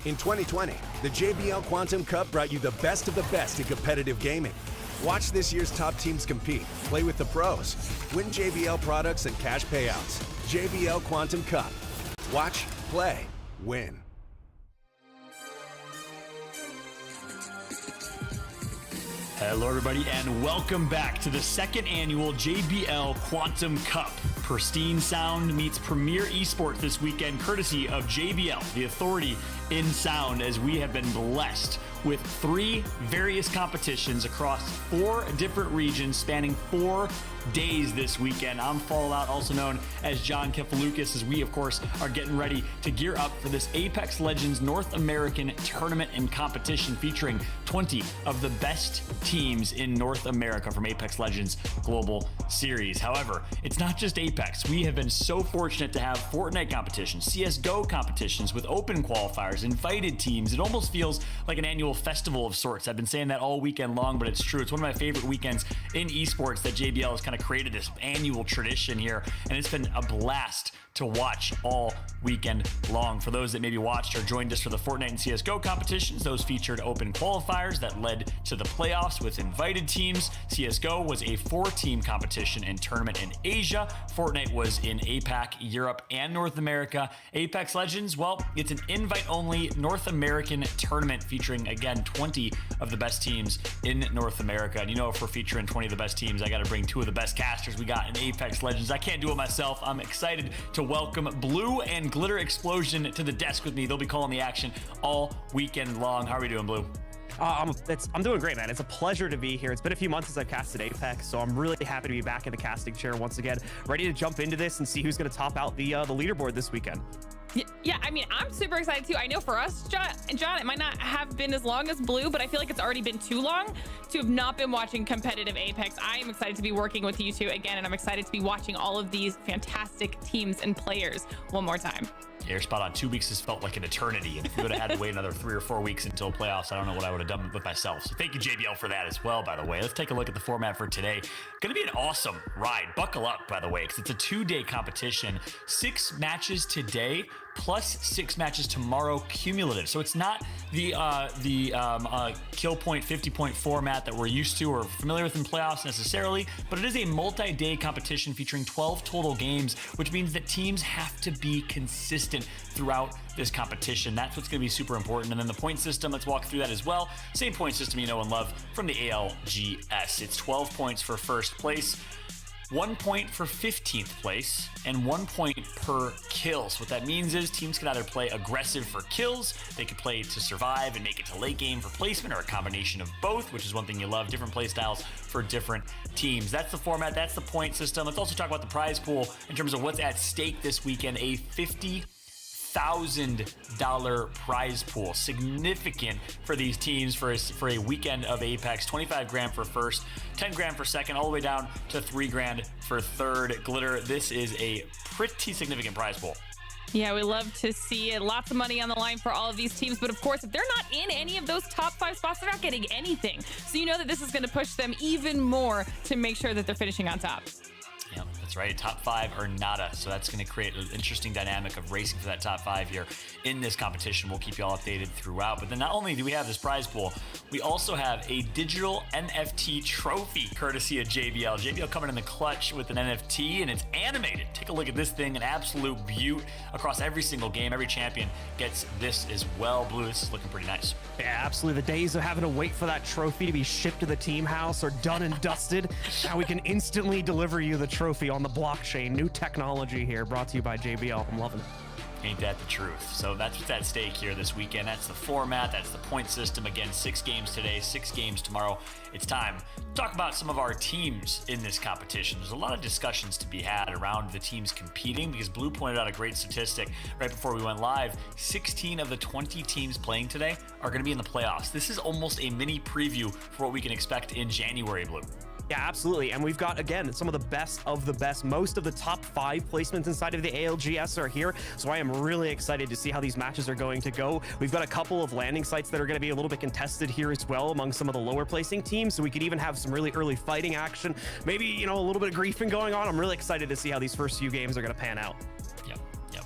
In 2020, the JBL Quantum Cup brought you the best of the best in competitive gaming. Watch this year's top teams compete, play with the pros, win JBL products and cash payouts. JBL Quantum Cup. Watch, play, win. Hello everybody and welcome back to the second annual JBL Quantum Cup. Pristine sound meets premier esports this weekend courtesy of JBL, the authority in sound, as we have been blessed with 3 various competitions across 4 different regions spanning 4 days this weekend. I'm Fallout, also known as John Kefalukas, as we, of course, are getting ready to gear up for this Apex Legends North American tournament and competition featuring 20 of the best teams in North America from Apex Legends Global Series. However, it's not just Apex. We have been so fortunate to have Fortnite competitions, CSGO competitions with open qualifiers, invited teams. It almost feels like an annual festival of sorts. I've been saying that all weekend long, but it's true. It's one of my favorite weekends in esports that JBL has kind of created this annual tradition here, and it's been a blast to watch all weekend long. For those that maybe watched or joined us for the Fortnite and CSGO competitions, those featured open qualifiers that led to the playoffs with invited teams. CSGO was a 4-team competition and tournament in Asia. Fortnite was in APAC, Europe, and North America. Apex Legends, well, it's an invite-only North American tournament featuring, again, 20 of the best teams in North America. And you know, if we're featuring 20 of the best teams, I got to bring 2 of the best casters we got in Apex Legends. I can't do it myself. I'm excited to welcome Blue and Glitter Explosion to the desk with me. They'll be calling the action all weekend long. How are we doing, Blue? I'm doing great, man. It's a pleasure to be here. It's been a few months since I've casted Apex, so I'm really happy to be back in the casting chair once again, ready to jump into this and see who's going to top out the leaderboard this weekend. Yeah, I mean, I'm super excited too. I know for us, John, it might not have been as long as Blue, but I feel like it's already been too long to have not been watching competitive Apex. I am excited to be working with you two again, and I'm excited to be watching all of these fantastic teams and players one more time. You're spot on. 2 weeks has felt like an eternity. And if we would have had to wait another 3 or 4 weeks until playoffs, I don't know what I would have done with myself. So thank you, JBL, for that as well, by the way. Let's take a look at the format for today. Going to be an awesome ride. Buckle up, by the way, because it's a 2-day competition. 6 matches today, plus 6 matches tomorrow cumulative. So it's not the kill point 50-point format that we're used to or familiar with in playoffs necessarily, but it is a multi-day competition featuring 12 total games, which means that teams have to be consistent throughout this competition. That's what's going to be super important. And then the point system, let's walk through that as well. Same point system you know and love from the ALGS. It's 12 points for first place, 1 point for 15th place, and 1 point per kill. So what that means is teams can either play aggressive for kills, they can play to survive and make it to late game for placement, or a combination of both, which is one thing you love, different play styles for different teams. That's the format, that's the point system. Let's also talk about the prize pool in terms of what's at stake this weekend. A $50,000 prize pool, significant for these teams for a weekend of Apex. 25 grand for first, 10 grand for second, all the way down to 3 grand for third. Glitter, this is a pretty significant prize pool. Yeah, we love to see it. Lots of money on the line for all of these teams. But of course, if they're not in any of those top 5 spots, they're not getting anything. So you know that this is going to push them even more to make sure that they're finishing on top. Yep, that's right. Top 5 or nada. So that's going to create an interesting dynamic of racing for that top 5 here in this competition. We'll keep you all updated throughout. But then not only do we have this prize pool, we also have a digital NFT trophy courtesy of JBL. JBL coming in the clutch with an NFT, and it's animated. Take a look at this thing, an absolute beaut across every single game. Every champion gets this as well. Blue, this is looking pretty nice. Yeah, absolutely. The days of having to wait for that trophy to be shipped to the team house are done and dusted. Now we can instantly deliver you the trophy on the blockchain. New technology here, brought to you by JBL. I'm loving it. Ain't that the truth? So that's what's at stake here this weekend. That's the format, that's the point system. Again, 6 games today, 6 games tomorrow. It's time to talk about some of our teams in this competition. There's a lot of discussions to be had around the teams competing, because Blue pointed out a great statistic right before we went live. 16 of the 20 teams playing today are going to be in the playoffs. This is almost a mini preview for what we can expect in January, Blue. Yeah, absolutely. And we've got, again, some of the best of the best. Most of the top 5 placements inside of the ALGS are here. So I am really excited to see how these matches are going to go. We've got a couple of landing sites that are going to be a little bit contested here as well among some of the lower placing teams. So we could even have some really early fighting action. Maybe, you know, a little bit of griefing going on. I'm really excited to see how these first few games are going to pan out. Yep.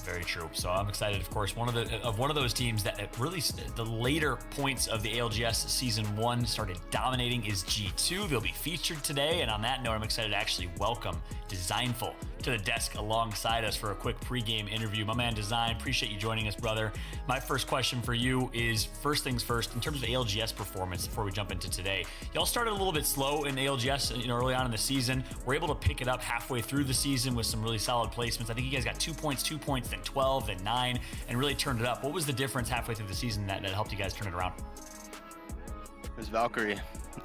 Very true. So I'm excited, of course. One of those teams that really the later points of the ALGS season 1 started dominating is G2. They'll be featured today, and on that note, I'm excited to actually welcome Designful to the desk alongside us for a quick pregame interview. My man Design, appreciate you joining us, brother. My first question for you is, first things first, in terms of ALGS performance, before we jump into today, y'all started a little bit slow in ALGS, early on in the season. We're able to pick it up halfway through the season with some really solid placements. I think you guys got 2 points, then 12, then 9, and really turned it up. What was the difference halfway through the season that helped you guys turn it around? It was Valkyrie.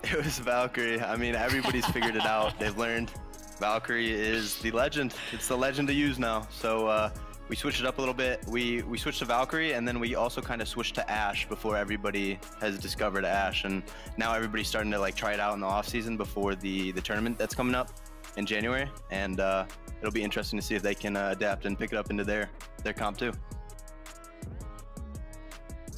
It was Valkyrie. I mean, everybody's figured it out. They've learned Valkyrie is the legend. It's the legend to use now. So we switched it up a little bit. We switched to Valkyrie, and then we also kind of switched to Ashe before everybody has discovered Ashe. And now everybody's starting to try it out in the off season before the tournament that's coming up in January. And it'll be interesting to see if they can adapt and pick it up into their comp too.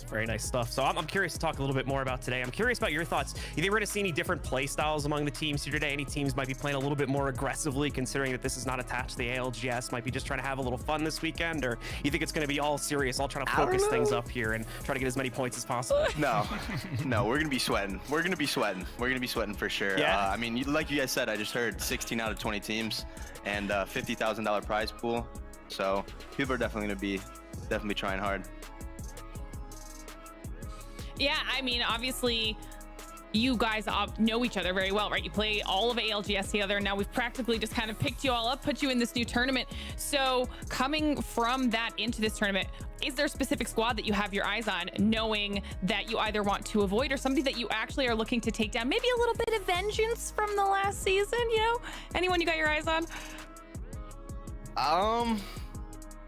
Very nice stuff. So I'm curious to talk a little bit more about today. I'm curious about your thoughts. You think we're going to see any different play styles among the teams here today? Any teams might be playing a little bit more aggressively, considering that this is not attached to the ALGS, might be just trying to have a little fun this weekend? Or you think it's going to be all serious, all trying to focus things up here and try to get as many points as possible? No, we're going to be sweating. We're going to be sweating for sure. Yeah. I mean, like you guys said, I just heard 16 out of 20 teams and $50,000 prize pool. So people are definitely going to be trying hard. Yeah, I mean, obviously, you guys know each other very well, right? You play all of ALGS together. Now we've practically just kind of picked you all up, put you in this new tournament. So coming from that into this tournament, is there a specific squad that you have your eyes on, knowing that you either want to avoid or somebody that you actually are looking to take down? Maybe a little bit of vengeance from the last season, Anyone you got your eyes on?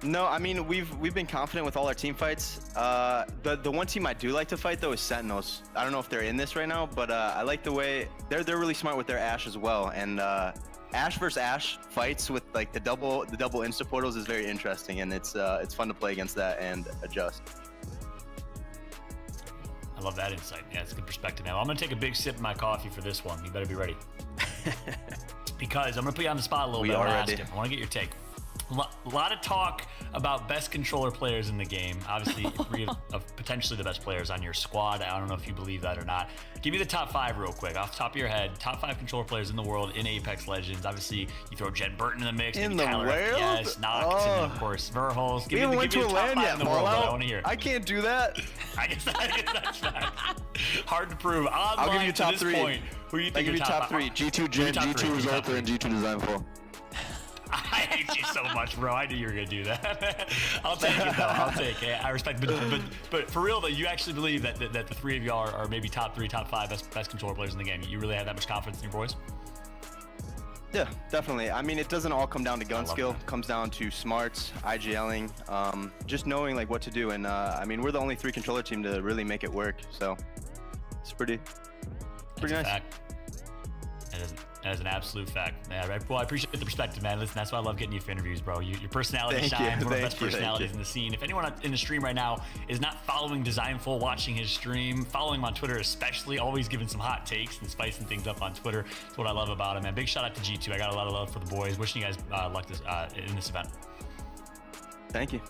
No, I mean, we've been confident with all our team fights. The one team I do like to fight though is Sentinels. I don't know if they're in this right now, but I like the way they're really smart with their Ashe as well. And Ashe versus Ashe fights with the double insta portals is very interesting, and it's fun to play against that and adjust. I love that insight. Yeah, it's a good perspective. Now I'm gonna take a big sip of my coffee for this one. You better be ready, because I'm gonna put you on the spot a little bit. We are ready. I want to get your take. A lot of talk about best controller players in the game. Obviously, 3 of potentially the best players on your squad. I don't know if you believe that or not. Give me the top 5 real quick, off the top of your head. Top 5 controller players in the world in Apex Legends. Obviously, you throw Jen Burton in the mix. In the Tyler world? FPS, Nox, and of course, Verhols. We haven't went to a LAN yet, I want to hear. I can't do that. I guess that's fact. Hard to prove. Online, I'll give you top 3. Point, who do you think I'll give you top 3. G2 Jen, G2 Resolver, and G2 Designful. I hate you so much, bro. I knew you were gonna do that. I'll take it, though. I'll take it. I respect it. But for real, though, you actually believe that the 3 of y'all are maybe top 3, top 5 best controller players in the game. You really have that much confidence in your boys? Yeah, definitely. I mean, it doesn't all come down to gun skill. That. It comes down to smarts, IGLing, just knowing what to do. And I mean, we're the only 3 controller team to really make it work. So it's pretty nice. Fact. That is an absolute fact. Yeah, right. Well, I appreciate the perspective, man. Listen, that's why I love getting you for interviews, bro. Your personality shines. One of the best personalities in the scene. If anyone in the stream right now is not following Designful, watching his stream, following him on Twitter especially, always giving some hot takes and spicing things up on Twitter. That's what I love about him, man. Big shout out to G2. I got a lot of love for the boys. Wishing you guys luck in this event. Thank you.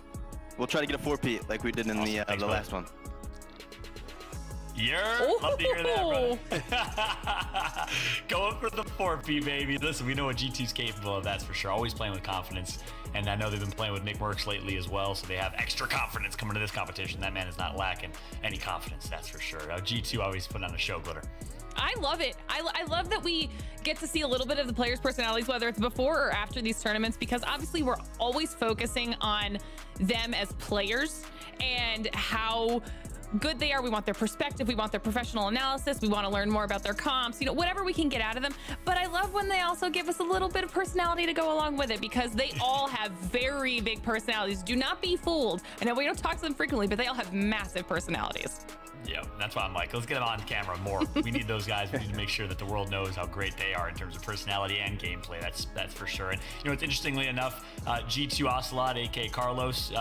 We'll try to get a 4-peat like we did in the last one. Love to hear that, brother. Going for the 4P, baby. Listen, we know what G2's capable of, that's for sure. Always playing with confidence. And I know they've been playing with Nick Merckx lately as well, so they have extra confidence coming to this competition. That man is not lacking any confidence, that's for sure. G2 always putting on a show, Glitter. I love it. I love that we get to see a little bit of the players' personalities, whether it's before or after these tournaments, because obviously we're always focusing on them as players and how good they are. We want their perspective. We want their professional analysis. We want to learn more about their comps, whatever we can get out of them. But I love when they also give us a little bit of personality to go along with it, because they all have very big personalities. Do not be fooled. I know we don't talk to them frequently, but they all have massive personalities. Yeah, that's why I'm like, let's get them on camera more. We need those guys. We need to make sure that the world knows how great they are in terms of personality and gameplay. That's for sure. And it's interestingly enough, G2 Ocelot, aka Carlos,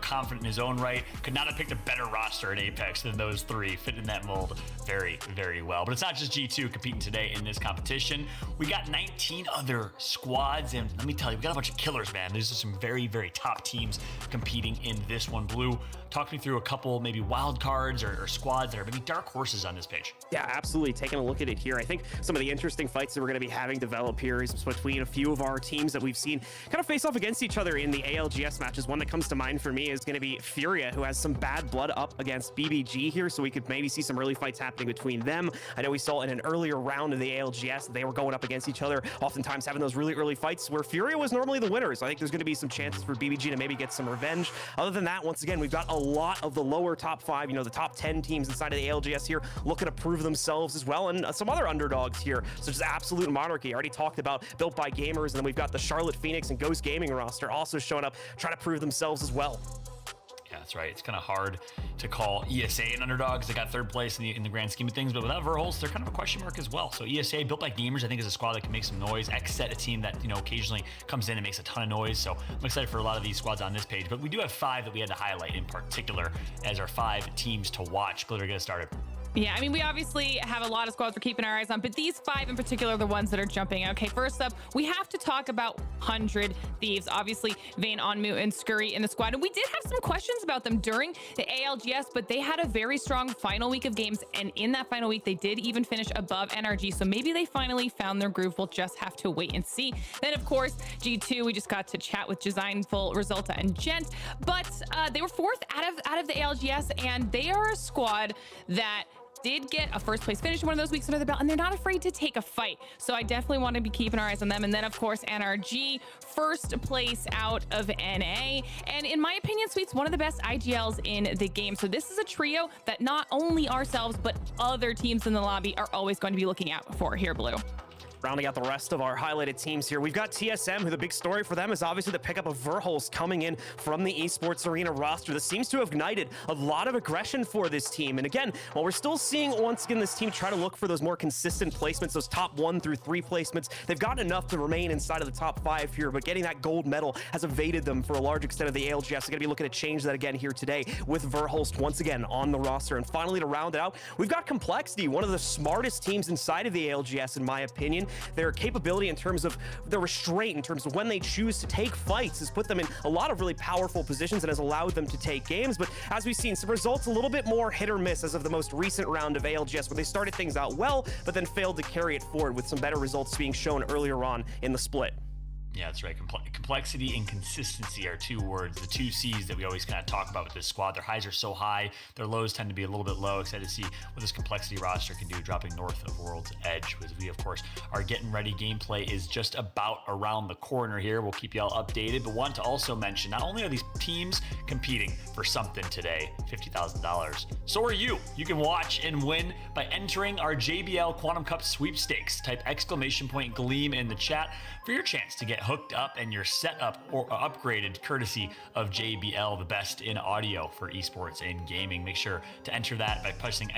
confident in his own right, could not have picked a better roster in Apex than those three. Fit in that mold very, very well. But it's not just G2 competing today in this competition. We got 19 other squads, and let me tell you, we got a bunch of killers, man. There's some very, very top teams competing in this one. Blue, talk me through a couple maybe wild cards or squads that are maybe dark horses on this page. Yeah, absolutely. Taking a look at it here, I think some of the interesting fights that we're going to be having develop here is between a few of our teams that we've seen kind of face off against each other in the ALGS matches. One that comes to mind for me is going to be Furia, who has some bad blood up against BBG here, so we could maybe see some early fights happening between them. I know we saw in an earlier round of the ALGS that they were going up against each other, oftentimes having those really early fights where Furia was normally the winner. So I think there's going to be some chances for BBG to maybe get some revenge. Other than that, once again, we've got a lot of the lower top 5, the top 10 teams inside of the ALGS here looking to prove themselves as well, and some other underdogs here, such as Absolute Monarchy. I already talked about Built by Gamers, and then we've got the Charlotte Phoenix and Ghost Gaming roster also showing up, trying to prove themselves as well. Yeah, that's right. It's kind of hard to call ESA an underdog because they got third place in the grand scheme of things, but without Verholst, they're kind of a question mark as well. So ESA, Built by Gamers, I think is a squad that can make some noise. Xset, a team that occasionally comes in and makes a ton of noise. So I'm excited for a lot of these squads on this page, but we do have 5 that we had to highlight in particular as our 5 teams to watch. Glitter, get us started. Yeah, I mean, we obviously have a lot of squads we're keeping our eyes on, but these 5 in particular are the ones that are jumping. Okay, first up, we have to talk about 100 Thieves. Obviously, Vayne, Onmu, and Scurry in the squad. And we did have some questions about them during the ALGS, but they had a very strong final week of games. And in that final week, they did even finish above NRG. So maybe they finally found their groove. We'll just have to wait and see. Then, of course, G2, we just got to chat with Designful, Resulta, and Gent. But they were 4th out of the ALGS, and they are a squad that did get a first place finish in one of those weeks under the belt, and they're not afraid to take a fight. So I definitely want to be keeping our eyes on them. And then, of course, NRG, first place out of NA. And in my opinion, Sweet's one of the best IGLs in the game. So this is a trio that not only ourselves, but other teams in the lobby are always going to be looking out for here, Blue. Rounding out the rest of our highlighted teams here, we've got TSM, who the big story for them is obviously the pickup of Verholst coming in from the Esports Arena roster. This seems to have ignited a lot of aggression for this team. And again, while we're still seeing, once again, this team try to look for those more consistent placements, those top 1 through 3 placements, they've got enough to remain inside of the top 5 here, but getting that gold medal has evaded them for a large extent of the ALGS. They're going to be looking to change that again here today with Verholst once again on the roster. And finally, to round it out, we've got Complexity, one of the smartest teams inside of the ALGS, in my opinion. Their capability in terms of the restraint, in terms of when they choose to take fights, has put them in a lot of really powerful positions and has allowed them to take games. But as we've seen, some results a little bit more hit or miss as of the most recent round of ALGS, where they started things out well, but then failed to carry it forward, with some better results being shown earlier on in the split. Yeah, that's right. Complexity and consistency are 2 words, the 2 C's that we always kind of talk about with this squad. Their highs are so high, their lows tend to be a little bit low. Excited to see what this Complexity roster can do, dropping north of World's Edge. As we, of course, are getting ready. Gameplay is just about around the corner here. We'll keep you all updated, but want to also mention, not only are these teams competing for something today, $50,000, so are you. You can watch and win by entering our JBL Quantum Cup sweepstakes. Type !Gleam in the chat for your chance to get hooked up and your setup or upgraded courtesy of JBL, the best in audio for esports and gaming. Make sure to enter that by pressing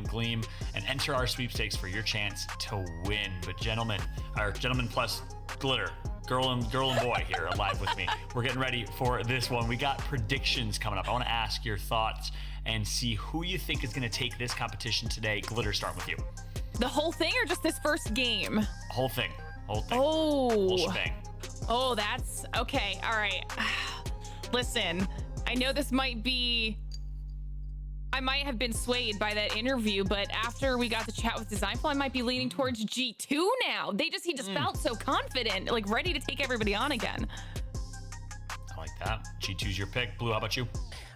!Gleam and enter our sweepstakes for your chance to win. But gentlemen plus glitter, girl and boy here live with me. We're getting ready for this one. We got predictions coming up. I want to ask your thoughts and see who you think is going to take this competition today. Glitter, start with you. The whole thing or just this first game? Whole thing. Oh. Whole shebang. Oh, that's okay. All right. Listen, I know this might be, I might have been swayed by that interview, but after we got to chat with Designful, I might be leaning towards G2 now. He just felt so confident, like ready to take everybody on again. I like that. G2's your pick. Blue, how about you?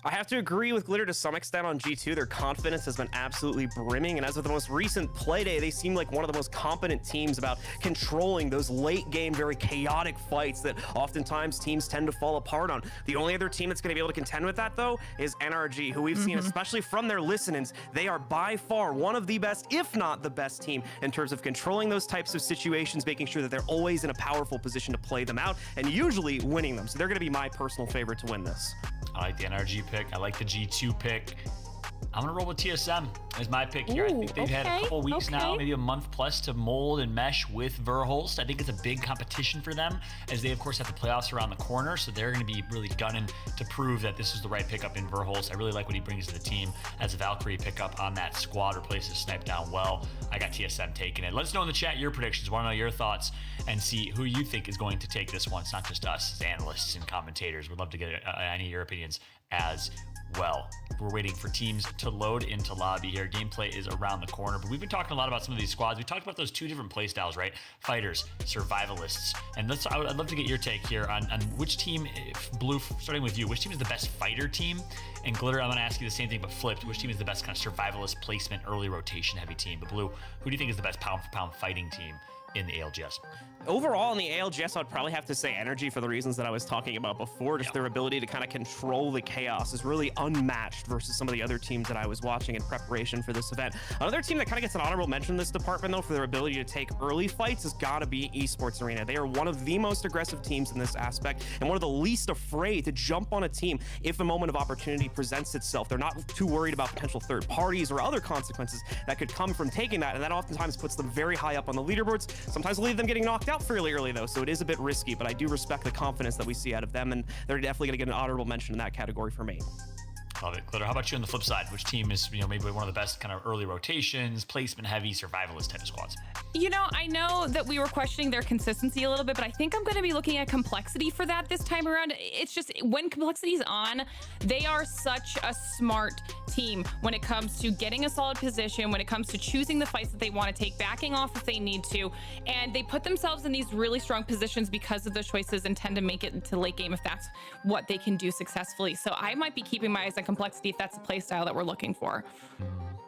I have to agree with Glitter to some extent on G2. Their confidence has been absolutely brimming, and as of the most recent play day, they seem like one of the most competent teams about controlling those late game, very chaotic fights that oftentimes teams tend to fall apart on. The only other team that's going to be able to contend with that, though, is NRG, who we've seen, especially from their listen-ins, they are by far one of the best, if not the best team, in terms of controlling those types of situations, making sure that they're always in a powerful position to play them out, and usually winning them. So they're going to be my personal favorite to win this. I like the NRG pick. I like the G2 pick. I'm going to roll with TSM as my pick here. I think they've had a couple weeks now, maybe a month plus to mold and mesh with Verhulst. I think it's a big competition for them as they, of course, have the playoffs around the corner. So they're going to be really gunning to prove that this is the right pickup in Verhulst. I really like what he brings to the team as a Valkyrie pickup on that squad, replaces Snipe down well. I got TSM taking it. Let us know in the chat your predictions. Want to know your thoughts and see who you think is going to take this one. It's not just us as analysts and commentators. We'd love to get any of your opinions as well. We're waiting for teams to load into lobby here. Gameplay is around the corner, but we've been talking a lot about some of these squads. We talked about those two different play styles, right? Fighters, survivalists. And I'd love to get your take here on which team, Blue, starting with you, which team is the best fighter team? And Glitter, I'm going to ask you the same thing, but flipped. Which team is the best kind of survivalist placement, early rotation heavy team? But Blue, who do you think is the best pound for pound fighting team in the ALGS? Overall, in the ALGS, I'd probably have to say Energy for the reasons that I was talking about before. Just their ability to kind of control the chaos is really unmatched versus some of the other teams that I was watching in preparation for this event. Another team that kind of gets an honorable mention in this department, though, for their ability to take early fights has got to be Esports Arena. They are one of the most aggressive teams in this aspect and one of the least afraid to jump on a team if a moment of opportunity presents itself. They're not too worried about potential third parties or other consequences that could come from taking that, and that oftentimes puts them very high up on the leaderboards. Sometimes leave them getting knocked out fairly early, though, so it is a bit risky, but I do respect the confidence that we see out of them, and they're definitely going to get an honorable mention in that category for me. Love it. Glitter, how about you on the flip side? Which team is, maybe one of the best kind of early rotations, placement heavy, survivalist type of squads? I know that we were questioning their consistency a little bit, but I think I'm going to be looking at Complexity for that this time around. It's just when Complexity's on, they are such a smart team when it comes to getting a solid position, when it comes to choosing the fights that they want to take, backing off if they need to, and they put themselves in these really strong positions because of those choices and tend to make it into late game if that's what they can do successfully. So I might be keeping my eyes on Complexity if that's the play style that we're looking for.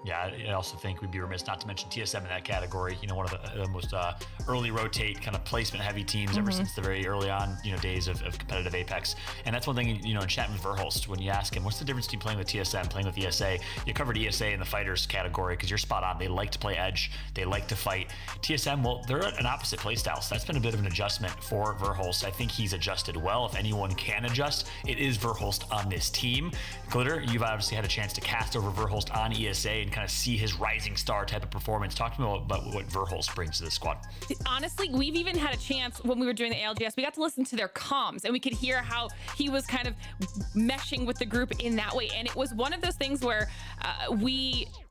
Yeah, I also think we'd be remiss not to mention TSM in that category. One of the most early rotate kind of placement heavy teams ever since the very early on, days of competitive Apex. And that's one thing, in chatting with Verhulst, when you ask him, what's the difference between playing with TSM, playing with ESA? You covered ESA in the fighters category because you're spot on. They like to play edge. They like to fight. TSM, well, they're an opposite play style. So that's been a bit of an adjustment for Verhulst. I think he's adjusted well. If anyone can adjust, it is Verhulst on this team. Glitter, you've obviously had a chance to cast over Verhulst on ESA and kind of see his rising star type of performance. Talk to me about what Verhulst brings to this squad. Honestly, we've even had a chance when we were doing the ALGS, we got to listen to their comms and we could hear how he was kind of meshing with the group in that way. And it was one of those things where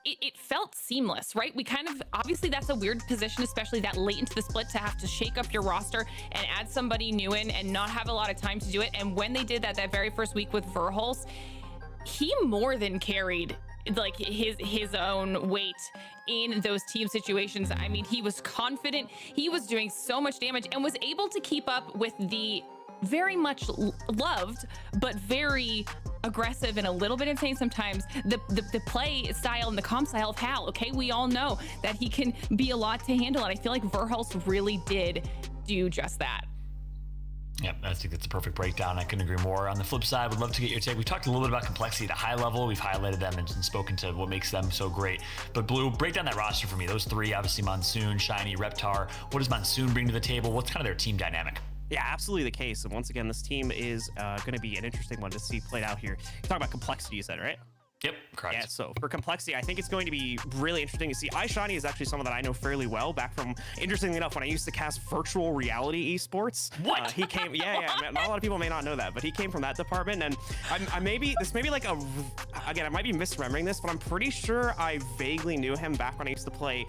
it felt seamless, right? We kind of, obviously that's a weird position, especially that late into the split, to have to shake up your roster and add somebody new in and not have a lot of time to do it. And when they did that very first week with Verhulst, he more than carried like his own weight in those team situations. I mean, he was confident, he was doing so much damage and was able to keep up with the very much loved but very aggressive and a little bit insane sometimes the play style and the comm style of Hal. Okay, we all know that he can be a lot to handle, and I feel like Verhulst really did do just that. Yeah, I think that's a perfect breakdown. I couldn't agree more. On the flip side, would love to get your take. We talked a little bit about Complexity at a high level. We've highlighted them and spoken to what makes them so great. But Blue, break down that roster for me. Those three, obviously Monsoon, Shiny, Reptar. What does Monsoon bring to the table? What's kind of their team dynamic? Yeah, absolutely the case. And once again, this team is going to be an interesting one to see played out here. You talk about Complexity, you said, right? Yep, correct. Yeah, so for Complexity, I think it's going to be really interesting to see. iShiny is actually someone that I know fairly well back from, interestingly enough, when I used to cast virtual reality esports. What? He came, yeah, not a lot of people may not know that, but he came from that department. And I may be like again, I might be misremembering this, but I'm pretty sure I vaguely knew him back when I used to play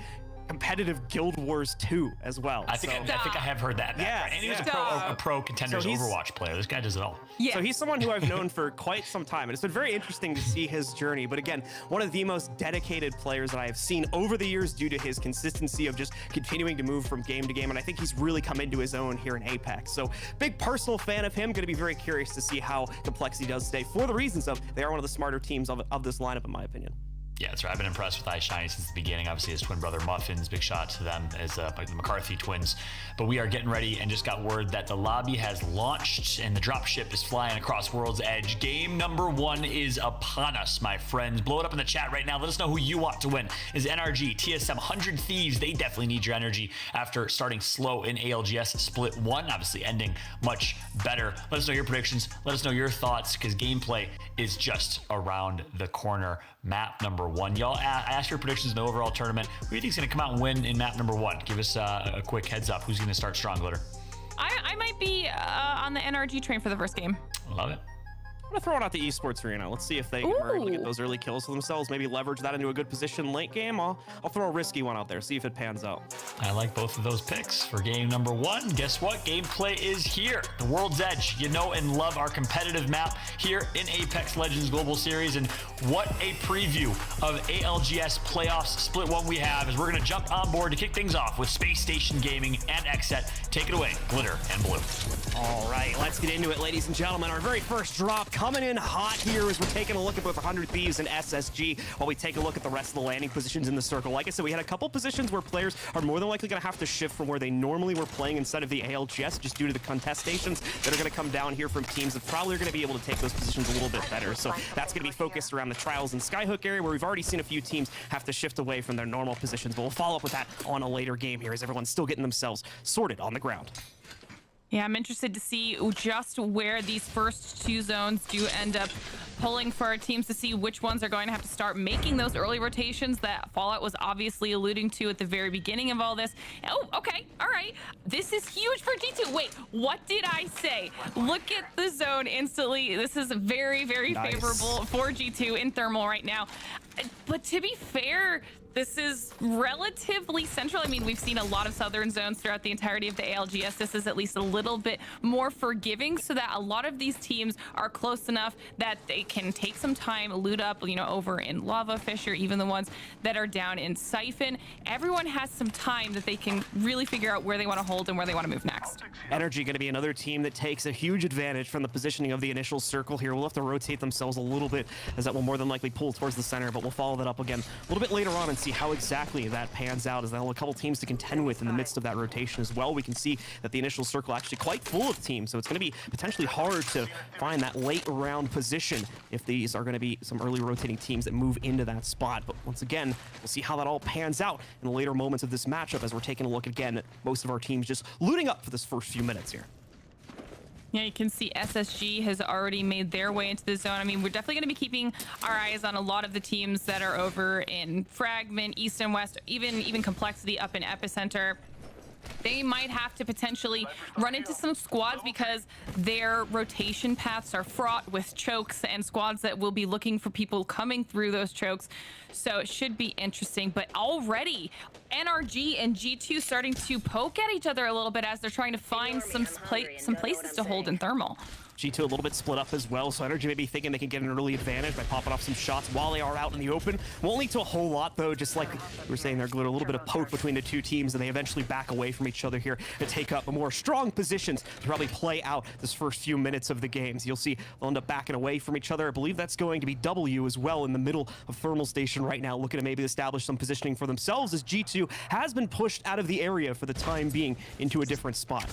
competitive Guild Wars 2 as well. I think I have heard that. Yeah, and he was a pro contenders Overwatch player. This guy does it all. Yeah. So he's someone who I've known for quite some time, and it's been very interesting to see his journey. But again, one of the most dedicated players that I have seen over the years due to his consistency of just continuing to move from game to game. And I think he's really come into his own here in Apex. So big personal fan of him. Going to be very curious to see how Complexity does today for the reasons of they are one of the smarter teams of this lineup, in my opinion. Yeah, that's right. I've been impressed with iShiny since the beginning. Obviously, his twin brother Muffins, big shout to them as like the McCarthy twins. But we are getting ready and just got word that the lobby has launched and the dropship is flying across World's Edge. Game number 1 is upon us, my friends. Blow it up in the chat right now. Let us know who you want to win. Is NRG, TSM, 100 Thieves? They definitely need your energy after starting slow in ALGS Split 1, obviously ending much better. Let us know your predictions. Let us know your thoughts, because gameplay is just around the corner. Map number 1. Y'all, I asked your predictions in the overall tournament. Who do you think is going to come out and win in map number 1? Give us a quick heads up. Who's going to start strong, Glitter? I might be on the NRG train for the first game. Love it. I'm gonna throw it out the esports arena. Let's see if they can really get those early kills for themselves. Maybe leverage that into a good position late game. I'll throw a risky one out there, see if it pans out. I like both of those picks for game number 1. Guess what? Gameplay is here. The World's Edge. You know and love our competitive map here in Apex Legends Global Series. And what a preview of ALGS Playoffs Split 1 we have, as we're going to jump on board to kick things off with Space Station Gaming and XSET. Take it away, Glitter and Blue. All right, let's get into it, ladies and gentlemen. Our very first drop coming in hot here as we're taking a look at both 100 Thieves and SSG while we take a look at the rest of the landing positions in the circle. Like I said, we had a couple positions where players are more than likely going to have to shift from where they normally were playing inside of the ALGS, just due to the contestations that are going to come down here from teams that probably are going to be able to take those positions a little bit better. So that's going to be focused around the Trials and Skyhook area, where we've already seen a few teams have to shift away from their normal positions. But we'll follow up with that on a later game here as everyone's still getting themselves sorted on the ground. Yeah, I'm interested to see just where these first 2 zones do end up pulling for our teams, to see which ones are going to have to start making those early rotations that Fallout was obviously alluding to at the very beginning of all this. Oh, okay. All right. This is huge for G2. Wait, what did I say? Look at the zone instantly. This is very, very favorable for G2 in thermal right now. But to be fair, this is relatively central. I mean, we've seen a lot of southern zones throughout the entirety of the ALGS. This is at least a little bit more forgiving, so that a lot of these teams are close enough that they can take some time, loot up, you know, over in Lava Fish, or even the ones that are down in Siphon. Everyone has some time that they can really figure out where they want to hold and where they want to move next. Energy going to be another team that takes a huge advantage from the positioning of the initial circle here. We'll have to rotate themselves a little bit, as that will more than likely pull towards the center, but we'll follow that up again a little bit later on and see how exactly that pans out, as they'll have a couple teams to contend with in the midst of that rotation as well. We can see that the initial circle actually quite full of teams, so it's going to be potentially hard to find that late round position if these are going to be some early rotating teams that move into that spot. But once again, we'll see how that all pans out in the later moments of this matchup, as we're taking a look again at most of our teams just looting up for this first few minutes here. Yeah, you can see SSG has already made their way into the zone. I mean, we're definitely going to be keeping our eyes on a lot of the teams that are over in Fragment, East and West, even Complexity up in Epicenter. They might have to potentially run into some squads, because their rotation paths are fraught with chokes and squads that will be looking for people coming through those chokes. So it should be interesting. But already NRG and G2 starting to poke at each other a little bit as they're trying to find some places to hold in thermal. G2 a little bit split up as well, so Energy may be thinking they can get an early advantage by popping off some shots while they are out in the open. Won't lead to a whole lot, though, just like we were saying there, Glitter, a little bit of poke between the two teams, and they eventually back away from each other here to take up more strong positions to probably play out this first few minutes of the games. You'll see they'll end up backing away from each other. I believe that's going to be W as well in the middle of Thermal Station right now, looking to maybe establish some positioning for themselves, as G2 has been pushed out of the area for the time being into a different spot.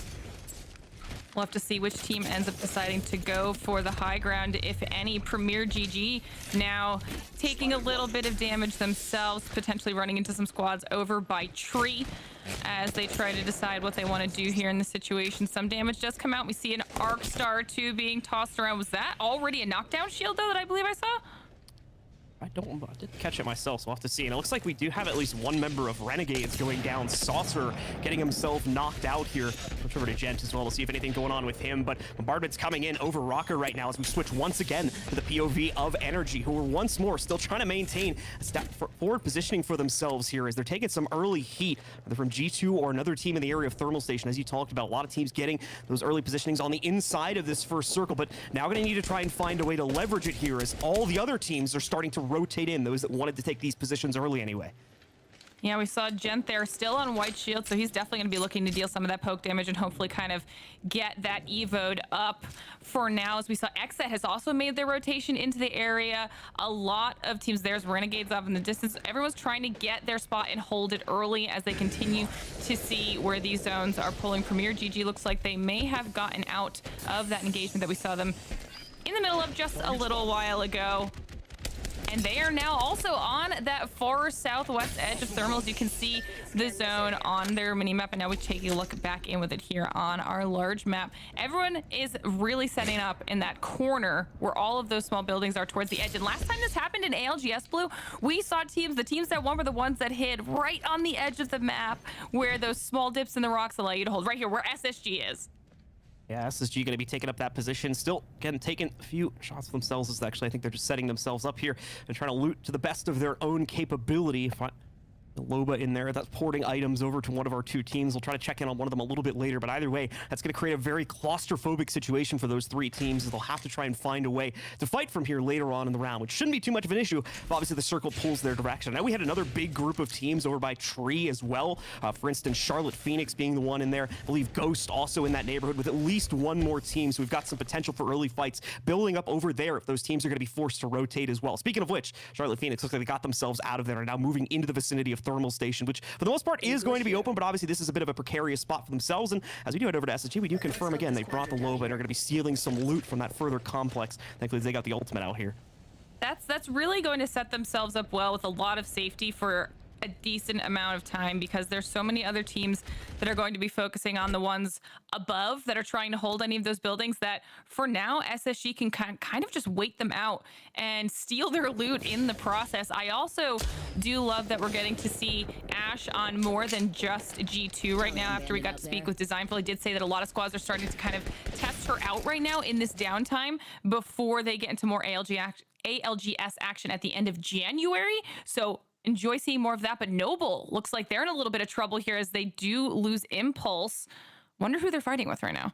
We'll have to see which team ends up deciding to go for the high ground, if any. Premier GG now taking a little bit of damage themselves, potentially running into some squads over by Tree as they try to decide what they want to do here in the situation. Some damage does come out. We see an Arc Star 2 being tossed around. Was that already a knockdown shield, though, that I believe I saw? I didn't catch it myself, so we'll have to see. And it looks like we do have at least one member of Renegades going down. Saucer getting himself knocked out here. Switch over to Gent as well to see if anything going on with him. But Bombardment's coming in over Rocker right now as we switch once again to the POV of Energy, who are once more still trying to maintain a forward positioning for themselves here, as they're taking some early heat, whether from G2 or another team in the area of Thermal Station. As you talked about, a lot of teams getting those early positionings on the inside of this first circle, but now going to need to try and find a way to leverage it here, as all the other teams are starting to rotate in, those that wanted to take these positions early anyway. Yeah, we saw Gent there still on white shield, so he's definitely going to be looking to deal some of that poke damage and hopefully kind of get that evoed up for now. As we saw, Exet has also made their rotation into the area. A lot of teams, there's Renegades off in the distance. Everyone's trying to get their spot and hold it early as they continue to see where these zones are pulling. Premier GG looks like they may have gotten out of that engagement that we saw them in the middle of just a little while ago. And they are now also on that far southwest edge of thermals. You can see the zone on their mini map. And now we take a look back in with it here on our large map. Everyone is really setting up in that corner where all of those small buildings are towards the edge. And last time this happened in ALGS Blue, we saw the teams that won were the ones that hid right on the edge of the map where those small dips in the rocks allow you to hold. Right here where SSG is. Yeah, SSG going to be taking up that position. Still, again, taking a few shots for themselves. Is actually, I think they're just setting themselves up here and trying to loot to the best of their own capability. Loba in there, that's porting items over to one of our two teams. We'll try to check in on one of them a little bit later, but either way, that's going to create a very claustrophobic situation for those three teams, as they'll have to try and find a way to fight from here later on in the round, which shouldn't be too much of an issue if obviously the circle pulls their direction. Now we had another big group of teams over by Tree as well. For instance, Charlotte Phoenix being the one in there. I believe Ghost also in that neighborhood with at least one more team, so we've got some potential for early fights building up over there if those teams are going to be forced to rotate as well. Speaking of which, Charlotte Phoenix looks like they got themselves out of there and are now moving into the vicinity of Thermal Station, which for the most part is going to be open, but obviously this is a bit of a precarious spot for themselves. And as we do head over to SSG, we do confirm again they brought the Loba and are going to be stealing some loot from that further complex. Thankfully they got the ultimate out here. That's really going to set themselves up well with a lot of safety for a decent amount of time, because there's so many other teams that are going to be focusing on the ones above that are trying to hold any of those buildings, that for now SSG can kind of just wait them out and steal their loot in the process. I also do love that we're getting to see Ash on more than just G2 right now. After we got to speak with Designful, he did say that a lot of squads are starting to kind of test her out right now in this downtime before they get into more ALGS action at the end of January. So enjoy seeing more of that. But Noble looks like they're in a little bit of trouble here as they do lose Impulse. Wonder who they're fighting with right now.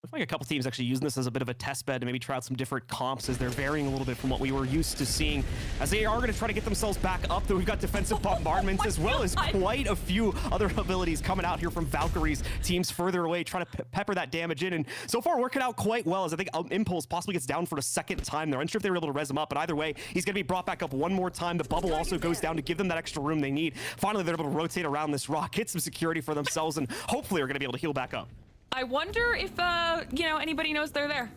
Looks like a couple teams actually using this as a bit of a test bed to maybe try out some different comps, as they're varying a little bit from what we were used to seeing, as they are going to try to get themselves back up. Though we've got defensive bombardments as well as quite a few other abilities coming out here from Valkyrie's teams further away, trying to pepper that damage in, and so far working out quite well, as I think Impulse possibly gets down for a second time. They're unsure if they were able to res him up, but either way, he's going to be brought back up one more time. The bubble also goes down to give them that extra room they need. Finally, they're able to rotate around this rock, get some security for themselves, and hopefully are going to be able to heal back up. I wonder if, anybody knows they're there.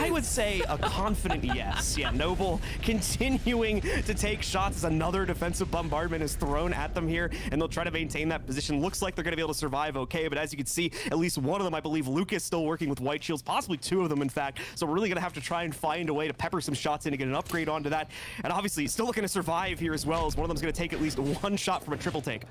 I would say a confident yes. Yeah, Noble continuing to take shots as another defensive bombardment is thrown at them here, and they'll try to maintain that position. Looks like they're going to be able to survive okay, but as you can see, at least one of them, I believe Lucas, still working with white shields, possibly two of them, in fact. So we're really going to have to try and find a way to pepper some shots in to get an upgrade onto that. And obviously, still looking to survive here as well, as one of them's going to take at least one shot from a triple take.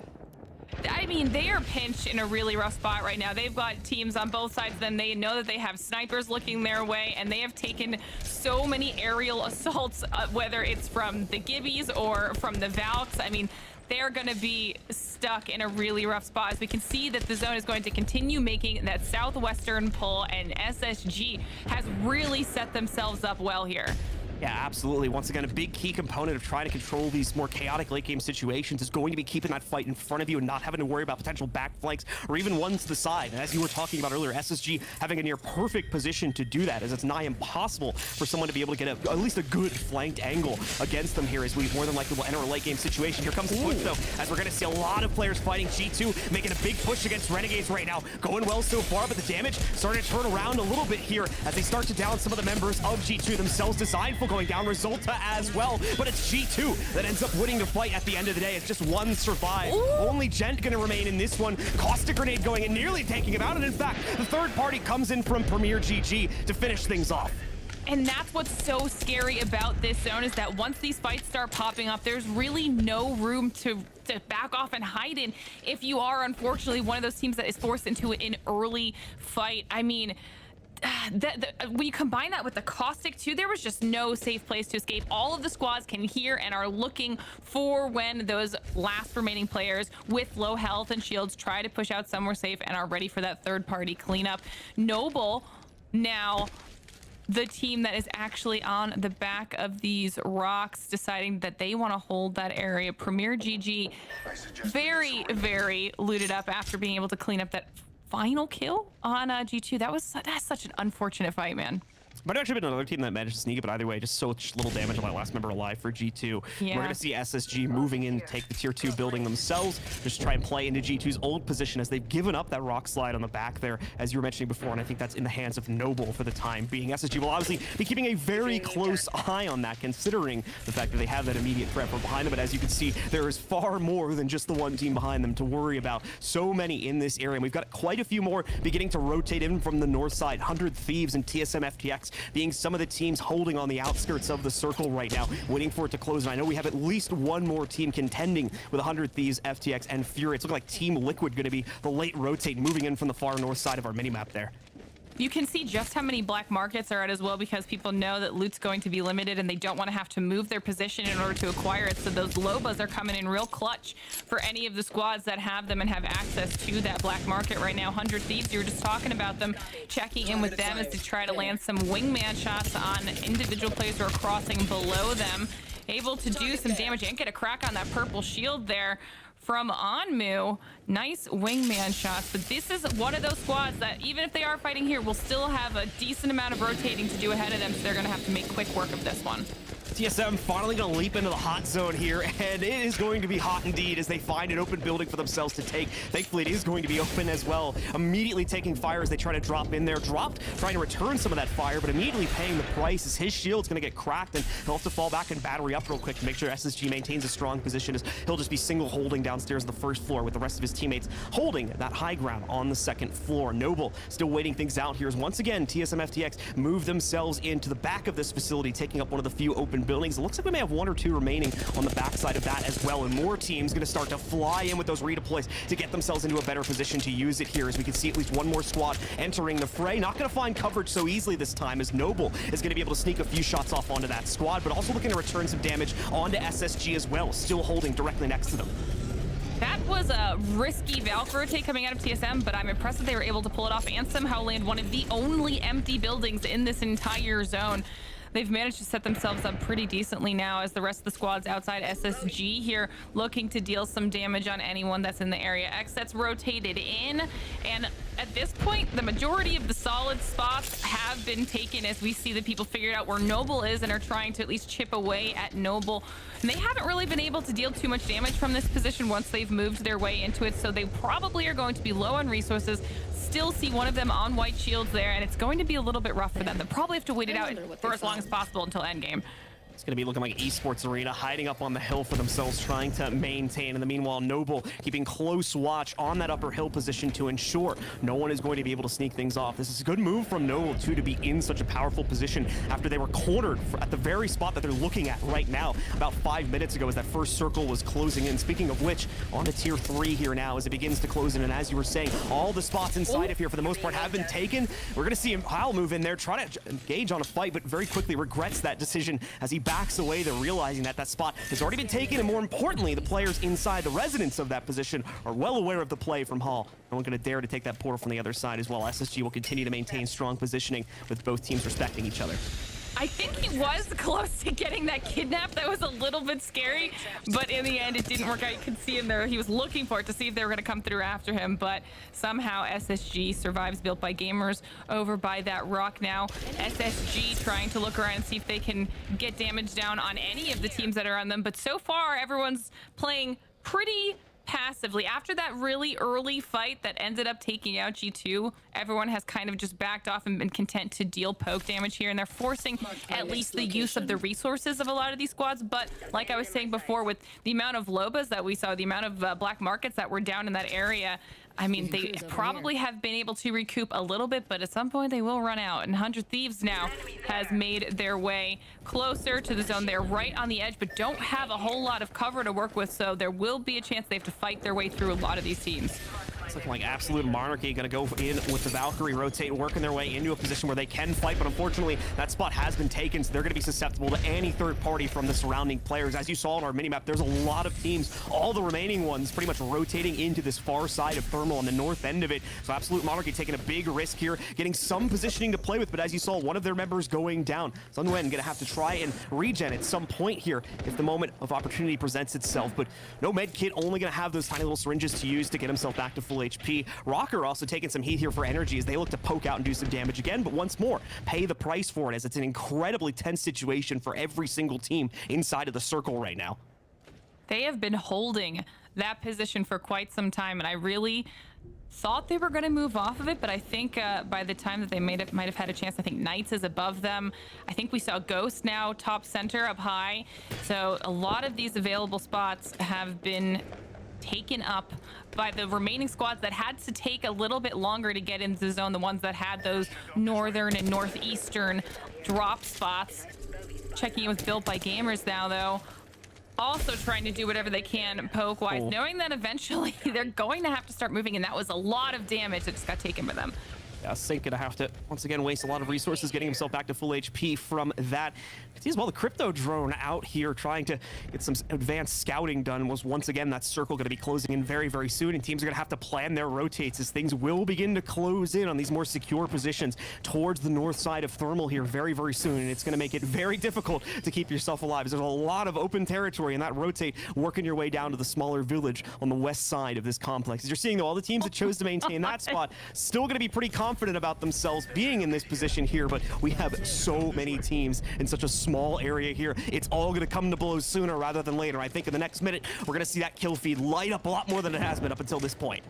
I mean, they are pinched in a really rough spot right now. They've got teams on both sides. Then they know that they have snipers looking their way, and they have taken so many aerial assaults, whether it's from the Gibbies or from the Valks. I mean, they're going to be stuck in a really rough spot, as we can see that the zone is going to continue making that southwestern pull, and SSG has really set themselves up well here. Yeah, absolutely. Once again, a big key component of trying to control these more chaotic late game situations is going to be keeping that fight in front of you and not having to worry about potential back flanks or even ones to the side. And as you were talking about earlier, SSG having a near perfect position to do that, as it's nigh impossible for someone to be able to get at least a good flanked angle against them here, as we more than likely will enter a late game situation. Here comes the push though, as we're going to see a lot of players fighting. G2 making a big push against Renegades right now. Going well so far, but the damage starting to turn around a little bit here as they start to down some of the members of G2 themselves. Designful going down, Resulta as well, but it's G2 that ends up winning the fight at the end of the day. It's just one survive. Only Gent gonna remain in this one. Caustic Grenade going and nearly taking him out, and in fact, the third party comes in from Premier GG to finish things off. And that's what's so scary about this zone, is that once these fights start popping up, there's really no room to back off and hide in if you are, unfortunately, one of those teams that is forced into an early fight. I mean, when you combine that with the caustic too, there was just no safe place to escape. All of the squads can hear and are looking for when those last remaining players with low health and shields try to push out somewhere safe and are ready for that third party cleanup. Noble now the team that is actually on the back of these rocks, deciding that they want to hold that area. Premier GG, very, very looted up after being able to clean up that final kill on G2. That's such an unfortunate fight, man. Might have actually been another team that managed to sneak it, but either way, just so little damage on that last member alive for G2. Yeah. We're going to see SSG moving in to take the tier 2 building themselves, just try and play into G2's old position as they've given up that rock slide on the back there, as you were mentioning before, and I think that's in the hands of Noble for the time being. SSG will obviously be keeping a very close eye on that, considering the fact that they have that immediate threat from behind them, but as you can see, there is far more than just the one team behind them to worry about. So many in this area, and we've got quite a few more beginning to rotate in from the north side. 100 Thieves and TSM FTX being some of the teams holding on the outskirts of the circle right now, waiting for it to close. And I know we have at least one more team contending with 100 Thieves, FTX, and Fury. It's looking like Team Liquid going to be the late rotate, moving in from the far north side of our minimap there. You can see just how many black markets are out as well, because people know that loot's going to be limited and they don't want to have to move their position in order to acquire it. So those Lobas are coming in real clutch for any of the squads that have them and have access to that black market right now. 100 Thieves, you were just talking about them. Checking in with them as to try to land some wingman shots on individual players who are crossing below them. Able to do some damage and get a crack on that purple shield there from Onmu. Nice wingman shots, but this is one of those squads that, even if they are fighting here, will still have a decent amount of rotating to do ahead of them, so they're going to have to make quick work of this one. TSM finally going to leap into the hot zone here, and it is going to be hot indeed as they find an open building for themselves to take. Thankfully, it is going to be open as well. Immediately taking fire as they try to drop in there. Dropped, trying to return some of that fire, but immediately paying the price as his shield's going to get cracked, and he'll have to fall back and battery up real quick to make sure SSG maintains a strong position, as he'll just be single holding downstairs on the first floor with the rest of his teammates holding that high ground on the second floor. Noble still waiting things out here as once again TSM FTX move themselves into the back of this facility, taking up one of the few open buildings. It looks like we may have one or two remaining on the backside of that as well, and more teams going to start to fly in with those redeploys to get themselves into a better position to use it here, as we can see at least one more squad entering the fray. Not going to find coverage so easily this time, as Noble is going to be able to sneak a few shots off onto that squad, but also looking to return some damage onto SSG as well, still holding directly next to them. That was a risky Valk rotate coming out of TSM, but I'm impressed that they were able to pull it off and somehow land one of the only empty buildings in this entire zone. They've managed to set themselves up pretty decently now, as the rest of the squads outside SSG here looking to deal some damage on anyone that's in the area. Xset's rotated in, and at this point, the majority of the solid spots have been taken, as we see the people figured out where Noble is and are trying to at least chip away at Noble. And they haven't really been able to deal too much damage from this position once they've moved their way into it, so they probably are going to be low on resources. Still see one of them on white shields there, and it's going to be a little bit rough for them. They'll probably have to wait it out for as long as possible until endgame. It's going to be looking like esports arena, hiding up on the hill for themselves, trying to maintain. In the meanwhile, Noble keeping close watch on that upper hill position to ensure no one is going to be able to sneak things off. This is a good move from Noble, too, to be in such a powerful position after they were cornered at the very spot that they're looking at right now about 5 minutes ago, as that first circle was closing in. Speaking of which, on to tier 3 here now as it begins to close in, and as you were saying, all the spots inside of here for the most part have been taken. We're going to see Kyle move in there, try to engage on a fight, but very quickly regrets that decision as he backs away. They're realizing that that spot has already been taken, and more importantly, the players inside the residents of that position are well aware of the play from Hall. No one going to dare to take that portal from the other side as well. SSG will continue to maintain strong positioning with both teams respecting each other. I think he was close to getting that kidnap. That was a little bit scary, but in the end, it didn't work out. You could see him there. He was looking for it to see if they were going to come through after him, but somehow SSG survives. Built by Gamers over by that rock now. SSG trying to look around and see if they can get damage down on any of the teams that are on them, but so far, everyone's playing pretty passively. After that really early fight that ended up taking out G2, everyone has kind of just backed off and been content to deal poke damage here, and they're forcing at least the use of the resources of a lot of these squads. But like I was saying before, with the amount of Lobas that we saw, the amount of black markets that were down in that area, I mean, they probably have been able to recoup a little bit, but at some point they will run out. And 100 Thieves now has made their way closer to the zone. They're right on the edge, but don't have a whole lot of cover to work with, so there will be a chance they have to fight their way through a lot of these teams. It's looking like Absolute Monarchy going to go in with the Valkyrie rotate, working their way into a position where they can fight, but unfortunately that spot has been taken, so they're going to be susceptible to any third party from the surrounding players. As you saw on our minimap, there's a lot of teams, all the remaining ones pretty much rotating into this far side of Thermal on the north end of it. So Absolute Monarchy taking a big risk here, getting some positioning to play with, but as you saw, one of their members going down. Sunwen going to have to try and regen at some point here if the moment of opportunity presents itself, but no med kit, only going to have those tiny little syringes to use to get himself back to full HP. Rocker also taking some heat here for energy as they look to poke out and do some damage again, but once more, pay the price for it as it's an incredibly tense situation for every single team inside of the circle right now. They have been holding that position for quite some time, and I really thought they were going to move off of it, but I think by the time that they might have had a chance, I think Knights is above them. I think we saw Ghost now top center up high. So a lot of these available spots have been taken up by the remaining squads that had to take a little bit longer to get into the zone, the ones that had those northern and northeastern drop spots. Checking in with Built by Gamers now, though. Also trying to do whatever they can poke-wise, knowing that eventually they're going to have to start moving, and that was a lot of damage that just got taken by them. Yeah, Sync gonna have to once again waste a lot of resources getting himself back to full HP from that. See as well the crypto drone out here trying to get some advanced scouting done. Was once again that circle gonna be closing in very, very soon, and teams are gonna have to plan their rotates as things will begin to close in on these more secure positions towards the north side of Thermal here very, very soon, and it's gonna make it very difficult to keep yourself alive. There's a lot of open territory in that rotate, working your way down to the smaller village on the west side of this complex. As you're seeing though, all the teams that chose to maintain that spot still gonna be pretty confident about themselves being in this position here, but we have so many teams in such a small area here. It's all going to come to blows sooner rather than later. I think in the next minute, we're going to see that kill feed light up a lot more than it has been up until this point.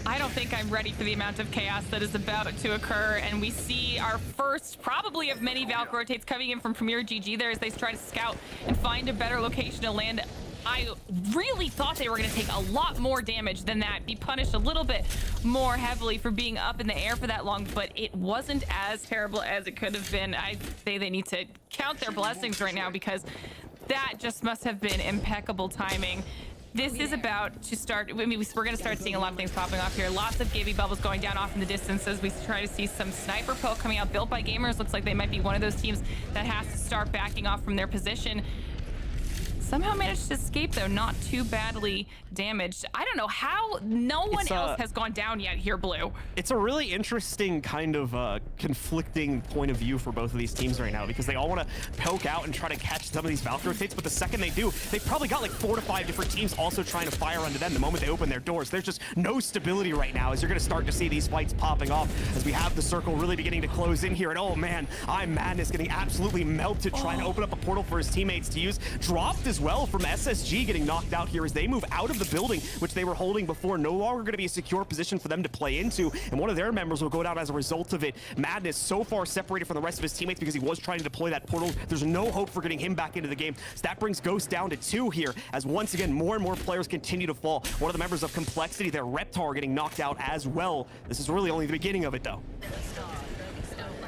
I don't think I'm ready for the amount of chaos that is about to occur, and we see our first, probably of many Valk rotates coming in from Premier GG there as they try to scout and find a better location to land. I really thought they were going to take a lot more damage than that, be punished a little bit more heavily for being up in the air for that long, but it wasn't as terrible as it could have been. I say they need to count their blessings right now because that just must have been impeccable timing. This is about to start, I mean, we're going to start seeing a lot of things popping off here. Lots of Gibby bubbles going down off in the distance as we try to see some sniper poke coming out. Built by Gamers looks like they might be one of those teams that has to start backing off from their position. Somehow managed to escape, though, not too badly damaged. I don't know how no one else has gone down yet here, Blue. It's a really interesting kind of conflicting point of view for both of these teams right now because they all want to poke out and try to catch some of these Valk rotates, but the second they do, they've probably got like 4 to 5 different teams also trying to fire onto them the moment they open their doors. There's just no stability right now as you're going to start to see these fights popping off as we have the circle really beginning to close in here. And oh man, Madness getting absolutely melted trying to open up a portal for his teammates to use. Dropped as well from SSG getting knocked out here as they move out of the building, which they were holding before. No longer going to be a secure position for them to play into, and one of their members will go down as a result of it. Madness so far separated from the rest of his teammates because he was trying to deploy that portal. There's no hope for getting him back into the game. So that brings Ghost down to 2 here as once again more and more players continue to fall. One of the members of Complexity, their Reptar, getting knocked out as well. This is really only the beginning of it though.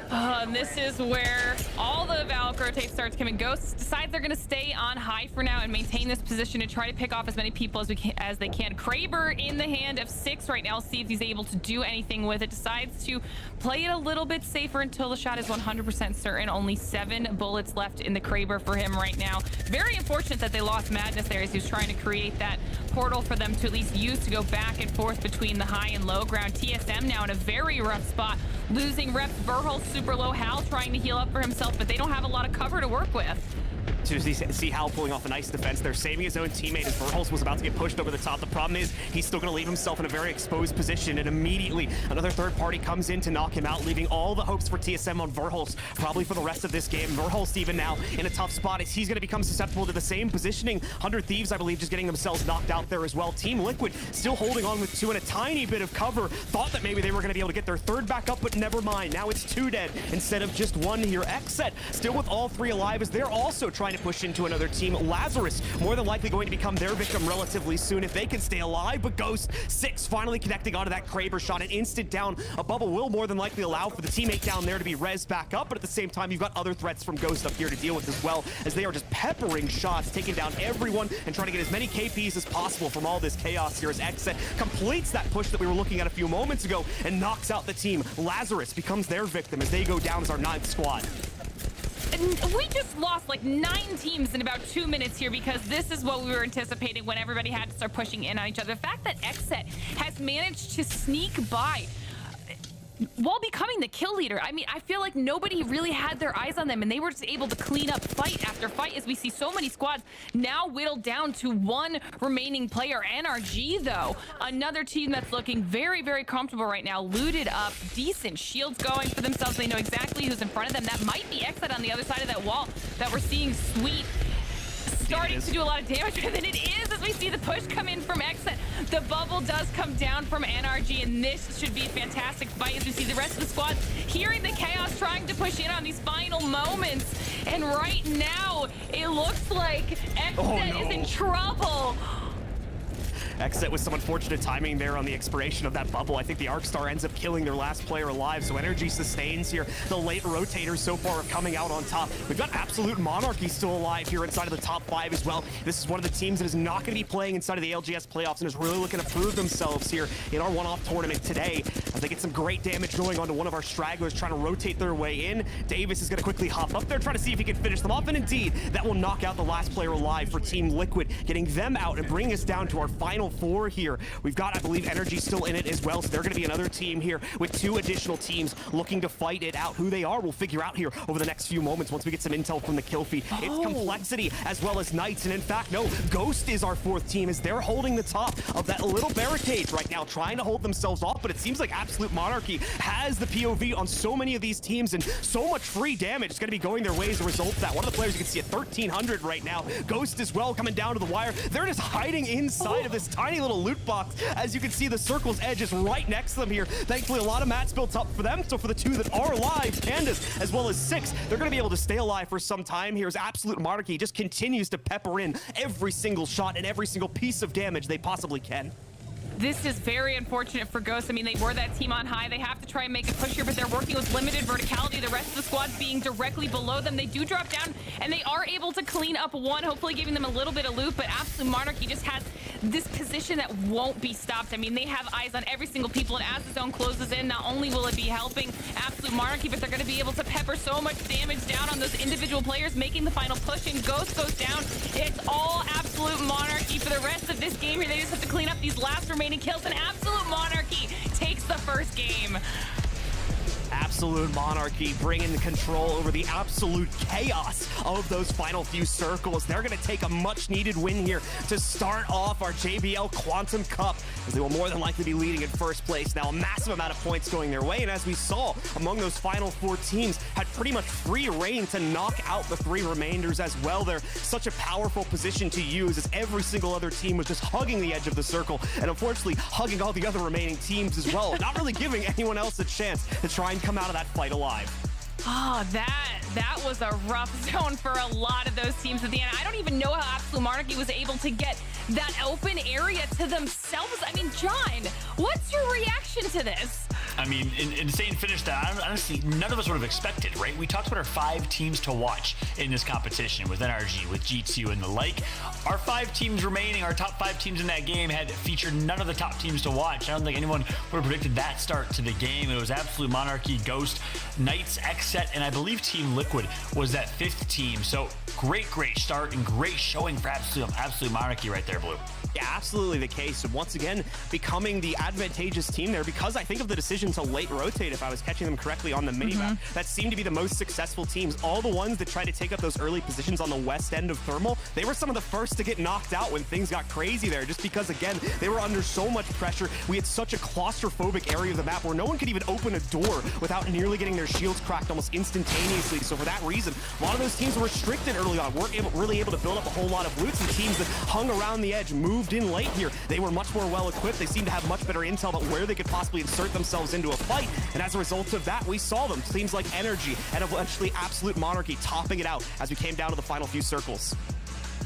And this is where all the Valk rotates starts coming. Ghost decides they're going to stay on high for now and maintain this position and try to pick off as many people as they can. Kraber in the hand of 6 right now. See if he's able to do anything with it. Decides to play it a little bit safer until the shot is 100% certain. Only 7 bullets left in the Kraber for him right now. Very unfortunate that they lost Madness there as he was trying to create that portal for them to at least use to go back and forth between the high and low ground. TSM now in a very rough spot. Losing reps. Verhul super low. Hal trying to heal up for himself, but they don't have a lot of cover to work with. To see Hal pulling off a nice defense there, saving his own teammate as Verhulst was about to get pushed over the top. The problem is he's still going to leave himself in a very exposed position, and immediately another third party comes in to knock him out, leaving all the hopes for TSM on Verhulst, probably for the rest of this game. Verhulst even now in a tough spot as he's going to become susceptible to the same positioning. 100 Thieves, I believe, just getting themselves knocked out there as well. Team Liquid still holding on with 2 and a tiny bit of cover. Thought that maybe they were going to be able to get their third back up, but never mind. Now it's 2 dead instead of just 1 here. Xset still with all 3 alive as they're also trying to to push into another team. Lazarus, more than likely going to become their victim relatively soon if they can stay alive, but Ghost, 6 finally connecting onto that Kraber shot. An instant down. A bubble will more than likely allow for the teammate down there to be rezzed back up, but at the same time, you've got other threats from Ghost up here to deal with as well, as they are just peppering shots, taking down everyone and trying to get as many KPs as possible from all this chaos here as Exet completes that push that we were looking at a few moments ago and knocks out the team. Lazarus becomes their victim as they go down as our 9th squad. And we just lost like 9 teams in about 2 minutes here because this is what we were anticipating when everybody had to start pushing in on each other. The fact that Exet has managed to sneak by while becoming the kill leader, I mean, I feel like nobody really had their eyes on them, and they were just able to clean up fight after fight as we see so many squads now whittled down to 1 remaining player. NRG, though, another team that's looking very, very comfortable right now, looted up, decent shields going for themselves. They know exactly who's in front of them. That might be Exit on the other side of that wall that we're seeing Sweet starting to do a lot of damage, and then it is as we see the push come in from Exit. The bubble does come down from NRG, and this should be a fantastic fight as we see the rest of the squad hearing the chaos, trying to push in on these final moments. And right now, it looks like Exit is in trouble. Exit with some unfortunate timing there on the expiration of that bubble. I think the Arcstar ends up killing their last player alive, so energy sustains here. The late rotators so far are coming out on top. We've got Absolute Monarchy still alive here inside of the top 5 as well. This is one of the teams that is not going to be playing inside of the LGS playoffs and is really looking to prove themselves here in our one-off tournament today as they get some great damage going onto one of our stragglers trying to rotate their way in. Davis is going to quickly hop up there, trying to see if he can finish them off, and indeed, that will knock out the last player alive for Team Liquid, getting them out and bringing us down to our final 4 here. We've got, I believe, Energy still in it as well, so they're going to be another team here with 2 additional teams looking to fight it out. Who they are, we'll figure out here over the next few moments once we get some intel from the kill feed. It's Complexity as well as Knights, and in fact, no, Ghost is our 4th team as they're holding the top of that little barricade right now, trying to hold themselves off, but it seems like Absolute Monarchy has the POV on so many of these teams, and so much free damage is going to be going their way as a result of that. One of the players you can see at 1,300 right now. Ghost as well coming down to the wire. They're just hiding inside of this tiny little loot box. As you can see, the circle's edge is right next to them here. Thankfully, a lot of mats built up for them. So for the 2 that are alive, Candace as well as 6, they're going to be able to stay alive for some time here as Absolute Monarchy just continues to pepper in every single shot and every single piece of damage they possibly can. This is very unfortunate for Ghost. I mean, they were that team on high. They have to try and make a push here, but they're working with limited verticality. The rest of the squad being directly below them. They do drop down, and they are able to clean up 1, hopefully giving them a little bit of loot, but Absolute Monarchy just has this position that won't be stopped. I mean, they have eyes on every single people, and as the zone closes in, not only will it be helping Absolute Monarchy, but they're going to be able to pepper so much damage down on those individual players, making the final push, and Ghost goes down. It's all Absolute Monarchy for the rest of this game here. They just have to clean up these last remaining kills, and Absolute Monarchy takes the first game. Absolute Monarchy bringing the control over the absolute chaos of those final few circles. They're going to take a much-needed win here to start off our JBL Quantum Cup, as they will more than likely be leading in first place. Now, a massive amount of points going their way, and as we saw, among those final 4 teams, had pretty much free reign to knock out the 3 remainders as well. They're such a powerful position to use, as every single other team was just hugging the edge of the circle, and unfortunately, hugging all the other remaining teams as well, not really giving anyone else a chance to try and come out of that fight alive. Oh, that was a rough zone for a lot of those teams at the end. I don't even know how Absolute Monarchy was able to get that open area to themselves. I mean, John, what's your reaction to this? I mean, insane finish that honestly none of us would have expected, right? We talked about our 5 teams to watch in this competition with NRG, with G2 and the like. Our 5 teams remaining, our top 5 teams in that game had featured none of the top teams to watch. I don't think anyone would have predicted that start to the game. It was Absolute Monarchy, Ghost, Knights, Xset, and I believe Team Liquid was that 5th team. So great start and great showing for Absolute Monarchy right there, Blue. Yeah, absolutely the case. And once again, becoming the advantageous team there because I think of the decision to late rotate, if I was catching them correctly on the minimap, that seemed to be the most successful teams. All the ones that tried to take up those early positions on the west end of Thermal, they were some of the first to get knocked out when things got crazy there, just because, again, they were under so much pressure. We had such a claustrophobic area of the map where no one could even open a door without nearly getting their shields cracked almost instantaneously. So for that reason, a lot of those teams were restricted early on, weren't really able to build up a whole lot of loot. Some teams that hung around the the edge moved in late here. They were much more well equipped. They seemed to have much better intel about where they could possibly insert themselves into a fight. And as a result of that, we saw them. Teams like Energy and eventually Absolute Monarchy topping it out as we came down to the final few circles.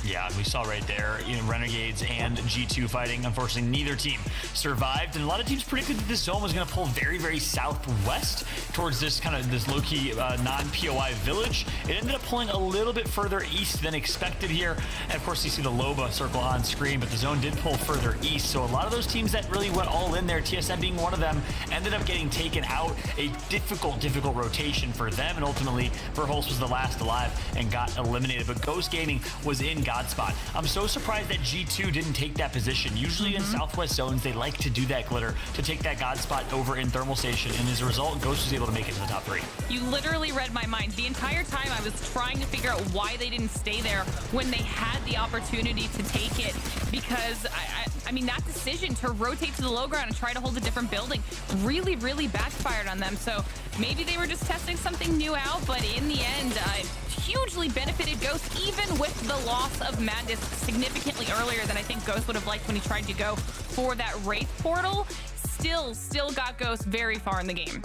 Yeah, we saw right there, Renegades and G2 fighting. Unfortunately, neither team survived, and a lot of teams predicted that this zone was going to pull very, very southwest towards this low-key non-POI village. It ended up pulling a little bit further east than expected here. And of course, you see the Loba circle on screen, but the zone did pull further east. So a lot of those teams that really went all in there, TSM being one of them, ended up getting taken out. A difficult rotation for them, and ultimately, Verhulst was the last alive and got eliminated. But Ghost Gaming was in God spot. I'm so surprised that G2 didn't take that position. Usually in Southwest zones, they like to do that, Glitter, to take that God spot over in Thermal Station, and as a result, Ghost was able to make it to the top 3. You literally read my mind. The entire time I was trying to figure out why they didn't stay there when they had the opportunity to take it, because I mean, that decision to rotate to the low ground and try to hold a different building really, really backfired on them. So maybe they were just testing something new out, but in the end, hugely benefited Ghost, even with the loss of Madness significantly earlier than I think Ghost would have liked when he tried to go for that Wraith portal. Still got Ghost very far in the game.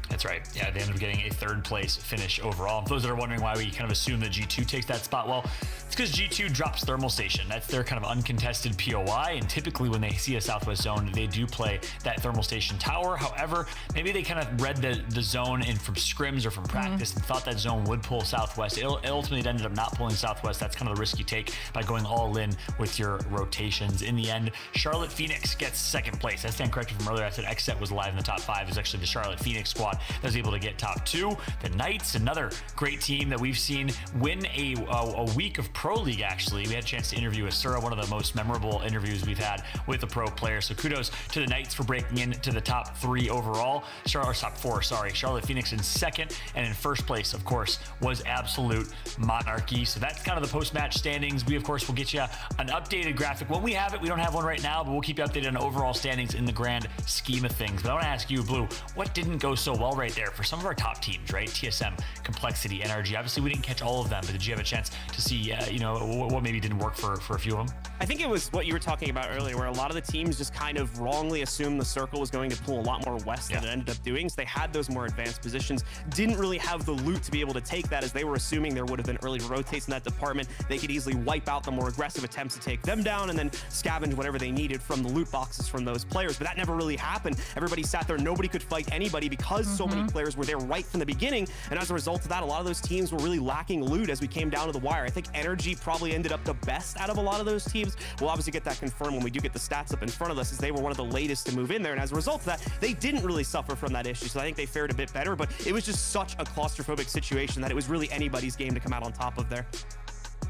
That's right. Yeah, they ended up getting a 3rd place finish overall. And for those that are wondering why we kind of assume that G2 takes that spot, well, it's because G2 drops Thermal Station. That's their kind of uncontested POI, and typically when they see a Southwest zone, they do play that Thermal Station tower. However, maybe they kind of read the zone in from scrims or from practice and thought that zone would pull Southwest. It ultimately ended up not pulling Southwest. That's kind of the risk you take by going all in with your rotations. In the end, Charlotte Phoenix gets 2nd place. I stand corrected from earlier. I said XSET was alive in the top 5. It's actually the Charlotte Phoenix squad that was able to get top 2. The Knights, another great team that we've seen win a week of Pro League, actually. We had a chance to interview Asura, one of the most memorable interviews we've had with a pro player. So kudos to the Knights for breaking into the top 3 overall. Top 4, sorry. Charlotte Phoenix in 2nd, and in 1st place, of course, was Absolute Monarchy. So that's kind of the post-match standings. We, of course, will get you an updated graphic when we have it. We don't have one right now, but we'll keep you updated on overall standings in the grand scheme of things. But I want to ask you, Blue, what didn't go so well right there for some of our top teams, right? TSM, Complexity, NRG. Obviously, we didn't catch all of them, but did you have a chance to see, what maybe didn't work for a few of them? I think it was what you were talking about earlier, where a lot of the teams just kind of wrongly assumed the circle was going to pull a lot more west than it ended up doing. So they had those more advanced positions, didn't really have the loot to be able to take that, as they were assuming there would have been early rotates in that department. They could easily wipe out the more aggressive attempts to take them down and then scavenge whatever they needed from the loot boxes from those players. But that never really happened. Everybody sat there. Nobody could fight anybody because so many players were there right from the beginning. And as a result of that, a lot of those teams were really lacking loot as we came down to the wire. I think Energy probably ended up the best out of a lot of those teams. We'll obviously get that confirmed when we do get the stats up in front of us, as they were one of the latest to move in there. And as a result of that, they didn't really suffer from that issue. So I think they fared a bit better, but it was just such a claustrophobic situation that it was really anybody's game to come out on top of there.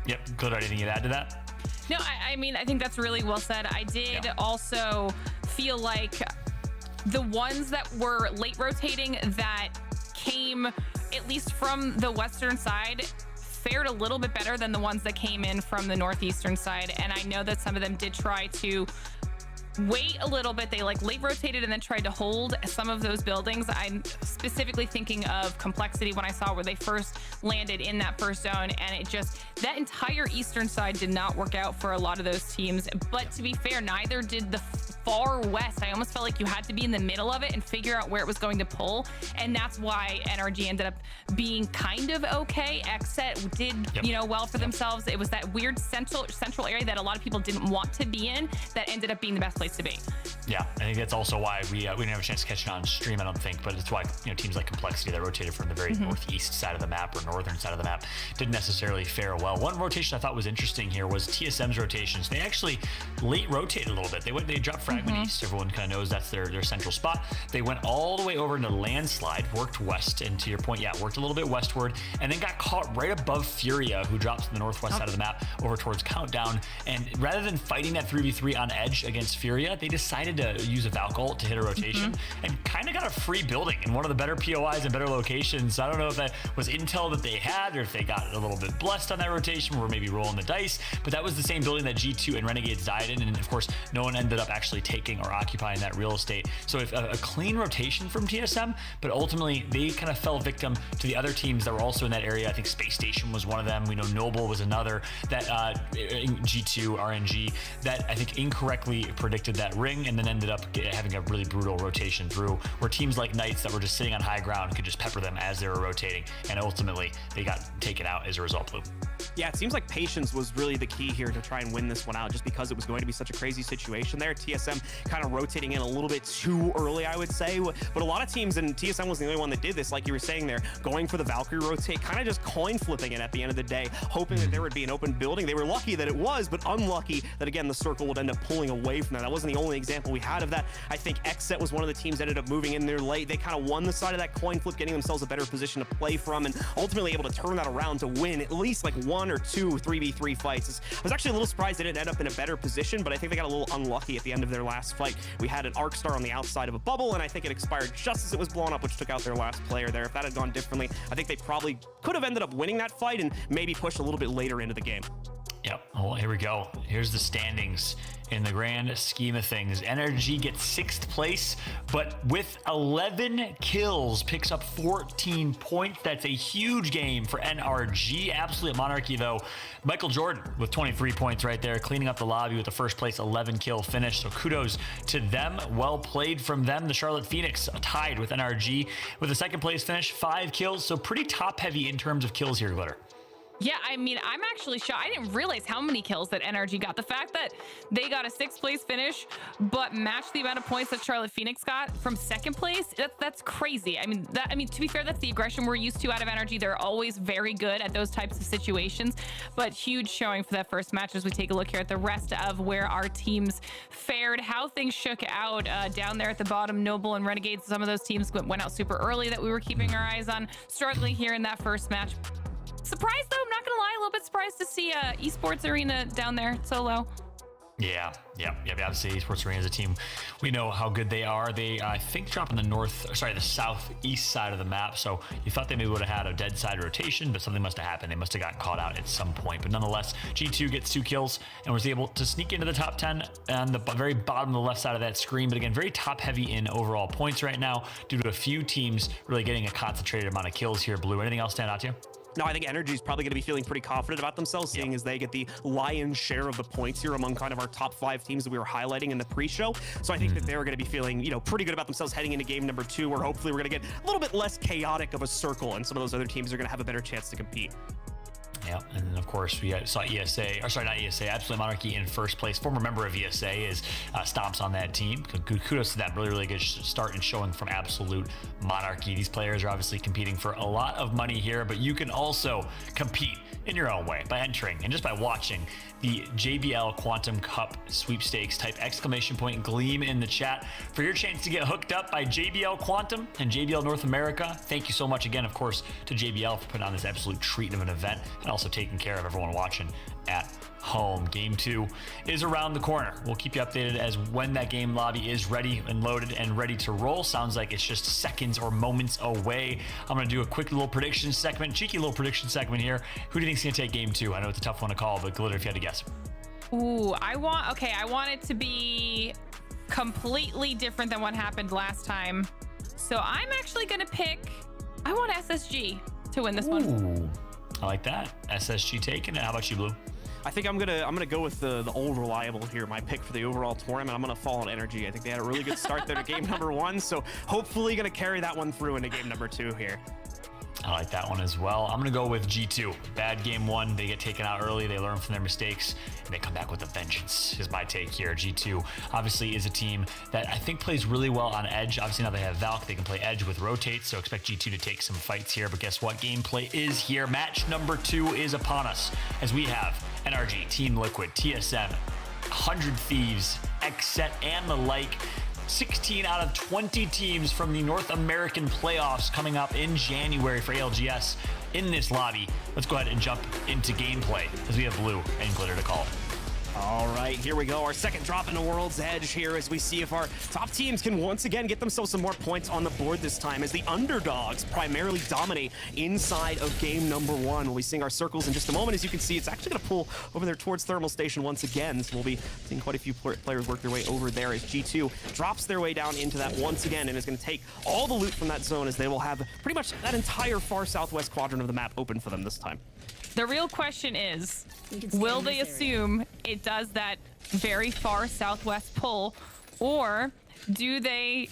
Yep. Good. Anything you add to that? No, I mean, I think that's really well said. I did also feel like the ones that were late rotating that came, at least from the western side, fared a little bit better than the ones that came in from the northeastern side. And I know that some of them did try to wait a little bit. They late rotated and then tried to hold some of those buildings. I'm specifically thinking of Complexity when I saw where they first landed in that first zone, and it just, that entire eastern side did not work out for a lot of those teams. But to be fair, neither did the far west. I almost felt like you had to be in the middle of it and figure out where it was going to pull, and that's why NRG ended up being kind of okay. XSET did well for themselves. It was that weird central area that a lot of people didn't want to be in that ended up being the best place to be. Yeah, I think that's also why we didn't have a chance to catch it on stream, I don't think, but it's why teams like Complexity that rotated from the very northeast side of the map or northern side of the map didn't necessarily fare well. One rotation I thought was interesting here was TSM's rotations. They actually late rotated a little bit. They dropped Fragment East. Everyone kind of knows that's their central spot. They went all the way over into Landslide, worked west, and to your point, worked a little bit westward, and then got caught right above Furia, who drops to the northwest side of the map over towards Countdown. And rather than fighting that 3v3 on edge against Furia, they decided to use a Valk ult to hit a rotation and kind of got a free building in one of the better POIs and better locations. So I don't know if that was intel that they had or if they got a little bit blessed on that rotation, or maybe rolling the dice, but that was the same building that G2 and Renegades died in, and of course no one ended up actually taking or occupying that real estate. So if a clean rotation from TSM, but ultimately they kind of fell victim to the other teams that were also in that area. I think Space Station was one of them. We know Noble was another, that G2 RNG that I think incorrectly predicted that ring and then ended up having a really brutal rotation through, where teams like Knights that were just sitting on high ground could just pepper them as they were rotating, and ultimately they got taken out as a result. Blue. Yeah, it seems like patience was really the key here to try and win this one out, just because it was going to be such a crazy situation there. TSM kind of rotating in a little bit too early, I would say. But a lot of teams, and TSM was the only one that did this, like you were saying there, going for the Valkyrie rotate, kind of just coin flipping it at the end of the day, hoping that there would be an open building. They were lucky that it was, but unlucky that, again, the circle would end up pulling away from that. That wasn't the only example we had of that. I think XSET was one of the teams that ended up moving in there late. They kind of won the side of that coin flip, getting themselves a better position to play from, and ultimately able to turn that around to win at least like 1 or 2 3v3 fights. I was actually a little surprised they didn't end up in a better position, but I think they got a little unlucky at the end of their last fight. We had an arc star on the outside of a bubble, and I think it expired just as it was blown up, which took out their last player there. If that had gone differently, I think they probably could have ended up winning that fight and maybe pushed a little bit later into the game. Yep. Well, here we go. Here's the standings in the grand scheme of things. NRG gets 6th place, but with 11 kills, picks up 14 points. That's a huge game for NRG. Absolute monarchy, though. Michael Jordan with 23 points right there, cleaning up the lobby with the first place 11 kill finish. So kudos to them. Well played from them. The Charlotte Phoenix tied with NRG with a 2nd place finish, 5 kills. So pretty top heavy in terms of kills here, Glitter. Yeah, I mean, I'm actually shocked. I didn't realize how many kills that NRG got. The fact that they got a 6th place finish, but matched the amount of points that Charlotte Phoenix got from 2nd place, that's crazy. I mean, to be fair, that's the aggression we're used to out of NRG. They're always very good at those types of situations, but huge showing for that first match as we take a look here at the rest of where our teams fared, how things shook out down there at the bottom. Noble and Renegades, some of those teams went out super early that we were keeping our eyes on, struggling here in that first match. Surprised though, I'm not gonna lie, a little bit surprised to see Esports Arena down there so low. Yeah. Obviously, Esports Arena is a team. We know how good they are. They, I think, drop in the southeast side of the map. So you thought they maybe would have had a dead side rotation, but something must have happened. They must have gotten caught out at some point. But nonetheless, G2 gets 2 kills and was able to sneak into the top 10 on the very bottom of the left side of that screen. But again, very top heavy in overall points right now due to a few teams really getting a concentrated amount of kills here. Blue, anything else stand out to you? No, I think NRG is probably going to be feeling pretty confident about themselves, seeing as they get the lion's share of the points here among kind of our top 5 teams that we were highlighting in the pre-show. So I think that they're going to be feeling, pretty good about themselves heading into game number 2, where hopefully we're going to get a little bit less chaotic of a circle, and some of those other teams are going to have a better chance to compete. Yeah, and then of course we saw Absolute Monarchy in 1st place. Former member of ESA is stomps on that team. Kudos to them. Really good start and showing from Absolute Monarchy. These players are obviously competing for a lot of money here, but you can also compete in your own way by entering and just by watching the JBL Quantum Cup sweepstakes. Type ! Gleam in the chat for your chance to get hooked up by JBL Quantum and JBL North America. Thank you so much again, of course, to JBL for putting on this absolute treat of an event and also taking care of everyone watching at home. Game 2 is around the corner. We'll keep you updated as when that game lobby is ready and loaded and ready to roll. Sounds like it's just seconds or moments away. I'm going to do a quick little prediction segment, cheeky little prediction segment here. Who do you think's going to take game 2? I know it's a tough one to call, but Glitter, if you had to guess. Ooh, I want it to be completely different than what happened last time. So I'm actually going to I want SSG to win this one. I like that. SSG taking it. How about you, Blue? I think I'm gonna go with the old reliable here. My pick for the overall tournament. I'm gonna fall on NRG. I think they had a really good start there to game number 1, so hopefully gonna carry that one through into game number 2 here. I like that one as well. I'm going to go with G2. Bad game 1. They get taken out early. They learn from their mistakes, and they come back with a vengeance, is my take here. G2 obviously is a team that I think plays really well on edge. Obviously, now they have Valk. They can play edge with rotates, so expect G2 to take some fights here. But guess what? Gameplay is here. Match number 2 is upon us, as we have NRG, Team Liquid, TSM, 100 Thieves, XSET, and the like. 16 out of 20 teams from the North American playoffs coming up in January for ALGS in this lobby. Let's go ahead and jump into gameplay as we have Blue and Glitter to call. All right, here we go. Our second drop in the World's Edge here as we see if our top teams can once again get themselves some more points on the board this time as the underdogs primarily dominate inside of game number 1. We'll be seeing our circles in just a moment. As you can see, it's actually going to pull over there towards Thermal Station once again. So we'll be seeing quite a few players work their way over there as G2 drops their way down into that once again and is going to take all the loot from that zone as they will have pretty much that entire far southwest quadrant of the map open for them this time. The real question is, will they assume it does that very far southwest pull, or are they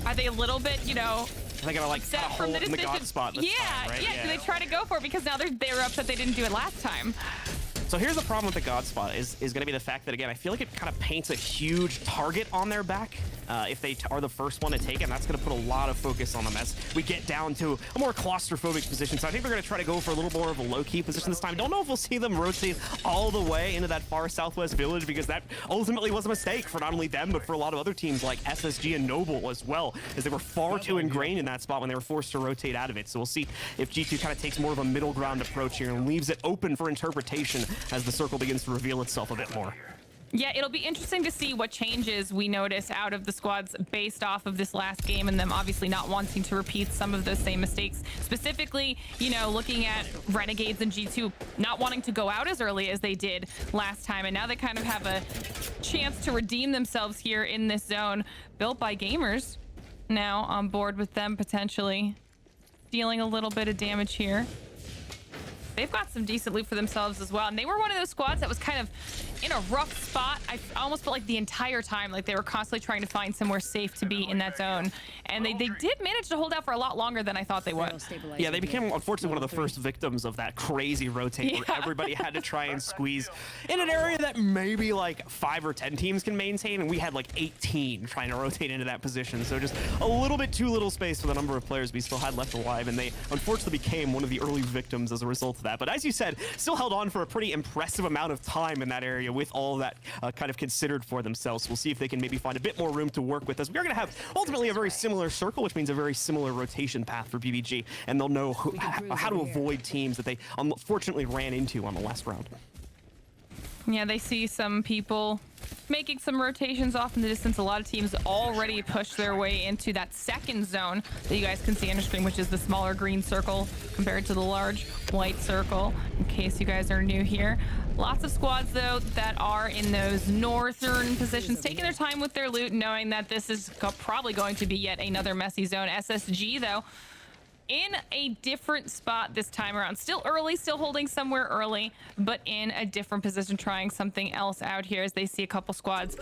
a little bit, you know, They're gonna like set cut a from hole the in the decision? God spot this time, right? Yeah. Do they try to go for it because now they were upset they didn't do it last time? So here's the problem with the God spot is going to be the fact that, again, I feel like it kind of paints a huge target on their back if they are the first one to take it, and that's going to put a lot of focus on them as we get down to a more claustrophobic position. So I think they're going to try to go for a little more of a low-key position this time. Don't know if we'll see them rotate all the way into that far southwest village, because that ultimately was a mistake for not only them, but for a lot of other teams like SSG and Noble as well, as they were far too ingrained in that spot when they were forced to rotate out of it. So we'll see if G2 kind of takes more of a middle ground approach here and leaves it open for interpretation as the circle begins to reveal itself a bit more. Yeah, it'll be interesting to see what changes we notice out of the squads based off of this last game and them obviously not wanting to repeat some of those same mistakes. Specifically, you know, looking at Renegades and G2 not wanting to go out as early as they did last time, and now they kind of have a chance to redeem themselves here in this zone built by gamers. Now on board with them potentially dealing a little bit of damage here. They've got some decent loot for themselves as well. And they were one of those squads that was kind of in a rough spot. I almost felt like the entire time, like they were constantly trying to find somewhere safe to be in that zone. And they did manage to hold out for a lot longer than I thought they would. Yeah, they became, unfortunately, one of the first victims of that crazy rotate where everybody had to try and squeeze in an area that maybe like 5 or 10 teams can maintain. And we had like 18 trying to rotate into that position. So just a little bit too little space for the number of players we still had left alive. And they unfortunately became one of the early victims as a result of that. But as you said, still held on for a pretty impressive amount of time in that area with all of that kind of considered for themselves. We'll see if they can maybe find a bit more room to work with, as we are going to have ultimately a very similar circle, which means a very similar rotation path for BBG, and they'll know how to avoid teams that they unfortunately ran into on the last round. Yeah, they see some people making some rotations off in the distance. A lot of teams already pushed their way into that second zone that you guys can see on your screen, which is the smaller green circle compared to the large white circle, in case you guys are new here. Lots of squads, though, that are in those northern positions, taking their time with their loot, knowing that this is probably going to be yet another messy zone. SSG, though, in a different spot this time around. Still early, still holding somewhere early, but in a different position, trying something else out here as they see a couple squads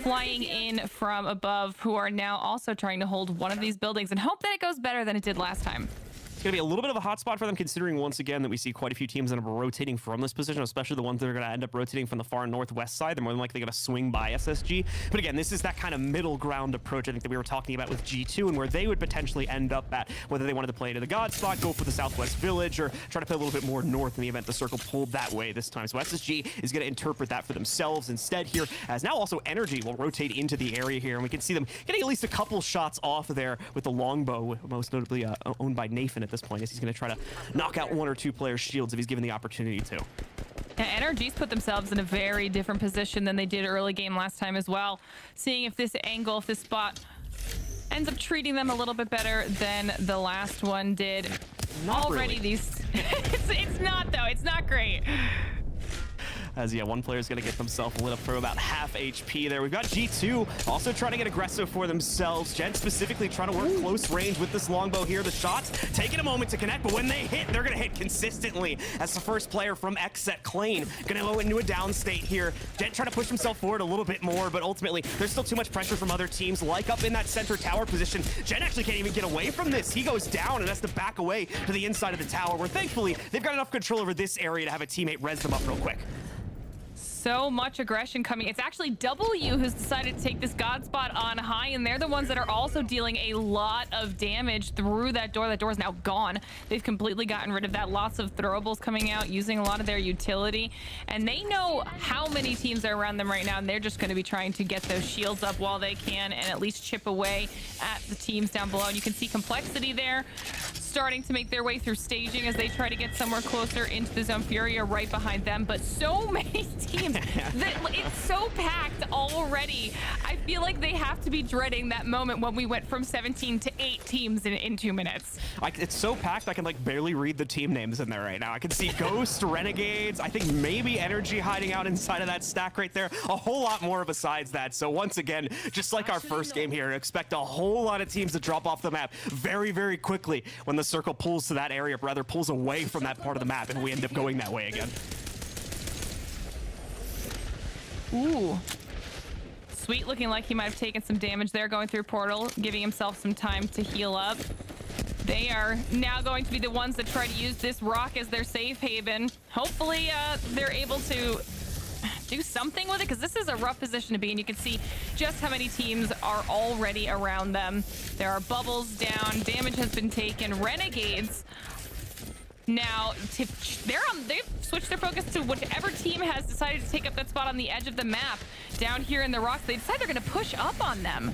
flying in from above who are now also trying to hold one of these buildings and hope that it goes better than it did last time. It's going to be a little bit of a hot spot for them, considering once again that we see quite a few teams that are rotating from this position, especially the ones that are going to end up rotating from the far northwest side. They're more than likely going to swing by SSG. But again, this is that kind of middle ground approach I think that we were talking about with G2 and where they would potentially end up at, whether they wanted to play into the God spot, go for the southwest village, or try to play a little bit more north in the event the circle pulled that way this time. So SSG is going to interpret that for themselves instead here, as now also Energy will rotate into the area here, and we can see them getting at least a couple shots off there with the longbow, most notably owned by Nathan at this point, as he's going to try to knock out 1 or 2 players' shields if he's given the opportunity to. Yeah, Energy's put themselves in a very different position than they did early game last time as well. Seeing if this angle, if this spot ends up treating them a little bit better than the last one did. Not already really. These it's not, though. It's not great. As, yeah, one player's going to get themselves lit up for about half HP there. We've got G2 also trying to get aggressive for themselves. Gen specifically trying to work close range with this longbow here. The shots taking a moment to connect, but when they hit, they're going to hit consistently. As the first player from Xset Clane going to go into a down state here. Gen trying to push himself forward a little bit more, but ultimately there's still too much pressure from other teams, like up in that center tower position. Gen actually can't even get away from this. He goes down and has to back away to the inside of the tower, where thankfully they've got enough control over this area to have a teammate res them up real quick. So much aggression coming. It's actually W who's decided to take this God spot on high, and they're the ones that are also dealing a lot of damage through that door. That door is now gone. They've completely gotten rid of that. Lots of throwables coming out, using a lot of their utility, and they know how many teams are around them right now, and they're just going to be trying to get those shields up while they can and at least chip away at the teams down below. And you can see complexity there starting to make their way through staging as they try to get somewhere closer into the zone. Fury are right behind them, but so many teams that it's so packed already. I feel like they have to be dreading that moment when we went from 17 to 8 teams in 2 minutes. It's so packed, I can like barely read the team names in there right now. I can see Ghost, Renegades, I think maybe Energy hiding out inside of that stack right there. A whole lot more besides that. So once again, just like our first game here, expect a whole lot of teams to drop off the map very, very quickly when the circle pulls to that area, rather pulls away from that part of the map, and we end up going that way again. Ooh. Sweet looking like he might have taken some damage there going through portal, giving himself some time to heal up. They are now going to be the ones that try to use this rock as their safe haven. Hopefully they're able to do something with it, because this is a rough position to be in. You can see just how many teams are already around them. There are bubbles down, damage has been taken. Renegades now, they've switched their focus to whichever team has decided to take up that spot on the edge of the map down here in the rocks. They decide they're going to push up on them.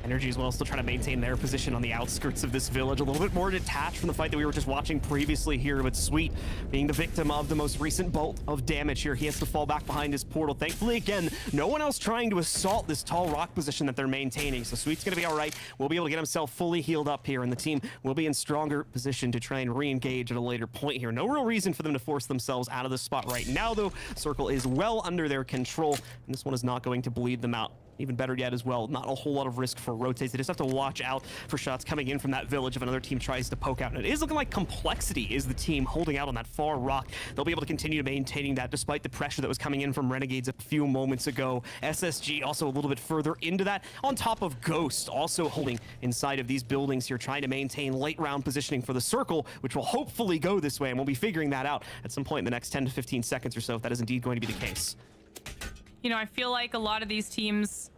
Energy as well, still trying to maintain their position on the outskirts of this village, a little bit more detached from the fight that we were just watching previously here, but Sweet being the victim of the most recent bolt of damage here. He has to fall back behind his portal. Thankfully, again, no one else trying to assault this tall rock position that they're maintaining, so Sweet's going to be all right. We'll be able to get himself fully healed up here, and the team will be in stronger position to try and re-engage at a later point here. No real reason for them to force themselves out of this spot right now, though. Circle is well under their control, and this one is not going to bleed them out. Even better yet as well, not a whole lot of risk for rotates. They just have to watch out for shots coming in from that village if another team tries to poke out. And it is looking like Complexity is the team holding out on that far rock. They'll be able to continue maintaining that despite the pressure that was coming in from Renegades a few moments ago. SSG also a little bit further into that, on top of Ghost also holding inside of these buildings here, trying to maintain late round positioning for the circle, which will hopefully go this way, and we'll be figuring that out at some point in the next 10 to 15 seconds or so, if that is indeed going to be the case. You know, I feel like a lot of these teams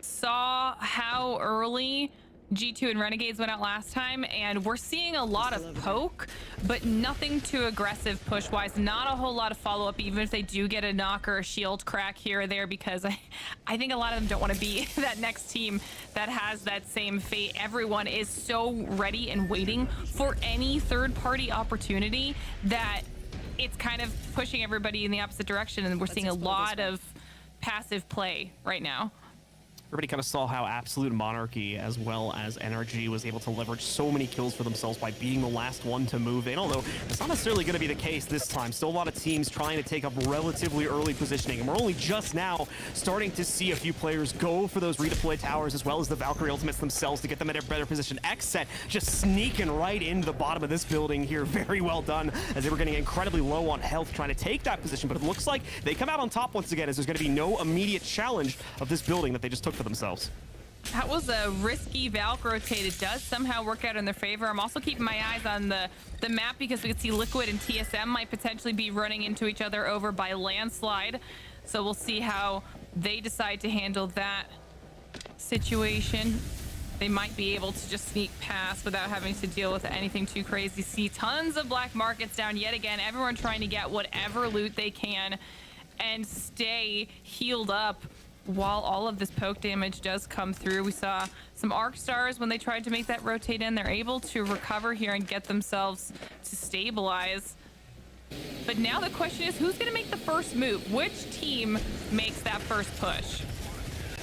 saw how early G2 and Renegades went out last time, and we're seeing a lot of poke, but nothing too aggressive push-wise. Not a whole lot of follow-up, even if they do get a knock or a shield crack here or there, because I think a lot of them don't want to be that next team that has that same fate. Everyone is so ready and waiting for any third-party opportunity that it's kind of pushing everybody in the opposite direction, and we're seeing a lot of passive play right now. Everybody kind of saw how Absolute Monarchy as well as NRG was able to leverage so many kills for themselves by being the last one to move in, although it's not necessarily going to be the case this time. Still a lot of teams trying to take up relatively early positioning, and we're only just now starting to see a few players go for those redeploy towers as well as the Valkyrie ultimates themselves to get them in a better position. Xset just sneaking right into the bottom of this building here. Very well done, as they were getting incredibly low on health trying to take that position, but it looks like they come out on top once again, as there's going to be no immediate challenge of this building that they just took for themselves. That was a risky Valk rotate. It does somehow work out in their favor. I'm also keeping my eyes on the map, because we can see Liquid and TSM might potentially be running into each other over by landslide. So we'll see how they decide to handle that situation. They might be able to just sneak past without having to deal with anything too crazy. See tons of black markets down yet again. Everyone trying to get whatever loot they can and stay healed up while all of this poke damage does come through. We saw some arc stars when they tried to make that rotate in. They're able to recover here and get themselves to stabilize. But now the question is, who's going to make the first move? Which team makes that first push?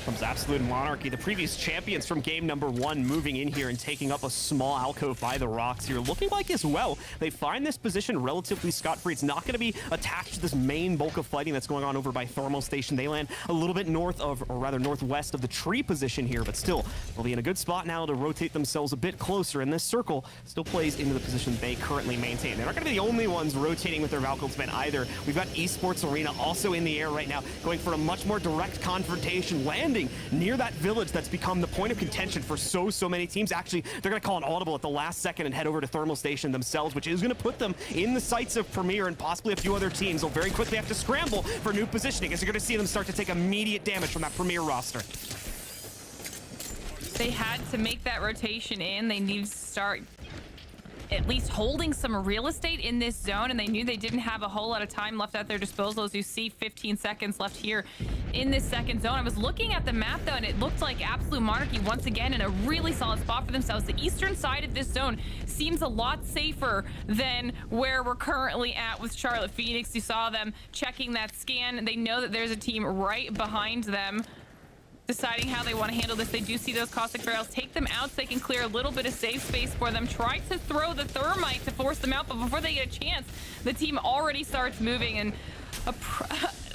Comes Absolute Monarchy, the previous champions from game number 1, moving in here and taking up a small alcove by the rocks here. Looking like as well, they find this position relatively scot-free. It's not going to be attached to this main bulk of fighting that's going on over by Thermal Station. They land a little bit north of, or rather northwest of the tree position here, but still, they'll be in a good spot now to rotate themselves a bit closer, and this circle still plays into the position they currently maintain. They're not going to be the only ones rotating with their Valk ultimate either. We've got Esports Arena also in the air right now, going for a much more direct confrontation, landing near that village that's become the point of contention for so many teams. Actually, they're going to call an audible at the last second and head over to Thermal Station themselves, which is going to put them in the sights of Premier and possibly a few other teams. They'll very quickly have to scramble for new positioning, as you're going to see them start to take immediate damage from that Premier roster. They had to make that rotation in. They need to start at least holding some real estate in this zone, and they knew they didn't have a whole lot of time left at their disposal. As you see, 15 seconds left here in this second zone. I was looking at the map though, and it looked like Absolute Monarchy once again in a really solid spot for themselves. The eastern side of this zone seems a lot safer than where we're currently at with Charlotte Phoenix. You saw them checking that scan. They know that there's a team right behind them, deciding how they want to handle this. They do see those caustic barrels, take them out so they can clear a little bit of safe space for them, try to throw the thermite to force them out, but before they get a chance, the team already starts moving, and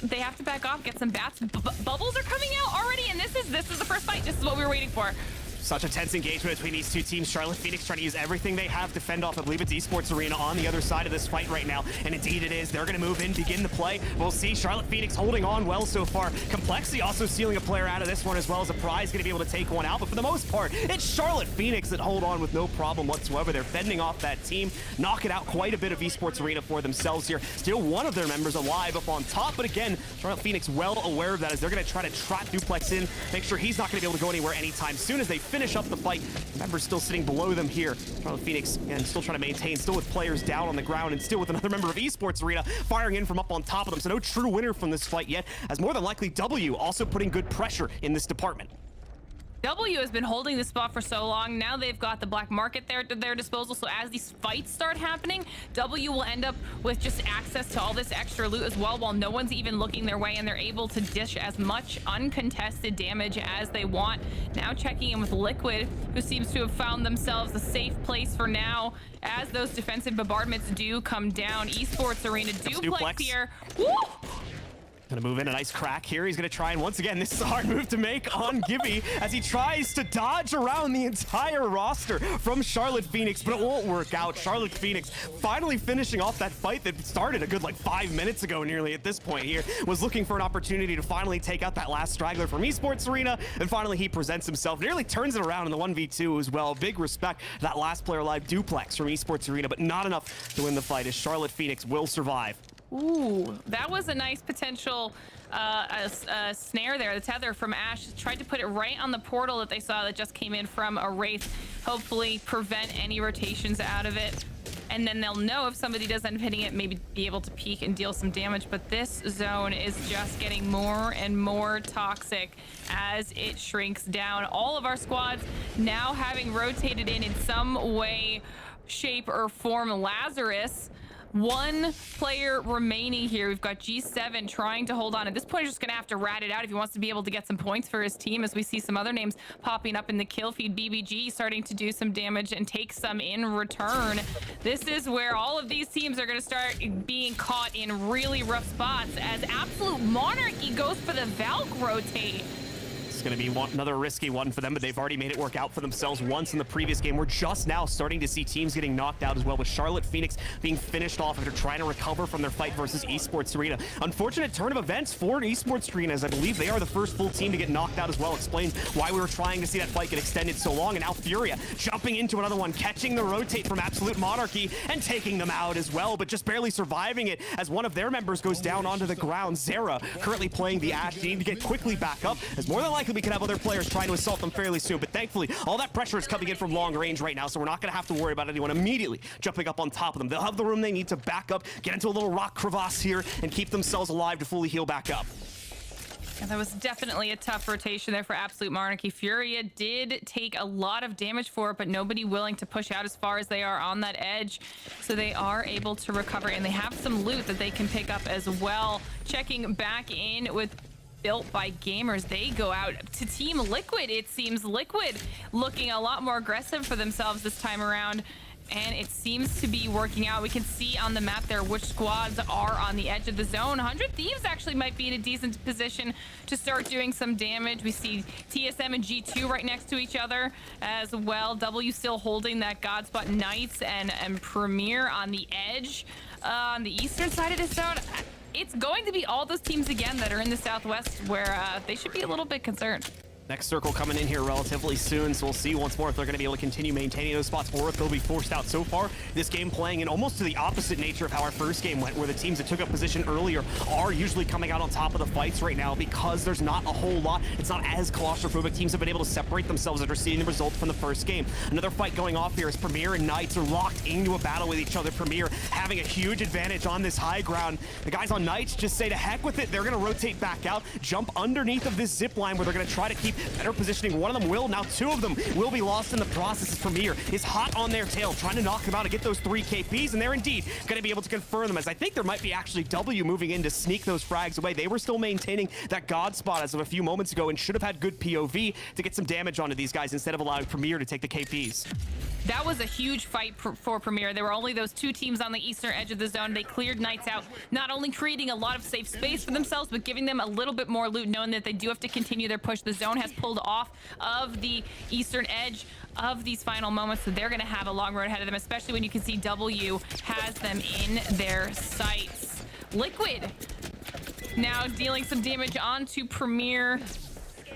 they have to back off, get some bats. Bubbles are coming out already, and this is the first fight. This is what we were waiting for. Such a tense engagement between these two teams. Charlotte Phoenix trying to use everything they have to fend off, I believe it's Esports Arena on the other side of this fight right now. And indeed it is. They're going to move in, begin the play. We'll see Charlotte Phoenix holding on well so far. Complexity also stealing a player out of this one, as well as a prize going to be able to take one out. But for the most part, it's Charlotte Phoenix that hold on with no problem whatsoever. They're fending off that team, knocking out quite a bit of Esports Arena for themselves here. Still one of their members alive up on top. But again, Charlotte Phoenix well aware of that, as they're going to try to trap Duplex in, make sure he's not going to be able to go anywhere anytime soon as they finish up the fight. Members still sitting below them here. Charlotte Phoenix, again, still trying to maintain, still with players down on the ground, and still with another member of Esports Arena firing in from up on top of them. So no true winner from this fight yet, as more than likely W also putting good pressure in this department. W has been holding this spot for so long. Now they've got the black market there at their disposal. So as these fights start happening, W will end up with just access to all this extra loot as well, while no one's even looking their way, and they're able to dish as much uncontested damage as they want. Now checking in with Liquid, who seems to have found themselves a safe place for now as those defensive bombardments do come down. Esports Arena Duplex here. Woo! Gonna move in a nice crack here. He's gonna try, and once again, this is a hard move to make on Gibby as he tries to dodge around the entire roster from Charlotte Phoenix, but it won't work out. Charlotte Phoenix finally finishing off that fight that started a good 5 minutes ago nearly at this point here, was looking for an opportunity to finally take out that last straggler from Esports Arena, and finally he presents himself, nearly turns it around in the 1v2 as well. Big respect to that last player alive, Duplex from Esports Arena, but not enough to win the fight as Charlotte Phoenix will survive. Ooh, that was a nice potential snare there. The tether from Ash tried to put it right on the portal that they saw that just came in from a Wraith. Hopefully prevent any rotations out of it. And then they'll know if somebody does end up hitting it, maybe be able to peek and deal some damage. But this zone is just getting more and more toxic as it shrinks down. All of our squads now having rotated in some way, shape, or form. Lazarus, one player remaining here. We've got G7 trying to hold on. At this point, he's just going to have to rat it out if he wants to be able to get some points for his team, as we see some other names popping up in the kill feed. BBG starting to do some damage and take some in return. This is where all of these teams are going to start being caught in really rough spots as Absolute Monarchy goes for the Valk rotate. It's going to be another risky one for them, but they've already made it work out for themselves once in the previous game. We're just now starting to see teams getting knocked out as well, with Charlotte Phoenix being finished off after trying to recover from their fight versus Esports Arena. Unfortunate turn of events for Esports Arena, as I believe they are the first full team to get knocked out as well. Explains why we were trying to see that fight get extended so long. And now Furia jumping into another one, catching the rotate from Absolute Monarchy and taking them out as well, but just barely surviving it as one of their members goes down onto the ground. Zera currently playing the Ash, needing to get quickly back up, as more than likely we can have other players trying to assault them fairly soon. But thankfully, all that pressure is coming in from long range right now, so we're not going to have to worry about anyone immediately jumping up on top of them. They'll have the room they need to back up, get into a little rock crevasse here, and keep themselves alive to fully heal back up. And that was definitely a tough rotation there for Absolute Monarchy. Furia did take a lot of damage for it, but nobody willing to push out as far as they are on that edge. So they are able to recover, and they have some loot that they can pick up as well. Checking back in with Built by Gamers, they go out to Team Liquid. It seems Liquid looking a lot more aggressive for themselves this time around, and it seems to be working out. We can see on the map there which squads are on the edge of the zone. 100 Thieves actually might be in a decent position to start doing some damage. We see TSM and G2 right next to each other as well. W still holding that Godspot. Knights and Premier on the edge. On the eastern side of the zone, it's going to be all those teams again that are in the southwest where they should be a little bit concerned. Next circle coming in here relatively soon, so we'll see once more if they're going to be able to continue maintaining those spots or if they'll be forced out. So far, this game playing in almost to the opposite nature of how our first game went, where the teams that took up position earlier are usually coming out on top of the fights right now because there's not a whole lot. It's not as claustrophobic. Teams have been able to separate themselves after seeing the results from the first game. Another fight going off here as Premier and Knights are locked into a battle with each other. Premier having a huge advantage on this high ground. The guys on Knights just say to heck with it. They're going to rotate back out, jump underneath of this zip line where they're going to try to keep better positioning. One of them will. Now two of them will be lost in the process as Premier is hot on their tail, trying to knock them out and get those 3 KPs, and they're indeed going to be able to confirm them, as I think there might be actually W moving in to sneak those frags away. They were still maintaining that God spot as of a few moments ago and should have had good POV to get some damage onto these guys instead of allowing Premier to take the KPs. That was a huge fight for Premier. There were only those 2 teams on the eastern edge of the zone. They cleared Knights out, not only creating a lot of safe space for themselves, but giving them a little bit more loot, knowing that they do have to continue their push. The zone has pulled off of the eastern edge of these final moments, so they're going to have a long road ahead of them, especially when you can see W has them in their sights. Liquid now dealing some damage onto Premier.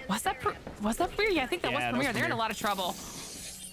Was that Premier? Yeah, I think that was Premier. They're in a lot of trouble.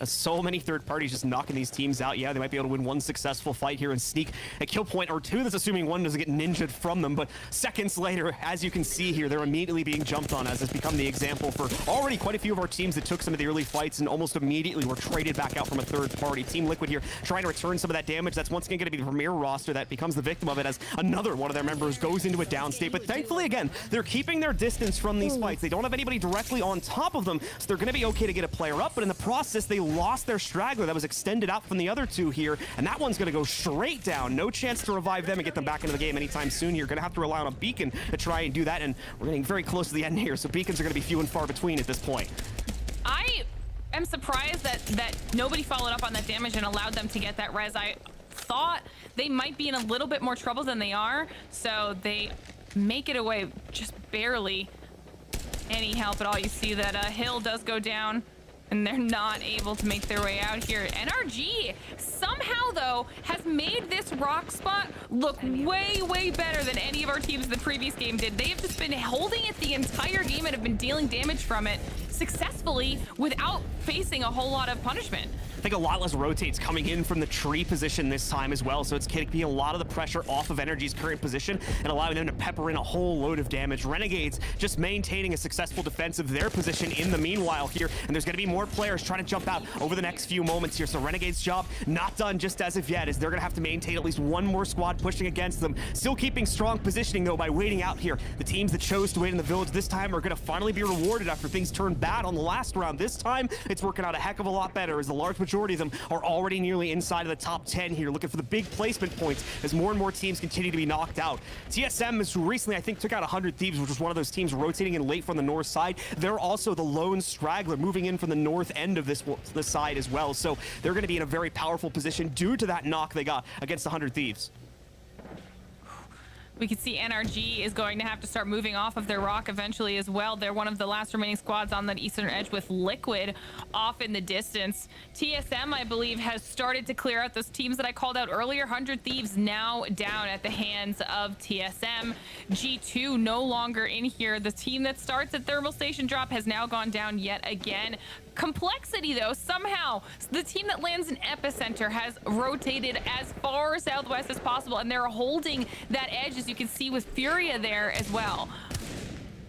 So many third parties just knocking these teams out. Yeah, they might be able to win one successful fight here and sneak a kill point or 2. That's assuming one doesn't get ninja'd from them. But seconds later, as you can see here, they're immediately being jumped on, as has become the example for already quite a few of our teams that took some of the early fights and almost immediately were traded back out from a third party. Team Liquid here trying to return some of that damage. That's once again going to be the Premier roster that becomes the victim of it, as another one of their members goes into a down state. But thankfully, again, they're keeping their distance from these fights. They don't have anybody directly on top of them, so they're going to be okay to get a player up. But in the process, they lost their straggler that was extended out from the other 2 here, and that one's going to go straight down. No chance to revive them and get them back into the game anytime soon. You're going to have to rely on a beacon to try and do that, and we're getting very close to the end here, so beacons are going to be few and far between at this point. I am surprised that nobody followed up on that damage and allowed them to get that res. I thought they might be in a little bit more trouble than they are, so they make it away just barely any help at all. You see that Hill does go down, and they're not able to make their way out here. NRG somehow, though, has made this rock spot look way, way better than any of our teams in the previous game did. They have just been holding it the entire game and have been dealing damage from it successfully without facing a whole lot of punishment. I think a lot less rotates coming in from the tree position this time as well, so it's taking a lot of the pressure off of Energy's current position and allowing them to pepper in a whole load of damage. Renegades just maintaining a successful defense of their position in the meanwhile here, and there's going to be more players trying to jump out over the next few moments here, so Renegade's job not done just as of yet, as they're going to have to maintain at least one more squad pushing against them. Still keeping strong positioning, though, by waiting out here. The teams that chose to wait in the village this time are going to finally be rewarded after things turned bad on the last round. This time, it's working out a heck of a lot better, as the large majority of them are already nearly inside of the top 10 here, looking for the big placement points as more and more teams continue to be knocked out. TSM has recently, I think, took out 100 Thieves, which was one of those teams rotating in late from the north side. They're also the lone straggler moving in from the north end of this side as well, so they're going to be in a very powerful position due to that knock they got against 100 Thieves. We can see NRG is going to have to start moving off of their rock eventually as well. They're one of the last remaining squads on that eastern edge with Liquid off in the distance. TSM, I believe, has started to clear out those teams that I called out earlier. 100 Thieves now down at the hands of TSM. G2 no longer in here. The team that starts at Thermal Station Drop has now gone down yet again. Complexity, though, somehow the team that lands in Epicenter has rotated as far southwest as possible, and they're holding that edge, as you can see with Furia there as well.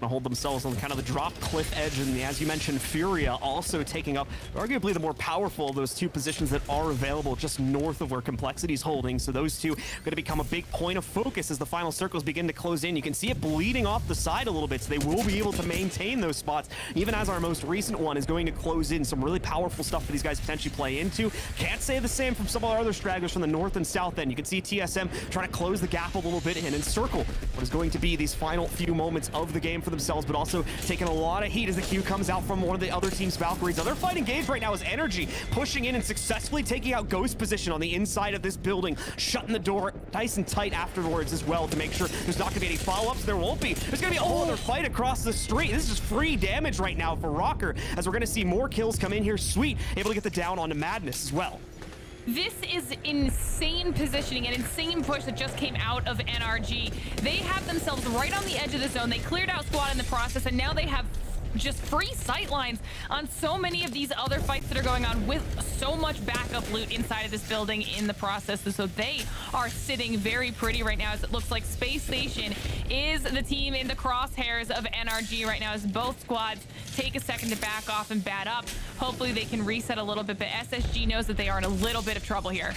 Hold themselves on kind of the drop cliff edge, and as you mentioned, Furia also taking up arguably the more powerful of those 2 positions that are available just north of where Complexity's holding. So those 2 are going to become a big point of focus as the final circles begin to close in. You can see it bleeding off the side a little bit, so they will be able to maintain those spots, even as our most recent one is going to close in. Some really powerful stuff for these guys to potentially play into. Can't say the same from some of our other stragglers from the north and south end. You can see TSM trying to close the gap a little bit and encircle what is going to be these final few moments of the game for themselves, but also taking a lot of heat as the Q comes out from one of the other team's Valkyries. Now they're fighting engaged right now as Energy pushing in and successfully taking out Ghost position on the inside of this building, shutting the door nice and tight afterwards as well to make sure there's not going to be any follow-ups. There won't be. There's going to be a whole other fight across the street. This is just free damage right now for Rocker, as we're going to see more kills come in here. Sweet, able to get the down onto Madness as well. This is insane positioning, an insane push that just came out of NRG. They have themselves right on the edge of the zone. They cleared out squad in the process, and now they have just free sight lines on so many of these other fights that are going on with so much backup loot inside of this building in the process. And so they are sitting very pretty right now, as it looks like Space Station is the team in the crosshairs of NRG right now, as both squads take a second to back off and bat up. Hopefully they can reset a little bit, but SSG knows that they are in a little bit of trouble here.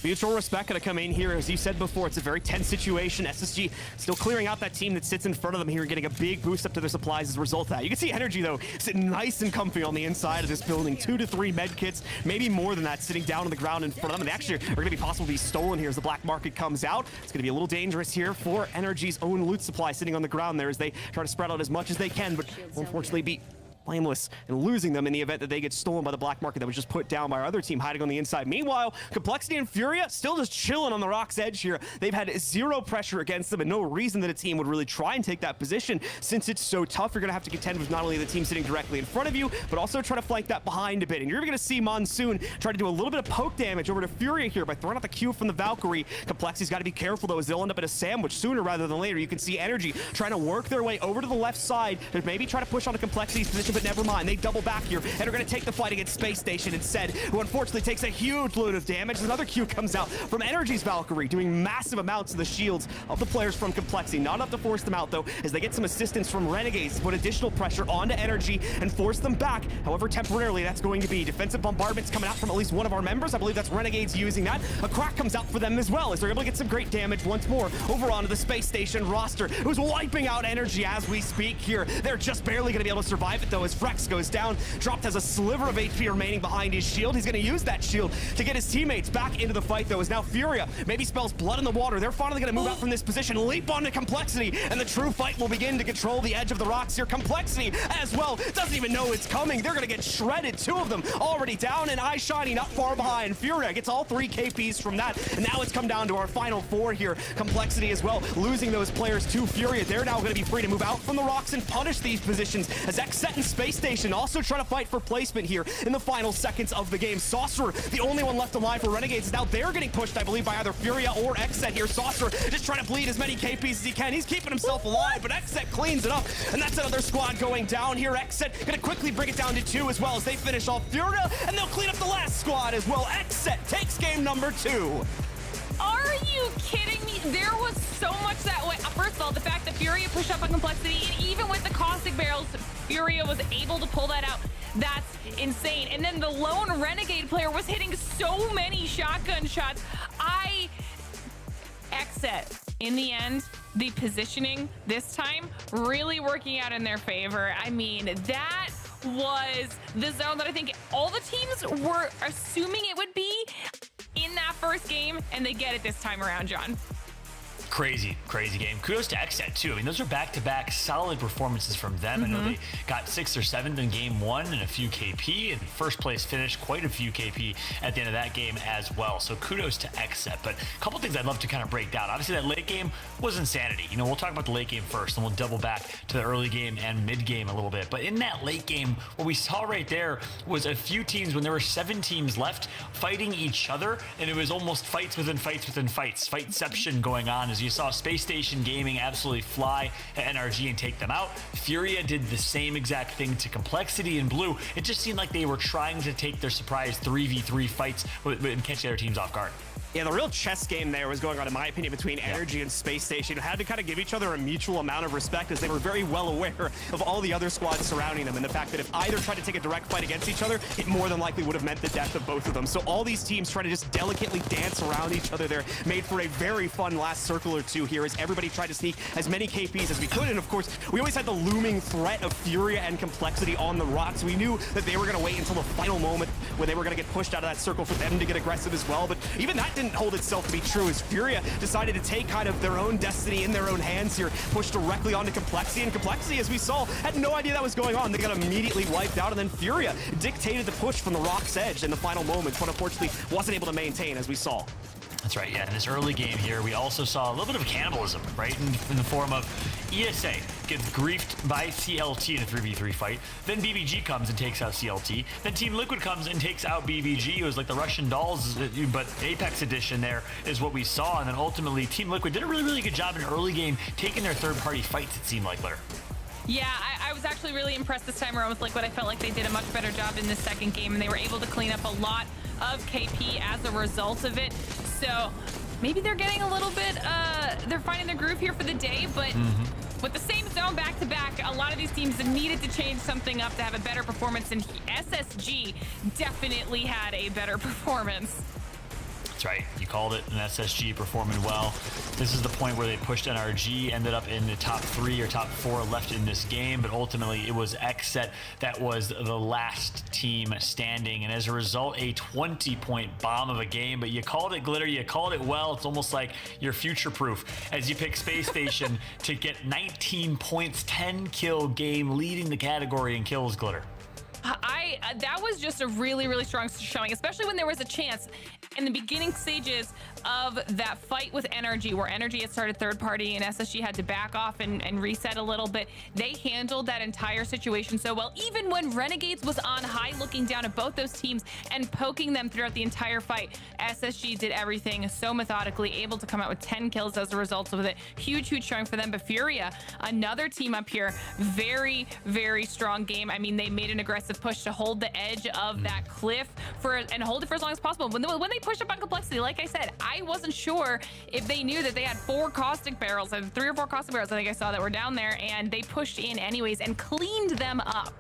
Mutual respect gonna come in here. As you said before, it's a very tense situation. SSG still clearing out that team that sits in front of them here, getting a big boost up to their supplies as a result of that. You can see Energy, though, sitting nice and comfy on the inside of this building. 2 to 3 med kits, maybe more than that, sitting down on the ground in front of them. And actually are gonna be possible to be stolen here as the black market comes out. It's gonna be a little dangerous here for Energy's own loot supply sitting on the ground there as they try to spread out as much as they can, but will unfortunately be blameless and losing them in the event that they get stolen by the black market that was just put down by our other team hiding on the inside. Meanwhile, Complexity and Furia still just chilling on the Rock's edge here. They've had zero pressure against them and no reason that a team would really try and take that position. Since it's so tough, you're going to have to contend with not only the team sitting directly in front of you, but also try to flank that behind a bit. And you're going to see Monsoon try to do a little bit of poke damage over to Furia here by throwing out the Q from the Valkyrie. Complexity's got to be careful, though, as they'll end up at a sandwich sooner rather than later. You can see Energy trying to work their way over to the left side to maybe try to push on a Complexity's position, but never mind. They double back here and are going to take the fight against Space Station instead, who unfortunately takes a huge load of damage. Another Q comes out from Energy's Valkyrie, doing massive amounts of the shields of the players from Complexity. Not enough to force them out, though, as they get some assistance from Renegades to put additional pressure onto Energy and force them back. However, temporarily, that's going to be defensive bombardments coming out from at least one of our members. I believe that's Renegades using that. A crack comes out for them as well, as they're able to get some great damage once more over onto the Space Station roster, who's wiping out Energy as we speak here. They're just barely going to be able to survive it, though, as Frex goes down. Dropped has a sliver of HP remaining behind his shield. He's going to use that shield to get his teammates back into the fight, though, as now Furia maybe spells blood in the water. They're finally going to move out from this position, leap onto Complexity, and the true fight will begin to control the edge of the rocks here. Complexity as well doesn't even know it's coming. They're going to get shredded. 2 of them already down, and Eye Shiny not far behind. Furia gets all 3 KPs from that, and now it's come down to our final 4 here. Complexity as well, losing those players to Furia. They're now going to be free to move out from the rocks and punish these positions, as Xset and Space Station also trying to fight for placement here in the final seconds of the game. Sorcerer, the only one left alive for Renegades, is now they're getting pushed, I believe, by either Furia or Xset here. Sorcerer just trying to bleed as many KPs as he can. He's keeping himself alive, but Xset cleans it up, and that's another squad going down here. Xset gonna quickly bring it down to 2 as well, as they finish off Furia, and they'll clean up the last squad as well. Xset takes game number 2. Are you kidding me? There was so much that way. First of all, the fact that Furia pushed up on Complexity, and even with the caustic barrels, Furia was able to pull that out. That's insane. And then the lone Renegade player was hitting so many shotgun shots. Xset, in the end, the positioning this time really working out in their favor. I mean, that was the zone that I think all the teams were assuming it would be in that first game, and they get it this time around, John. Crazy game. Kudos to Xset too. I mean, those are back-to-back solid performances from them. I know they got 6th or 7th in game 1 and a few KP, and first place finish, quite a few KP at the end of that game as well. So kudos to Xset. But a couple things I'd love to kind of break down. Obviously, that late game was insanity. You know, we'll talk about the late game first, and we'll double back to the early game and mid game a little bit. But in that late game, what we saw right there was a few teams, when there were 7 teams left, fighting each other, and it was almost fights within fights within fights, fightception going on, as you saw Space Station Gaming absolutely fly at NRG and take them out. Furia did the same exact thing to Complexity and Blue. It just seemed like they were trying to take their surprise 3v3 fights and catch the other teams off guard. Yeah, the real chess game there was going on, in my opinion, between Energy and Space Station, who had to kind of give each other a mutual amount of respect, as they were very well aware of all the other squads surrounding them, and the fact that if either tried to take a direct fight against each other, it more than likely would have meant the death of both of them. So all these teams trying to just delicately dance around each other there made for a very fun last circle or two here, as everybody tried to sneak as many KPs as we could. And of course, we always had the looming threat of Furia and Complexity on the rocks. We knew that they were going to wait until the final moment where they were going to get pushed out of that circle for them to get aggressive as well. But even that didn't hold itself to be true, as Furia decided to take kind of their own destiny in their own hands here, push directly onto Complexity, and Complexity, as we saw, had no idea that was going on. They got immediately wiped out, and then Furia dictated the push from the rock's edge in the final moments, but unfortunately wasn't able to maintain, as we saw. That's right, yeah. In this early game here, we also saw a little bit of cannibalism, right? In the form of ESA gets griefed by CLT in a 3v3 fight. Then BBG comes and takes out CLT. Then Team Liquid comes and takes out BBG. It was like the Russian dolls, but Apex edition there is what we saw. And then ultimately, Team Liquid did a really good job in early game, taking their third-party fights, it seemed like, Blair. Yeah, I was actually really impressed this time around with like what I felt like they did a much better job in this second game, and they were able to clean up a lot of KP as a result of it. So maybe they're getting a little bit, they're finding their groove here for the day, but with the same zone back to back, a lot of these teams needed to change something up to have a better performance, and SSG definitely had a better performance. That's right. You called it, an SSG performing well. This is the point where they pushed NRG, ended up in the top 3 or top 4 left in this game, but ultimately it was XSET that was the last team standing, and as a result, a 20-point bomb of a game. But you called it, Glitter. You called it well. It's almost like you're future-proof as you pick Space Station to get 19 points, 10-kill game, leading the category in kills, Glitter. That was just a really, really strong showing, especially when there was a chance in the beginning stages of that fight with NRG, where NRG had started third party and SSG had to back off and reset a little bit. They handled that entire situation so well, even when Renegades was on high looking down at both those teams and poking them throughout the entire fight. SSG did everything so methodically, able to come out with 10 kills as a result of it. Huge showing for them. But Furia, another team up here, very, very strong game. I mean, they made an aggressive push to hold the edge of that cliff and hold it for as long as possible. When they pushed up on complexity, like I said, I wasn't sure if they knew that they had 4 caustic barrels, 3 or 4 caustic barrels I think I saw that were down there, and they pushed in anyways and cleaned them up.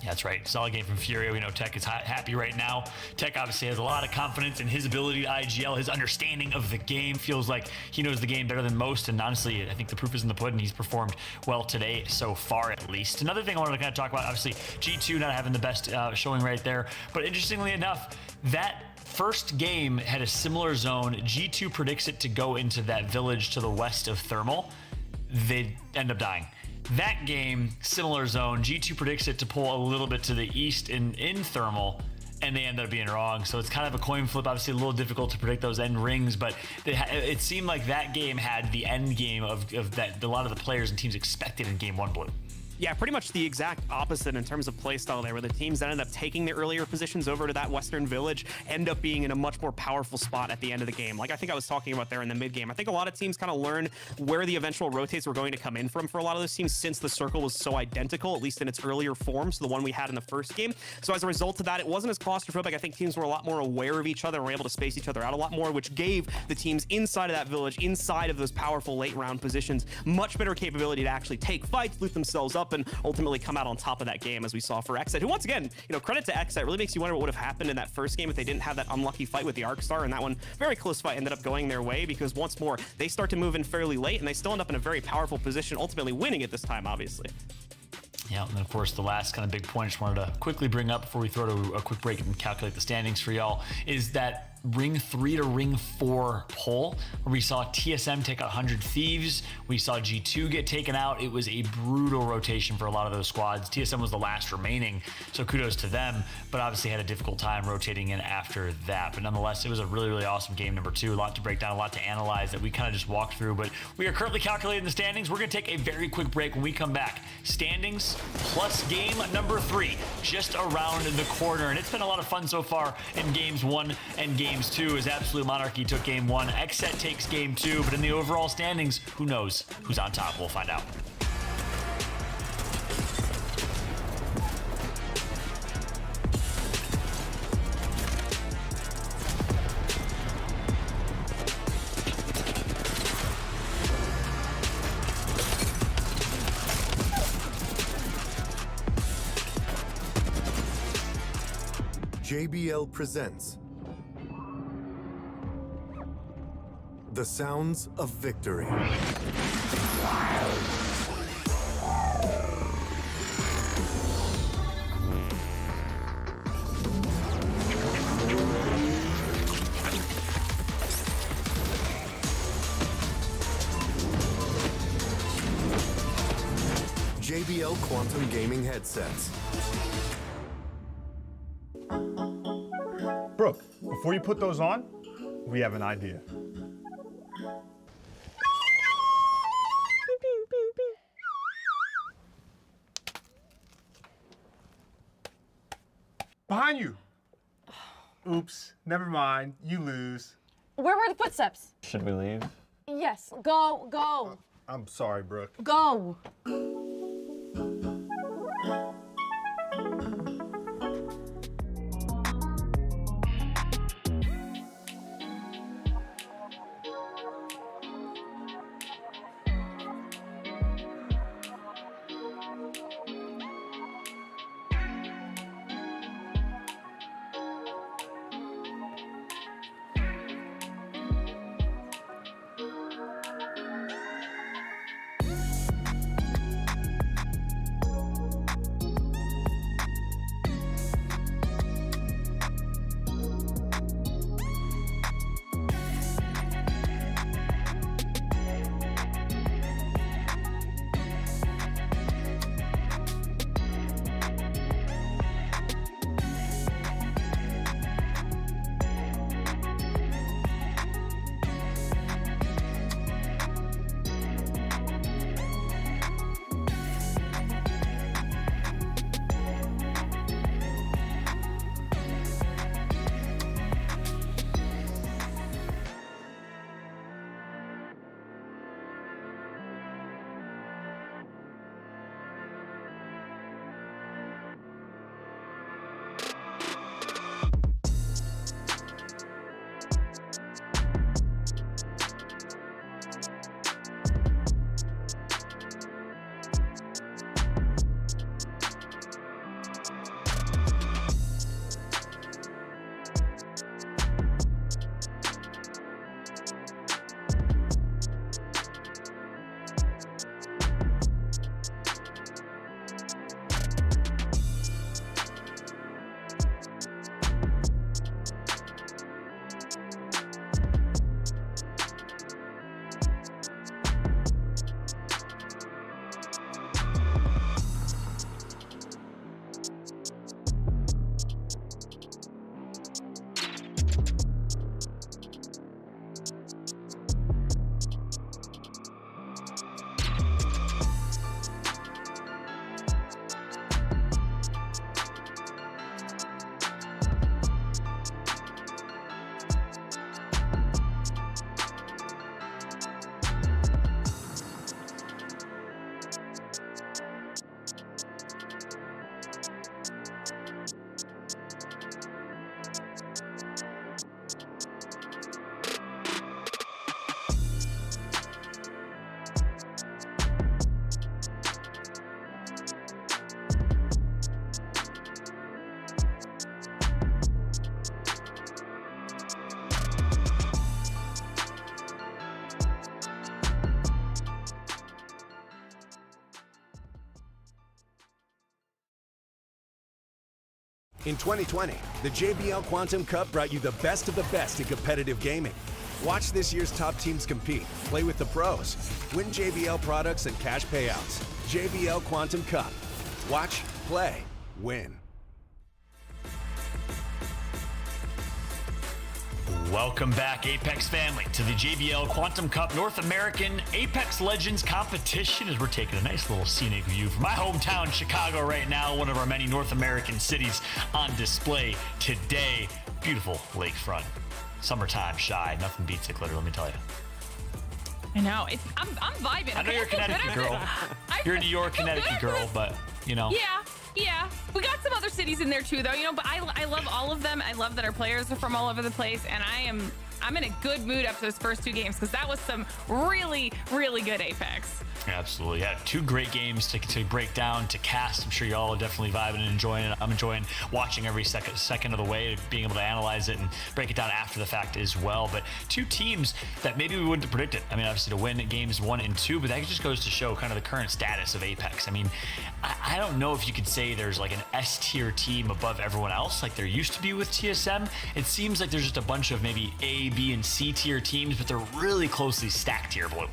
Yeah, that's right. Solid game from Furia. We know Tech is happy right now. Tech obviously has a lot of confidence in his ability to IGL. His understanding of the game feels like he knows the game better than most. And honestly, I think the proof is in the pudding. He's performed well today so far, at least. Another thing I wanted to kind of talk about, obviously, G2 not having the best showing right there. But interestingly enough, that first game had a similar zone. G2 predicts it to go into that village to the west of Thermal. They end up dying. That game, similar zone, G2 predicts it to pull a little bit to the east in Thermal, and they end up being wrong. So it's kind of a coin flip, obviously a little difficult to predict those end rings, but it seemed like that game had the end game of that a lot of the players and teams expected in Game 1 Blue. Yeah, pretty much the exact opposite in terms of playstyle there, where the teams that end up taking the earlier positions over to that western village end up being in a much more powerful spot at the end of the game. Like I think I was talking about there in the mid game. I think a lot of teams kind of learned where the eventual rotates were going to come in from for a lot of those teams, since the circle was so identical, at least in its earlier form, to the one we had in the first game. So as a result of that, it wasn't as claustrophobic. I think teams were a lot more aware of each other and were able to space each other out a lot more, which gave the teams inside of that village, inside of those powerful late round positions, much better capability to actually take fights, loot themselves up, and ultimately come out on top of that game, as we saw for XSET, who once again, credit to XSET, really makes you wonder what would have happened in that first game if they didn't have that unlucky fight with the Arcstar, and that one, very close fight, ended up going their way, because once more, they start to move in fairly late, and they still end up in a very powerful position, ultimately winning it this time, obviously. Yeah, and then of course the last kind of big point I just wanted to quickly bring up before we throw to a quick break and calculate the standings for y'all is that Ring 3 to Ring 4 poll, where we saw TSM take out 100 Thieves. We saw G2 get taken out. It was a brutal rotation for a lot of those squads. TSM was the last remaining, so kudos to them, but obviously had a difficult time rotating in after that. But nonetheless, it was a really, really awesome game number 2. A lot to break down, a lot to analyze that we kind of just walked through, but we are currently calculating the standings. We're going to take a very quick break. When we come back, standings plus game number 3 just around the corner, and it's been a lot of fun so far in games 1 and games 2 as Absolute Monarchy took game 1. XSET takes game 2, but in the overall standings, who knows who's on top? We'll find out. JBL presents The Sounds of Victory. JBL Quantum Gaming headsets. Brooke, before you put those on, we have an idea. Behind you. Oops, never mind. You lose. Where were the footsteps? Should we leave? Yes, go. I'm sorry, Brooke. Go. In 2020, the JBL Quantum Cup brought you the best of the best in competitive gaming. Watch this year's top teams compete, play with the pros, win JBL products and cash payouts. JBL Quantum Cup. Watch, play, win. Welcome back, Apex family, to the JBL Quantum Cup North American Apex Legends competition, as we're taking a nice little scenic view from my hometown, Chicago, right now, one of our many North American cities on display today. Beautiful lakefront. Summertime shy. Nothing beats it, Glitter, let me tell you. I know. I'm vibing. I know you're a Connecticut girl. You're a New York, Connecticut girl, but, you know. Yeah. We got some other cities in there too, though, but I love all of them. I love that our players are from all over the place, and I'm in a good mood after those first two games because that was some really, really good Apex. Absolutely. Yeah, two great games to break down, to cast. I'm sure y'all are definitely vibing and enjoying it. I'm enjoying watching every second of the way, being able to analyze it and break it down after the fact as well. But two teams that maybe we wouldn't have predicted. I mean, obviously to win games 1 and 2, but that just goes to show kind of the current status of Apex. I mean, I don't know if you could say there's like an S tier team above everyone else like there used to be with TSM. It seems like there's just a bunch of maybe A, B, and C tier teams, but they're really closely stacked here, Blue.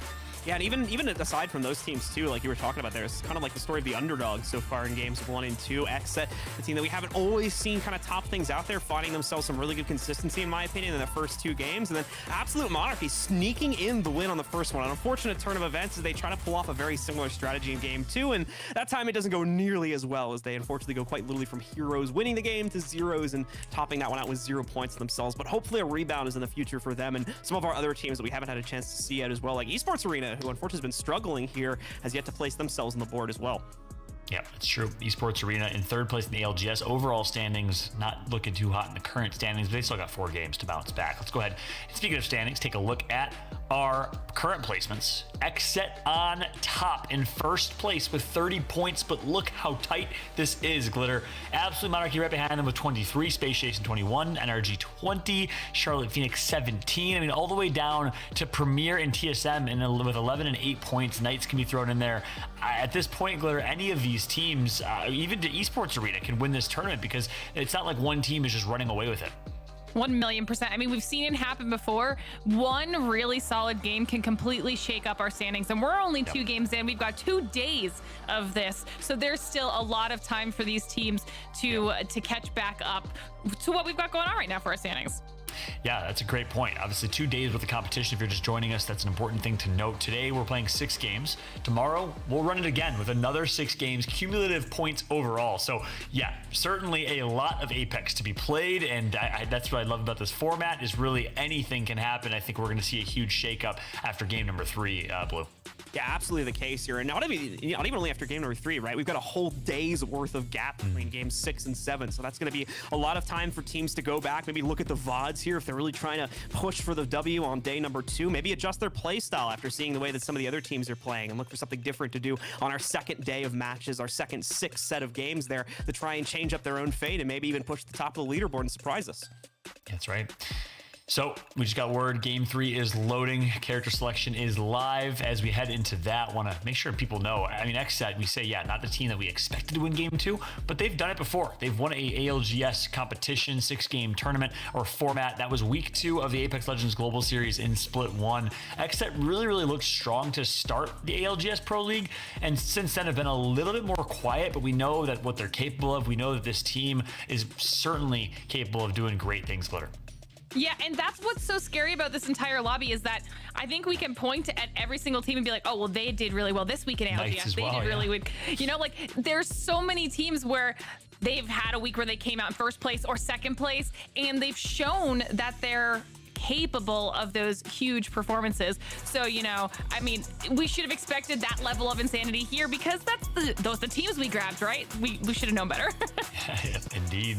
Yeah, and even aside from those teams too, like you were talking about there, it's kind of like the story of the underdog so far in games 1 and 2. Xset, the team that we haven't always seen kind of top things out there, finding themselves some really good consistency, in my opinion, in the first 2 games. And then Absolute Monarchy sneaking in the win on the first one. An unfortunate turn of events as they try to pull off a very similar strategy in game 2, and that time it doesn't go nearly as well, as they unfortunately go quite literally from heroes winning the game to zeros and topping that one out with 0 points themselves. But hopefully a rebound is in the future for them and some of our other teams that we haven't had a chance to see yet as well, like Esports Arena, who unfortunately has been struggling here, has yet to place themselves on the board as well. Yeah, it's true. Esports Arena in 3rd place in the LGS. Overall standings, not looking too hot in the current standings, but they still got 4 games to bounce back. Let's go ahead. And speaking of standings, take a look at our current placements. Xset on top in 1st place with 30 points, but look how tight this is, Glitter. Absolute Monarchy right behind them with 23, Space Station 21, NRG 20, Charlotte Phoenix 17. I mean, all the way down to Premier and TSM with 11 and 8 points. Knights can be thrown in there. At this point, Glitter, any of these teams, even to Esports Arena, can win this tournament because it's not like one team is just running away with it. 1,000,000%. I mean, we've seen it happen before. One really solid game can completely shake up our standings, and we're only 2 games in. We've got 2 days of this, so there's still a lot of time for these teams to catch back up to what we've got going on right now for our standings. Yeah, that's a great point. Obviously, 2 days with the competition. If you're just joining us, that's an important thing to note. Today, we're playing 6 games. Tomorrow, we'll run it again with another 6 games, cumulative points overall. So, yeah, certainly a lot of Apex to be played, and that's what I love about this format, is really anything can happen. I think we're going to see a huge shakeup after game number 3, Blue. Yeah, absolutely the case here. And not even only after game number 3, right? We've got a whole day's worth of gap between games 6 and 7. So that's going to be a lot of time for teams to go back, maybe look at the VODs here if they're really trying to push for the W on day number 2, maybe adjust their play style after seeing the way that some of the other teams are playing and look for something different to do on our 2nd day of matches, our 2nd 6th set of games there to try and change up their own fate and maybe even push the top of the leaderboard and surprise us. That's right. So we just got word game 3 is loading. Character selection is live. As we head into that, want to make sure people know. I mean, Xset, we say, yeah, not the team that we expected to win game 2, but they've done it before. They've won a ALGS competition, 6-game tournament or format. That was week 2 of the Apex Legends Global Series in Split 1. Xset really looked strong to start the ALGS Pro League, and since then have been a little bit more quiet, but we know that what they're capable of. We know that this team is certainly capable of doing great things, Glitter. Yeah, and that's what's so scary about this entire lobby is that I think we can point at every single team and be like, oh, well, they did really well this week in ALGS. They did really good. You know, like there's so many teams where they've had a week where they came out in 1st place or 2nd place, and they've shown that they're capable of those huge performances. So, you know, I mean, we should have expected that level of insanity here because that's the teams we grabbed, right? We should have known better. Indeed.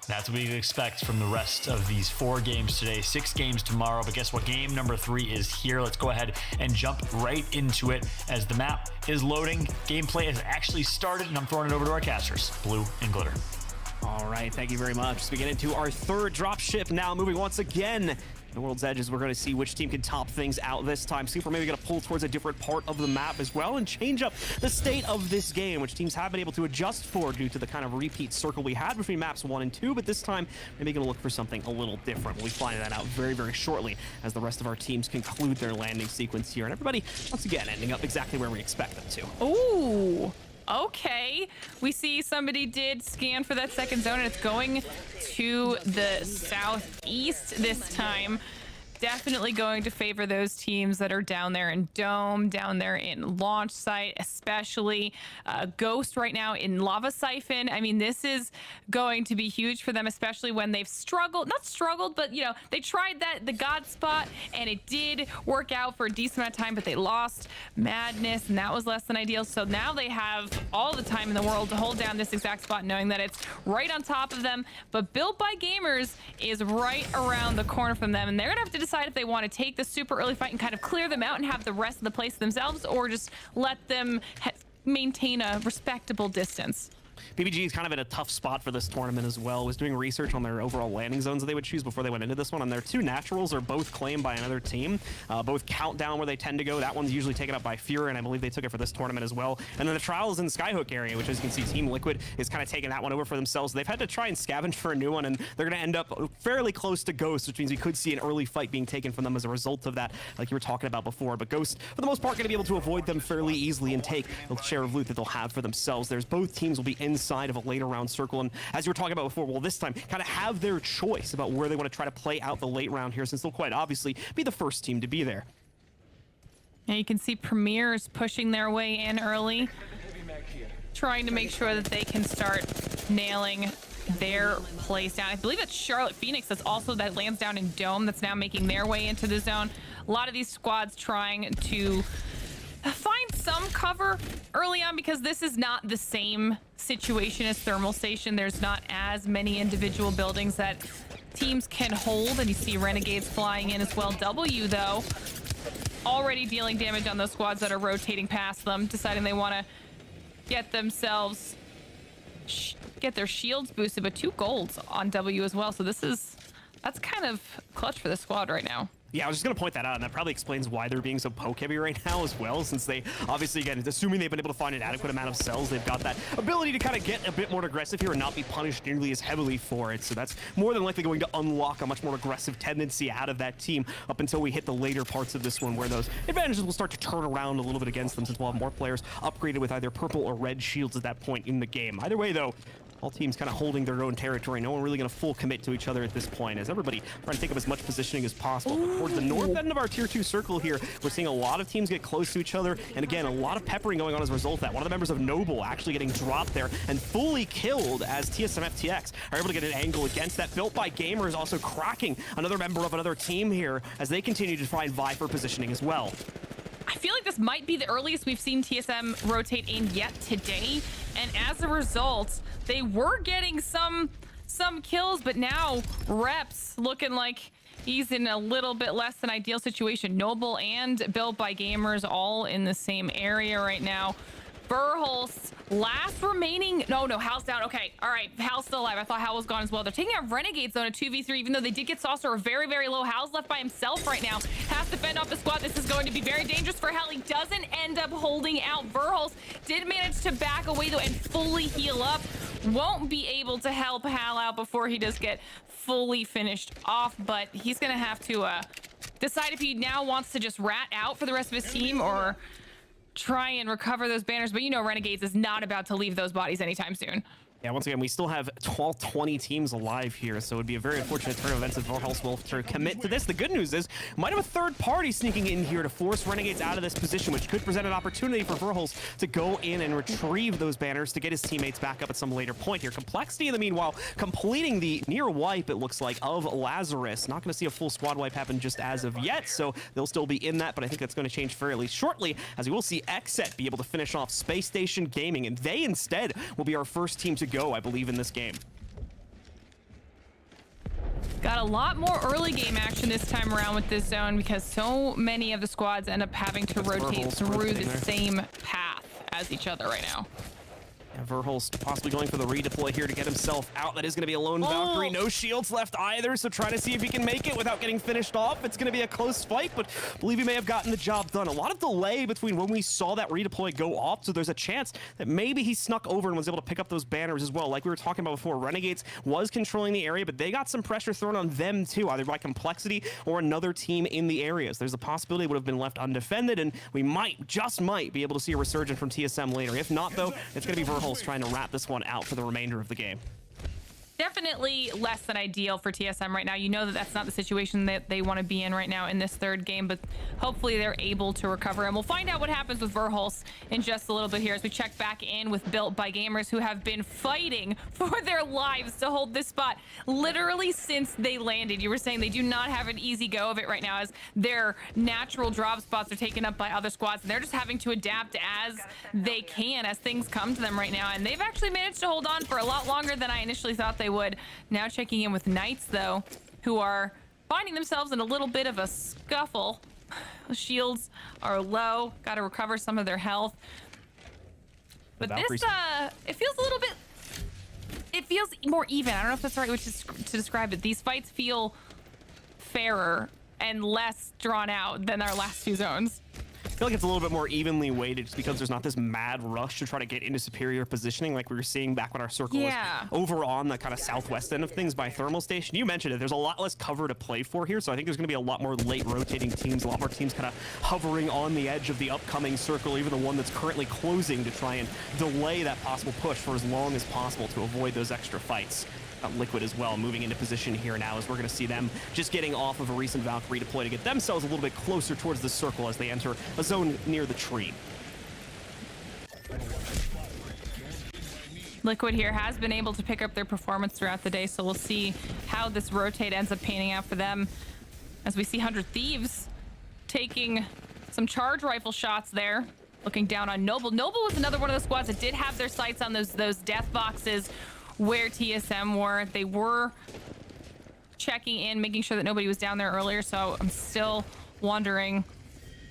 That's what we expect from the rest of these 4 games today, 6 games tomorrow. But guess what? Game number 3 is here. Let's go ahead and jump right into it as the map is loading. Gameplay has actually started, and I'm throwing it over to our casters, Blue and Glitter. All right, thank you very much. As we get into our 3rd dropship now, moving once again The World's Edge is we're going to see which team can top things out this time. Super maybe going to pull towards a different part of the map as well and change up the state of this game, which teams have been able to adjust for due to the kind of repeat circle we had between maps 1 and 2, but this time maybe going to look for something a little different. We'll be finding that out very, very shortly as the rest of our teams conclude their landing sequence here. And everybody, once again, ending up exactly where we expect them to. Ooh. Okay, we see somebody did scan for that second zone, and it's going to the southeast this time. Definitely going to favor those teams that are down there in Dome, down there in Launch Site, especially Ghost right now in Lava Siphon. I mean, this is going to be huge for them, especially when they've not struggled, but, you know, they tried the God spot, and it did work out for a decent amount of time, but they lost Madness, and that was less than ideal. So now they have all the time in the world to hold down this exact spot, knowing that it's right on top of them. But Built by Gamers is right around the corner from them, and they're gonna have to decide if they want to take the super early fight and kind of clear them out and have the rest of the place themselves, or just let them maintain a respectable distance. PBG is kind of in a tough spot for this tournament as well. Was doing research on their overall landing zones that they would choose before they went into this one, and their 2 naturals are both claimed by another team. Both Countdown, where they tend to go. That one's usually taken up by Fury, and I believe they took it for this tournament as well. And then the Trials in the Skyhook area, which, as you can see, Team Liquid is kind of taking that one over for themselves. They've had to try and scavenge for a new one, and they're going to end up fairly close to Ghost, which means we could see an early fight being taken from them as a result of that, like you were talking about before. But Ghost, for the most part, going to be able to avoid them fairly easily and take the share of loot that they'll have for themselves. There's both teams will be inside of a later round circle, and as you were talking about before, well, this time kind of have their choice about where they want to try to play out the late round here, since they'll quite obviously be the first team to be there. And you can see Premier's pushing their way in early, trying to make sure that they can start nailing their place down. I believe it's Charlotte Phoenix that lands down in Dome that's now making their way into the zone. A lot of these squads trying to find some cover early on, because this is not the same situation as Thermal Station. There's not as many individual buildings that teams can hold, and you see Renegades flying in as well. W, though, already dealing damage on those squads that are rotating past them, deciding they want to get themselves get their shields boosted, but 2 golds on W as well. So that's kind of clutch for the squad right now. Yeah, I was just going to point that out, and that probably explains why they're being so poke heavy right now as well, since they obviously, again, assuming they've been able to find an adequate amount of cells, they've got that ability to kind of get a bit more aggressive here and not be punished nearly as heavily for it. So that's more than likely going to unlock a much more aggressive tendency out of that team up until we hit the later parts of this one, where those advantages will start to turn around a little bit against them, since we'll have more players upgraded with either purple or red shields at that point in the game. Either way, though, all teams kind of holding their own territory. No one really going to full commit to each other at this point, as everybody trying to take up as much positioning as possible. Towards the north end of our tier 2 circle here, we're seeing a lot of teams get close to each other, and again, a lot of peppering going on as a result of that. One of the members of Noble actually getting dropped there and fully killed, as TSM FTX are able to get an angle against that. Built by Gamers also cracking another member of another team here as they continue to try and vie for positioning as well. I feel like this might be the earliest we've seen TSM rotate in yet today, and as a result, they were getting some kills, but now Reps looking like he's in a little bit less than ideal situation. Noble and Built by Gamers all in the same area right now. Verholst, last remaining. No, Hal's down. Okay, all right. Hal's still alive. I thought Hal was gone as well. They're taking out Renegades on a 2v3, even though they did get Saucer very, very low. Hal's left by himself right now. Has to fend off the squad. This is going to be very dangerous for Hal. He doesn't end up holding out. Verholst did manage to back away, though, and fully heal up. Won't be able to help Hal out before he does get fully finished off, but he's going to have to decide if he now wants to just rat out for the rest of his team or try and recover those banners. But you know Renegades is not about to leave those bodies anytime soon. Yeah, once again, we still have 20 teams alive here, so it would be a very unfortunate turn of events if Verholst will commit to this. The good news is, might have a third party sneaking in here to force Renegades out of this position, which could present an opportunity for Verholst to go in and retrieve those banners to get his teammates back up at some later point here. Complexity, in the meanwhile, completing the near wipe, it looks like, of Lazarus. Not going to see a full squad wipe happen just as of yet, so they'll still be in that, but I think that's going to change fairly shortly, as we will see Xset be able to finish off Space Station Gaming, and they instead will be our first team to go, I believe, in this game. Got a lot more early game action this time around with this zone, because so many of the squads end up having to rotate through the same path as each other right now. Yeah, Verhulst possibly going for the redeploy here to get himself out. That is going to be a lone Valkyrie. No shields left either, so try to see if he can make it without getting finished off. It's going to be a close fight, but I believe he may have gotten the job done. A lot of delay between when we saw that redeploy go off, so there's a chance that maybe he snuck over and was able to pick up those banners as well. Like we were talking about before, Renegades was controlling the area, but they got some pressure thrown on them too, either by Complexity or another team in the areas. There's a possibility it would have been left undefended, and we might, just might, be able to see a resurgence from TSM later. If not, though, it's going to be Verhulst trying to wrap this one out for the remainder of the game. Definitely less than ideal for TSM right now. You know that that's not the situation that they want to be in right now in this third game, but hopefully they're able to recover. And we'll find out what happens with Verhulst in just a little bit here as we check back in with Built by Gamers, who have been fighting for their lives to hold this spot literally since they landed. You were saying they do not have an easy go of it right now as their natural drop spots are taken up by other squads, and they're just having to adapt as they can as things come to them right now. And they've actually managed to hold on for a lot longer than I initially thought they would. Now checking in with Knights, though, who are finding themselves in a little bit of a scuffle. Shields are low, got to recover some of their health. But this, it feels a little bit, it feels more even. I don't know if that's the right way to describe it. These fights feel fairer and less drawn out than our last two zones. I feel like it's a little bit more evenly weighted just because there's not this mad rush to try to get into superior positioning like we were seeing back when our circle was over on the kind of southwest end of things by Thermal Station. You mentioned it. There's a lot less cover to play for here, so I think there's going to be a lot more late rotating teams, a lot more teams kind of hovering on the edge of the upcoming circle, even the one that's currently closing, to try and delay that possible push for as long as possible to avoid those extra fights. Liquid as well, moving into position here now as we're going to see them just getting off of a recent Valkyrie deploy to get themselves a little bit closer towards the circle as they enter a zone near the tree. Liquid here has been able to pick up their performance throughout the day, so we'll see how this rotate ends up panning out for them as we see 100 Thieves taking some charge rifle shots there, looking down on Noble. Noble was another one of the squads that did have their sights on those death boxes where TSM were. They were checking in, making sure that nobody was down there earlier, so I'm still wondering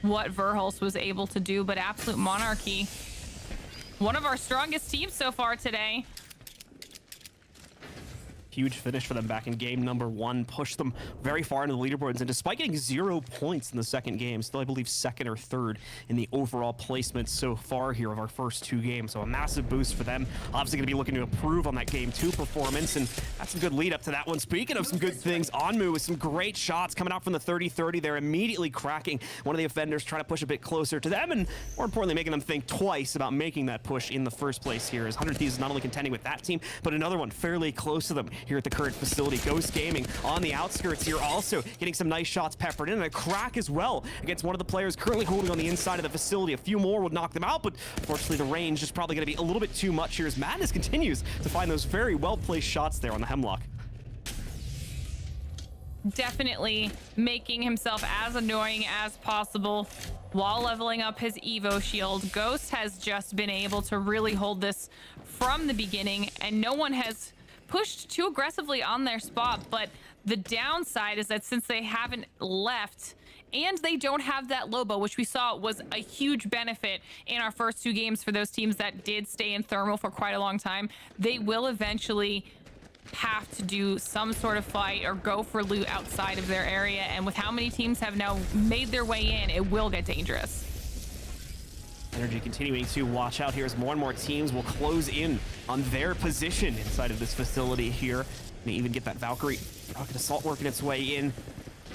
what Verhulst was able to do. But Absolute Monarchy, one of our strongest teams so far today. Huge finish for them back in game number 1, pushed them very far into the leaderboards, and despite getting 0 points in the second game, still I believe second or third in the overall placement so far here of our first 2 games. So a massive boost for them. Obviously going to be looking to improve on that game 2 performance, and that's a good lead up to that one. Speaking of some good things, Onmu with some great shots coming out from the 30-30. They're immediately cracking one of the offenders, trying to push a bit closer to them, and more importantly making them think twice about making that push in the first place here, as 100 Thieves is not only contending with that team, but another one fairly close to them here at the current facility. Ghost Gaming on the outskirts here, also getting some nice shots peppered in, and a crack as well against one of the players currently holding on the inside of the facility. A few more would knock them out, but fortunately the range is probably going to be a little bit too much here as Madness continues to find those very well-placed shots there on the Hemlock. Definitely making himself as annoying as possible while leveling up his Evo shield. Ghost has just been able to really hold this from the beginning, and no one has pushed too aggressively on their spot. But the downside is that since they haven't left and they don't have that Lobo, which we saw was a huge benefit in our first 2 games for those teams that did stay in thermal for quite a long time, they will eventually have to do some sort of fight or go for loot outside of their area. And with how many teams have now made their way in, it will get dangerous. Energy continuing to watch out here as more and more teams will close in on their position inside of this facility here. May even get that Valkyrie rocket assault working its way in,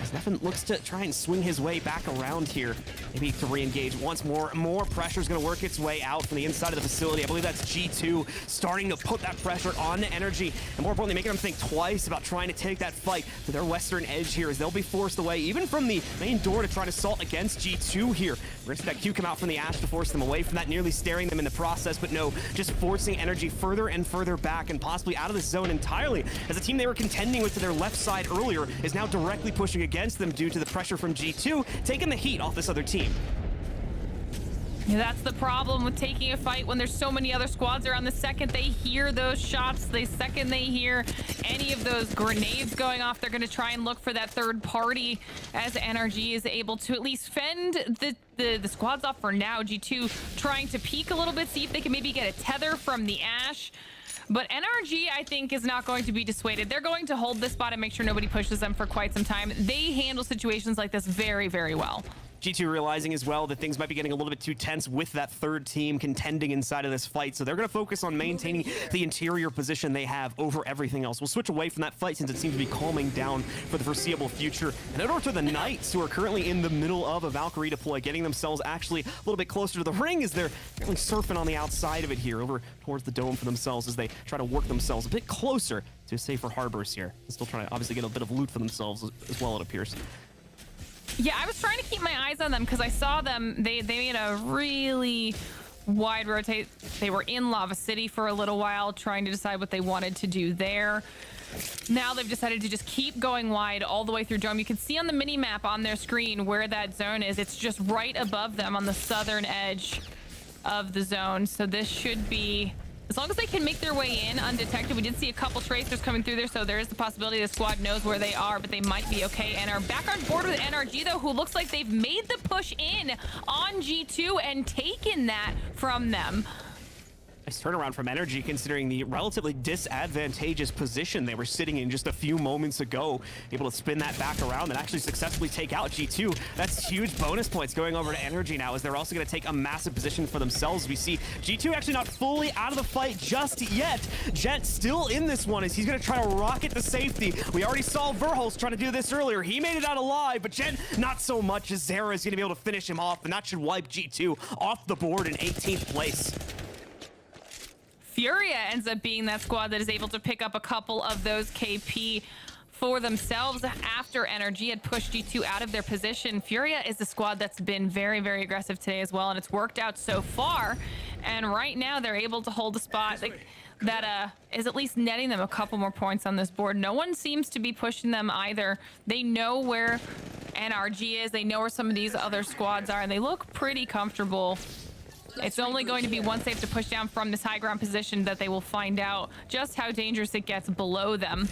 as Neffen looks to try and swing his way back around here. Maybe to re-engage once more. More pressure is going to work its way out from the inside of the facility. I believe that's G2 starting to put that pressure on Energy, and more importantly, making them think twice about trying to take that fight to their western edge here, as they'll be forced away even from the main door to try to assault against G2 here. We're going to see that Q come out from the Ash to force them away from that, nearly staring them in the process, but no, just forcing Energy further and further back and possibly out of this zone entirely, as the team they were contending with to their left side earlier is now directly pushing against them due to the pressure from G2, taking the heat off this other team. Yeah, that's the problem with taking a fight when there's so many other squads around. The second they hear those shots, the second they hear any of those grenades going off, they're going to try and look for that third party, as NRG is able to at least fend the squads off for now. G2 trying to peek a little bit, see if they can maybe get a tether from the Ash. But NRG, I think, is not going to be dissuaded. They're going to hold this spot and make sure nobody pushes them for quite some time. They handle situations like this very, very well. G2 realizing as well that things might be getting a little bit too tense with that third team contending inside of this fight. So they're going to focus on maintaining the interior position they have over everything else. We'll switch away from that fight since it seems to be calming down for the foreseeable future. And over to the Knights, who are currently in the middle of a Valkyrie deploy, getting themselves actually a little bit closer to the ring as they're really surfing on the outside of it here, over towards the dome for themselves as they try to work themselves a bit closer to safer harbors here. They're still trying to obviously get a bit of loot for themselves as well, it appears. Yeah, I was trying to keep my eyes on them because I saw them. They made a really wide rotate. They were in Lava City for a little while, trying to decide what they wanted to do there. Now they've decided to just keep going wide all the way through Dome. You can see on the mini map on their screen where that zone is. It's just right above them on the southern edge of the zone. So this should be, as long as they can make their way in undetected. We did see a couple tracers coming through there, so there is the possibility the squad knows where they are, but they might be okay and are back on board with NRG, though, who looks like they've made the push in on G2 and taken that from them. Nice turnaround from NRG, considering the relatively disadvantageous position they were sitting in just a few moments ago. Able to spin that back around and actually successfully take out G2. That's huge bonus points going over to NRG now, as they're also going to take a massive position for themselves. We see G2 actually not fully out of the fight just yet. Jet still in this one as he's going to try to rocket to safety. We already saw Verholz trying to do this earlier. He made it out alive, but Jet not so much, as Zera is going to be able to finish him off, and that should wipe G2 off the board in 18th place. Furia ends up being that squad that is able to pick up a couple of those KP for themselves after NRG had pushed G2 out of their position. Furia is the squad that's been very, very aggressive today as well, and it's worked out so far. And right now they're able to hold a spot that is at least netting them a couple more points on this board. No one seems to be pushing them either. They know where NRG is. They know where some of these other squads are, and they look pretty comfortable. It's only going to be once they have to push down from this high ground position that they will find out just how dangerous it gets below them.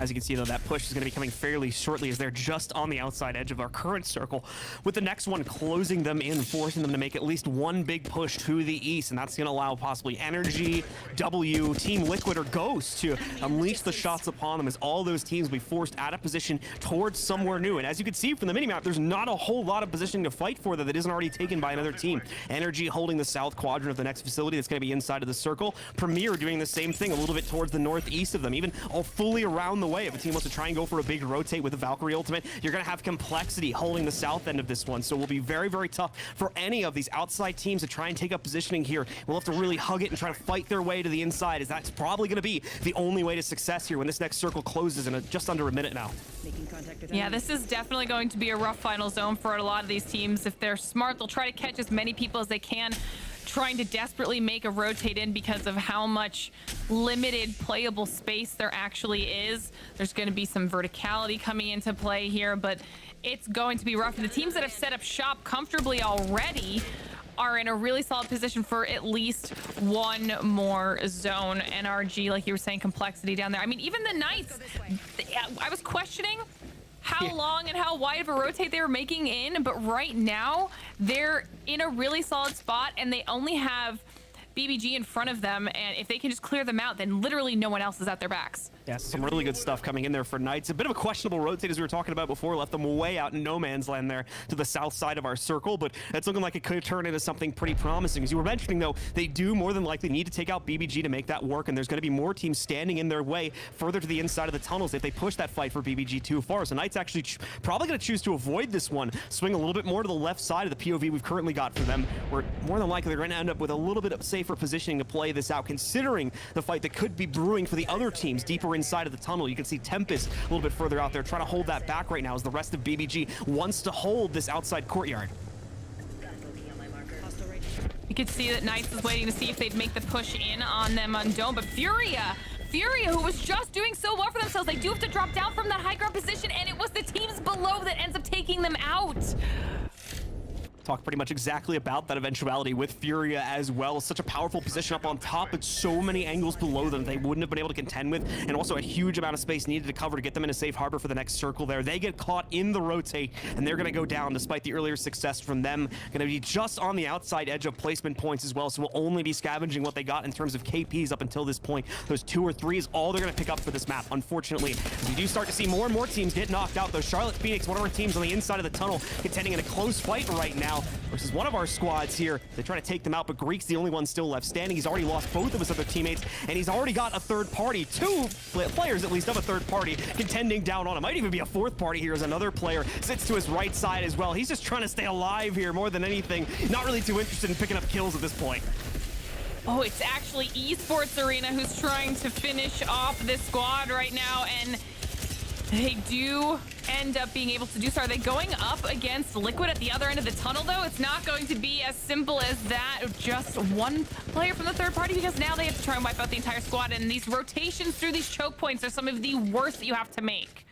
As you can see, though, that push is going to be coming fairly shortly, as they're just on the outside edge of our current circle, with the next one closing them in, forcing them to make at least one big push to the east, and that's going to allow possibly Energy, W, Team Liquid, or Ghost to unleash the shots upon them, as all those teams will be forced out of position towards somewhere new. And as you can see from the minimap, there's not a whole lot of positioning to fight for that isn't already taken by another team. Energy holding the south quadrant of the next facility that's going to be inside of the circle. Premier doing the same thing a little bit towards the northeast of them, even all fully around the way. If a team wants to try and go for a big rotate with the Valkyrie ultimate, you're going to have Complexity holding the south end of this one. So it will be very, very tough for any of these outside teams to try and take up positioning here. We'll have to really hug it and try to fight their way to the inside, as that's probably going to be the only way to success here when this next circle closes in just under a minute now. Yeah, this is definitely going to be a rough final zone for a lot of these teams. If they're smart, they'll try to catch as many people as they can, trying to desperately make a rotate in because of how much limited playable space there actually is. There's going to be some verticality coming into play here, but it's going to be rough. And the teams that have set up shop comfortably already are in a really solid position for at least one more zone. NRG, like you were saying, Complexity down there. I mean, even the Knights, I was questioning how long and how wide of a rotate they were making in, but right now they're in a really solid spot, and they only have BBG in front of them, and if they can just clear them out, then literally no one else is at their backs. Yeah, some really good stuff coming in there for Knights. A bit of a questionable rotate, as we were talking about before, left them way out in no man's land there to the south side of our circle, but it's looking like it could turn into something pretty promising. As you were mentioning, though, they do more than likely need to take out BBG to make that work, and there's going to be more teams standing in their way further to the inside of the tunnels if they push that fight for BBG too far. So Knights actually probably going to choose to avoid this one, swing a little bit more to the left side of the POV we've currently got for them, where more than likely they're going to end up with a little bit of safer positioning to play this out, considering the fight that could be brewing for the other teams deeper inside of the tunnel. You can see Tempest a little bit further out there trying to hold that back right now, as the rest of BBG wants to hold this outside courtyard. You could see that Knights is waiting to see if they'd make the push in on them on Dome, but Furia, who was just doing so well for themselves, they do have to drop down from that high ground position, and it was the teams below that ends up taking them out. talk pretty much exactly about that eventuality with Furia as well. Such a powerful position up on top, but so many angles below them they wouldn't have been able to contend with, and also a huge amount of space needed to cover to get them in a safe harbor for the next circle there. They get caught in the rotate, and they're going to go down despite the earlier success from them. Going to be just on the outside edge of placement points as well, so we'll only be scavenging what they got in terms of KPs up until this point. Those 2 or 3 is all they're going to pick up for this map, unfortunately. As we do start to see more and more teams get knocked out, though. Charlotte Phoenix, one of our teams on the inside of the tunnel, contending in a close fight right now versus one of our squads here. They try to take them out, but Greek's the only one still left standing. He's already lost both of his other teammates, and he's already got a third party, 2 players at least of a third party contending down on him. Might even be a 4th party here as another player sits to his right side as well. He's just trying to stay alive here more than anything. Not really too interested in picking up kills at this point. Oh, it's actually Esports Arena who's trying to finish off this squad right now, and they do end up being able to do so. Are they going up against Liquid at the other end of the tunnel, though? It's not going to be as simple as that. Just one player from the third party, because now they have to try and wipe out the entire squad, and these rotations through these choke points are some of the worst that you have to make.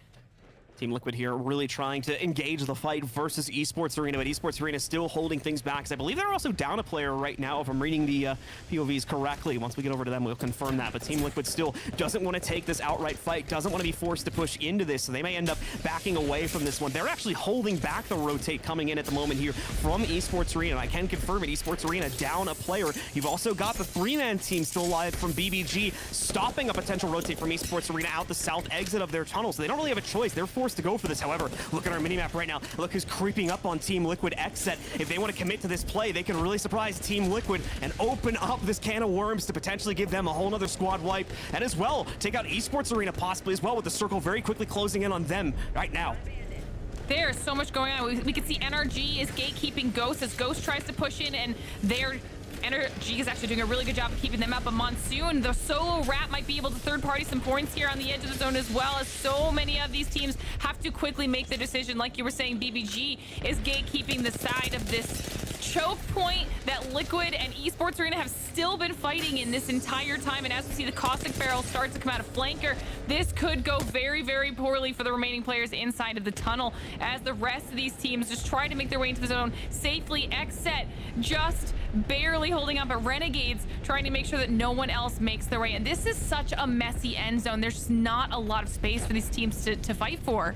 Team Liquid here really trying to engage the fight versus Esports Arena, but Esports Arena still holding things back. I believe they're also down a player right now, if I'm reading the POVs correctly. Once we get over to them, we'll confirm that. But Team Liquid still doesn't want to take this outright fight, doesn't want to be forced to push into this, so they may end up backing away from this one. They're actually holding back the rotate coming in at the moment here from Esports Arena. And I can confirm it, Esports Arena down a player. You've also got the 3-man team still alive from BBG, stopping a potential rotate from Esports Arena out the south exit of their tunnel, so they don't really have a choice. They're forced to go for this. However, look at our minimap right now. Look who's creeping up on Team Liquid Xset. If they want to commit to this play, they can really surprise Team Liquid and open up this can of worms to potentially give them a whole nother squad wipe, and as well take out Esports Arena possibly as well, with the circle very quickly closing in on them right now. There's so much going on. We can see NRG is gatekeeping Ghost as Ghost tries to push in, and NRG is actually doing a really good job of keeping them up. But Monsoon, the solo rat, might be able to third-party some points here on the edge of the zone as well, as so many of these teams have to quickly make the decision. Like you were saying, BBG is gatekeeping the side of this choke point that Liquid and Esports Arena have still been fighting in this entire time. And as we see the Caustic Barrel start to come out of flanker, this could go very, very poorly for the remaining players inside of the tunnel, as the rest of these teams just try to make their way into the zone safely. Xset just barely holding up, but Renegades trying to make sure that no one else makes their way in. This is such a messy end zone. There's just not a lot of space for these teams to fight for.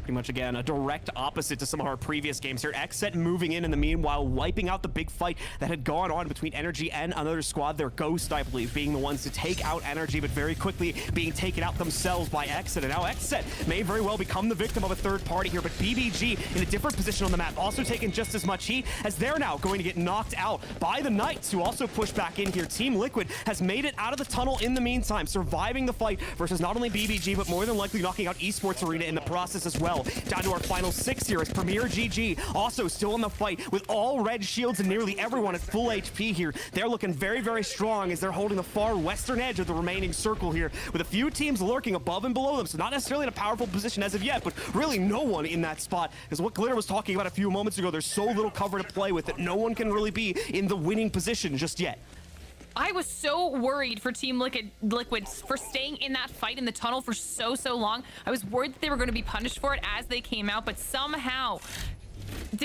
Pretty much, again, a direct opposite to some of our previous games here. Xset moving in the meanwhile, wiping out the big fight that had gone on between Energy and another squad. Their Ghost, I believe, being the ones to take out Energy, but very quickly being taken out themselves by Xset. And now Xset may very well become the victim of a third party here, but BBG in a different position on the map, also taking just as much heat, as they're now going to get knocked out by the Knights, who also push back in here. Team Liquid has made it out of the tunnel in the meantime, surviving the fight versus not only BBG, but more than likely knocking out Esports Arena in the process as well. Down to our final 6 here as Premier GG also still in the fight with all red shields and nearly everyone at full HP here. They're looking very, very strong as they're holding the far western edge of the remaining circle here, with a few teams lurking above and below them, so not necessarily in a powerful position as of yet, but really no one in that spot. Because what Glitter was talking about a few moments ago, there's so little cover to play with that no one can really be in the winning position just yet. I was so worried for Team Liquid for staying in that fight in the tunnel for so long. I was worried that they were going to be punished for it as they came out, but somehow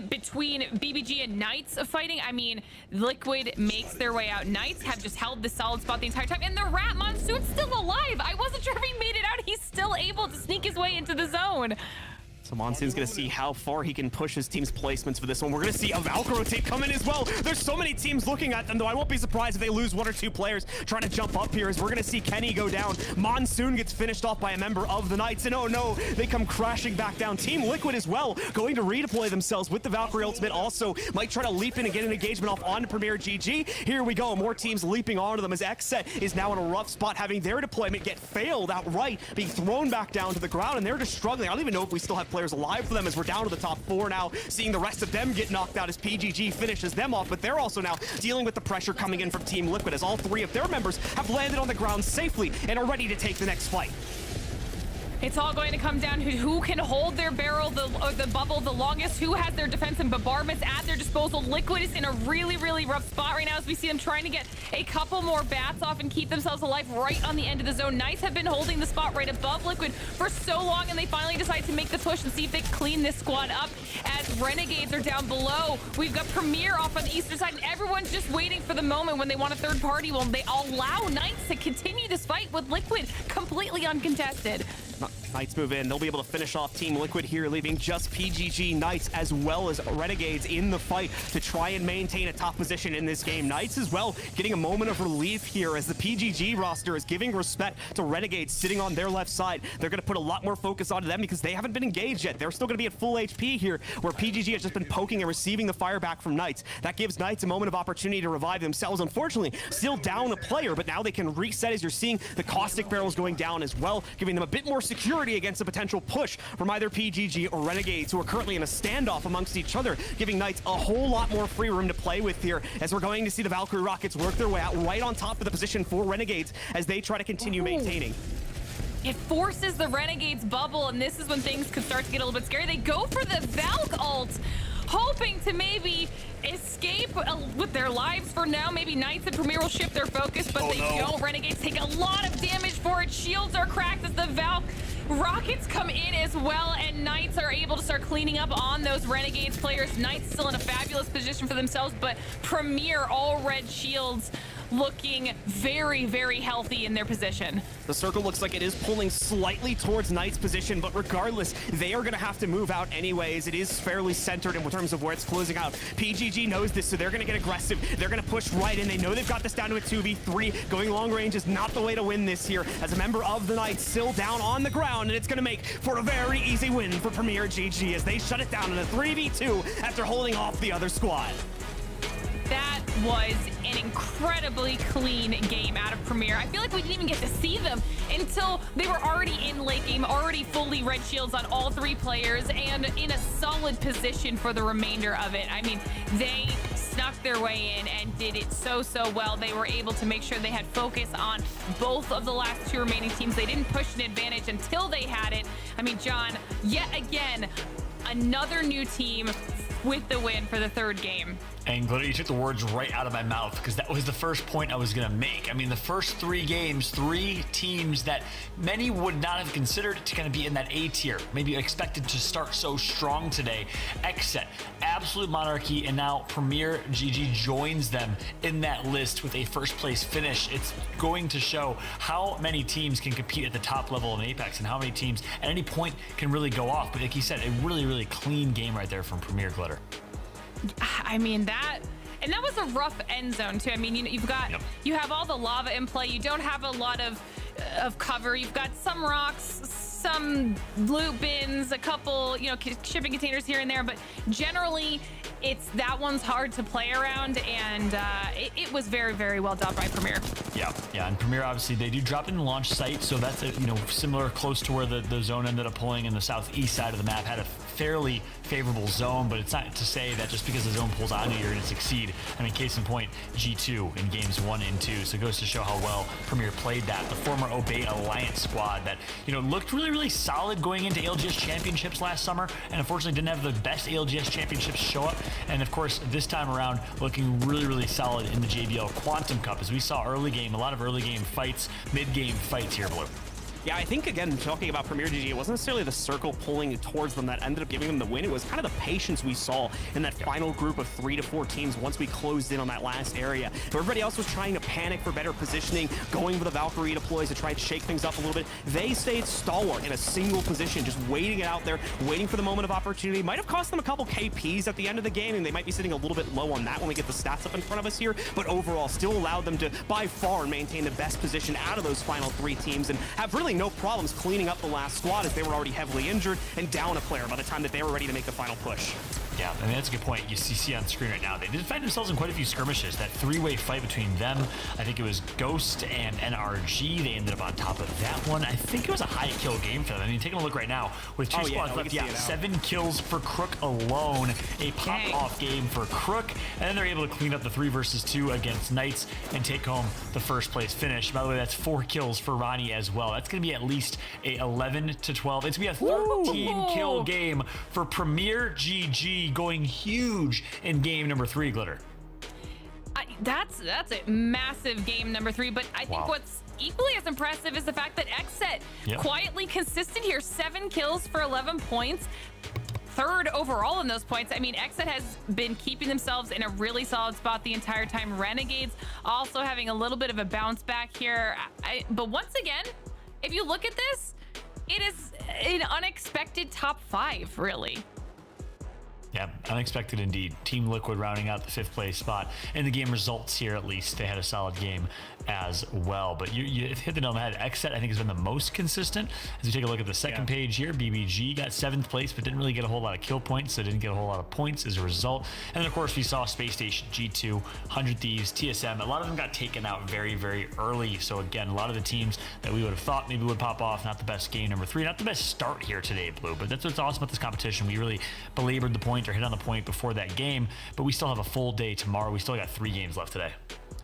between BBG and Knights fighting, I mean, Liquid makes their way out. Knights have just held the solid spot the entire time, and the rat Monsoon's still alive. I wasn't sure if he made it out. He's still able to sneak his way into the zone. So Monsoon's going to see how far he can push his team's placements for this one. We're going to see a Valkyrie rotate come in as well. There's so many teams looking at them, though. I won't be surprised if they lose 1 or 2 players trying to jump up here, as we're going to see Kenny go down. Monsoon gets finished off by a member of the Knights, and oh no, they come crashing back down. Team Liquid as well, going to redeploy themselves with the Valkyrie ultimate. Also, might try to leap in and get an engagement off onto Premier GG. Here we go, more teams leaping onto them as Xset is now in a rough spot, having their deployment get failed outright, being thrown back down to the ground, and they're just struggling. I don't even know if we still have players alive for them, as we're down to the top 4 now, seeing the rest of them get knocked out as PGG finishes them off, but they're also now dealing with the pressure coming in from Team Liquid, as all 3 of their members have landed on the ground safely and are ready to take the next fight. It's all going to come down to who can hold their barrel, the bubble the longest, who has their defense and bombardments at their disposal. Liquid is in a really, really rough spot right now as we see them trying to get a couple more bats off and keep themselves alive right on the end of the zone. Knights have been holding the spot right above Liquid for so long, and they finally decide to make the push and see if they can clean this squad up as Renegades are down below. We've got Premier off on the eastern side, and everyone's just waiting for the moment when they want a third party. Well, they allow Knights to continue this fight with Liquid completely uncontested. Knights move in. They'll be able to finish off Team Liquid here, leaving just PGG, Knights, as well as Renegades in the fight to try and maintain a top position in this game. Knights as well getting a moment of relief here as the PGG roster is giving respect to Renegades sitting on their left side. They're going to put a lot more focus onto them because they haven't been engaged yet. They're still going to be at full HP here, where PGG has just been poking and receiving the fire back from Knights. That gives Knights a moment of opportunity to revive themselves. Unfortunately, still down a player, but now they can reset as you're seeing the caustic barrels going down as well, giving them a bit more security against a potential push from either PGG or Renegades, who are currently in a standoff amongst each other, giving Knights a whole lot more free room to play with here, as we're going to see the Valkyrie Rockets work their way out right on top of the position for Renegades as they try to continue maintaining. It forces the Renegades bubble, and this is when things could start to get a little bit scary. They go for the Valk ult, hoping to maybe escape with their lives for now. Maybe Knights and Premier will shift their focus, but don't. Renegades take a lot of damage for it. Shields are cracked as the Valk Rockets come in as well, and Knights are able to start cleaning up on those Renegades players. Knights still in a fabulous position for themselves, but Premier, all red shields, looking very, very healthy in their position. The circle looks like it is pulling slightly towards Knight's position, but regardless, they are going to have to move out anyways. It is fairly centered in terms of where it's closing out. PGG knows this, so they're going to get aggressive. They're going to push right in. They know they've got this down to a 2v3. Going long range is not the way to win this here, as a member of the Knights still down on the ground, and it's going to make for a very easy win for Premier GG as they shut it down in a 3v2 after holding off the other squad. That was an incredibly clean game out of Premier. I feel like we didn't even get to see them until they were already in late game, already fully red shields on all three players, and in a solid position for the remainder of it. I mean, they snuck their way in and did it so well. They were able to make sure they had focus on both of the last two remaining teams. They didn't push an advantage until they had it. I mean, John, yet again, another new team with the win for the third game. And Glitter, you took the words right out of my mouth, because that was the first point I was going to make. I mean, the first three games, three teams that many would not have considered to kind of be in that A tier, maybe expected to start so strong today. Xset, Absolute Monarchy, and now Premier GG joins them in that list with a first place finish. It's going to show how many teams can compete at the top level in Apex and how many teams at any point can really go off. But like you said, a really, really clean game right there from Premier, Glitter. I mean, that was a rough end zone too. I mean, you've got, you have all the lava in play. You don't have a lot of cover. You've got some rocks, some loot bins, a couple, shipping containers here and there, but generally that one's hard to play around, and it was very, very well done by Premier. Yeah, and Premier, obviously, they do drop in the launch site, so that's similar, close to where the zone ended up pulling in the southeast side of the map. Had a fairly favorable zone, but it's not to say that just because the zone pulls onto you, you're going to succeed. I mean, case in point, G2 in games 1 and 2, so it goes to show how well Premier played that. The former Obey Alliance squad that, looked really, really solid going into ALGS championships last summer, and unfortunately didn't have the best ALGS championships show up. And of course, this time around, looking really, really solid in the JBL Quantum Cup, as we saw early game, a lot of early game fights, mid-game fights here, Blue. Yeah, I think, again, talking about Premier GG, it wasn't necessarily the circle pulling towards them that ended up giving them the win. It was kind of the patience we saw in that final group of 3 to 4 teams once we closed in on that last area. Everybody else was trying to panic for better positioning, going for the Valkyrie deploys to try and shake things up a little bit. They stayed stalwart in a single position, just waiting it out there, waiting for the moment of opportunity. Might have cost them a couple KPs at the end of the game, and they might be sitting a little bit low on that when we get the stats up in front of us here, but overall still allowed them to, by far, maintain the best position out of those final 3 teams and have really no problems cleaning up the last squad, as they were already heavily injured and down a player by the time that they were ready to make the final push. Yeah, I mean, that's a good point. You see on screen right now, they did find themselves in quite a few skirmishes. That three-way fight between them, I think it was Ghost and NRG. They ended up on top of that one. I think it was a high kill game for them. I mean, taking a look right now with two squads left. Yeah, 7 kills for Crook alone. A pop-off game for Crook. And then they're able to clean up the 3 versus 2 against Knights and take home the first place finish. By the way, that's 4 kills for Ronnie as well. That's going to be at least a 11 to 12. It's going to be a 13 kill game for Premier GG, going huge in game number 3, Glitter. That's a massive game number 3, but I think what's equally as impressive is the fact that Xset quietly consistent here. 7 kills for 11 points. 3rd overall in those points. I mean, Xset has been keeping themselves in a really solid spot the entire time. Renegades also having a little bit of a bounce back here. But once again, if you look at this, it is an unexpected top 5, really. Yeah, unexpected indeed. Team Liquid rounding out the 5th place spot. In the game results here, at least, they had a solid game as well. But you hit the nail on the head. Xset, I think, has been the most consistent. As you take a look at the second page here, BBG got 7th place, but didn't really get a whole lot of kill points, so didn't get a whole lot of points as a result. And then, of course, we saw Space Station, G2, 100 Thieves, TSM. A lot of them got taken out very, very early. So, again, a lot of the teams that we would have thought maybe would pop off, not the best game number 3, not the best start here today, Blue. But that's what's awesome about this competition. We really belabored the point or hit on the point before that game, but we still have a full day tomorrow. We still got 3 games left today.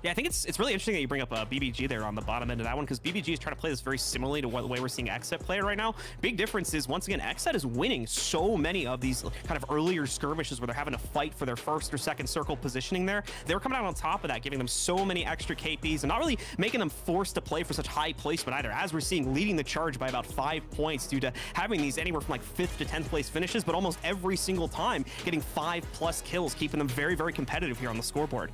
Yeah, I think it's really interesting that you bring up BBG there on the bottom end of that one, because BBG is trying to play this very similarly to the way we're seeing Xset play it right now. Big difference is, once again, Xset is winning so many of these kind of earlier skirmishes where they're having to fight for their 1st or 2nd circle positioning there. They're coming out on top of that, giving them so many extra KPs and not really making them forced to play for such high placement either, as we're seeing leading the charge by about 5 points due to having these anywhere from like 5th to 10th place finishes, but almost every single time getting 5+ kills, keeping them very, very competitive here on the scoreboard.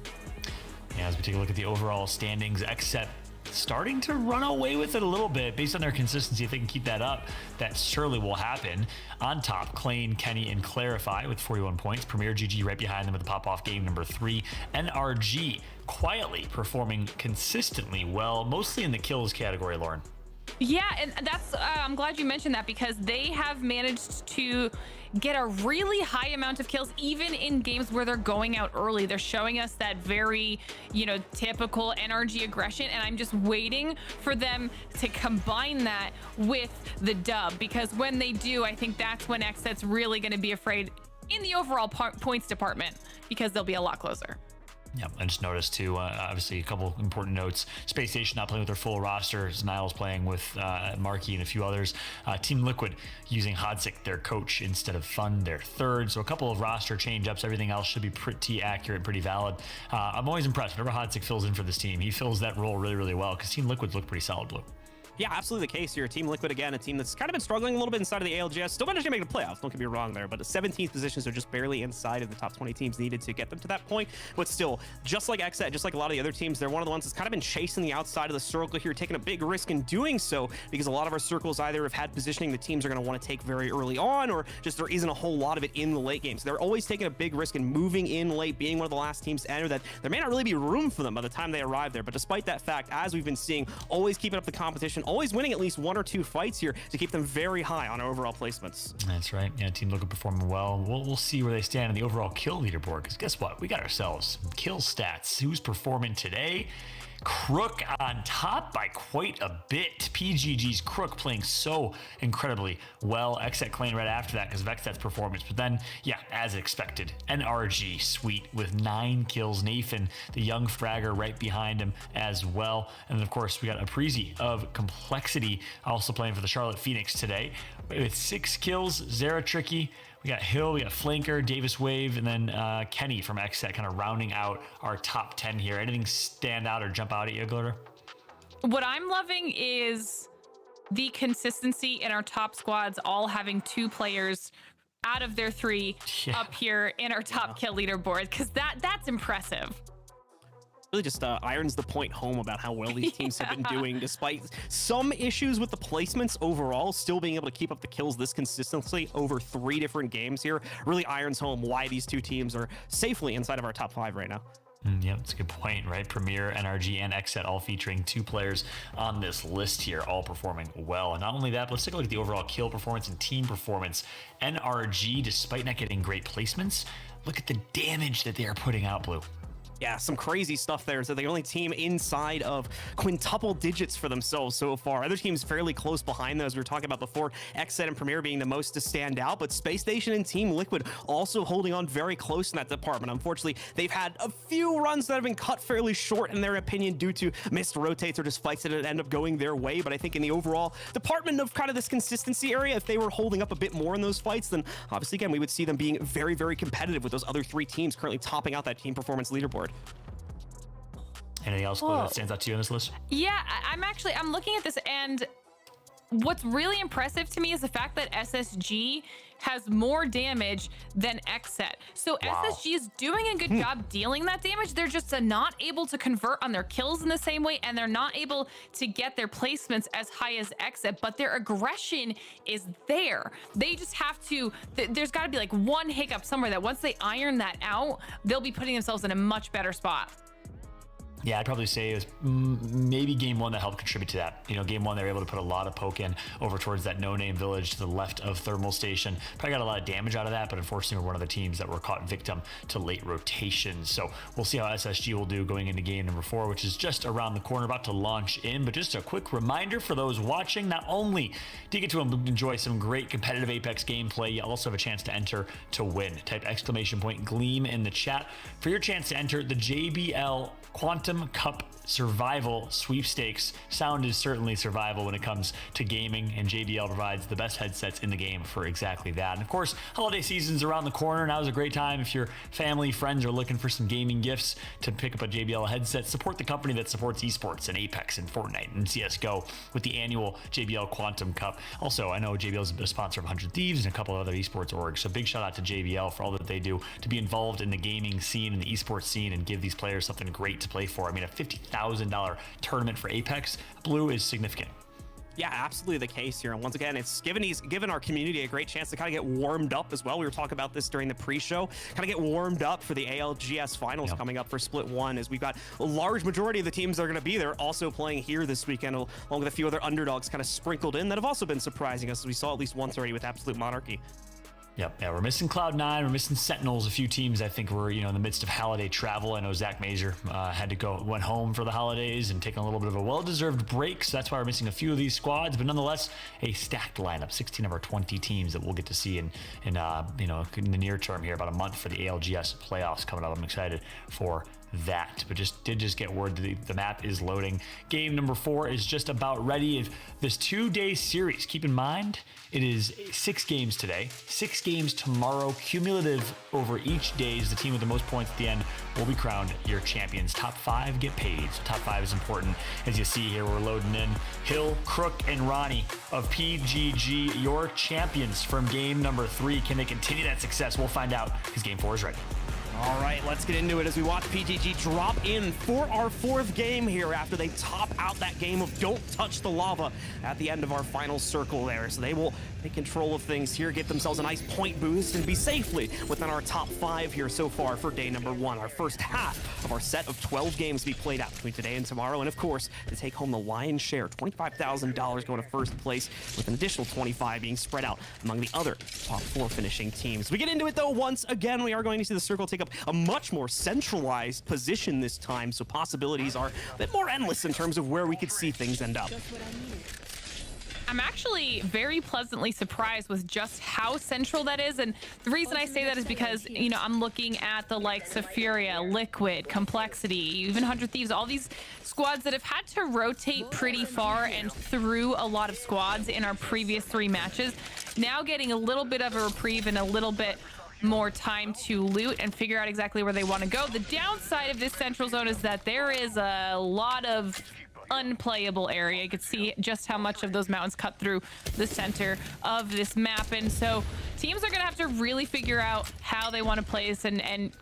Yeah, as we take a look at the overall standings, Xset starting to run away with it a little bit based on their consistency. If they can keep that up, that surely will happen. On top, Klain, Kenny, and Clarify with 41 points. Premier GG right behind them with the pop-off game number 3. NRG quietly performing consistently well, mostly in the kills category, Lauren. Yeah, and that's I'm glad you mentioned that, because they have managed to get a really high amount of kills even in games where they're going out early. They're showing us that very, typical NRG aggression, and I'm just waiting for them to combine that with the dub, because when they do, I think that's when Xset's really going to be afraid in the overall points department, because they'll be a lot closer. Yeah, I just noticed too, obviously a couple important notes. Space Station not playing with their full roster. Niles playing with Markey and a few others. Team Liquid using Hodzik, their coach, instead of Fun, their 3rd. So a couple of roster change-ups. Everything else should be pretty accurate, pretty valid. I'm always impressed whenever Hodzik fills in for this team. He fills that role really, really well, because Team Liquid's look pretty solid, Blue. Yeah, absolutely the case here. Team Liquid, again, a team that's kind of been struggling a little bit inside of the ALGS. Still managed to make the playoffs, don't get me wrong there, but the 17th positions are just barely inside of the top 20 teams needed to get them to that point. But still, just like Xset, just like a lot of the other teams, they're one of the ones that's kind of been chasing the outside of the circle here, taking a big risk in doing so, because a lot of our circles either have had positioning the teams are going to want to take very early on, or just there isn't a whole lot of it in the late game. So they're always taking a big risk and moving in late, being one of the last teams to enter, that there may not really be room for them by the time they arrive there. But despite that fact, as we've been seeing, always keeping up the competition, always winning at least 1 or 2 fights here to keep them very high on overall placements. That's right. Yeah, Team Liquid performing well. We'll see where they stand in the overall kill leaderboard, because guess what? We got ourselves some kill stats. Who's performing today? Crook on top by quite a bit. PGG's Crook playing so incredibly well. Xset Klain right after that because of Xset's performance. But then, yeah, as expected, NRG sweet with 9 kills. Nathan, the young fragger, right behind him as well. And then, of course, we got Aprizi of Complexity also playing for the Charlotte Phoenix today with 6 kills. Zara Tricky. We got Hill, we got Flanker, Davis Wave, and then Kenny from Xset kind of rounding out our top 10 here. Anything stand out or jump out at you, Glitter? What I'm loving is the consistency in our top squads all having 2 players out of their 3 up here in our top kill leaderboard, because that's impressive. Really just irons the point home about how well these teams have been doing, despite some issues with the placements overall. Still being able to keep up the kills this consistently over 3 different games here really irons home why these 2 teams are safely inside of our top 5 right now. Yeah, that's a good point, right? Premier, NRG, and XSET all featuring 2 players on this list here, all performing well. And not only that, but let's take a look at the overall kill performance and team performance. NRG, despite not getting great placements, look at the damage that they are putting out, Blue. Yeah, some crazy stuff there. So the only team inside of quintuple digits for themselves so far. Other teams fairly close behind them, as we were talking about before. XSET and Premier being the most to stand out, but Space Station and Team Liquid also holding on very close in that department. Unfortunately, they've had a few runs that have been cut fairly short in their opinion due to missed rotates or just fights that end up going their way. But I think in the overall department of kind of this consistency area, if they were holding up a bit more in those fights, then obviously, again, we would see them being very, very competitive with those other 3 teams currently topping out that team performance leaderboard. Anything else, Blue, that stands out to you on this list? Yeah, I'm looking at this, and what's really impressive to me is the fact that SSG has more damage than XSET. So Wow. SSG is doing a good job dealing that damage. They're just not able to convert on their kills in the same way, and they're not able to get their placements as high as XSET, but their aggression is there. They just have to, there's got to be like one hiccup somewhere that once they iron that out, they'll be putting themselves in a much better spot. Yeah, I'd probably say it was maybe game 1 that helped contribute to that. You know, game 1, they were able to put a lot of poke in over towards that no-name village to the left of Thermal Station. Probably got a lot of damage out of that, but unfortunately we're one of the teams that were caught victim to late rotations. So we'll see how SSG will do going into game number 4, which is just around the corner, about to launch in. But just a quick reminder for those watching, not only do you get to enjoy some great competitive Apex gameplay, you also have a chance to enter to win. Type !Gleam in the chat for your chance to enter the JBL Quantum Cup Survival Sweepstakes. Sound is certainly survival when it comes to gaming, and JBL provides the best headsets in the game for exactly that. And of course, holiday season's around the corner. Now's a great time if your family, friends are looking for some gaming gifts to pick up a JBL headset. Support the company that supports esports and Apex and Fortnite and CSGO with the annual JBL Quantum Cup. Also, I know JBL is a sponsor of 100 Thieves and a couple of other esports orgs, so big shout out to JBL for all that they do to be involved in the gaming scene and the esports scene and give these players something great to play for. I mean, a $50,000 tournament for Apex Blue is significant. Yeah, absolutely the case here. And once again, it's given our community a great chance to kind of get warmed up as well. We were talking about this during the pre-show, kind of get warmed up for the ALGS finals coming up for Split 1, as we've got a large majority of the teams that are going to be there also playing here this weekend, along with a few other underdogs kind of sprinkled in that have also been surprising us, as we saw at least once already with Absolute Monarchy. Yep. Yeah, we're missing Cloud9. We're missing Sentinels. A few teams I think were, in the midst of holiday travel. I know Zach Mazer went home for the holidays and taken a little bit of a well-deserved break. So that's why we're missing a few of these squads. But nonetheless, a stacked lineup. 16 of our 20 teams that we'll get to see in the near term here, about a month for the ALGS playoffs coming up. I'm excited for that, but did get word that the map is loading. Game number 4 is just about ready. This 2-day series, keep in mind, it is 6 games today, 6 games tomorrow, cumulative over each day. The team with the most points at the end will be crowned your champions. Top 5 get paid, so top 5 is important. As you see here, we're loading in Hill, Crook, and Ronnie of PGG, your champions from game number 3. Can they continue that success? We'll find out, because game 4 is ready. All right, let's get into it as we watch PGG drop in for our 4th game here after they top out that game of Don't Touch the Lava at the end of our final circle there. So they will take control of things here, get themselves a nice point boost, and be safely within our top 5 here so far for day number 1. Our first half of our set of 12 games to be played out between today and tomorrow. And of course, to take home the lion's share, $25,000 going to first place, with an additional $25,000 being spread out among the other top 4 finishing teams. We get into it though, once again, we are going to see the circle take up a much more centralized position this time, so possibilities are a bit more endless in terms of where we could see things end up. I'm actually very pleasantly surprised with just how central that is. And the reason I say that is because, I'm looking at the likes of Furia, Liquid, Complexity, even 100 Thieves, all these squads that have had to rotate pretty far and through a lot of squads in our previous 3 matches, now getting a little bit of a reprieve and a little bit more time to loot and figure out exactly where they want to go. The downside of this central zone is that there is a lot of unplayable area. You can see just how much of those mountains cut through the center of this map, and so teams are gonna have to really figure out how they want to play this and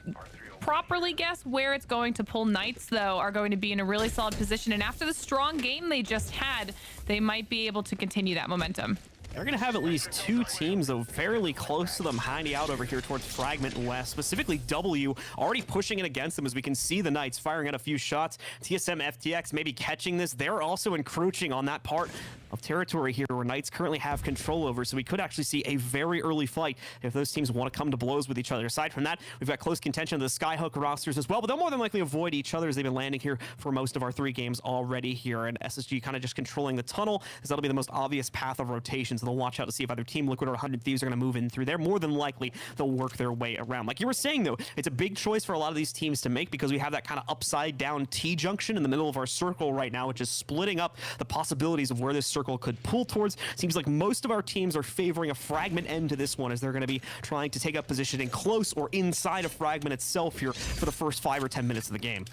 properly guess where it's going to pull. Knights, though, are going to be in a really solid position, and after the strong game they just had, they might be able to continue that momentum. They're going to have at least 2 teams, though, fairly close to them, hiding out over here towards Fragment West. Specifically, W already pushing it against them, as we can see the Knights firing at a few shots. TSM FTX maybe catching this. They're also encroaching on that part of territory here where Knights currently have control over, so we could actually see a very early fight if those teams want to come to blows with each other. Aside from that, we've got close contention of the Skyhook rosters as well, but they'll more than likely avoid each other as they've been landing here for most of our 3 games already here, and SSG kind of just controlling the tunnel, as that'll be the most obvious path of rotation, so they'll watch out to see if either Team Liquid or 100 Thieves are going to move in through there. More than likely, they'll work their way around. Like you were saying, though, it's a big choice for a lot of these teams to make because we have that kind of upside-down T-junction in the middle of our circle right now, which is splitting up the possibilities of where this circle could pull towards. Seems like most of our teams are favoring a Fragment end to this one, as they're going to be trying to take up positioning close or inside of Fragment itself here for the first 5 or 10 minutes of the game.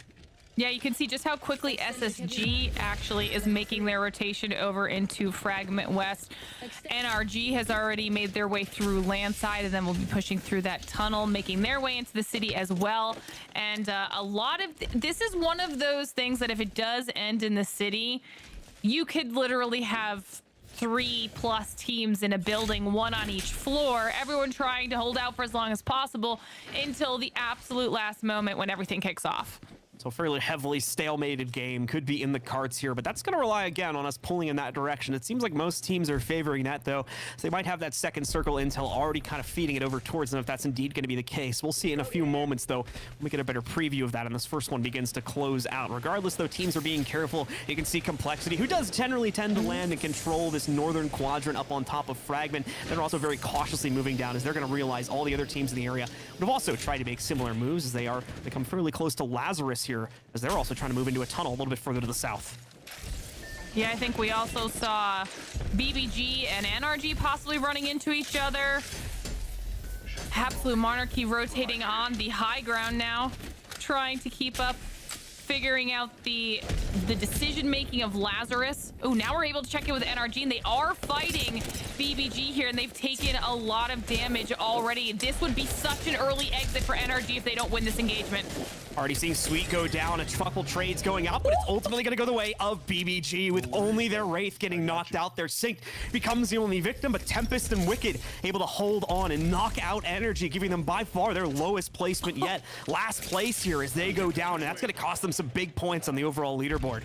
Yeah, you can see just how quickly SSG actually is making their rotation over into Fragment West. NRG has already made their way through landside, and then will be pushing through that tunnel, making their way into the city as well. And a lot of this is one of those things that if it does end in the city, you could literally have 3+ teams in a building, 1 on each floor, everyone trying to hold out for as long as possible until the absolute last moment when everything kicks off. So a fairly heavily stalemated game could be in the cards here, but that's going to rely again on us pulling in that direction. It seems like most teams are favoring that, though, so they might have that second circle intel already kind of feeding it over towards them if that's indeed going to be the case. We'll see in a few moments, though, when we get a better preview of that, and this first one begins to close out. Regardless, though, teams are being careful. You can see Complexity, who does generally tend to land and control this northern quadrant up on top of Fragment. They're also very cautiously moving down, as they're going to realize all the other teams in the area would have also tried to make similar moves, as they come fairly close to Lazarus here, as they're also trying to move into a tunnel a little bit further to the south. Yeah, I think we also saw BBG and NRG possibly running into each other. Absolute Monarchy rotating on the high ground now, trying to keep up, figuring out the decision-making of Lazarus. Oh, now we're able to check in with NRG, and they are fighting BBG here, and they've taken a lot of damage already. This would be such an early exit for NRG if they don't win this engagement. Already seeing Sweet go down, a couple trades going out, but it's ultimately going to go the way of BBG, with only their Wraith getting knocked out. Their Sync becomes the only victim, but Tempest and Wicked able to hold on and knock out Energy, giving them by far their lowest placement yet. Last place here as they go down, and that's going to cost them some big points on the overall leaderboard.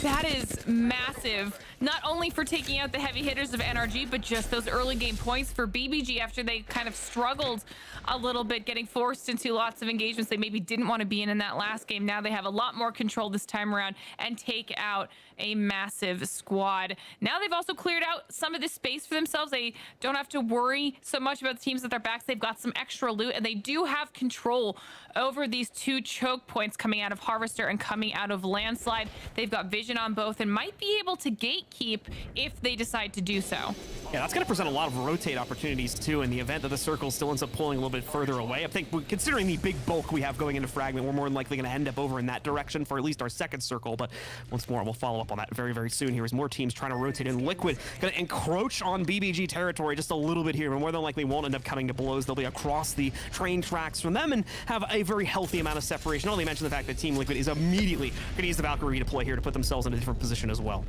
That is massive, not only for taking out the heavy hitters of NRG, but just those early game points for BBG after they kind of struggled a little bit, getting forced into lots of engagements they maybe didn't want to be in that last game. Now they have a lot more control this time around and take out a massive squad. Now they've also cleared out some of this space for themselves. They don't have to worry so much about the teams at their backs. They've got some extra loot, and they do have control over these 2 choke points coming out of Harvester and coming out of Landslide. They've got vision on both and might be able to gatekeep if they decide to do so. Yeah, that's going to present a lot of rotate opportunities too in the event that the circle still ends up pulling a little bit further away. I think considering the big bulk we have going into Fragment, we're more than likely going to end up over in that direction for at least our second circle. But once more, we'll follow up on that very, very soon here as more teams trying to rotate in. Liquid going to encroach on BBG territory just a little bit here, but more than likely won't end up coming to blows. They'll be across the train tracks from them and have a very healthy amount of separation. Not only mention the fact that Team Liquid is immediately going to use the Valkyrie deploy here to put themselves in a different position as well.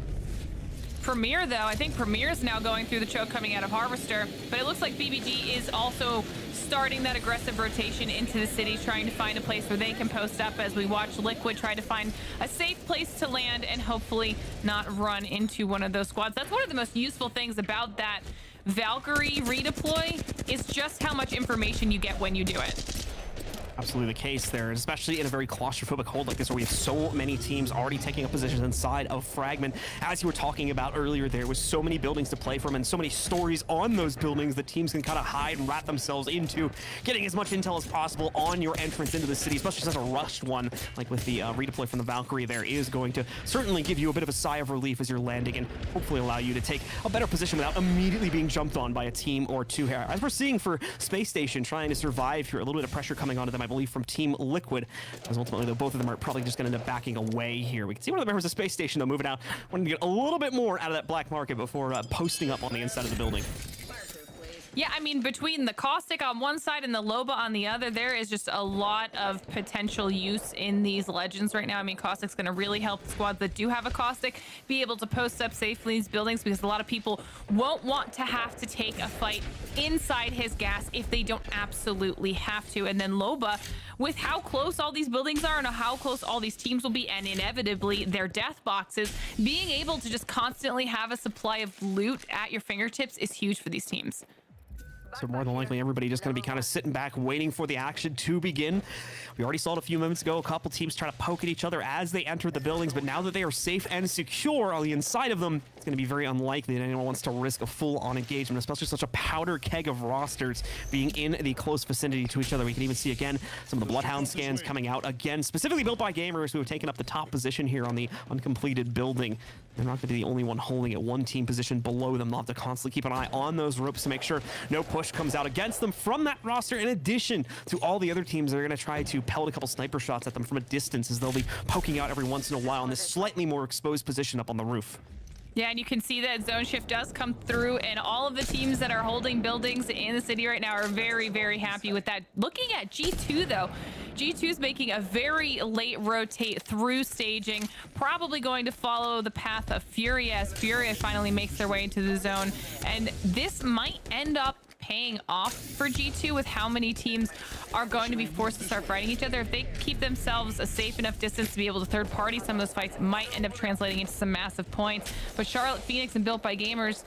Premier, though, I think Premier is now going through the choke coming out of Harvester, but it looks like BBG is also starting that aggressive rotation into the city, trying to find a place where they can post up as we watch Liquid try to find a safe place to land and hopefully not run into one of those squads. That's one of the most useful things about that Valkyrie redeploy is just how much information you get when you do it. Absolutely the case there, especially in a very claustrophobic hold like this where we have so many teams already taking up positions inside of Fragment. As you were talking about earlier, there was so many buildings to play from and so many stories on those buildings that teams can kind of hide and wrap themselves into, getting as much intel as possible on your entrance into the city, especially such a rushed one like with the redeploy from the Valkyrie there is going to certainly give you a bit of a sigh of relief as you're landing and hopefully allow you to take a better position without immediately being jumped on by a team or two here. As we're seeing for Space Station trying to survive here, a little bit of pressure coming onto them, I believe, from Team Liquid, as ultimately, though, both of them are probably just going to end up backing away here. We can see one of the members of Space Station, though, moving out, wanting to get a little bit more out of that black market before posting up on the inside of the building. Yeah, I mean, between the Caustic on one side and the Loba on the other, there is just a lot of potential use in these Legends right now. I mean, Caustic's going to really help the squads that do have a Caustic be able to post up safely in these buildings, because a lot of people won't want to have to take a fight inside his gas if they don't absolutely have to. And then Loba, with how close all these buildings are and how close all these teams will be, and inevitably their death boxes, being able to just constantly have a supply of loot at your fingertips is huge for these teams. So more than likely, everybody just going to be kind of sitting back, waiting for the action to begin. We already saw it a few moments ago. A couple teams try to poke at each other as they enter the buildings, but now that they are safe and secure on the inside of them, it's going to be very unlikely that anyone wants to risk a full-on engagement, especially such a powder keg of rosters being in the close vicinity to each other. We can even see, again, some of the Bloodhound scans coming out, again, specifically built by gamers who have taken up the top position here on the uncompleted building. They're not going to be the only one holding it. One team position below them. They'll have to constantly keep an eye on those ropes to make sure no push comes out against them from that roster, in addition to all the other teams that are going to try to pelt a couple sniper shots at them from a distance, as they'll be poking out every once in a while in this slightly more exposed position up on the roof. Yeah, and you can see that zone shift does come through, and all of the teams that are holding buildings in the city right now are very, very happy with that. Looking at G2, though, G2 is making a very late rotate through staging, probably going to follow the path of Furia as Furia finally makes their way into the zone. And this might end up paying off for G2 with how many teams are going to be forced to start fighting each other. If they keep themselves a safe enough distance to be able to third party some of those fights, might end up translating into some massive points. But Charlotte, Phoenix, and Built by Gamers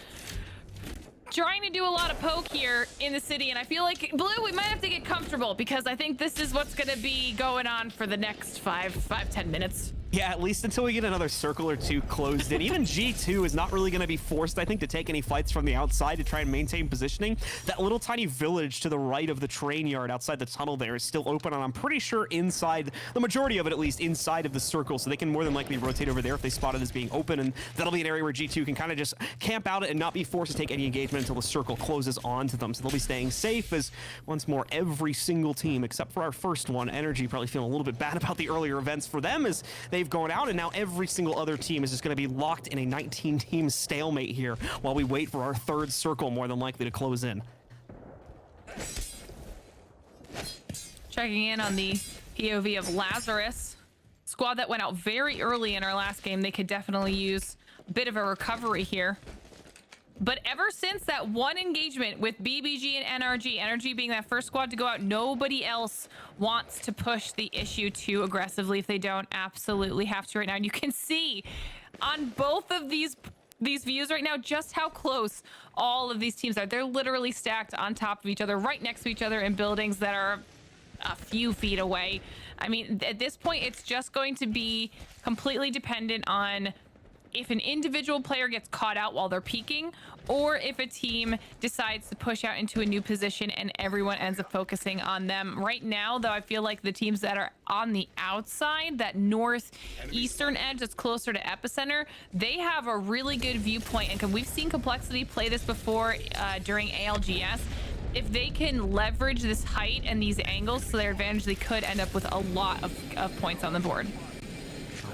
trying to do a lot of poke here in the city, and I feel like Blue, we might have to get comfortable, because I think this is what's going to be going on for the next 5-10 minutes. Yeah, at least until we get another circle or two closed in. Even G2 is not really going to be forced, I think, to take any fights from the outside to try and maintain positioning. That little tiny village to the right of the train yard outside the tunnel there is still open, and I'm pretty sure inside, the majority of it at least, inside of the circle, so they can more than likely rotate over there if they spot it as being open, and that'll be an area where G2 can kind of just camp out and not be forced to take any engagement until the circle closes onto them. So they'll be staying safe, as once more every single team, except for our first one, Energy, probably feeling a little bit bad about the earlier events for them, as they've gone out, and now every single other team is just going to be locked in a 19-team stalemate here while we wait for our third circle, more than likely, to close in. Checking in on the POV of Lazarus. Squad that went out very early in our last game. They could definitely use a bit of a recovery here. But ever since that one engagement with BBG and NRG, NRG being that first squad to go out, nobody else wants to push the issue too aggressively if they don't absolutely have to right now. And you can see on both of these views right now just how close all of these teams are. They're literally stacked on top of each other, right next to each other in buildings that are a few feet away. I mean, at this point, it's just going to be completely dependent on if an individual player gets caught out while they're peeking, or if a team decides to push out into a new position and everyone ends up focusing on them. Right now, though, I feel like the teams that are on the outside, that northeastern edge that's closer to epicenter, they have a really good viewpoint. And we've seen Complexity play this before during ALGS. If they can leverage this height and these angles to their advantage, they could end up with a lot of points on the board.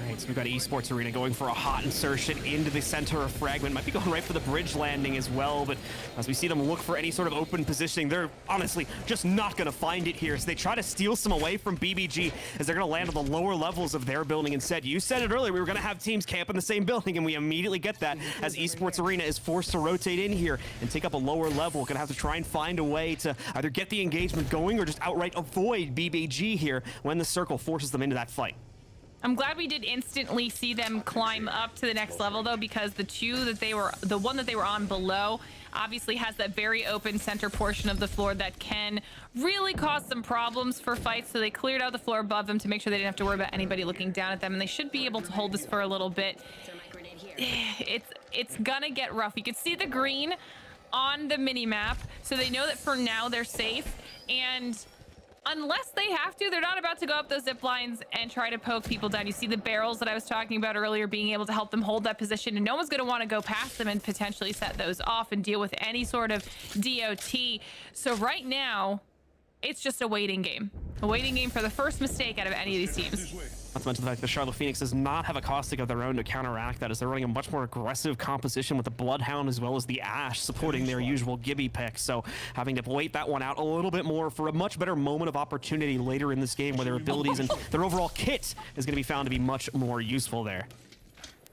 Alright, so we've got Esports Arena going for a hot insertion into the center of Fragment. Might be going right for the bridge landing as well, but as we see them look for any sort of open positioning, they're honestly just not going to find it here. So they try to steal some away from BBG as they're going to land on the lower levels of their building instead. You said it earlier, we were going to have teams camp in the same building, and we immediately get that as Esports Arena is forced to rotate in here and take up a lower level. Going to have to try and find a way to either get the engagement going or just outright avoid BBG here when the circle forces them into that fight. I'm glad we did instantly see them climb up to the next level, though, because the one that they were on below obviously has that very open center portion of the floor that can really cause some problems for fights. So they cleared out the floor above them to make sure they didn't have to worry about anybody looking down at them, and they should be able to hold this for a little bit. It's gonna get rough. You can see the green on the mini map, so they know that for now they're safe, and unless they have to, they're not about to go up those zip lines and try to poke people down. You see the barrels that I was talking about earlier being able to help them hold that position, and no one's going to want to go past them and potentially set those off and deal with any sort of DOT. So right now, it's just a waiting game. A waiting game for the first mistake out of any of these teams. Not to mention the fact that the Charlotte Phoenix does not have a caustic of their own to counteract that, as they're running a much more aggressive composition with the Bloodhound as well as the Ash supporting their usual Gibby pick. So having to wait that one out a little bit more for a much better moment of opportunity later in this game where their abilities and their overall kit is going to be found to be much more useful there.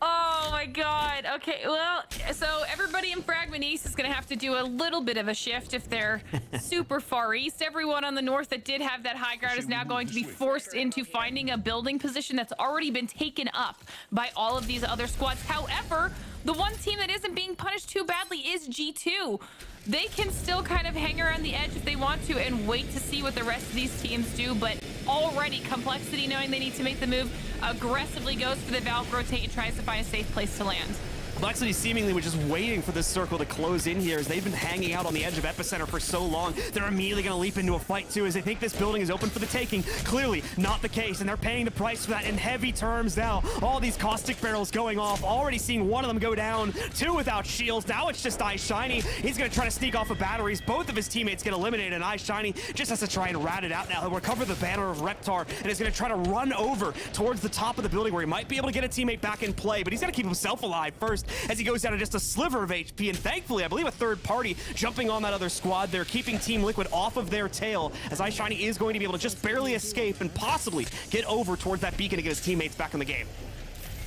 Oh my god. Okay, well, so everybody in Fragment East is going to have to do a little bit of a shift if they're super far east. Everyone on the north that did have that high ground is now going to be forced into finding a building position that's already been taken up by all of these other squads. However, the one team that isn't being punished too badly is G2. They can still kind of hang around the edge if they want to and wait to see what the rest of these teams do, but already Complexity, knowing they need to make the move, aggressively goes for the Valk rotate and tries to find a safe place to land. Complexity seemingly was just waiting for this circle to close in here as they've been hanging out on the edge of Epicenter for so long. They're immediately going to leap into a fight too as they think this building is open for the taking. Clearly not the case, and they're paying the price for that in heavy terms now. All these caustic barrels going off, already seeing one of them go down, two without shields. Now it's just iShiny. He's going to try to sneak off of batteries. Both of his teammates get eliminated, and iShiny just has to try and rat it out now. He'll recover the banner of Reptar and is going to try to run over towards the top of the building where he might be able to get a teammate back in play, but he's got to keep himself alive first as he goes down to just a sliver of HP, and thankfully I believe a third party jumping on that other squad. They're keeping Team Liquid off of their tail as iShiny is going to be able to just barely escape and possibly get over towards that beacon to get his teammates back in the game.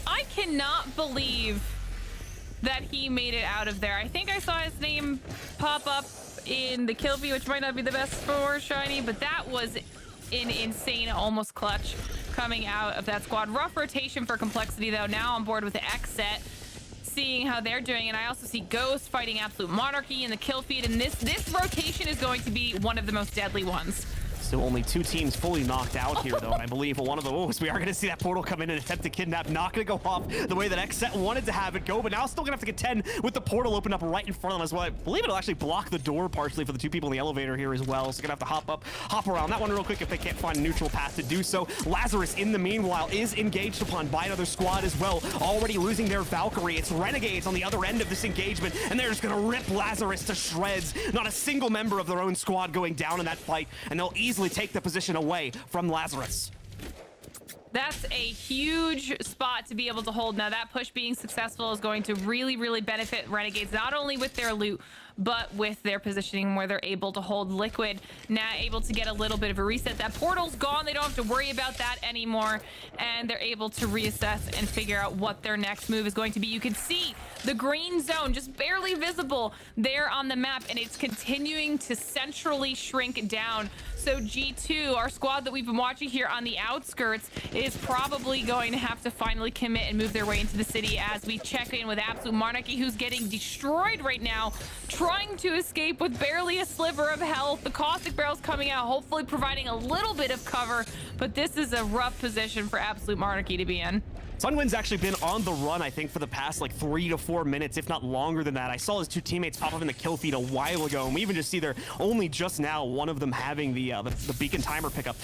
I cannot believe that he made it out of there. I think I saw his name pop up in the kill feed, which might not be the best for Shiny, but that was an insane almost clutch coming out of that squad. Rough rotation for Complexity though, now on board with the X set, seeing how they're doing, and I also see Ghost fighting Absolute Monarchy in the kill feed, and this rotation is going to be one of the most deadly ones. Still only two teams fully knocked out here, though, and I believe one of those, we are going to see that portal come in and attempt to kidnap. Not going to go off the way that Xset wanted to have it go, but now still going to have to contend with the portal open up right in front of them as well. I believe it'll actually block the door partially for the two people in the elevator here as well, so going to have to hop around that one real quick if they can't find a neutral path to do so. Lazarus, in the meanwhile, is engaged upon by another squad as well, already losing their Valkyrie. It's Renegades on the other end of this engagement, and they're just going to rip Lazarus to shreds. Not a single member of their own squad going down in that fight, and they'll easily take the position away from Lazarus. That's a huge spot to be able to hold. Now that push being successful is going to really, really benefit Renegades, not only with their loot, but with their positioning where they're able to hold Liquid. Now able to get a little bit of a reset. That portal's gone. They don't have to worry about that anymore. And they're able to reassess and figure out what their next move is going to be. You can see the green zone just barely visible there on the map, and it's continuing to centrally shrink down. So G2, our squad that we've been watching here on the outskirts, is probably going to have to finally commit and move their way into the city as we check in with Absolute Monarchy, who's getting destroyed right now, trying to escape with barely a sliver of health. The caustic barrel's coming out, hopefully providing a little bit of cover, but this is a rough position for Absolute Monarchy to be in. Sunwind's actually been on the run, I think, for the past like 3 to 4 minutes, if not longer than that. I saw his two teammates pop up in the kill feed a while ago, and we even just see there only just now one of them having the beacon timer pickup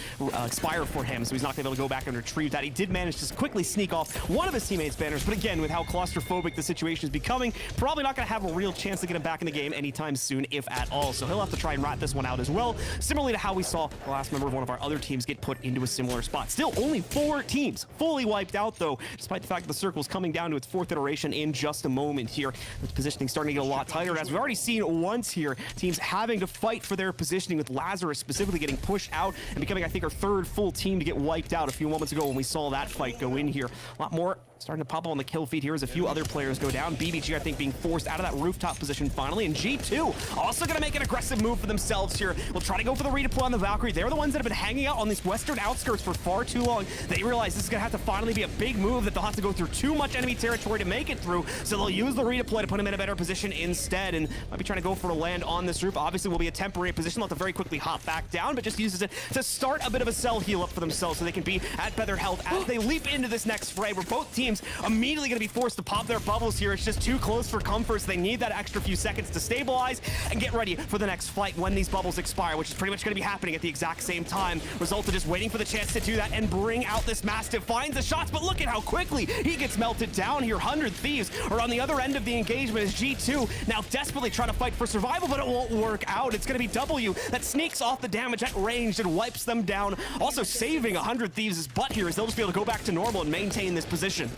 expire for him, so he's not going to be able to go back and retrieve that. He did manage to quickly sneak off one of his teammates' banners, but again, with how claustrophobic the situation is becoming, probably not going to have a real chance to get him back in the game anytime soon, if at all. So he'll have to try and rat this one out as well, similarly to how we saw the last member of one of our other teams get put into a similar spot. Still only 4 teams fully wiped out, though, despite the fact that the circle is coming down to its 4th iteration in just a moment here. The positioning starting to get a lot tighter, as we've already seen once here, teams having to fight for their positioning, with Lazarus specifically getting pushed out and becoming, I think, our 3rd full team to get wiped out a few moments ago when we saw that fight go in here. A lot more starting to pop up on the kill feed here as a few other players go down. BBG, I think, being forced out of that rooftop position finally, and G2 also going to make an aggressive move for themselves here. We'll try to go for the redeploy on the Valkyrie. They're the ones that have been hanging out on these western outskirts for far too long. They realize this is going to have to finally be a big move that they'll have to go through too much enemy territory to make it through, so they'll use the redeploy to put him in a better position instead, and might be trying to go for a land on this roof. Obviously will be a temporary position. They'll have to very quickly hop back down, but just uses it to start a bit of a cell heal up for themselves so they can be at better health as they leap into this next fray where both teams teams immediately going to be forced to pop their bubbles here. It's just too close for comfort, so they need that extra few seconds to stabilize and get ready for the next fight when these bubbles expire, which is pretty much going to be happening at the exact same time. Resulta just waiting for the chance to do that and bring out this Mastiff. Finds the shots, but look at how quickly he gets melted down here. 100 Thieves are on the other end of the engagement as G2 now desperately trying to fight for survival, but it won't work out. It's going to be W that sneaks off the damage at range and wipes them down. Also saving 100 Thieves' butt here as they'll just be able to go back to normal and maintain this position.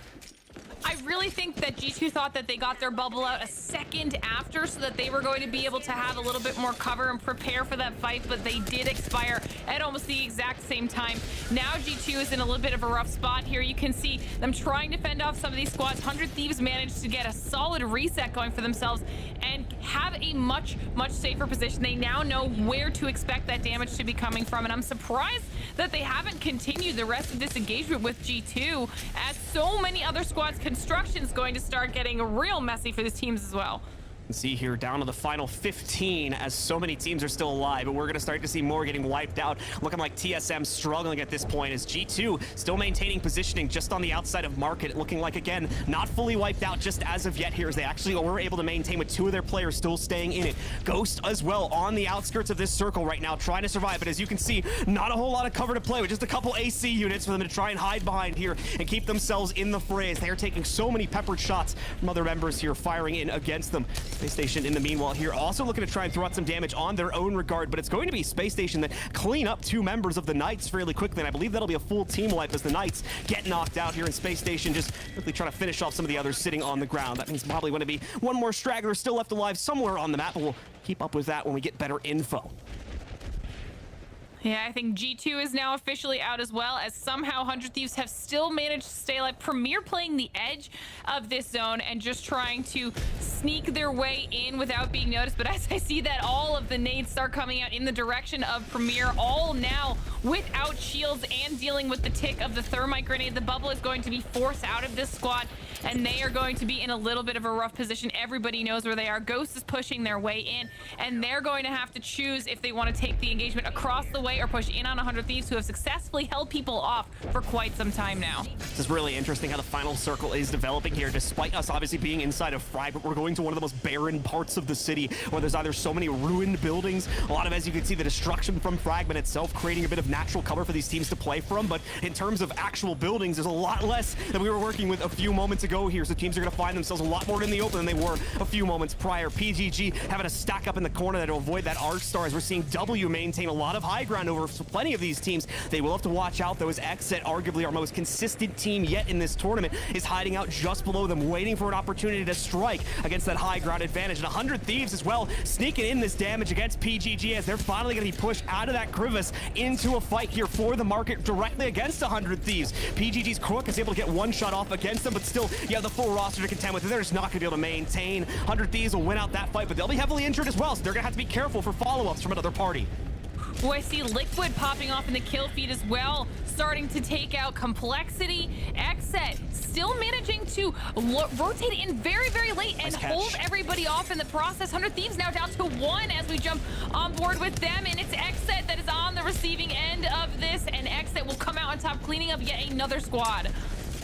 I really think that G2 thought that they got their bubble out a second after so that they were going to be able to have a little bit more cover and prepare for that fight, but they did expire at almost the exact same time. Now G2 is in a little bit of a rough spot here. You can see them trying to fend off some of these squads. 100 Thieves managed to get a solid reset going for themselves and have a much safer position. They now know where to expect that damage to be coming from, and I'm surprised that they haven't continued the rest of this engagement with G2, as so many other squads. Construction's going to start getting real messy for these teams as well. See here down to the final 15 as so many teams are still alive, but we're going to start to see more getting wiped out. Looking like TSM struggling at this point as G2 still maintaining positioning just on the outside of market. Looking like, again, not fully wiped out just as of yet here as they actually were able to maintain with 2 of their players still staying in it. Ghost as well on the outskirts of this circle right now trying to survive, but as you can see, not a whole lot of cover to play with, just a couple AC units for them to try and hide behind here and keep themselves in the fray as they are taking so many peppered shots from other members here firing in against them. Space Station in the meanwhile here also looking to try and throw out some damage on their own regard, but it's going to be Space Station that clean up 2 members of the Knights fairly quickly, and I believe that'll be a full team wipe as the Knights get knocked out here, and Space Station just quickly trying to finish off some of the others sitting on the ground. That means probably going to be one more straggler still left alive somewhere on the map, but we'll keep up with that when we get better info. Yeah, I think G2 is now officially out as well, as somehow 100 Thieves have still managed to stay alive. Premier playing the edge of this zone and just trying to sneak their way in without being noticed. But as I see that all of the nades start coming out in the direction of Premier, all now without shields and dealing with the tick of the thermite grenade, the bubble is going to be forced out of this squad, and they are going to be in a little bit of a rough position. Everybody knows where they are. Ghost is pushing their way in, and they're going to have to choose if they want to take the engagement across the way or push in on 100 Thieves, who have successfully held people off for quite some time now. This is really interesting how the final circle is developing here, despite us obviously being inside of Frag, but we're going to one of the most barren parts of the city where there's either so many ruined buildings, a lot of, as you can see, the destruction from Fragment itself creating a bit of natural cover for these teams to play from, but in terms of actual buildings, there's a lot less than we were working with a few moments ago here, so teams are going to find themselves a lot more in the open than they were a few moments prior. PGG having to stack up in the corner there to avoid that Arc Star, as we're seeing W maintain a lot of high ground over plenty of these teams. They will have to watch out though, as Exit, arguably our most consistent team yet in this tournament, is hiding out just below them, waiting for an opportunity to strike against that high ground advantage. And 100 Thieves as well, sneaking in this damage against PGG as they're finally going to be pushed out of that crevice into a fight here for the market directly against 100 Thieves. PGG's Crook is able to get one shot off against them, but still, you have the full roster to contend with, and they're just not going to be able to maintain. 100 Thieves will win out that fight, but they'll be heavily injured as well, so they're going to have to be careful for follow-ups from another party. Oh, I see Liquid popping off in the kill feed as well, starting to take out Complexity. Exet still managing to rotate in very late and hold everybody off in the process. 100 Thieves now down to 1 as we jump on board with them, and it's Exet that is on the receiving end of this, and Exet will come out on top, cleaning up yet another squad.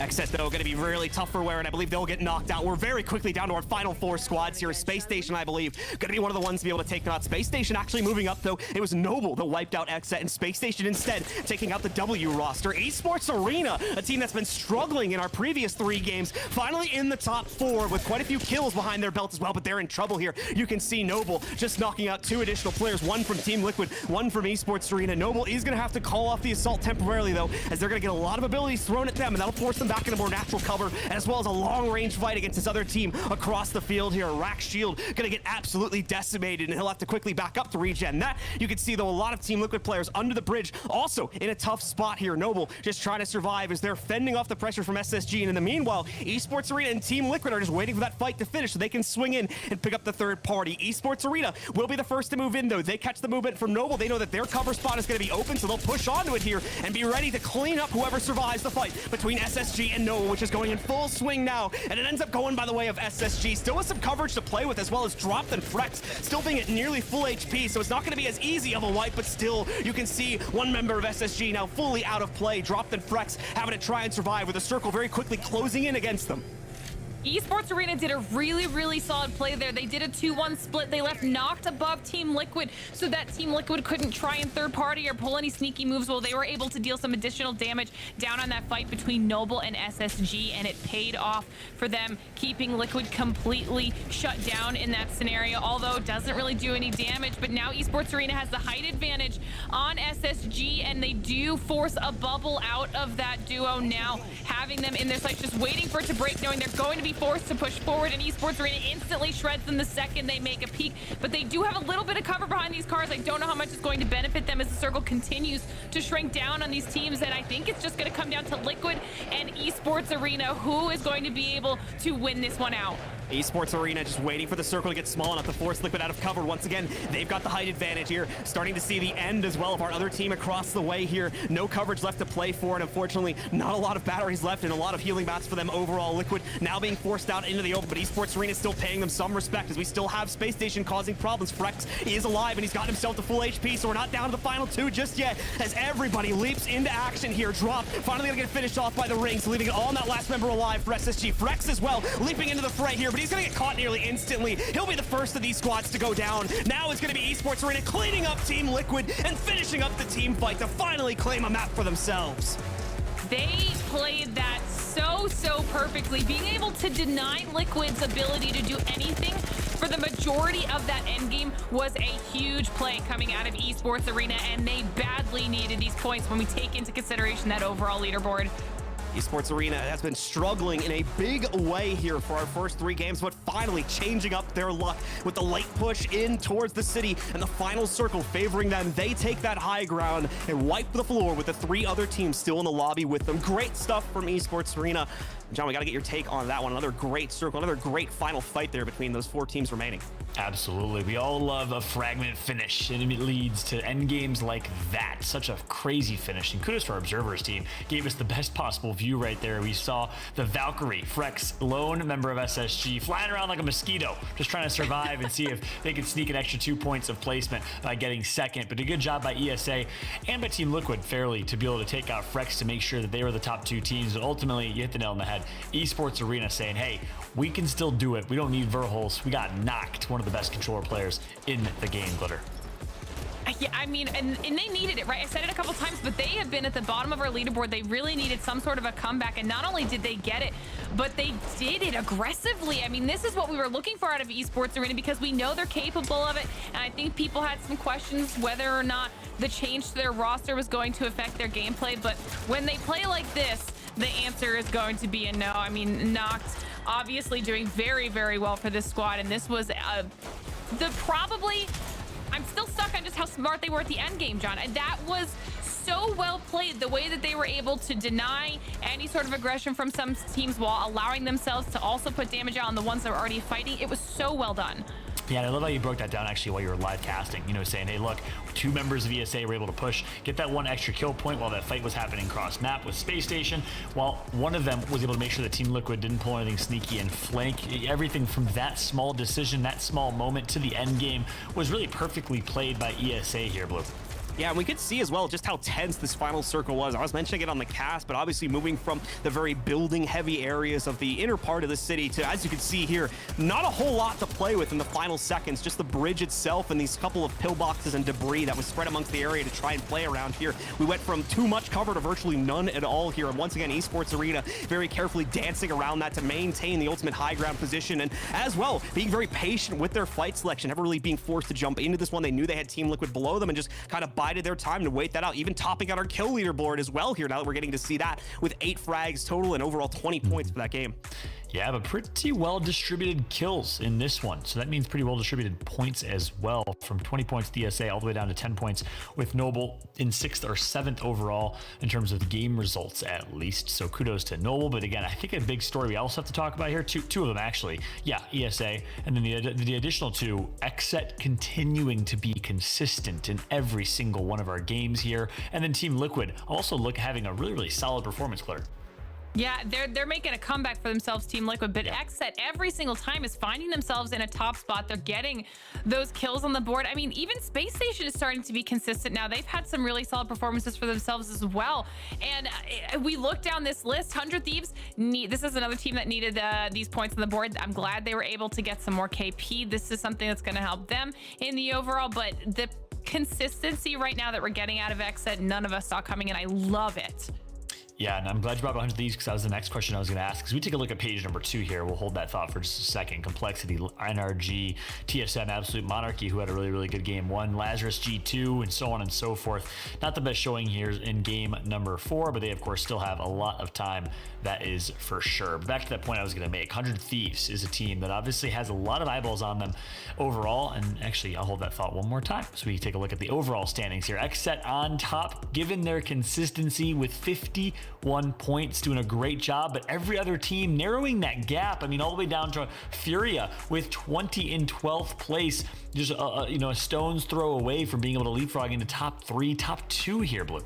Exit, though, going to be really tough for Wear, and I believe they'll get knocked out. We're very quickly down to our final 4 squads here. Space Station, I believe, going to be one of the ones to be able to take them out. Space Station actually moving up, though. It was Noble that wiped out Exit, and Space Station instead taking out the W roster. Esports Arena, a team that's been struggling in our previous 3 games, finally in the top 4 with quite a few kills behind their belt as well, but they're in trouble here. You can see Noble just knocking out 2 additional players, 1 from Team Liquid, 1 from Esports Arena. Noble is going to have to call off the assault temporarily, though, as they're going to get a lot of abilities thrown at them, and that'll force them back into more natural cover, as well as a long-range fight against this other team across the field here. Rack Shield gonna get absolutely decimated, and he'll have to quickly back up to regen. That, you can see, though, a lot of Team Liquid players under the bridge, also in a tough spot here. Noble just trying to survive as they're fending off the pressure from SSG, and in the meanwhile, Esports Arena and Team Liquid are just waiting for that fight to finish so they can swing in and pick up the third party. Esports Arena will be the first to move in, though. They catch the movement from Noble. They know that their cover spot is going to be open, so they'll push onto it here and be ready to clean up whoever survives the fight between SSG SSG and Noah, which is going in full swing now, and it ends up going by the way of SSG, still with some coverage to play with, as well as Drop and Frex, still being at nearly full HP, so it's not going to be as easy of a wipe, but still, you can see one member of SSG now fully out of play. Drop and Frex having to try and survive with a circle very quickly closing in against them. Esports Arena did a really solid play there. They did a 2-1 split. They left Knocked above Team Liquid so that Team Liquid couldn't try and third party or pull any sneaky moves, while they were able to deal some additional damage down on that fight between Noble and SSG, and it paid off for them, keeping Liquid completely shut down in that scenario, although it doesn't really do any damage. But now Esports Arena has the height advantage on SSG, and they do force a bubble out of that duo now, having them in their sights, just waiting for it to break, knowing they're going to be forced to push forward, and Esports Arena instantly shreds them the second they make a peek. But they do have a little bit of cover behind these cars. I don't know how much is going to benefit them as the circle continues to shrink down on these teams, and I think it's just going to come down to Liquid and Esports Arena who is going to be able to win this one out. Esports Arena just waiting for the circle to get small enough to force Liquid out of cover. Once again, they've got the height advantage here. Starting to see the end as well of our other team across the way here. No coverage left to play for, and unfortunately, not a lot of batteries left and a lot of healing bats for them overall. Liquid now being forced out into the open, but Esports Arena is still paying them some respect as we still have Space Station causing problems. Frex is alive, and he's got himself to full HP, so we're not down to the final two just yet as everybody leaps into action here. Drop finally gonna get finished off by the rings, leaving it all in that last member alive for SSG. Frex as well, leaping into the fray here, but he's gonna get caught nearly instantly. He'll be the first of these squads to go down. Now it's gonna be Esports Arena cleaning up Team Liquid and finishing up the team fight to finally claim a map for themselves. They played that so perfectly, being able to deny Liquid's ability to do anything for the majority of that endgame was a huge play coming out of Esports Arena, and they badly needed these points when we take into consideration that overall leaderboard. Esports Arena has been struggling in a big way here for our first three games, but finally changing up their luck with the late push in towards the city and the final circle favoring them. They take that high ground and wipe the floor with the three other teams still in the lobby with them. Great stuff from Esports Arena. John, we got to get your take on that one. Another great circle, another great final fight there between those four teams remaining. Absolutely. We all love a fragment finish, and it leads to end games like that. Such a crazy finish. And kudos for our observers team. Gave us the best possible view right there. We saw the Valkyrie, Frex, lone member of SSG, flying around like a mosquito, just trying to survive and see if they could sneak an extra 2 points of placement by getting second. But a good job by ESA and by Team Liquid fairly to be able to take out Frex to make sure that they were the top two teams. But ultimately, you hit the nail on the head. Esports Arena saying, hey, we can still do it. We don't need Verholz. We got knocked. One of the best controller players in the game, Glitter. Yeah, I mean, and they needed it, right? I said it a couple times, but they have been at the bottom of our leaderboard. They really needed some sort of a comeback, and not only did they get it, but they did it aggressively. I mean, this is what we were looking for out of Esports Arena because we know they're capable of it, and I think people had some questions whether or not the change to their roster was going to affect their gameplay, but when they play like this, the answer is going to be a no. I mean, Knocked obviously doing very well for this squad, and this was I'm still stuck on just how smart they were at the end game, John. That was so well played, the way that they were able to deny any sort of aggression from some teams while allowing themselves to also put damage out on the ones that were already fighting. It was so well done. Yeah, and I love how you broke that down actually while you were live casting, you know, saying, hey, look, two members of ESA were able to push, get that one extra kill point while that fight was happening cross map with Space Station, while one of them was able to make sure that Team Liquid didn't pull anything sneaky and flank. Everything from that small decision, that small moment to the end game was really perfectly played by ESA here, Blue. Yeah, and we could see as well just how tense this final circle was. I was mentioning it on the cast, but obviously moving from the very building-heavy areas of the inner part of the city to, as you can see here, not a whole lot to play with in the final seconds. Just the bridge itself and these couple of pillboxes and debris that was spread amongst the area to try and play around here. We went from too much cover to virtually none at all here. And once again, Esports Arena very carefully dancing around that to maintain the ultimate high ground position, and as well being very patient with their fight selection, never really being forced to jump into this one. They knew they had Team Liquid below them and just kind of bided their time to wait that out, even topping out our kill leaderboard as well here now that we're getting to see that with 8 frags total and overall 20 points for that game. Yeah, but pretty well distributed kills in this one. So that means pretty well distributed points as well, from 20 points DSA all the way down to 10 points with Noble in 6th or 7th overall in terms of the game results at least. So kudos to Noble. But again, I think a big story we also have to talk about here, two of them actually. Yeah, ESA, and then the additional two, XSET continuing to be consistent in every single one of our games here. And then Team Liquid also having a really solid performance, Claire. Yeah, they're making a comeback for themselves, Team Liquid, but Xset every single time is finding themselves in a top spot. They're getting those kills on the board. I mean, even Space Station is starting to be consistent now. They've had some really solid performances for themselves as well. And we look down this list, 100 Thieves, this is another team that needed these points on the board. I'm glad they were able to get some more KP. This is something that's going to help them in the overall, but the consistency right now that we're getting out of Xset, none of us saw coming, and I love it. Yeah, and I'm glad you brought up 100 Thieves because that was the next question I was going to ask. Because we take a look at page number 2 here. We'll hold that thought for just a second. Complexity, NRG, TSM, Absolute Monarchy, who had a really, really good game 1, Lazarus G2, and so on and so forth. Not the best showing here in game number 4, but they, of course, still have a lot of time. That is for sure. But back to that point I was going to make. 100 Thieves is a team that obviously has a lot of eyeballs on them overall. And actually, I'll hold that thought one more time. So we take a look at the overall standings here. Xset on top, given their consistency with 51 points, doing a great job. But every other team narrowing that gap. I mean, all the way down to Furia with 20 in 12th place. Just a stone's throw away from being able to leapfrog into top 3, top 2 here, Blue.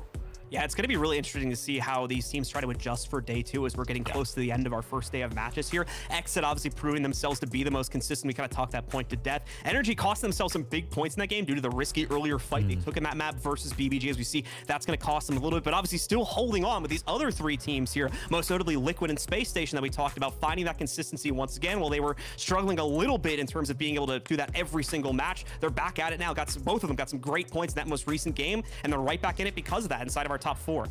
Yeah, it's going to be really interesting to see how these teams try to adjust for day 2 as we're getting close to the end of our first day of matches here. Xset obviously proving themselves to be the most consistent. We kind of talked that point to death. Energy cost themselves some big points in that game due to the risky earlier fight they took in that map versus BBG. As we see, that's going to cost them a little bit, but obviously still holding on with these other 3 teams here, most notably Liquid and Space Station that we talked about, finding that consistency once again. While they were struggling a little bit in terms of being able to do that every single match, they're back at it now. Both of them got some great points in that most recent game, and they're right back in it because of that inside of our top 4.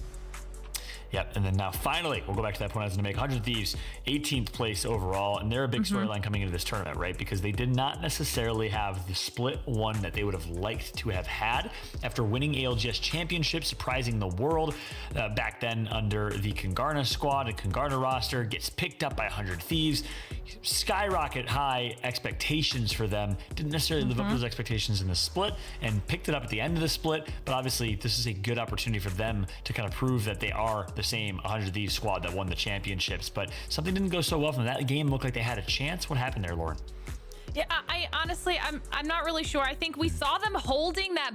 Yep, and then now finally, we'll go back to that point I was going to make. 100 Thieves, 18th place overall, and they're a big storyline coming into this tournament, right? Because they did not necessarily have the split one that they would have liked to have had after winning ALGS Championship, surprising the world back then under the Kangarna squad. A Kangarna roster gets picked up by 100 Thieves. Skyrocket high expectations for them. Didn't necessarily live up to those expectations in the split and picked it up at the end of the split, but obviously this is a good opportunity for them to kind of prove that they are the same 100 Thieves squad that won the championships. But something didn't go so well from that game. Looked like they had a chance. What happened there, Lauren? Yeah, I honestly, I'm not really sure. I think we saw them holding that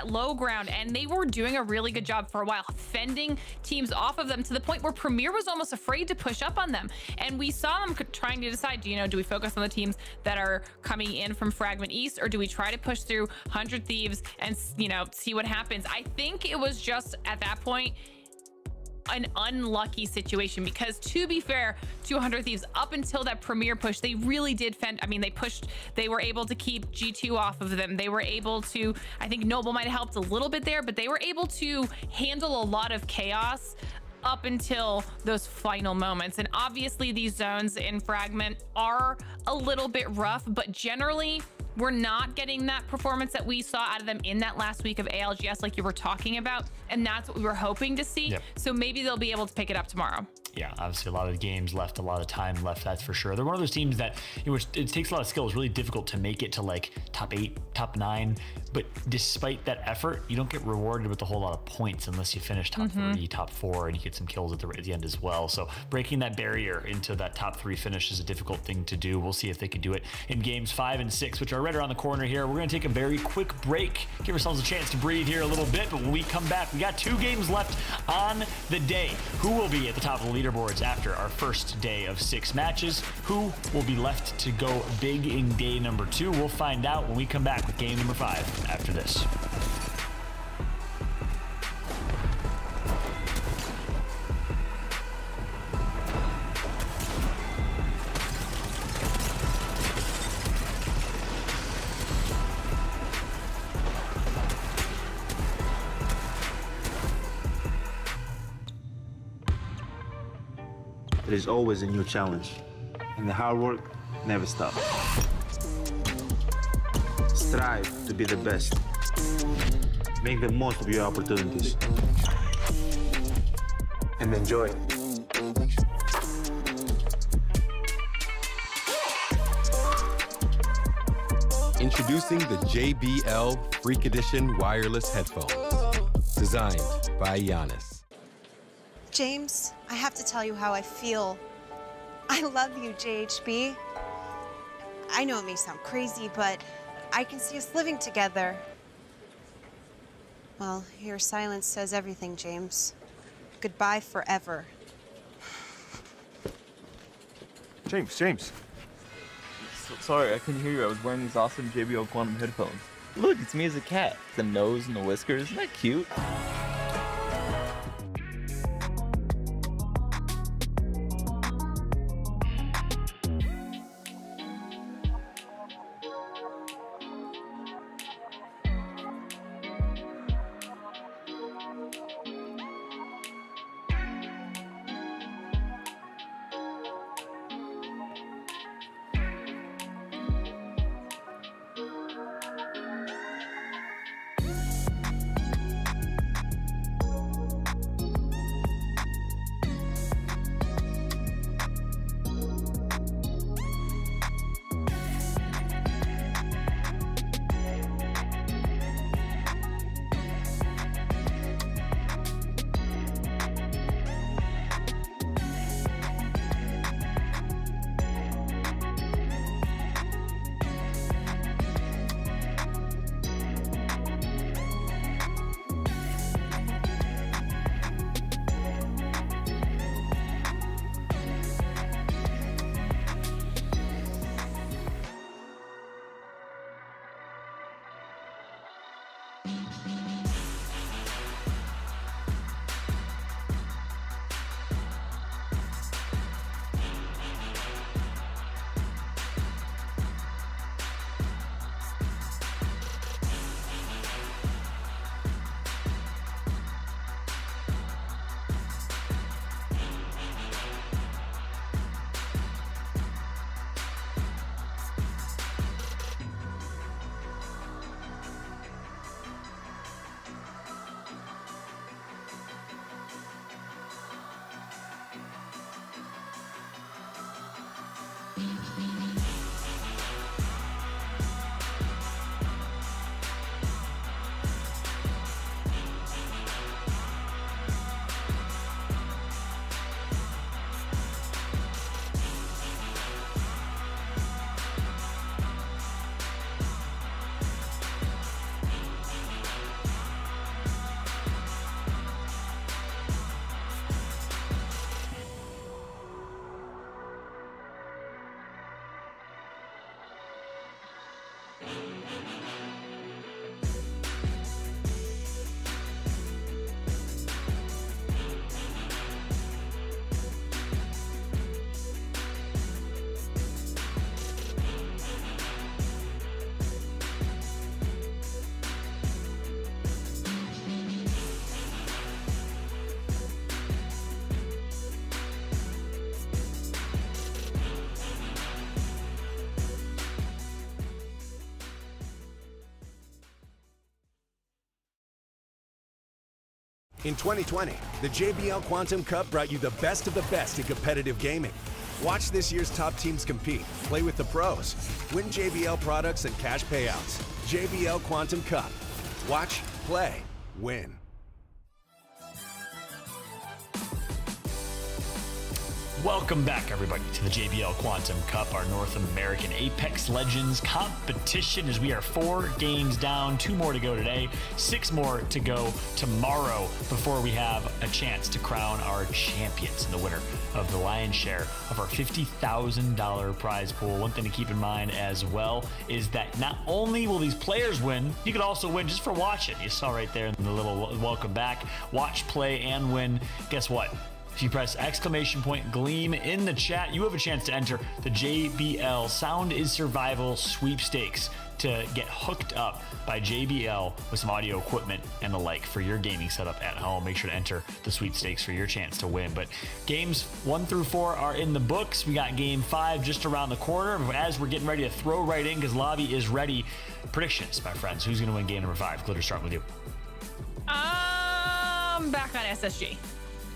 low ground, and they were doing a really good job for a while, fending teams off of them to the point where Premier was almost afraid to push up on them. And we saw them trying to decide, do we focus on the teams that are coming in from Fragment East, or do we try to push through 100 Thieves and, see what happens? I think it was just at that point an unlucky situation, because to be fair to 100 Thieves, up until that Premier push, they really did fend. I mean, they were able to keep G2 off of them. They were able to, I think Noble might have helped a little bit there, but they were able to handle a lot of chaos up until those final moments. And obviously these zones in Fragment are a little bit rough, but generally we're not getting that performance that we saw out of them in that last week of ALGS like you were talking about, and that's what we were hoping to see. So maybe they'll be able to pick it up tomorrow. Yeah, obviously a lot of games left, a lot of time left, that's for sure. They're one of those teams that it takes a lot of skill. It's really difficult to make it to like top 8, top 9, but despite that effort, you don't get rewarded with a whole lot of points unless you finish top 3, top 4, and you get some kills at the end as well. So breaking that barrier into that top 3 finish is a difficult thing to do. We'll see if they can do it in games 5 and 6, which are right around the corner here. We're going to take a very quick break, give ourselves a chance to breathe here a little bit, but when we come back, we got 2 games left on the day. Who will be at the top of the leaderboards after our first day of 6 matches? Who will be left to go big in day number 2? We'll find out when we come back with game number 5 after this. There is always a new challenge, and the hard work never stops. Strive to be the best. Make the most of your opportunities. And enjoy it. Introducing the JBL Freak Edition wireless headphones, designed by Giannis. James, I have to tell you how I feel. I love you, JHB. I know it may sound crazy, but I can see us living together. Well, your silence says everything, James. Goodbye forever. James. Sorry, I couldn't hear you. I was wearing these awesome JBL Quantum headphones. Look, it's me as a cat. The nose and the whiskers. Isn't that cute? In 2020, the JBL Quantum Cup brought you the best of the best in competitive gaming. Watch this year's top teams compete, play with the pros, win JBL products and cash payouts. JBL Quantum Cup. Watch, play, win. Welcome back, everybody, to the JBL Quantum Cup, our North American Apex Legends competition, as we are 4 games down, 2 more to go today, 6 more to go tomorrow before we have a chance to crown our champions and the winner of the lion's share of our $50,000 prize pool. One thing to keep in mind as well is that not only will these players win, you could also win just for watching. You saw right there in the little welcome back, watch, play, and win. Guess what? If you press !Gleam in the chat, you have a chance to enter the JBL Sound is Survival sweepstakes to get hooked up by JBL with some audio equipment and the like for your gaming setup at home. Make sure to enter the sweepstakes for your chance to win. But games 1 through 4 are in the books. We got game 5 just around the corner as we're getting ready to throw right in because Lobby is ready. Predictions, my friends. Who's going to win game number 5? Glitter, starting with you. Back on SSG.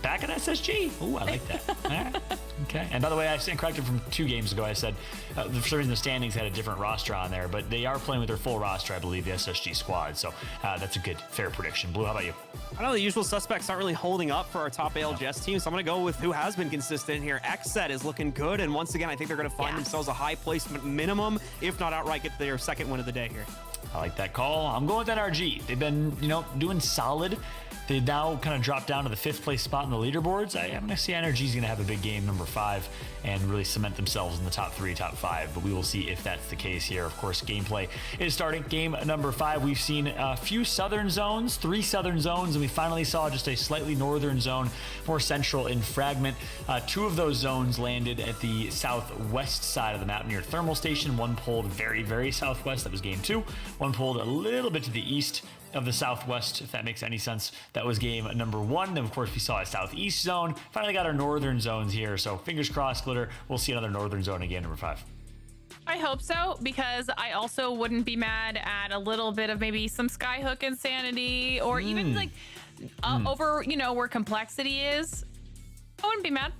Back at SSG. Ooh, I like that. All right. Okay. And by the way, I stand corrected from 2 games ago. I said for some reason the standings had a different roster on there, but they are playing with their full roster, I believe, the SSG squad. So that's a good, fair prediction. Blue, how about you? I know the usual suspects aren't really holding up for our top ALGS team, so I'm going to go with who has been consistent here. XSET is looking good, and once again, I think they're going to find themselves a high placement minimum, if not outright get their second win of the day here. I like that call. I'm going with NRG. They've been, doing solid. They now kind of drop down to the 5th place spot in the leaderboards. I'm going to see Energy's going to have a big game, number 5, and really cement themselves in the top 3, top 5. But we will see if that's the case here. Of course, gameplay is starting. Game number 5. We've seen a few southern zones, 3 southern zones, and we finally saw just a slightly northern zone, more central in Fragment. 2 of those zones landed at the southwest side of the map near Thermal Station. One pulled very, very southwest. That was game 2. One pulled a little bit to the east of the southwest, if that makes any sense. That was game number 1. Then, of course, we saw a southeast zone. Finally got our northern zones here. So fingers crossed, Glitter. We'll see another northern zone again, number 5. I hope so, because I also wouldn't be mad at a little bit of maybe some Skyhook insanity, or even like over, you know, where complexity is. I wouldn't be mad.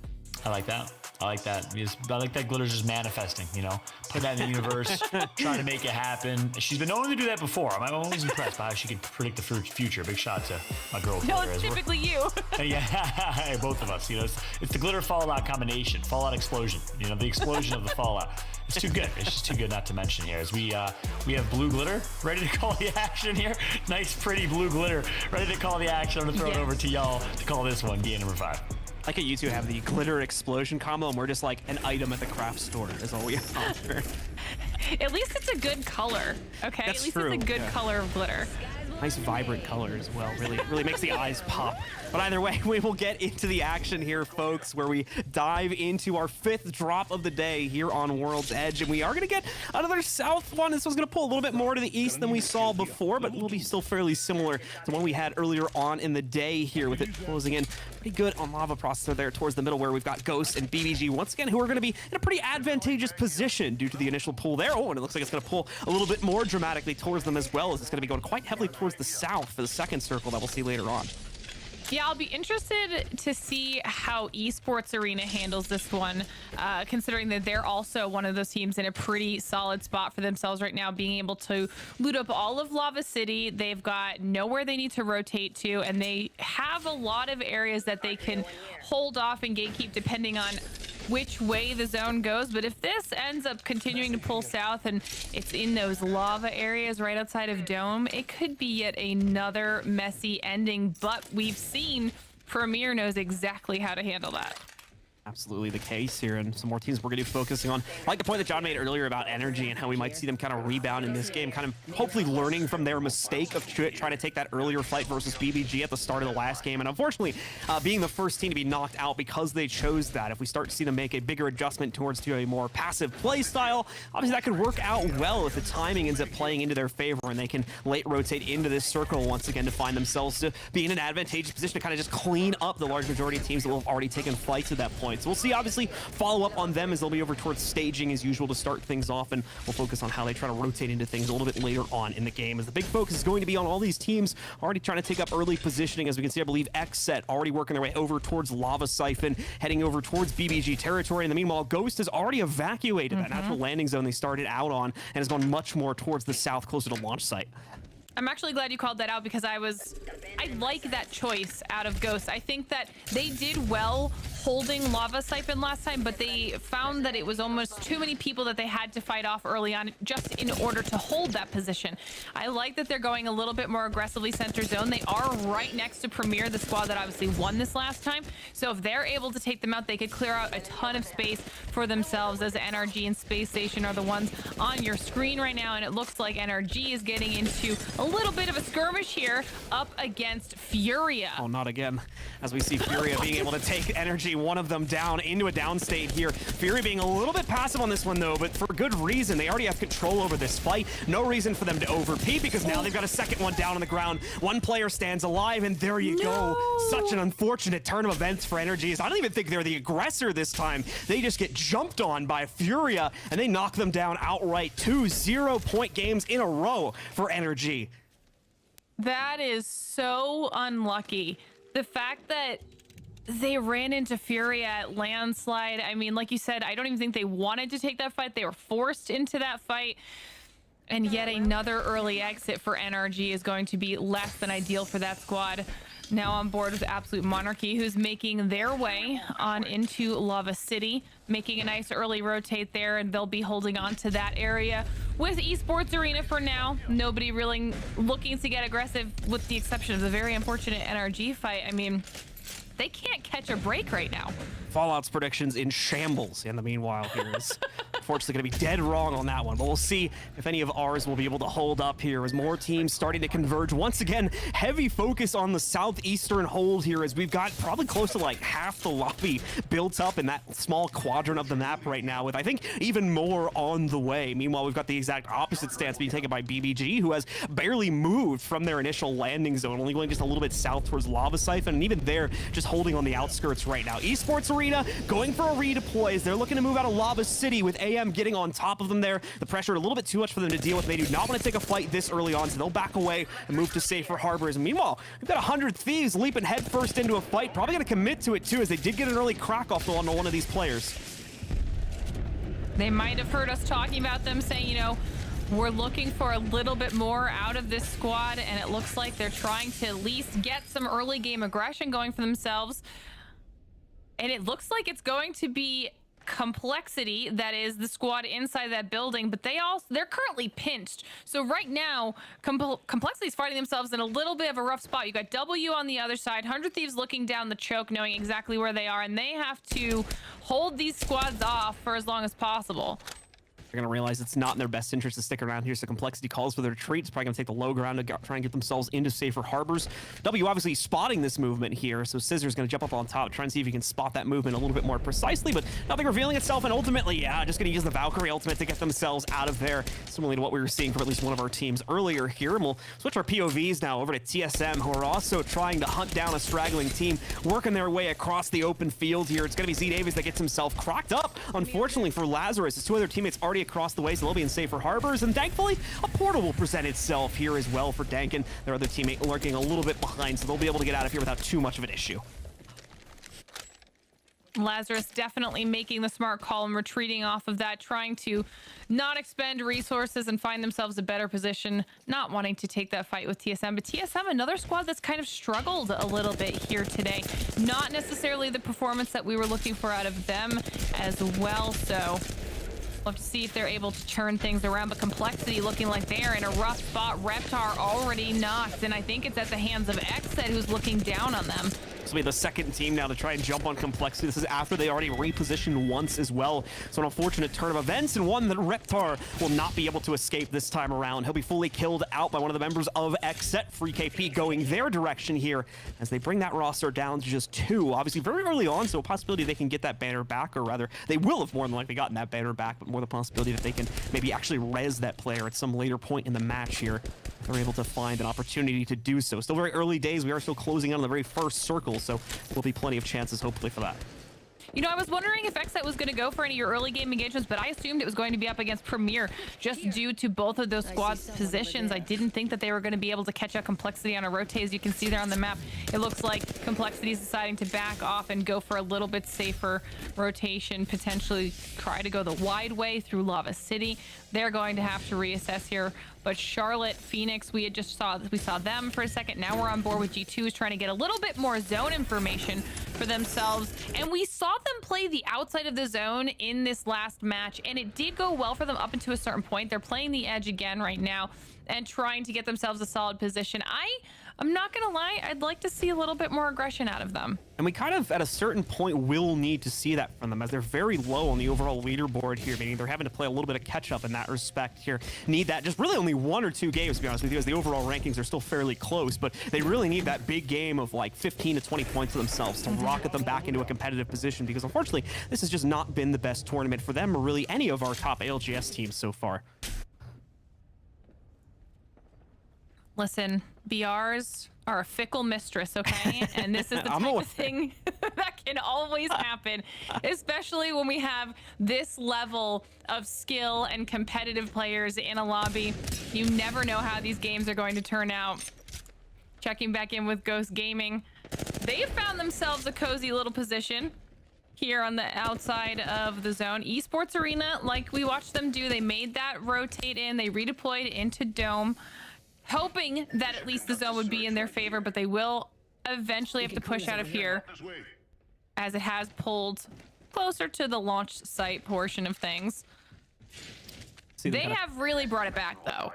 I like that. I like that. I like that Glitter's just manifesting, you know, put that in the universe, trying to make it happen. She's been known to do that before. I'm always impressed by how she could predict the future. Big shout to my girl No, Glitter. it's typically you. Yeah, both of us. You know, it's the Glitter Fallout combination, Fallout explosion. You know, the explosion of the Fallout. It's too good. It's just too good not to mention here. As we have blue glitter ready to call the action here. Nice, pretty blue glitter ready to call the action. I'm gonna throw it over to y'all to call this one game number 5. Like how you two have the glitter explosion combo, and we're just like an item at the craft store is all we have. At least it's a good color, okay? That's At least true, it's a good yeah. color of glitter. Nice vibrant color as well. Really makes the eyes pop. But either way, we will get into the action here, folks, where we dive into our 5th drop of the day here on World's Edge. And we are going to get another south one. This one's going to pull a little bit more to the east than we saw before, but will be still fairly similar to one we had earlier on in the day here, with it closing in pretty good on Lava Processor there towards the middle, where we've got Ghost and BBG once again, who are going to be in a pretty advantageous position due to the initial pull there. Oh, and it looks like it's going to pull a little bit more dramatically towards them as well, as it's going to be going quite heavily towards the south for the second circle that we'll see later on. Yeah, I'll be interested to see how Esports Arena handles this one, considering that they're also one of those teams in a pretty solid spot for themselves right now, being able to loot up all of Lava City. They've got nowhere they need to rotate to, and they have a lot of areas that they can hold off and gatekeep depending on which way the zone goes. But if this ends up continuing to pull south and it's in those lava areas right outside of Dome, it could be yet another messy ending. But we've seen Premier knows exactly how to handle that. Absolutely the case here, and some more teams we're going to be focusing on. I like the point that John made earlier about Energy and how we might see them kind of rebound in this game, kind of hopefully learning from their mistake of trying to take that earlier fight versus BBG at the start of the last game, and unfortunately being the first team to be knocked out because they chose that. If we start to see them make a bigger adjustment towards a more passive play style, obviously that could work out well if the timing ends up playing into their favor and they can late rotate into this circle once again to find themselves to be in an advantageous position to kind of just clean up the large majority of teams that will have already taken flights at that point. So we'll see, obviously, follow up on them as they'll be over towards staging as usual to start things off, and we'll focus on how they try to rotate into things a little bit later on in the game, as the big focus is going to be on all these teams already trying to take up early positioning. As we can see, I believe Xset already working their way over towards Lava Siphon, heading over towards BBG territory. In the meanwhile, Ghost has already evacuated that natural landing zone they started out on and has gone much more towards the south, closer to launch site. I'm actually glad you called that out, because I like that choice out of Ghost. I think that they did well holding Lava Siphon last time, but they found that it was almost too many people that they had to fight off early on just in order to hold that position. I like that they're going a little bit more aggressively center zone. They are right next to Premier, the squad that obviously won this last time. So if they're able to take them out, they could clear out a ton of space for themselves, as NRG and Space Station are the ones on your screen right now. And it looks like NRG is getting into a little bit of a skirmish here up against Furia. Oh, not again. As we see Furia being able to take Energy, one of them down into a downstate here. Furia being a little bit passive on this one though, but for good reason. They already have control over this fight. No reason for them to overpeat, because now they've got a second one down on the ground. One player stands alive, and there you go. Such an unfortunate turn of events for Energy. I don't even think they're the aggressor this time. They just get jumped on by Furia, and they knock them down outright. 2 0-point games in a row for Energy. That is so unlucky. The fact that they ran into Furia at landslide. I mean, like you said, I don't even think they wanted to take that fight. They were forced into that fight. And yet another early exit for NRG is going to be less than ideal for that squad. Now on board with Absolute Monarchy, who's making their way on into Lava City, making a nice early rotate there, and they'll be holding on to that area with Esports Arena for now. Nobody really looking to get aggressive, with the exception of the very unfortunate NRG fight. I mean, they can't catch a break right now. Fallout's predictions in shambles in the meanwhile here is unfortunately going to be dead wrong on that one, but we'll see if any of ours will be able to hold up here as more teams starting to converge. Once again, heavy focus on the southeastern hold here as we've got probably close to like half the lobby built up in that small quadrant of the map right now, with I think even more on the way. Meanwhile, we've got the exact opposite stance being taken by BBG, who has barely moved from their initial landing zone, only going just a little bit south towards Lava Siphon, and even there just holding on the outskirts right now. Esports Arena going for a redeploy as they're looking to move out of Lava City, with AM getting on top of them there. The pressure a little bit too much for them to deal with. They do not want to take a fight this early on, so they'll back away and move to safer harbors. And meanwhile, we've got 100 Thieves leaping headfirst into a fight, probably going to commit to it too, as they did get an early crack off on one of these players. They might have heard us talking about them, saying, you know, we're looking for a little bit more out of this squad, and it looks like they're trying to at least get some early game aggression going for themselves. And it looks like it's going to be Complexity that is the squad inside that building, but they're currently pinched. So right now, Complexity is fighting themselves in a little bit of a rough spot. You got W on the other side, 100 Thieves looking down the choke, knowing exactly where they are, and they have to hold these squads off for as long as possible. They're going to realize it's not in their best interest to stick around here, so Complexity calls for their retreat. It's probably going to take the low ground to try and get themselves into safer harbors. W obviously spotting this movement here, so Scissor's going to jump up on top, try and see if he can spot that movement a little bit more precisely, but nothing revealing itself, and ultimately, yeah, just going to use the Valkyrie ultimate to get themselves out of there, similarly to what we were seeing from at least one of our teams earlier here. And we'll switch our POVs now over to TSM, who are also trying to hunt down a straggling team, working their way across the open field here. It's going to be Z Davies that gets himself cracked up, unfortunately for Lazarus. His two other teammates already across the way, so they'll be in safer harbors, and thankfully a portal will present itself here as well for Dankin. Their other teammate lurking a little bit behind, so they'll be able to get out of here without too much of an issue. Lazarus definitely making the smart call and retreating off of that, trying to not expend resources and find themselves a better position, not wanting to take that fight with TSM. But TSM, another squad that's kind of struggled a little bit here today. Not necessarily the performance that we were looking for out of them as well, so we'll have to see if they're able to turn things around. But Complexity looking like they're in a rough spot. Reptar already knocked, and I think it's at the hands of Exet, who's looking down on them. This will be the second team now to try and jump on Complexity. This is after they already repositioned once as well. So an unfortunate turn of events, and one that Reptar will not be able to escape this time around. He'll be fully killed out by one of the members of Exet. Free KP going their direction here as they bring that roster down to just 2. Obviously very early on, so a possibility they can get that banner back, or rather they will have more than likely gotten that banner back, but more the possibility that they can maybe actually res that player at some later point in the match here. They're able to find an opportunity to do so. Still very early days. We are still closing in on the very first circle, so there'll be plenty of chances hopefully for that. You know, I was wondering if Exet was going to go for any of your early game engagements, but I assumed it was going to be up against Premier just due to both of those squads' positions. I didn't think that they were going to be able to catch up Complexity on a rotate. As you can see there on the map, it looks like Complexity is deciding to back off and go for a little bit safer rotation, potentially try to go the wide way through Lava City. They're going to have to reassess here. But Charlotte, Phoenix, we saw them for a second. Now we're on board with G2s trying to get a little bit more zone information for themselves. And we saw them play the outside of the zone in this last match, and it did go well for them up until a certain point. They're playing the edge again right now and trying to get themselves a solid position. I'm not gonna lie, I'd like to see a little bit more aggression out of them. And we kind of, at a certain point, will need to see that from them, as they're very low on the overall leaderboard here, meaning they're having to play a little bit of catch-up in that respect here. Need that, just really only 1 or 2 games, to be honest with you, as the overall rankings are still fairly close, but they really need that big game of like 15 to 20 points for themselves to rocket them back into a competitive position, because unfortunately, this has just not been the best tournament for them, or really any of our top ALGS teams so far. Listen, BRs are a fickle mistress, okay? And this is the type of thing that can always happen, especially when we have this level of skill and competitive players in a lobby. You never know how these games are going to turn out. Checking back in with Ghost Gaming. They found themselves a cozy little position. here on the outside of the zone. Esports Arena, like we watched them do, they made that rotate in, they redeployed into Dome, hoping that at least the zone would be in their favor, but they will eventually have to push out of here as it has pulled closer to the launch site portion of things. They have really brought it back, though.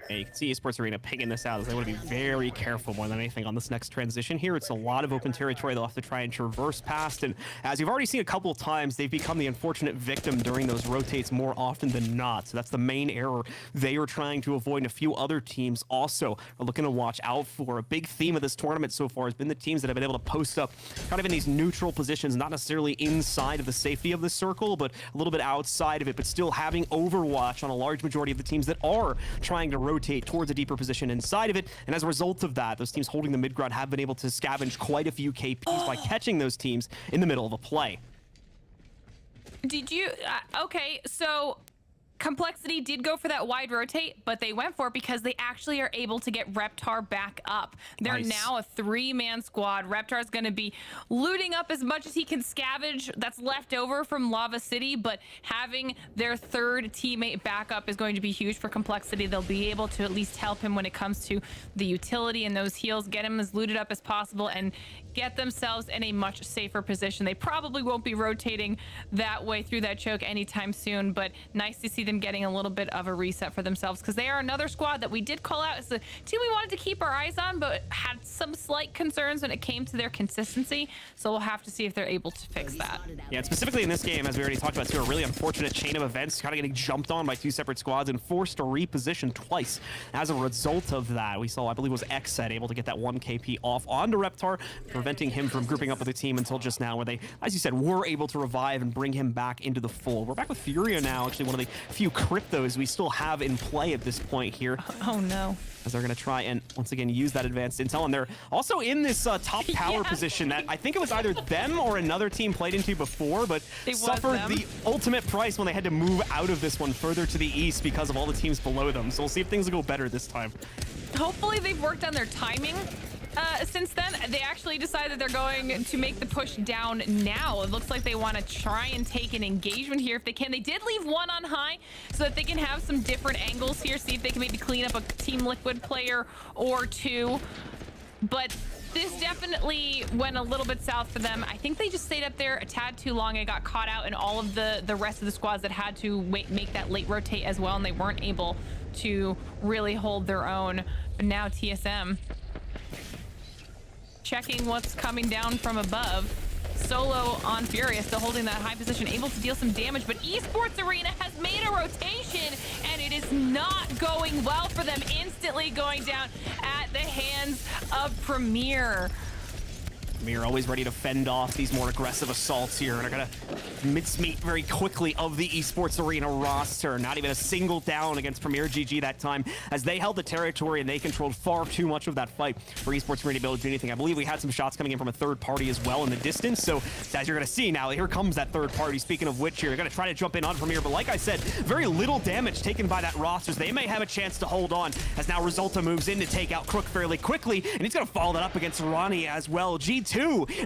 Yeah, you can see Esports Arena picking this out as they want to be very careful more than anything on this next transition here. It's a lot of open territory they'll have to try and traverse past, and as you've already seen a couple of times, they've become the unfortunate victim during those rotates more often than not. So that's the main error they are trying to avoid, and a few other teams also are looking to watch out for. A big theme of this tournament so far has been the teams that have been able to post up kind of in these neutral positions, not necessarily inside of the safety of the circle, but a little bit outside of it, but still having overwatch on a large majority of the teams that are trying to rotate towards a deeper position inside of it. And as a result of that, those teams holding the mid ground have been able to scavenge quite a few KPs by catching those teams in the middle of a play. Did you okay, so Complexity did go for that wide rotate, but they went for it because they actually are able to get Reptar back up. They're now a 3-man squad. Reptar's going to be looting up as much as he can scavenge that's left over from Lava City, but having their third teammate back up is going to be huge for Complexity. They'll be able to at least help him when it comes to the utility and those heals, get him as looted up as possible, and get themselves in a much safer position. They probably won't be rotating that way through that choke anytime soon, but nice to see them getting a little bit of a reset for themselves, because they are another squad that we did call out as the team we wanted to keep our eyes on, but had some slight concerns when it came to their consistency. So we'll have to see if they're able to fix that. Yeah, and specifically in this game, as we already talked about, too, a really unfortunate chain of events, kind of getting jumped on by 2 separate squads and forced to reposition twice. As a result of that, we saw, I believe it was Xset, able to get that 1 KP off onto Reptar, preventing him from grouping up with the team until just now, where they, as you said, were able to revive and bring him back into the fold. We're back with Furia now, actually one of the few cryptos we still have in play at this point here. Oh no. As they're going to try and once again use that advanced intel, and they're also in this top tower position that I think it was either them or another team played into before, but suffered the ultimate price when they had to move out of this one further to the east because of all the teams below them. So we'll see if things will go better this time. Hopefully they've worked on their timing. Since then, they actually decided they're going to make the push down now. It looks like they want to try and take an engagement here if they can. They did leave 1 on high so that they can have some different angles here, see if they can maybe clean up a Team Liquid player or 2. But this definitely went a little bit south for them. I think they just stayed up there a tad too long and got caught out in all of the rest of the squads that had to make that late rotate as well, and they weren't able to really hold their own. But now TSM checking what's coming down from above. Solo on Furia, still holding that high position, able to deal some damage, but Esports Arena has made a rotation, and it is not going well for them. Instantly going down at the hands of Premier. Premier always ready to fend off these more aggressive assaults here, and are going to mincemeat very quickly of the Esports Arena roster. Not even a single down against Premier GG that time, as they held the territory and they controlled far too much of that fight for Esports Arena to be able to do anything. I believe we had some shots coming in from a third party as well in the distance, so as you're going to see now, here comes that third party. Speaking of which, here, they're going to try to jump in on Premier, but like I said, very little damage taken by that roster, so they may have a chance to hold on, as now Resulta moves in to take out Crook fairly quickly, and he's going to follow that up against Ronnie as well. G2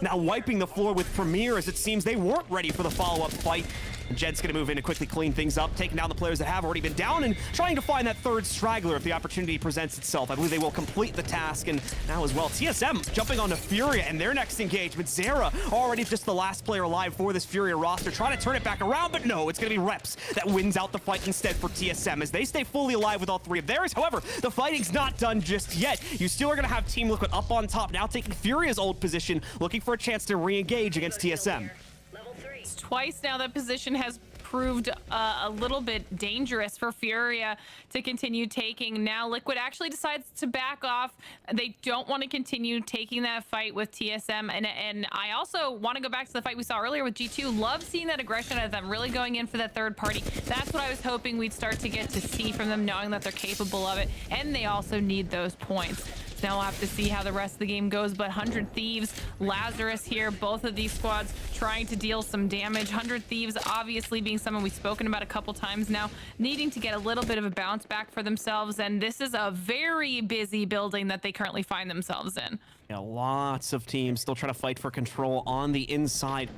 now wiping the floor with Premier, as it seems they weren't ready for the follow-up fight. And Jed's going to move in to quickly clean things up, taking down the players that have already been down and trying to find that third straggler if the opportunity presents itself. I believe they will complete the task, and now as well, TSM jumping onto Furia in their next engagement. Zera already just the last player alive for this Furia roster, trying to turn it back around, but no, it's going to be Reps that wins out the fight instead for TSM as they stay fully alive with all 3 of theirs. However, the fighting's not done just yet. You still are going to have Team Liquid up on top, now taking Furia's old position, looking for a chance to re-engage against TSM. It's twice now that position has proved a little bit dangerous for Furia to continue taking. Now Liquid actually decides to back off. They don't want to continue taking that fight with TSM, and I also want to go back to the fight we saw earlier with G2. Love seeing that aggression out of them, really going in for that third party. That's what I was hoping we'd start to get to see from them, knowing that they're capable of it, and they also need those points. Now we'll have to see how the rest of the game goes, but 100 Thieves, Lazarus here, both of these squads trying to deal some damage. 100 Thieves obviously being someone we've spoken about a couple times now, needing to get a little bit of a bounce back for themselves, and this is a very busy building that they currently find themselves in. Yeah, lots of teams still trying to fight for control on the inside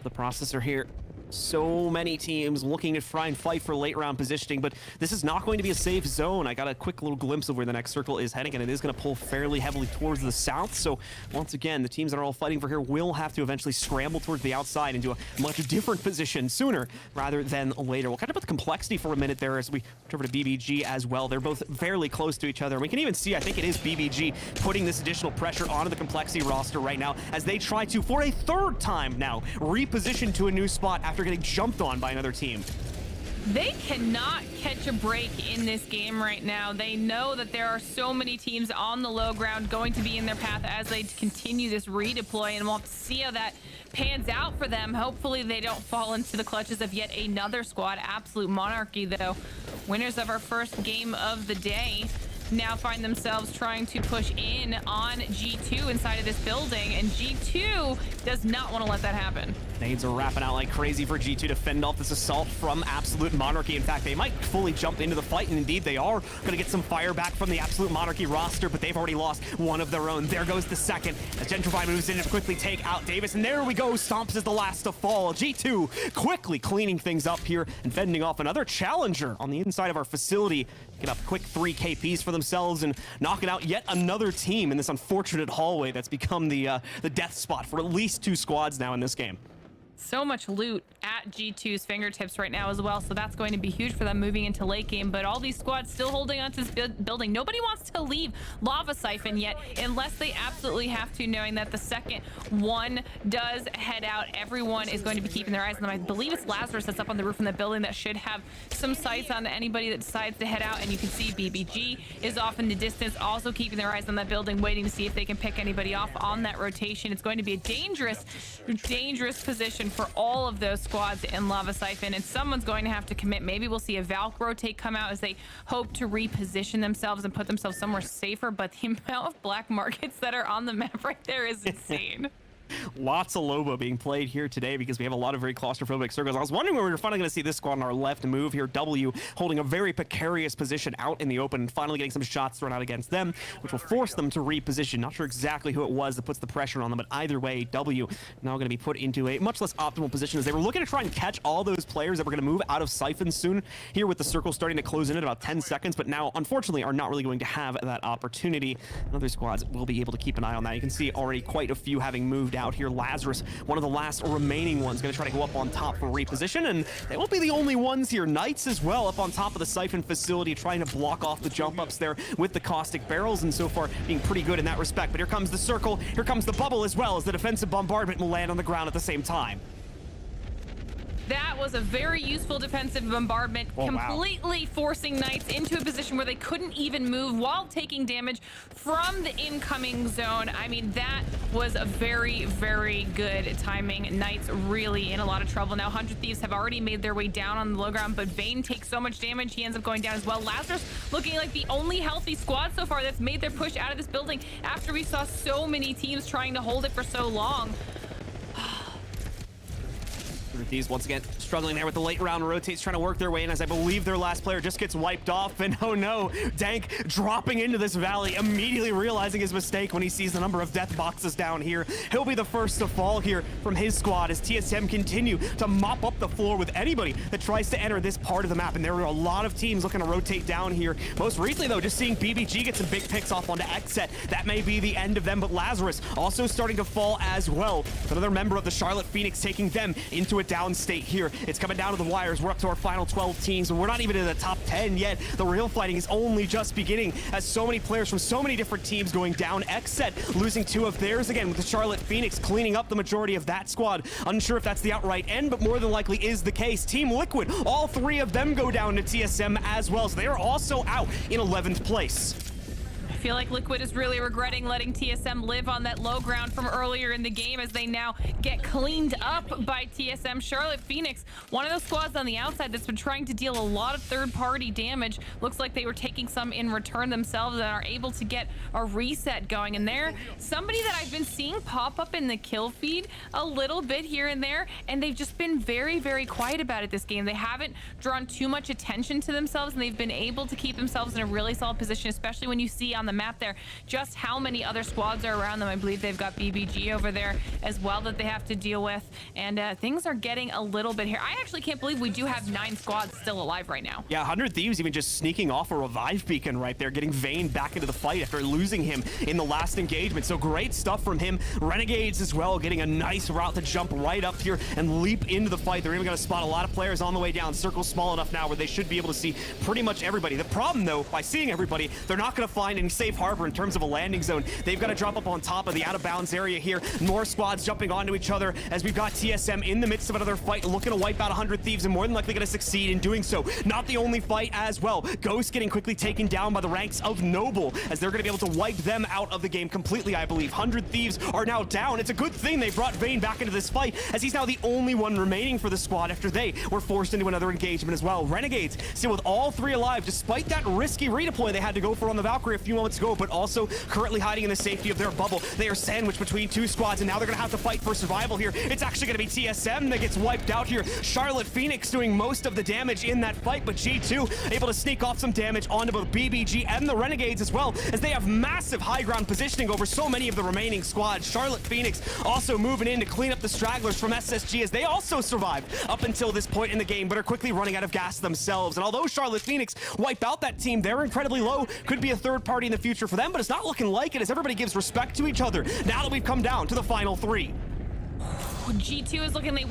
The processor here. So many teams looking to try and fight for late round positioning, but this is not going to be a safe zone. I got a quick little glimpse of where the next circle is heading, and it is going to pull fairly heavily towards the south. So once again, the teams that are all fighting for here will have to eventually scramble towards the outside into a much different position sooner rather than later. We'll kind of put the complexity for a minute there as we turn over to BBG as well. They're both fairly close to each other. We can even see, I think it is BBG putting this additional pressure onto the complexity roster right now as they try to, for a third time now, reposition to a new spot after getting jumped on by another team. They cannot catch a break in this game right now. They know that there are so many teams on the low ground going to be in their path as they continue this redeploy, and we'll have to see how that pans out for them. Hopefully they don't fall into the clutches of yet another squad. Absolute monarchy, though. Winners of our first game of the day now find themselves trying to push in on G2 inside of this building, and G2 does not want to let that happen. Nades are wrapping out like crazy for G2 to fend off this assault from Absolute Monarchy. In fact, they might fully jump into the fight, and indeed they are going to get some fire back from the Absolute Monarchy roster, but they've already lost one of their own. There goes the second as Gentrify moves in to quickly take out Davis, and there we go. Stomps is the last to fall. G2 quickly cleaning things up here and fending off another challenger on the inside of our facility. Get up quick 3 KPs for themselves and knocking out yet another team in this unfortunate hallway that's become the death spot for at least 2 squads now in this game. So much loot at G2's fingertips right now as well, so that's going to be huge for them moving into late game. But all these squads still holding on to this building. Nobody wants to leave Lava Siphon yet, unless they absolutely have to, knowing that the second one does head out, everyone is going to be keeping their eyes on them. I believe it's Lazarus that's up on the roof in the building that should have some sights on anybody that decides to head out, and you can see BBG is off in the distance, also keeping their eyes on that building, waiting to see if they can pick anybody off on that rotation. It's going to be a dangerous position for all of those squads in Lava Siphon, and someone's going to have to commit. Maybe we'll see a Valk rotate come out as they hope to reposition themselves and put themselves somewhere safer, but the amount of black markets that are on the map right there is insane. Lots of Loba being played here today because we have a lot of very claustrophobic circles. I was wondering when we were finally going to see this squad on our left move here. W holding a very precarious position out in the open and finally getting some shots thrown out against them, which will force them to reposition. Not sure exactly who it was that puts the pressure on them, but either way, W now going to be put into a much less optimal position as they were looking to try and catch all those players that were going to move out of Siphon soon here with the circle starting to close in at about 10 seconds, but now unfortunately are not really going to have that opportunity. And other squads will be able to keep an eye on that. You can see already quite a few having moved out here. Lazarus, one of the last remaining ones, going to try to go up on top for reposition, and they won't be the only ones here. Knights as well up on top of the Siphon facility, trying to block off the jump ups there with the caustic barrels, and so far being pretty good in that respect. But here comes the circle, here comes the bubble as well, as the defensive bombardment will land on the ground at the same time. That was a very useful defensive bombardment, completely forcing Knights into a position where they couldn't even move while taking damage from the incoming zone. I mean, that was a very, very good timing. Knights really in a lot of trouble now. 100 Thieves have already made their way down on the low ground, but Vayne takes so much damage, he ends up going down as well. Lazarus looking like the only healthy squad so far that's made their push out of this building after we saw so many teams trying to hold it for so long. These once again struggling there with the late round rotates, trying to work their way in as I believe their last player just gets wiped off, and oh no, Dank dropping into this valley, immediately realizing his mistake when he sees the number of death boxes down here. He'll be the first to fall here from his squad as TSM continue to mop up the floor with anybody that tries to enter this part of the map, and there are a lot of teams looking to rotate down here. Most recently though, just seeing BBG get some big picks off onto Xset. That may be the end of them, but Lazarus also starting to fall as well. Another member of the Charlotte Phoenix taking them into a down state here. It's coming down to the wires. We're up to our final 12 teams, and we're not even in the top 10 yet. The real fighting is only just beginning as so many players from so many different teams going down. Xset losing 2 of theirs again, with the Charlotte Phoenix cleaning up the majority of that squad. Unsure if that's the outright end, but more than likely is the case. Team Liquid, all 3 of them go down to TSM as well, so they are also out in 11th place. I feel like Liquid is really regretting letting TSM live on that low ground from earlier in the game as they now get cleaned up by TSM. Charlotte Phoenix, one of those squads on the outside that's been trying to deal a lot of third-party damage. Looks like they were taking some in return themselves and are able to get a reset going. And they're somebody that I've been seeing pop up in the kill feed a little bit here and there, and they've just been very, very quiet about it this game. They haven't drawn too much attention to themselves, and they've been able to keep themselves in a really solid position, especially when you see on the the map there. Just how many other squads are around them? I believe they've got BBG over there as well that they have to deal with. And things are getting a little bit here. I actually can't believe we do have 9 squads still alive right now. Yeah, 100 Thieves even just sneaking off a revive beacon right there, getting Vayne back into the fight after losing him in the last engagement. So great stuff from him. Renegades as well, getting a nice route to jump right up here and leap into the fight. They're even going to spot a lot of players on the way down. Circle's small enough now where they should be able to see pretty much everybody. The problem, though, by seeing everybody, they're not going to find any safe harbor in terms of a landing zone. They've got to drop up on top of the out-of-bounds area here. More squads jumping onto each other as we've got TSM in the midst of another fight, looking to wipe out 100 Thieves and more than likely going to succeed in doing so. Not the only fight as well. Ghost getting quickly taken down by the ranks of Noble as they're going to be able to wipe them out of the game completely, I believe. 100 Thieves are now down. It's a good thing they brought Vayne back into this fight as he's now the only one remaining for the squad after they were forced into another engagement as well. Renegades still with all 3 alive despite that risky redeploy they had to go for on the Valkyrie a few moments ago, but also currently hiding in the safety of their bubble. They are sandwiched between 2 squads and now they're going to have to fight for survival here. It's actually going to be TSM that gets wiped out here. Charlotte Phoenix doing most of the damage in that fight, but G2 able to sneak off some damage onto both BBG and the Renegades as well as they have massive high ground positioning over so many of the remaining squads. Charlotte Phoenix also moving in to clean up the stragglers from SSG as they also survived up until this point in the game, but are quickly running out of gas themselves. And although Charlotte Phoenix wipe out that team, they're incredibly low. Could be a third party in the future for them, but it's not looking like it as everybody gives respect to each other now that we've come down to the final 3. G2 is looking, they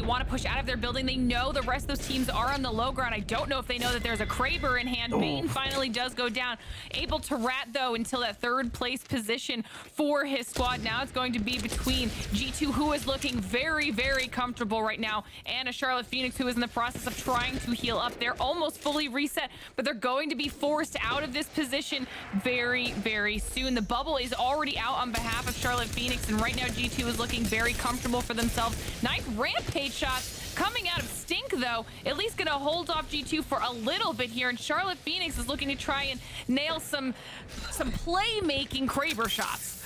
want to push out of their building. They know the rest of those teams are on the low ground. I don't know if they know that there's a Kraber in hand. Vayne finally does go down. Able to rat, though, until that 3rd place position for his squad. Now it's going to be between G2, who is looking very, very comfortable right now, and a Charlotte Phoenix, who is in the process of trying to heal up. They're almost fully reset, but they're going to be forced out of this position very, very soon. The bubble is already out on behalf of Charlotte Phoenix, and right now G2 is looking very comfortable for themselves. Nice rampage shots coming out of Stink, though, at least gonna hold off G2 for a little bit here, and Charlotte Phoenix is looking to try and nail some playmaking Kraber shots.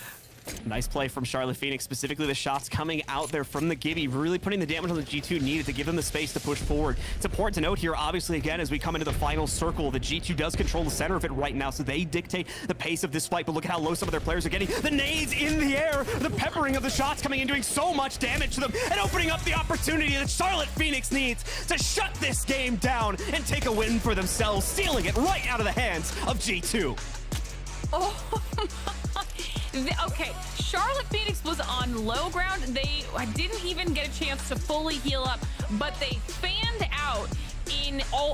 Nice play from Charlotte Phoenix, specifically the shots coming out there from the Gibby, really putting the damage on the G2 needed to give them the space to push forward. It's important to note here, obviously, again, as we come into the final circle, the G2 does control the center of it right now, so they dictate the pace of this fight, but look at how low some of their players are getting. The nades in the air, the peppering of the shots coming in, doing so much damage to them, and opening up the opportunity that Charlotte Phoenix needs to shut this game down and take a win for themselves, stealing it right out of the hands of G2. Oh, okay, Charlotte Phoenix was on low ground. They didn't even get a chance to fully heal up, but they fanned out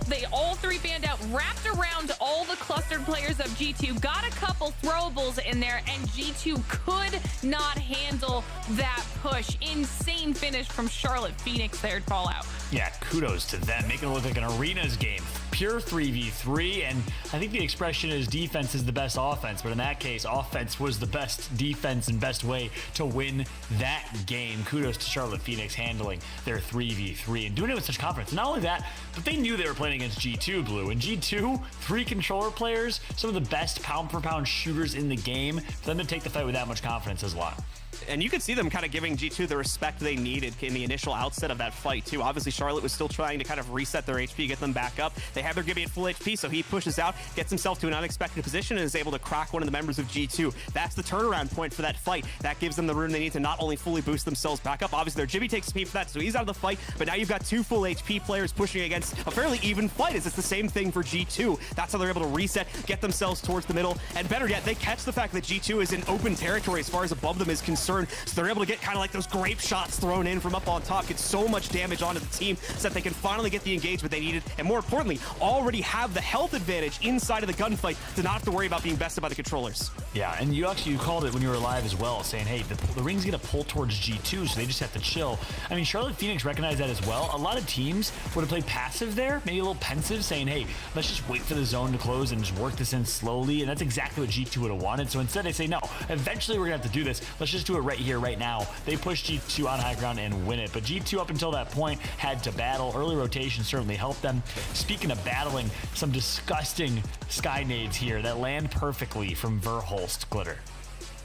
they all 3 fanned out, wrapped around all the clustered players of G2, got a couple throwables in there, and G2 could not handle that push. Insane finish from Charlotte Phoenix there to call out. Yeah, kudos to them, making it look like an arenas game. Pure 3v3, and I think the expression is defense is the best offense, but in that case, offense was the best defense and best way to win that game. Kudos to Charlotte Phoenix handling their 3v3 and doing it with such confidence. Not only that, but they knew they were playing against G2, Blue, and G2, 3 controller players, some of the best pound-for-pound shooters in the game. For them to take the fight with that much confidence is a lot. And you could see them kind of giving G2 the respect they needed in the initial outset of that fight, too. Obviously, Charlotte was still trying to kind of reset their HP, get them back up. They have their Gibby at full HP, so he pushes out, gets himself to an unexpected position, and is able to crack one of the members of G2. That's the turnaround point for that fight. That gives them the room they need to not only fully boost themselves back up, obviously their Gibby takes SP for that, so he's out of the fight, but now you've got 2 full HP players pushing against a fairly even fight, as it's the same thing for G2. That's how they're able to reset, get themselves towards the middle, and better yet, they catch the fact that G2 is in open territory as far as above them is concerned, so they're able to get kind of like those grape shots thrown in from up on top, get so much damage onto the team so that they can finally get the engagement they needed, and more importantly, already have the health advantage inside of the gunfight to not have to worry about being bested by the controllers. Yeah, and you called it when you were live as well, saying, hey, the ring's gonna pull towards G2, so they just have to chill. I mean, Charlotte Phoenix recognized that as well. A lot of teams would have played passive there, maybe a little pensive, saying, hey, let's just wait for the zone to close and just work this in slowly, and that's exactly what G2 would have wanted. So instead they say, no, eventually we're gonna have to do this. Let's just do it right here, right now. They pushed G2 on high ground and win it, but G2 up until that point had to battle. Early rotation certainly helped them. Speaking of battling, some disgusting sky nades here that land perfectly from Verhulst Glitter.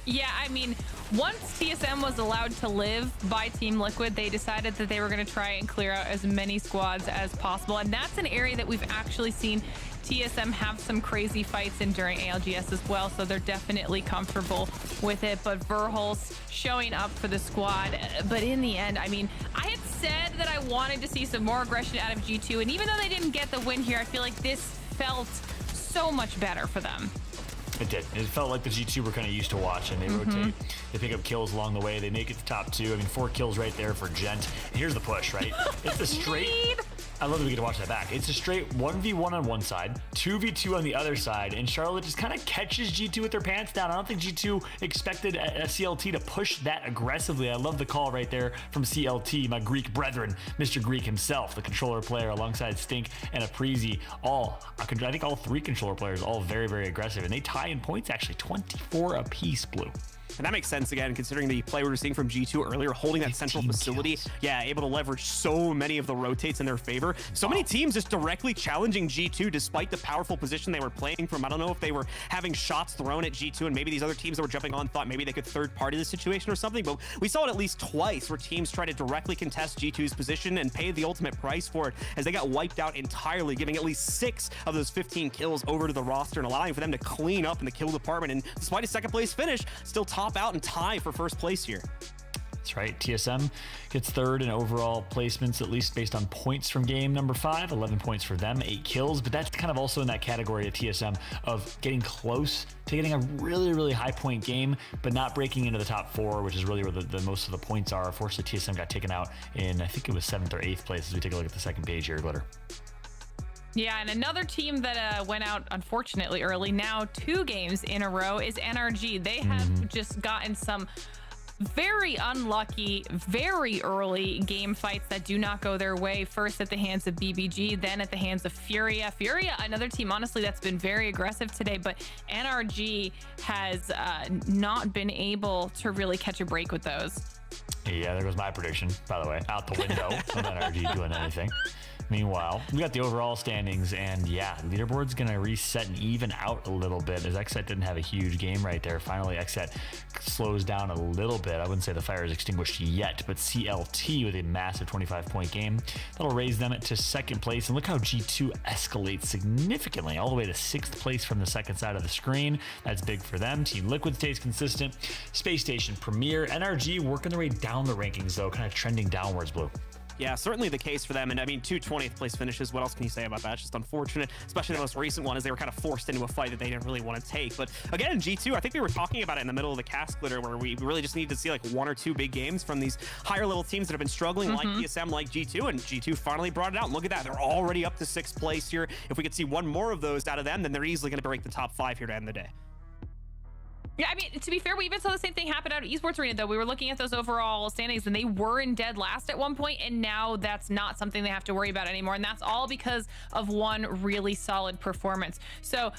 Yeah, I mean, once TSM was allowed to live by Team Liquid, they decided that they were going to try and clear out as many squads as possible, and that's an area that we've actually seen TSM have some crazy fights in during ALGS as well, so they're definitely comfortable with it. But Verholz showing up for the squad. But in the end, I mean, I had said that I wanted to see some more aggression out of G2, and even though they didn't get the win here, I feel like this felt so much better for them. It did. It felt like the G2 were kind of used to watching. They rotate, they pick up kills along the way, they make it to top 2. I mean, 4 kills right there for Gent. And here's the push, right? It's a straight... I love that we get to watch that back. It's a straight 1v1 on one side, 2v2 on the other side, and Charlotte just kind of catches G2 with their pants down. I don't think G2 expected a CLT to push that aggressively. I love the call right there from CLT, my Greek brethren, Mr. Greek himself, the controller player alongside Stink and Aprizi. I think all 3 controller players, all very, very aggressive, and they tie in points actually 24 apiece, Blue. And that makes sense, again, considering the play we were seeing from G2 earlier, holding that central facility. Kills. Yeah, able to leverage so many of the rotates in their favor. So many teams just directly challenging G2 despite the powerful position they were playing from. I don't know if they were having shots thrown at G2 and maybe these other teams that were jumping on thought maybe they could third party the situation or something, but we saw it at least twice where teams tried to directly contest G2's position and pay the ultimate price for it as they got wiped out entirely, giving at least 6 of those 15 kills over to the roster and allowing for them to clean up in the kill department, and despite a second place finish, still top out and tie for first place here. That's right. TSM gets 3rd in overall placements, at least based on points from game number 5. 11 points for them, 8 kills. But that's kind of also in that category of TSM of getting close to getting a really, really high point game, but not breaking into the top 4, which is really where the most of the points are. Unfortunately, TSM got taken out in, I think it was 7th or 8th place as we take a look at the second page here, Glitter. Yeah, and another team that went out, unfortunately, early, now 2 games in a row, is NRG. They have just gotten some very unlucky, very early game fights that do not go their way. First at the hands of BBG, then at the hands of Furia. Furia, another team, honestly, that's been very aggressive today, but NRG has not been able to really catch a break with those. Yeah, there goes my prediction, by the way, out the window of NRG doing anything. Meanwhile, we got the overall standings, and yeah, leaderboard's gonna reset and even out a little bit as XSET didn't have a huge game right there. Finally, XSET slows down a little bit. I wouldn't say the fire is extinguished yet, but CLT with a massive 25-point game, that'll raise them to 2nd place. And look how G2 escalates significantly all the way to 6th place from the second side of the screen. That's big for them. Team Liquid stays consistent. Space Station, Premier, NRG working their way down the rankings though, kind of trending downwards, Blue. Yeah, certainly the case for them. And I mean, 2 20th place finishes. What else can you say about that? It's just unfortunate, especially the most recent one, as they were kind of forced into a fight that they didn't really want to take. But again, G2, I think we were talking about it in the middle of the cast, Glitter, where we really just need to see like 1 or 2 big games from these higher level teams that have been struggling, like TSM, like G2, and G2 finally brought it out. And look at that. They're already up to 6th place here. If we could see 1 more of those out of them, then they're easily going to break the top 5 here to end the day. Yeah, I mean, to be fair, we even saw the same thing happen out of Esports Arena, though. We were looking at those overall standings, and they were in dead last at one point, and now that's not something they have to worry about anymore, and that's all because of 1 really solid performance. So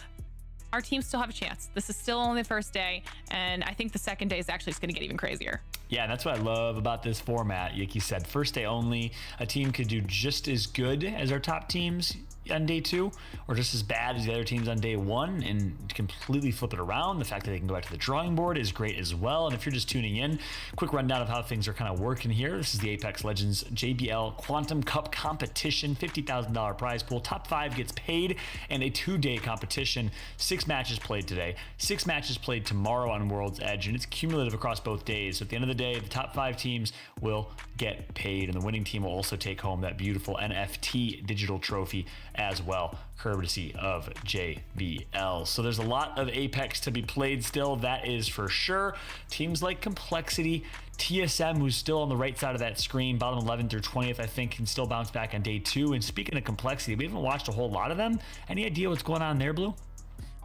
our teams still have a chance. This is still only the first day, and I think the second day is actually just going to get even crazier. Yeah, that's what I love about this format. Like you said, first day only, a team could do just as good as our top teams on day 2, or just as bad as the other teams on day 1, and completely flip it around. The fact that they can go back to the drawing board is great as well. And if you're just tuning in, quick rundown of how things are kind of working here. This is the Apex Legends JBL Quantum Cup competition, $50,000 prize pool. Top 5 gets paid, and a 2-day competition. 6 matches played today, 6 matches played tomorrow on World's Edge, and it's cumulative across both days. So at the end of the day, the top 5 teams will get paid, and the winning team will also take home that beautiful NFT digital trophy as well, courtesy of JBL. So there's a lot of Apex to be played still, that is for sure. Teams like Complexity, TSM, who's still on the right side of that screen, bottom 11 through 20th, I think can still bounce back on day 2. And speaking of Complexity, we haven't watched a whole lot of them. Any idea what's going on there, Blue?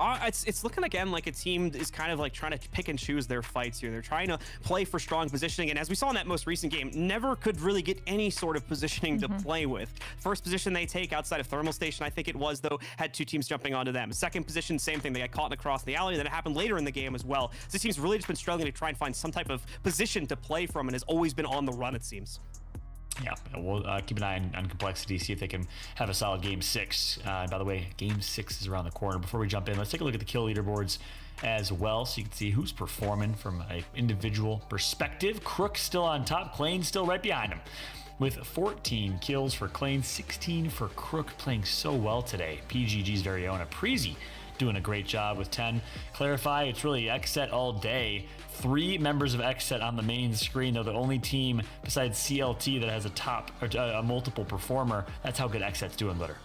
It's looking again like a team is kind of like trying to pick and choose their fights here. They're trying to play for strong positioning, and as we saw in that most recent game, never could really get any sort of positioning to play with. First position they take outside of Thermal Station, I think it was, though, had 2 teams jumping onto them. Second position, same thing. They got caught across the alley, and then it happened later in the game as well. So this team's really just been struggling to try and find some type of position to play from, and has always been on the run, it seems. Yeah, we'll keep an eye on Complexity, see if they can have a solid game 6. By the way, game 6 is around the corner. Before we jump in, let's take a look at the kill leaderboards as well, so you can see who's performing from an individual perspective. Crook still on top, Clane still right behind him. with 14 kills for Clane, 16 for Crook, playing so well today. PGG's very own Aprizi doing a great job with 10. Clarify, it's really XSET all day. 3 members of XSET on the main screen. They're the only team besides CLT that has a top or a multiple performer. That's how good XSET's doing, Glitter.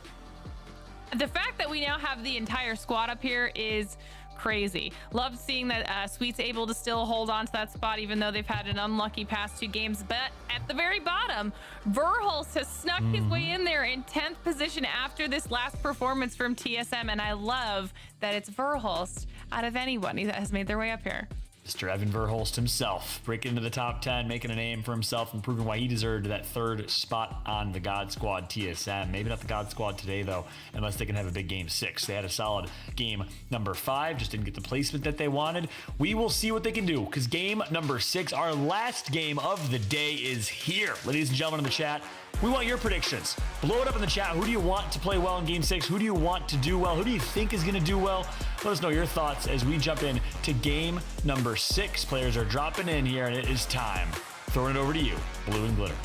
The fact that we now have the entire squad up here is crazy. Love seeing that Sweet's able to still hold on to that spot, even though they've had an unlucky past 2 games. But at the very bottom, Verhulst has snuck his way in there in 10th position after this last performance from TSM. And I love that it's Verhulst out of anyone that has made their way up here. Mr. Evan Verhulst himself breaking into the top 10, making a name for himself and proving why he deserved that 3rd spot on the God Squad TSM. Maybe not the God Squad today, though, unless they can have a big game 6. They had a solid game number 5, just didn't get the placement that they wanted. We will see what they can do, because game number 6, our last game of the day, is here. Ladies and gentlemen in the chat, we want your predictions. Blow it up in the chat. Who do you want to play well in game 6? Who do you want to do well? Who do you think is going to do well? Let us know your thoughts as we jump in to game number 6. Players are dropping in here, and it is time. Throwing it over to you, Blue and Glitter.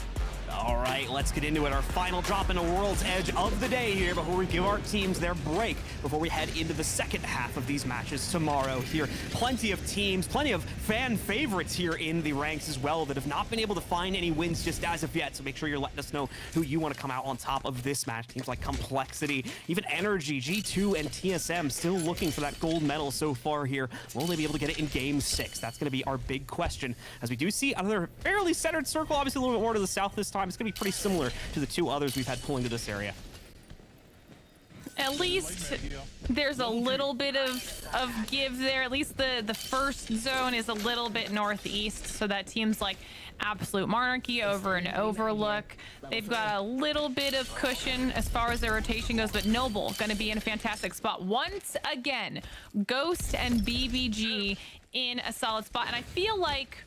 All right, let's get into it. Our final drop into World's Edge of the day here before we give our teams their break, before we head into the second half of these matches tomorrow here. Plenty of teams, plenty of fan favorites here in the ranks as well that have not been able to find any wins just as of yet. So make sure you're letting us know who you want to come out on top of this match. Teams like Complexity, even Energy, G2, and TSM still looking for that gold medal so far here. Will they be able to get it in game 6? That's going to be our big question, as we do see another fairly centered circle, obviously a little bit more to the south this time. It's going to be pretty similar to the 2 others we've had pulling to this area. At least there's a little bit of give there. At least the first zone is a little bit northeast, so that teams like Absolute Monarchy over and Overlook, they've got a little bit of cushion as far as their rotation goes. But Noble going to be in a fantastic spot once again. Ghost and BBG in a solid spot, and I feel like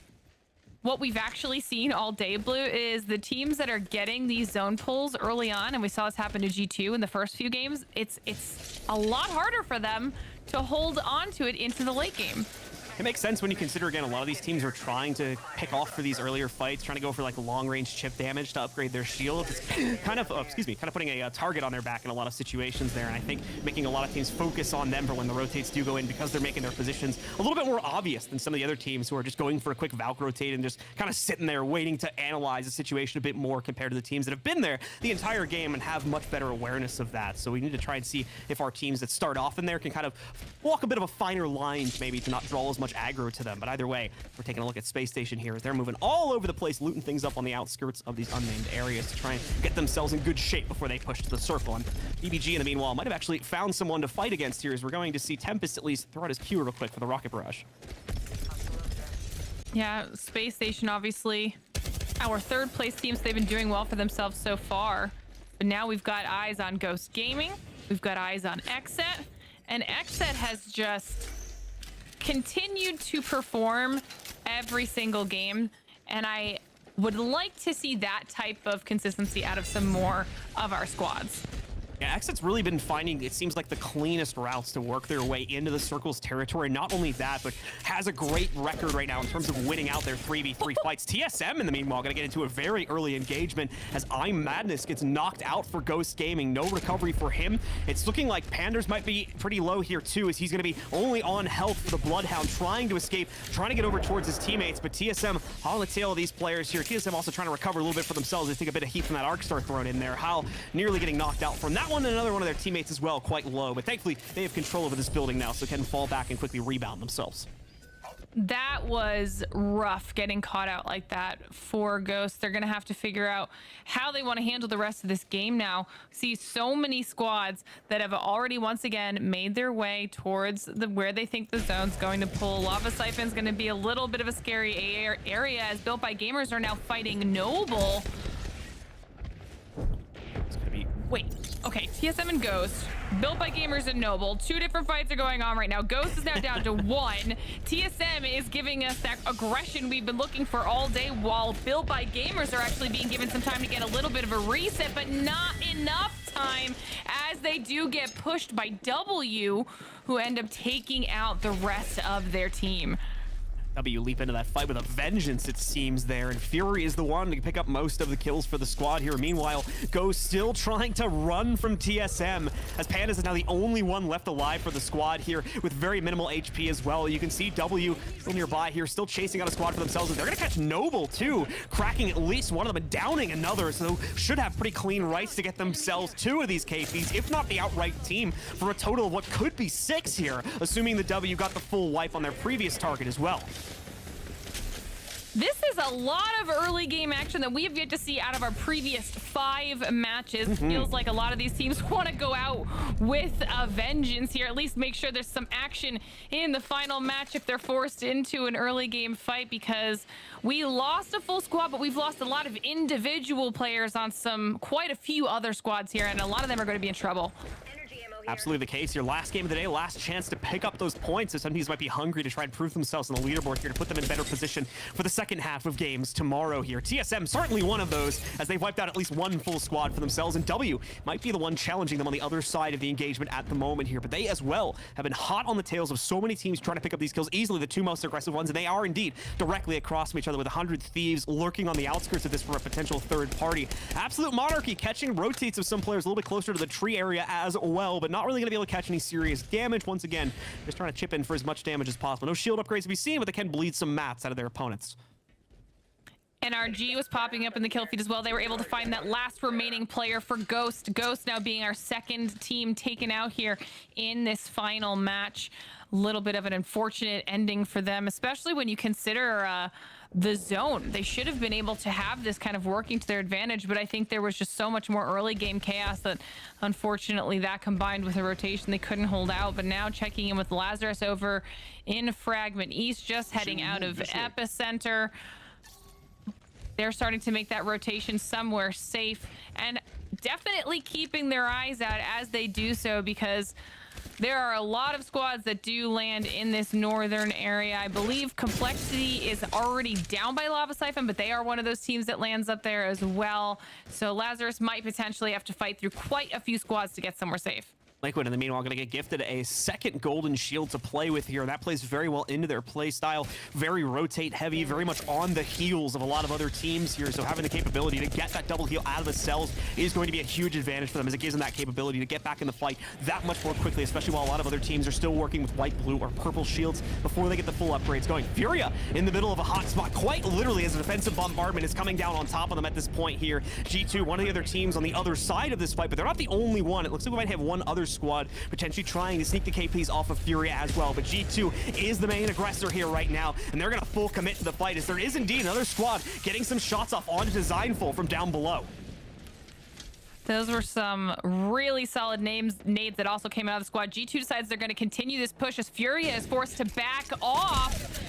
what we've actually seen all day, Blue, is the teams that are getting these zone pulls early on, and we saw this happen to G2 in the first few games, it's a lot harder for them to hold on to it into the late game. It makes sense when you consider, again, a lot of these teams are trying to pick off for these earlier fights, trying to go for like long-range chip damage to upgrade their shield. It's kind of, kind of putting a target on their back in a lot of situations there, and I think making a lot of teams focus on them for when the rotates do go in, because they're making their positions a little bit more obvious than some of the other teams who are just going for a quick Valk rotate and just kind of sitting there waiting to analyze the situation a bit more compared to the teams that have been there the entire game and have much better awareness of that. So we need to try and see if our teams that start off in there can kind of walk a bit of a finer line, maybe, to not draw as much aggro to them. But either way, we're taking a look at Space Station here as they're moving all over the place, looting things up on the outskirts of these unnamed areas to try and get themselves in good shape before they push to the circle. And BBG, in the meanwhile, might have actually found someone to fight against here, as we're going to see Tempest at least throw out his Q real quick for the Rocket Barrage. Yeah, Space Station, obviously our 3rd place teams. They've been doing well for themselves so far, but now we've got eyes on Ghost Gaming, we've got eyes on XSET, and XSET has just continued to perform every single game, and I would like to see that type of consistency out of some more of our squads. Yeah, XSET's really been finding, it seems like, the cleanest routes to work their way into the Circle's territory. Not only that, but has a great record right now in terms of winning out their 3v3 fights. TSM, in the meanwhile, going to get into a very early engagement as I'm Madness gets knocked out for Ghost Gaming. No recovery for him. It's looking like Panders might be pretty low here, too, as he's going to be only on health for the Bloodhound, trying to escape, trying to get over towards his teammates. But TSM on the tail of these players here. TSM also trying to recover a little bit for themselves. They take a bit of heat from that Arc Star thrown in there. Hal nearly getting knocked out from that one, and another one of their teammates as well, quite low, but thankfully they have control over this building now, so can fall back and quickly rebound themselves. That was rough, getting caught out like that for Ghost. They're gonna have to figure out how they want to handle the rest of this game now. See so many squads that have already once again made their way towards where they think the zone's going to pull. Lava Siphon's gonna be a little bit of a scary area, as Built by Gamers are now fighting Noble. It's gonna be... Wait, okay, TSM and Ghost, Built by Gamers and Noble, 2 different fights are going on right now. Ghost is now down to 1. TSM is giving us that aggression we've been looking for all day, while Built by Gamers are actually being given some time to get a little bit of a reset, but not enough time, as they do get pushed by W, who end up taking out the rest of their team. W leap into that fight with a vengeance, it seems there, and Fury is the one to pick up most of the kills for the squad here. Meanwhile, Ghost still trying to run from TSM, as Pandas is now the only one left alive for the squad here with very minimal HP as well. You can see W still nearby here, still chasing out a squad for themselves, and they're gonna catch Noble too, cracking at least one of them and downing another, so should have pretty clean rights to get themselves 2 of these KPs, if not the outright team, for a total of what could be 6 here, assuming the W got the full wipe on their previous target as well. This is a lot of early game action that we have yet to see out of our previous 5 matches. Feels like a lot of these teams want to go out with a vengeance here, at least make sure there's some action in the final match if they're forced into an early game fight, because we lost a full squad, but we've lost a lot of individual players on quite a few other squads here, and a lot of them are going to be in trouble. Absolutely the case here. Last game of the day, last chance to pick up those points, so some teams might be hungry to try and prove themselves on the leaderboard here to put them in better position for the second half of games tomorrow here. TSM certainly one of those, as they've wiped out at least one full squad for themselves, and W might be the one challenging them on the other side of the engagement at the moment here, but they as well have been hot on the tails of so many teams trying to pick up these kills, easily the 2 most aggressive ones, and they are indeed directly across from each other with 100 Thieves lurking on the outskirts of this for a potential third party. Absolute Monarchy catching rotates of some players a little bit closer to the tree area as well, but not really going to be able to catch any serious damage. Once again, just trying to chip in for as much damage as possible. No shield upgrades to be seen, but they can bleed some mats out of their opponents. NRG was popping up in the kill feed as well. They were able to find that last remaining player for Ghost. Ghost now being our second team taken out here in this final match. A little bit of an unfortunate ending for them, especially when you consider the zone. They should have been able to have this kind of working to their advantage, but I think there was just so much more early game chaos that unfortunately that combined with a rotation they couldn't hold out. But now checking in with Lazarus over in Fragment East, just heading out of Epicenter. They're starting to make that rotation somewhere safe and definitely keeping their eyes out as they do so, because there are a lot of squads that do land in this northern area. I believe Complexity is already down by Lava Siphon, but they are one of those teams that lands up there as well. So Lazarus might potentially have to fight through quite a few squads to get somewhere safe. Liquid in the meanwhile going to get gifted a second golden shield to play with here, and that plays very well into their play style. Very rotate heavy, very much on the heels of a lot of other teams here, so having the capability to get that double heal out of the cells is going to be a huge advantage for them, as it gives them that capability to get back in the fight that much more quickly, especially while a lot of other teams are still working with white, blue, or purple shields before they get the full upgrades going. Furia in the middle of a hot spot, quite literally, as a defensive bombardment is coming down on top of them at this point here. G2, one of the other teams on the other side of this fight, but they're not the only one. It looks like we might have one other squad potentially trying to sneak the KPs off of Furia as well, but G2 is the main aggressor here right now, and they're going to full commit to the fight, as there is indeed another squad getting some shots off onto Designful from down below. Those were some really solid nades that also came out of the squad. G2 decides they're going to continue this push as Furia is forced to back off.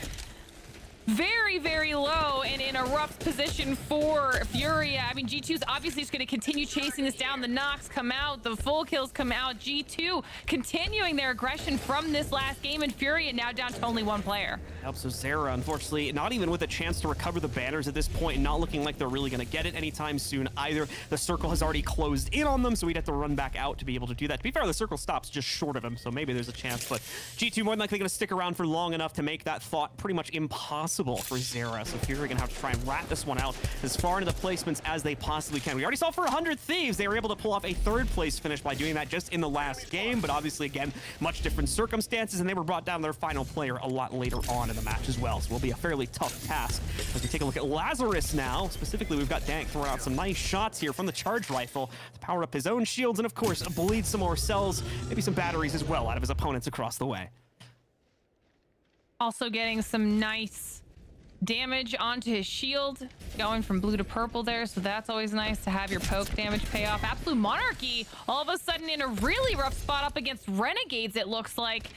Very, very low and in a rough position for Furia. I mean, G2's obviously just going to continue chasing this down. The knocks come out, the full kills come out. G2 continuing their aggression from this last game, and Furia now down to only 1 player. Helps with Zera, unfortunately, not even with a chance to recover the banners at this point, and not looking like they're really going to get it anytime soon either. The circle has already closed in on them, so we'd have to run back out to be able to do that. To be fair, the circle stops just short of him, so maybe there's a chance, but G2 more than likely going to stick around for long enough to make that thought pretty much impossible for Zera. So Fury are going to have to try and rat this one out as far into the placements as they possibly can. We already saw for 100 Thieves, they were able to pull off a 3rd place finish by doing that just in the last game, but obviously, again, much different circumstances, and they were brought down their final player a lot later on in the match as well, so it will be a fairly tough task. As we take a look at Lazarus now, specifically, we've got Dank throwing out some nice shots here from the charge rifle to power up his own shields, and of course, bleed some more cells, maybe some batteries as well out of his opponents across the way. Also getting some nice damage onto his shield, going from blue to purple there, so that's always nice to have your poke damage pay off. Absolute Monarchy all of a sudden in a really rough spot up against Renegades, it looks like.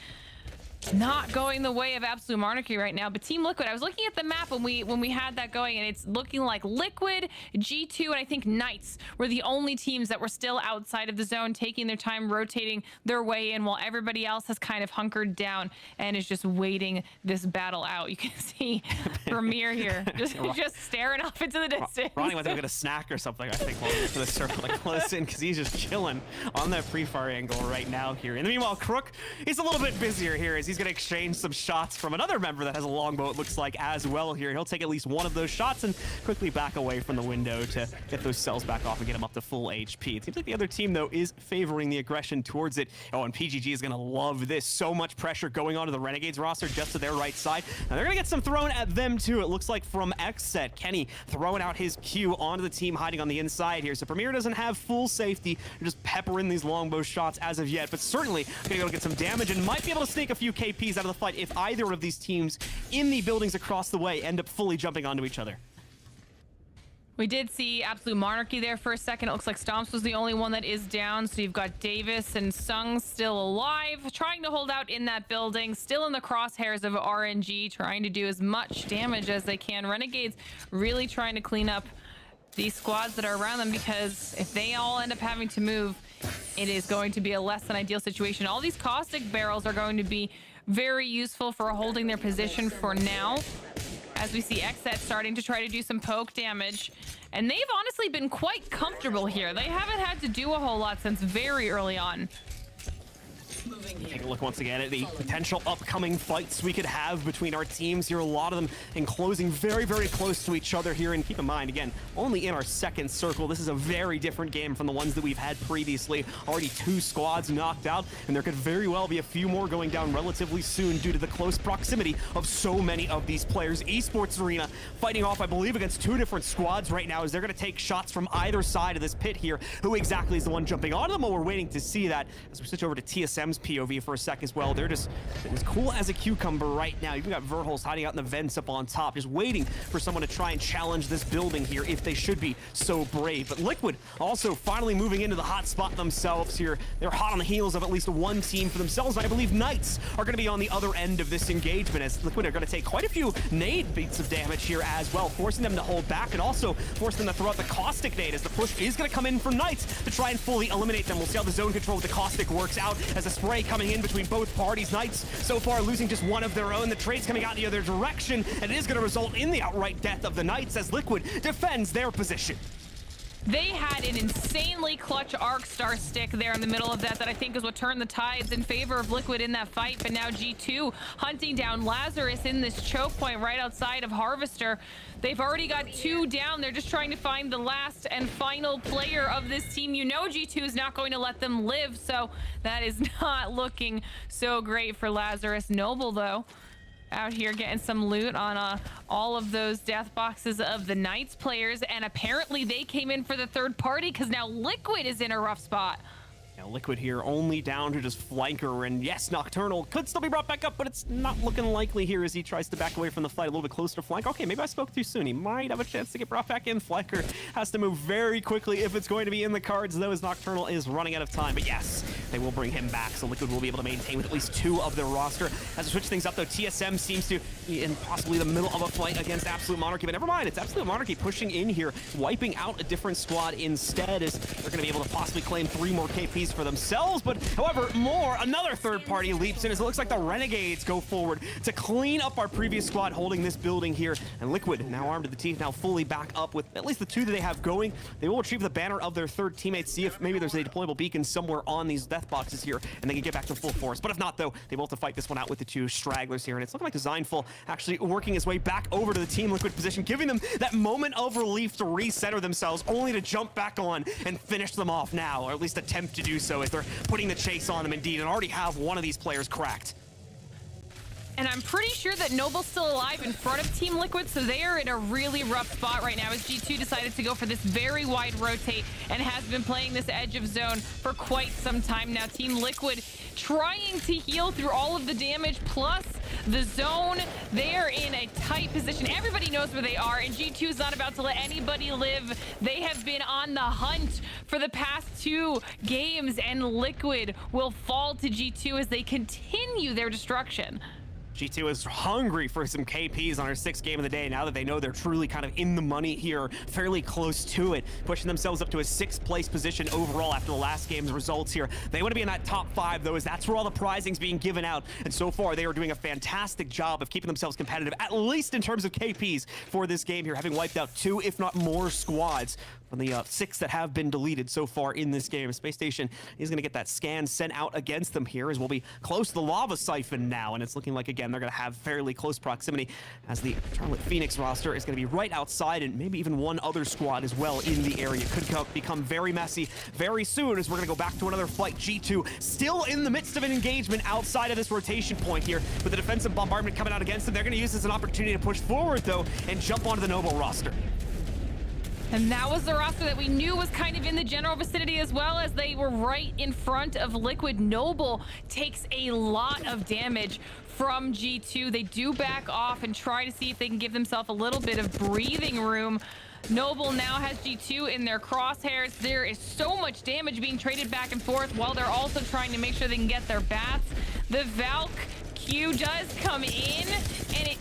Not going the way of Absolute Monarchy right now, but Team Liquid, I was looking at the map when we had that going, and it's looking like Liquid, G2, and I think Knights were the only teams that were still outside of the zone, taking their time rotating their way in, while everybody else has kind of hunkered down and is just waiting this battle out. You can see Premier here just staring off into the distance. Ronnie went to get a snack or something, I think, while for the circle like close in, because he's just chilling on that pre-fire angle right now here. In the meanwhile, Crook is a little bit busier here as he's going to exchange some shots from another member that has a longbow, it looks like, as well here. He'll take at least one of those shots and quickly back away from the window to get those cells back off and get him up to full HP. It seems like the other team, though, is favoring the aggression towards it. Oh, and PGG is going to love this. So much pressure going on to the Renegades roster just to their right side. Now they're going to get some thrown at them, too. It looks like from Xset. Kenny throwing out his Q onto the team hiding on the inside here. So Premier doesn't have full safety. They're just peppering these longbow shots as of yet, but certainly going to be able to get some damage and might be able to sneak a few KPs out of the fight if either of these teams in the buildings across the way end up fully jumping onto each other. We did see Absolute Monarchy there for a second. It looks like Stomps was the only one that is down. So you've got Davis and Sung still alive, trying to hold out in that building, still in the crosshairs of RNG, trying to do as much damage as they can. Renegades really trying to clean up these squads that are around them, because if they all end up having to move, it is going to be a less than ideal situation. All these caustic barrels are going to be very useful for holding their position for now, as we see Xset starting to try to do some poke damage. And they've honestly been quite comfortable here. They haven't had to do a whole lot since very early on. Take a look once again at the potential upcoming fights we could have between our teams here. A lot of them enclosing very, very close to each other here. And keep in mind, again, only in our second circle. This is a very different game from the ones that we've had previously. Already 2 squads knocked out, and there could very well be a few more going down relatively soon due to the close proximity of so many of these players. Esports Arena fighting off, I believe, against 2 different squads right now, as they're going to take shots from either side of this pit here. Who exactly is the one jumping onto them? Well, we're waiting to see that as we switch over to TSM's POV for a sec as well. They're just as cool as a cucumber right now. You've got Verholz hiding out in the vents up on top, just waiting for someone to try and challenge this building here if they should be so brave. But Liquid also finally moving into the hot spot themselves here. They're hot on the heels of at least one team for themselves. I believe Knights are going to be on the other end of this engagement, as Liquid are going to take quite a few nade beats of damage here as well, forcing them to hold back and also forcing them to throw out the caustic nade, as the push is going to come in from Knights to try and fully eliminate them. We'll see how the zone control with the caustic works out, as a spray coming in between both parties. Knights so far losing just one of their own. The trade's coming out the other direction, and it is going to result in the outright death of the Knights as Liquid defends their position. They had an insanely clutch arc star stick there in the middle of that I think is what turned the tides in favor of Liquid in that fight. But now G2 hunting down Lazarus in this choke point right outside of Harvester. They've already got 2 down. They're just trying to find the last and final player of this team. You know G2 is not going to let them live, so that is not looking so great for Lazarus. Noble, though, out here getting some loot on all of those death boxes of the Knights players, and apparently they came in for the third party, because now Liquid is in a rough spot. Now Liquid here only down to just flanker, and yes, Nocturnal could still be brought back up, but it's not looking likely here as he tries to back away from the fight a little bit closer to flank. Okay, maybe I spoke too soon. He might have a chance to get brought back in. Flanker has to move very quickly if it's going to be in the cards, though, as Nocturnal is running out of time. But yes, they will bring him back, so Liquid will be able to maintain with at least 2 of their roster. As we switch things up, though, TSM seems to be in possibly the middle of a fight against Absolute Monarchy, but never mind. It's Absolute Monarchy pushing in here, wiping out a different squad instead, as they're going to be able to possibly claim 3 more KPs for themselves. But however, another third party leaps in, as it looks like the Renegades go forward to clean up our previous squad holding this building here. And Liquid, now armed to the teeth, now fully back up with at least the 2 that they have going. They will retrieve the banner of their third teammate, see if maybe there's a deployable beacon somewhere on these death boxes here, and they can get back to full force. But if not, though, they will have to fight this one out with the 2 stragglers here. And it's looking like Designful actually working his way back over to the Team Liquid position, giving them that moment of relief to recenter themselves, only to jump back on and finish them off now, or at least attempt to do so, as they're putting the chase on them indeed, and already have one of these players cracked. And I'm pretty sure that Noble's still alive in front of Team Liquid, so they are in a really rough spot right now, as G2 decided to go for this very wide rotate and has been playing this edge of zone for quite some time now. Team Liquid trying to heal through all of the damage, plus the zone. They are in a tight position. Everybody knows where they are, and G2 is not about to let anybody live. They have been on the hunt for the past 2 games, and Liquid will fall to G2 as they continue their destruction. G2 is hungry for some KPs on our 6th game of the day, now that they know they're truly kind of in the money here, fairly close to it, pushing themselves up to a 6th place position overall after the last game's results here. They want to be in that top 5, though, as that's where all the prizing's being given out, and so far they are doing a fantastic job of keeping themselves competitive, at least in terms of KPs for this game here, having wiped out 2, if not more, squads. from the 6 that have been deleted so far in this game. Space Station is going to get that scan sent out against them here, as we'll be close to the lava siphon now, and it's looking like, again, they're going to have fairly close proximity, as the Charlotte Phoenix roster is going to be right outside, and maybe even one other squad as well in the area. Could become very messy very soon, as we're going to go back to another fight. G2 still in the midst of an engagement outside of this rotation point here, with the defensive bombardment coming out against them. They're going to use this as an opportunity to push forward, though, and jump onto the Noble roster. And that was the roster that we knew was kind of in the general vicinity, as well as they were right in front of Liquid. Noble takes a lot of damage from G2. They do back off and try to see if they can give themselves a little bit of breathing room. Noble now has G2 in their crosshairs. There is so much damage being traded back and forth while they're also trying to make sure they can get their bats. The Valk Q does come in, and it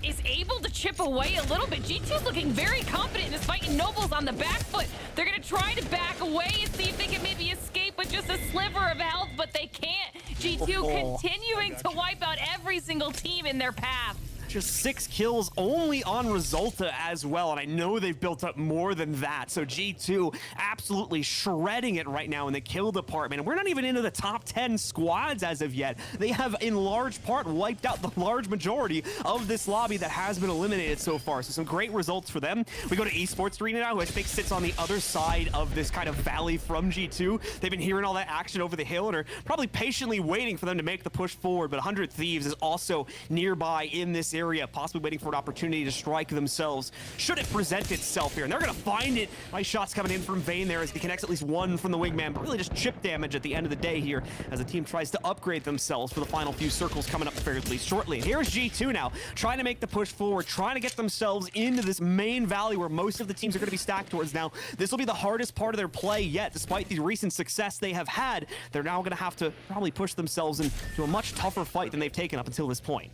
is able to chip away a little bit. G2's looking very confident in this fight, and Noble's on the back foot. They're going to try to back away and see if they can maybe escape with just a sliver of health, but they can't. G2 continuing to wipe out every single team in their path. Just 6 kills only on Resulta as well, and I know they've built up more than that. So G2 absolutely shredding it right now in the kill department. And we're not even into the top 10 squads as of yet. They have in large part wiped out the large majority of this lobby that has been eliminated so far. So some great results for them. We go to Esports Arena now, who I think sits on the other side of this kind of valley from G2. They've been hearing all that action over the hill and are probably patiently waiting for them to make the push forward. But 100 Thieves is also nearby in this area, possibly waiting for an opportunity to strike themselves should it present itself here. And they're going to find it. Nice shots coming in from Vayne there as he connects at least one from the wingman, but really just chip damage at the end of the day here as the team tries to upgrade themselves for the final few circles coming up fairly shortly. And here's G2 now trying to make the push forward, trying to get themselves into this main valley where most of the teams are going to be stacked towards now. This will be the hardest part of their play yet. Despite the recent success they have had, they're now going to have to probably push themselves into a much tougher fight than they've taken up until this point.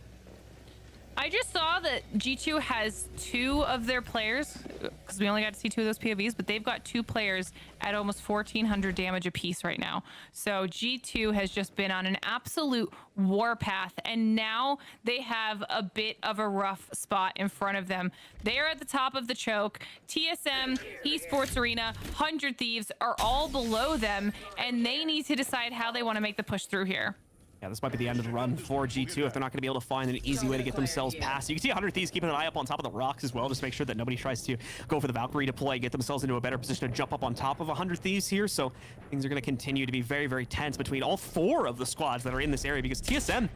I just saw that G2 has 2 of their players, because we only got to see 2 of those POVs, but they've got 2 players at almost 1,400 damage apiece right now. So G2 has just been on an absolute warpath, and now they have a bit of a rough spot in front of them. They are at the top of the choke. TSM, Esports Arena, 100 Thieves are all below them, and they need to decide how they want to make the push through here. Yeah, this might be the end of the run for G2 if they're not going to be able to find an easy way to get themselves past. You can see 100 Thieves keeping an eye up on top of the rocks as well, just to make sure that nobody tries to go for the Valkyrie deploy, get themselves into a better position to jump up on top of 100 Thieves here. So things are going to continue to be very, very tense between all 4 of the squads that are in this area, because TSM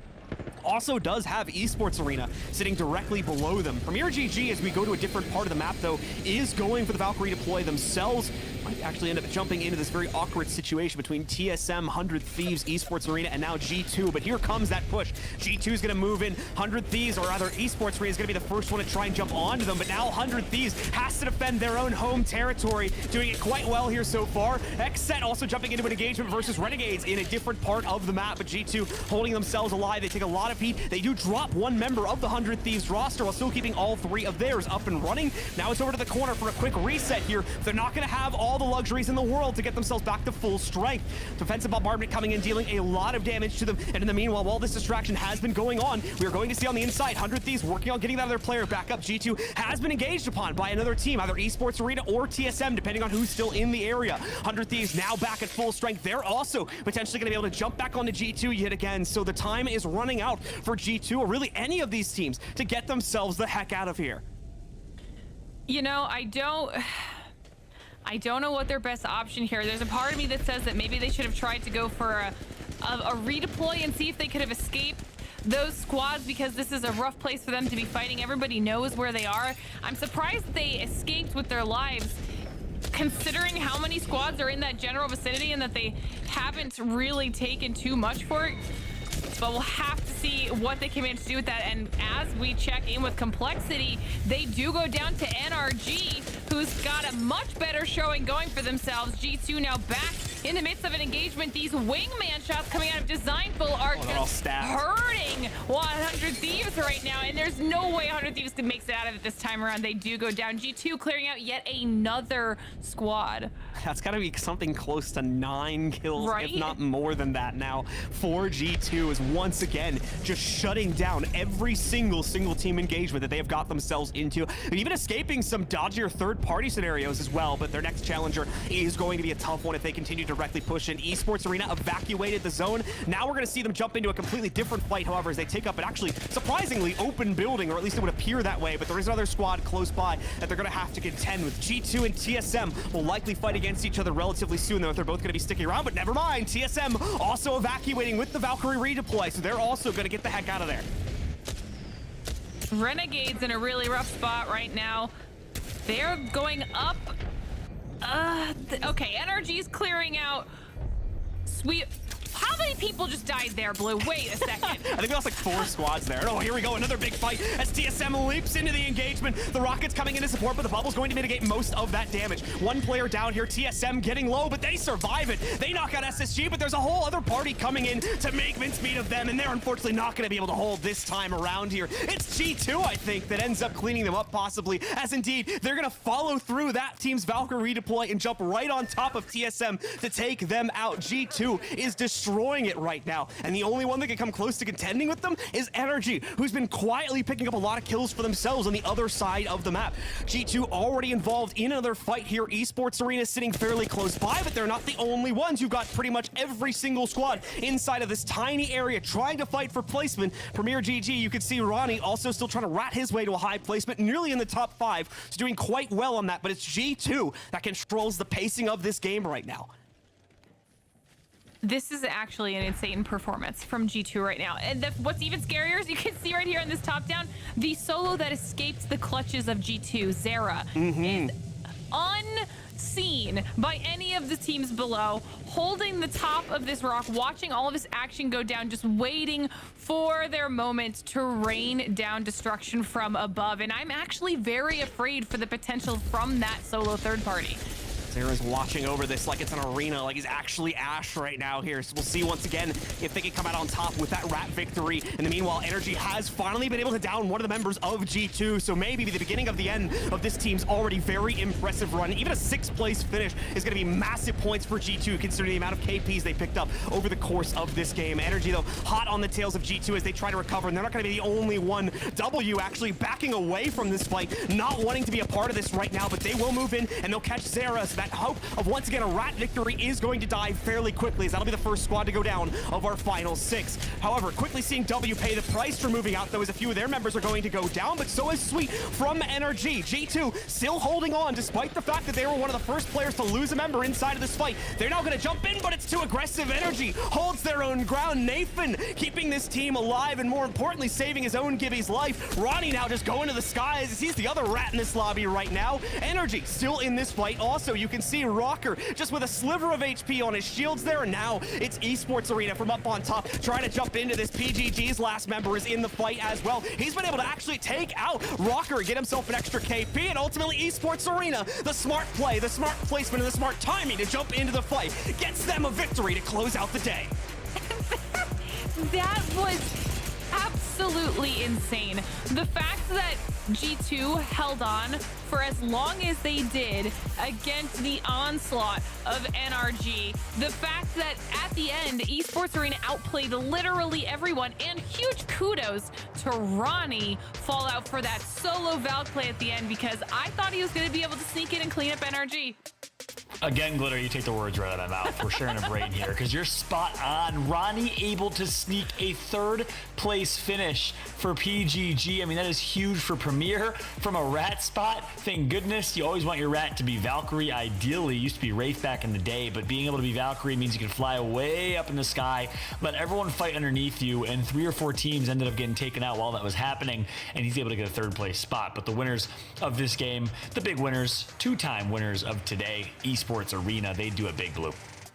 also does have Esports Arena sitting directly below them. Premier GG, as we go to a different part of the map, though, is going for the Valkyrie deploy themselves. Might actually end up jumping into this very awkward situation between TSM, 100 Thieves, Esports Arena, and now G2. But here comes that push. G2 is going to move in. 100 Thieves, or rather Esports Arena, is going to be the first one to try and jump onto them. But now 100 Thieves has to defend their own home territory, doing it quite well here so far. Xset also jumping into an engagement versus Renegades in a different part of the map, but G2 holding themselves alive. They take a lot of heat. They do drop one member of the 100 Thieves roster while still keeping all 3 of theirs up and running. Now it's over to the corner for a quick reset here. They're not going to have all the luxuries in the world to get themselves back to full strength. Defensive bombardment coming in, dealing a lot of damage to them. And in the meanwhile, while this distraction has been going on, we are going to see on the inside 100 Thieves working on getting that other player back up. G2 has been engaged upon by another team, either Esports Arena or TSM, depending on who's still in the area. 100 Thieves now back at full strength. They're also potentially going to be able to jump back onto G2 yet again. So the time is running out for G2, or really any of these teams, to get themselves the heck out of here. You know, I don't know what their best option here. There's a part of me that says that maybe they should have tried to go for a redeploy and see if they could have escaped those squads, because this is a rough place for them to be fighting. Everybody knows where they are. I'm surprised they escaped with their lives, considering how many squads are in that general vicinity and that they haven't really taken too much for it. But we'll have to see what they can manage to do with that. And as we check in with Complexity, they do go down to NRG, who's got a much better showing going for themselves. G2 now back in the midst of an engagement. These wingman shots coming out of Designful are just hurting 100 Thieves right now. And there's no way 100 Thieves can make it out of it this time around. They do go down. G2 clearing out yet another squad. That's got to be something close to 9 kills, if not more than that now, for G2, as once again just shutting down every single team engagement that they have got themselves into, and even escaping some dodgier third-party scenarios as well. But their next challenger is going to be a tough one if they continue to directly push in. Esports Arena evacuated the zone. Now we're going to see them jump into a completely different fight, however, as they take up an actually surprisingly open building, or at least it would appear that way. But there is another squad close by that they're going to have to contend with. G2 and TSM will likely fight against each other relatively soon, though, if they're both going to be sticking around. But never mind, TSM also evacuating with the Valkyrie redeploy, so they're also going to get the heck out of there. Renegades in a really rough spot right now. They're going up. Okay, energy's clearing out. Sweet. How many people just died there, Blue? Wait a second. I think we lost like 4 squads there. Oh, here we go. Another big fight as TSM leaps into the engagement. The Rockets coming in to support, but the bubble's going to mitigate most of that damage. One player down here, TSM getting low, but they survive it. They knock out SSG, but there's a whole other party coming in to make mincemeat of them, and they're unfortunately not going to be able to hold this time around here. It's G2, I think, that ends up cleaning them up possibly, as indeed they're going to follow through that team's Valkyrie redeploy and jump right on top of TSM to take them out. G2 is destroying it right now, and the only one that can come close to contending with them is Energy, who's been quietly picking up a lot of kills for themselves on the other side of the map. G2 already involved in another fight here. Esports Arena sitting fairly close by, but they're not the only ones. You've got pretty much every single squad inside of this tiny area trying to fight for placement. Premier GG, you can see Ronnie also still trying to rat his way to a high placement, nearly in the top 5. He's doing quite well on that, but it's G2 that controls the pacing of this game right now. This is actually an insane performance from G2 right now. And what's even scarier is you can see right here in this top down, the solo that escaped the clutches of G2, Zera, is unseen by any of the teams below, holding the top of this rock, watching all of this action go down, just waiting for their moment to rain down destruction from above. And I'm actually very afraid for the potential from that solo third party. Zera's watching over this like it's an arena, like he's actually Ash right now here. So we'll see once again if they can come out on top with that rat victory. In the meanwhile, Energy has finally been able to down one of the members of G2, so maybe the beginning of the end of this team's already very impressive run. Even a 6th place finish is going to be massive points for G2, considering the amount of KPs they picked up over the course of this game. Energy, though, hot on the tails of G2 as they try to recover, and they're not going to be the only one. W actually backing away from this fight, not wanting to be a part of this right now, but they will move in, and they'll catch Zera, so that hope of once again a rat victory is going to die fairly quickly, as that'll be the first squad to go down of our final 6. However, quickly seeing W pay the price for moving out, though, as a few of their members are going to go down, but so is Sweet from Energy. G2 still holding on despite the fact that they were one of the first players to lose a member inside of this fight. They're now going to jump in, but it's too aggressive. Energy holds their own ground. Nathan keeping this team alive, and more importantly saving his own Gibby's life. Ronnie now just going to the skies as he's the other rat in this lobby right now. Energy still in this fight. Also, you can see Rocker just with a sliver of HP on his shields there, and now it's Esports Arena from up on top trying to jump into this. PGG's last member is in the fight as well. He's been able to actually take out Rocker, get himself an extra KP, and ultimately Esports Arena, the smart play, the smart placement, and the smart timing to jump into the fight gets them a victory to close out the day. That was absolutely insane. The fact that G2 held on for as long as they did against the onslaught of NRG. The fact that at the end, Esports Arena outplayed literally everyone, and huge kudos to Ronnie Fallout for that solo Valk play at the end, because I thought he was going to be able to sneak in and clean up NRG. Again, Glitter, you take the words right out of my mouth. We're sharing a brain here because you're spot on. Ronnie able to sneak a 3rd place finish for PGG. I mean, that is huge for Premier from a rat spot. Thank goodness. You always want your rat to be Valkyrie. Ideally, used to be Wraith back in the day, but being able to be Valkyrie means you can fly way up in the sky, let everyone fight underneath you, and 3 or 4 teams ended up getting taken out while that was happening, and he's able to get a 3rd place spot. But the winners of this game, the big winners, 2-time winners of today, Esports Arena, they do it big, Blue.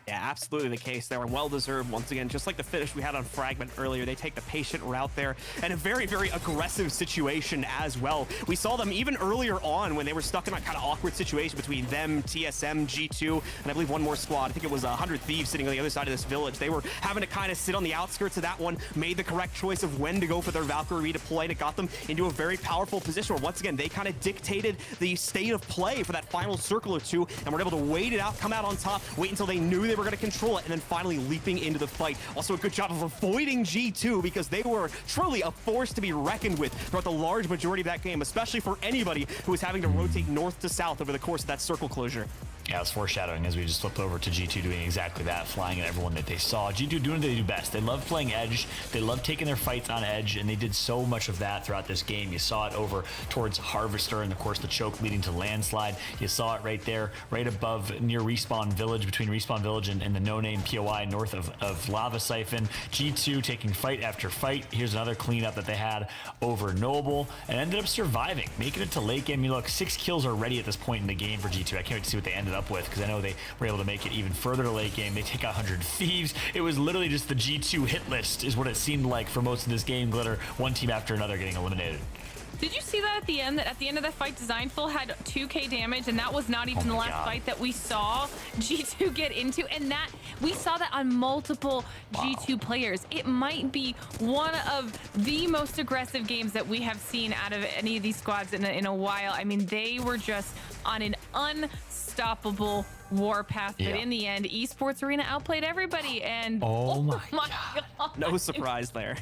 Yeah, absolutely the case. They were well-deserved once again, just like the finish we had on Fragment earlier. They take the patient route there, and a very, very aggressive situation as well. We saw them even earlier on when they were stuck in that kind of awkward situation between them, TSM, G2, and I believe one more squad. I think it was 100 Thieves sitting on the other side of this village. They were having to kind of sit on the outskirts of that one, made the correct choice of when to go for their Valkyrie redeploy, and it got them into a very powerful position where, once again, they kind of dictated the state of play for that final circle or two, and were able to wait it out, come out on top, wait until they knew they were were going to control it, and then finally leaping into the fight. Also a good job of avoiding G2 because they were truly a force to be reckoned with throughout the large majority of that game, especially for anybody who was having to rotate north to south over the course of that circle closure. Yeah, it's foreshadowing as we just flipped over to G2 doing exactly that, flying at everyone that they saw. G2 doing what they do best. They love playing edge. They love taking their fights on edge, and they did so much of that throughout this game. You saw it over towards Harvester and, of course, the choke leading to Landslide. You saw it right there, right above near Respawn Village, between Respawn Village and the no-name POI north of Lava Siphon. G2 taking fight after fight. Here's another cleanup that they had over Noble and ended up surviving, making it to late game. You look, 6 kills already at this point in the game for G2. I can't wait to see what they ended up with, because I know they were able to make it even further to late game. They take out 100 Thieves. It was literally just the G2 hit list is what it seemed like for most of this game, Glitter. One team after another getting eliminated. Did you see that at the end? That at the end of that fight, Designful had 2k damage, and that was not even the last fight that we saw G2 get into. And that we saw that on multiple G2 players. It might be one of the most aggressive games that we have seen out of any of these squads in a while. I mean, they were just on an unstoppable warpath, but in the end, Esports Arena outplayed everybody. And oh my God. No surprise there.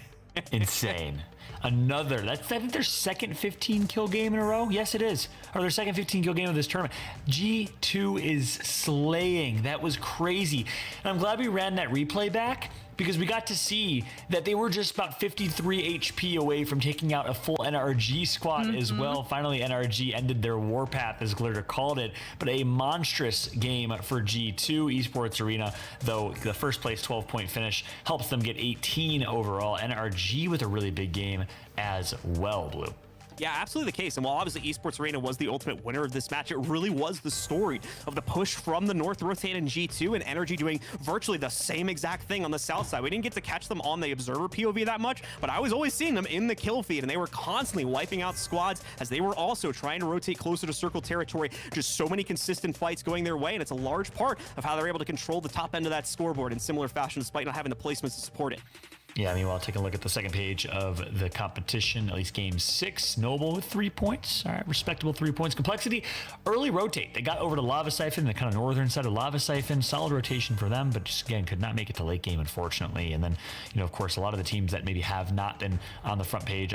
Insane. Another, I think their second 15 kill game in a row. Yes, it is. Or their second 15 kill game of this tournament. G2 is slaying. That was crazy. And I'm glad we ran that replay back, because we got to see that they were just about 53 HP away from taking out a full NRG squad as well. Finally, NRG ended their warpath, as Glitter called it, but a monstrous game for G2 Esports Arena, though the first place 12-point finish helps them get 18 overall. NRG with a really big game as well, Blue. Yeah, absolutely the case. And while obviously Esports Arena was the ultimate winner of this match, it really was the story of the push from the north rotate in G2 and Energy doing virtually the same exact thing on the south side. We didn't get to catch them on the observer POV that much, but I was always seeing them in the kill feed, and they were constantly wiping out squads as they were also trying to rotate closer to circle territory. Just so many consistent fights going their way, and it's a large part of how they're able to control the top end of that scoreboard in similar fashion despite not having the placements to support it. Yeah, meanwhile, taking a look at the second page of the competition, at least game 6, Noble with 3 points. All right, respectable 3 points. Complexity, early rotate. They got over to Lava Siphon, the kind of northern side of Lava Siphon. Solid rotation for them, but just, again, could not make it to late game, unfortunately. And then, you know, of course, a lot of the teams that maybe have not been on the front page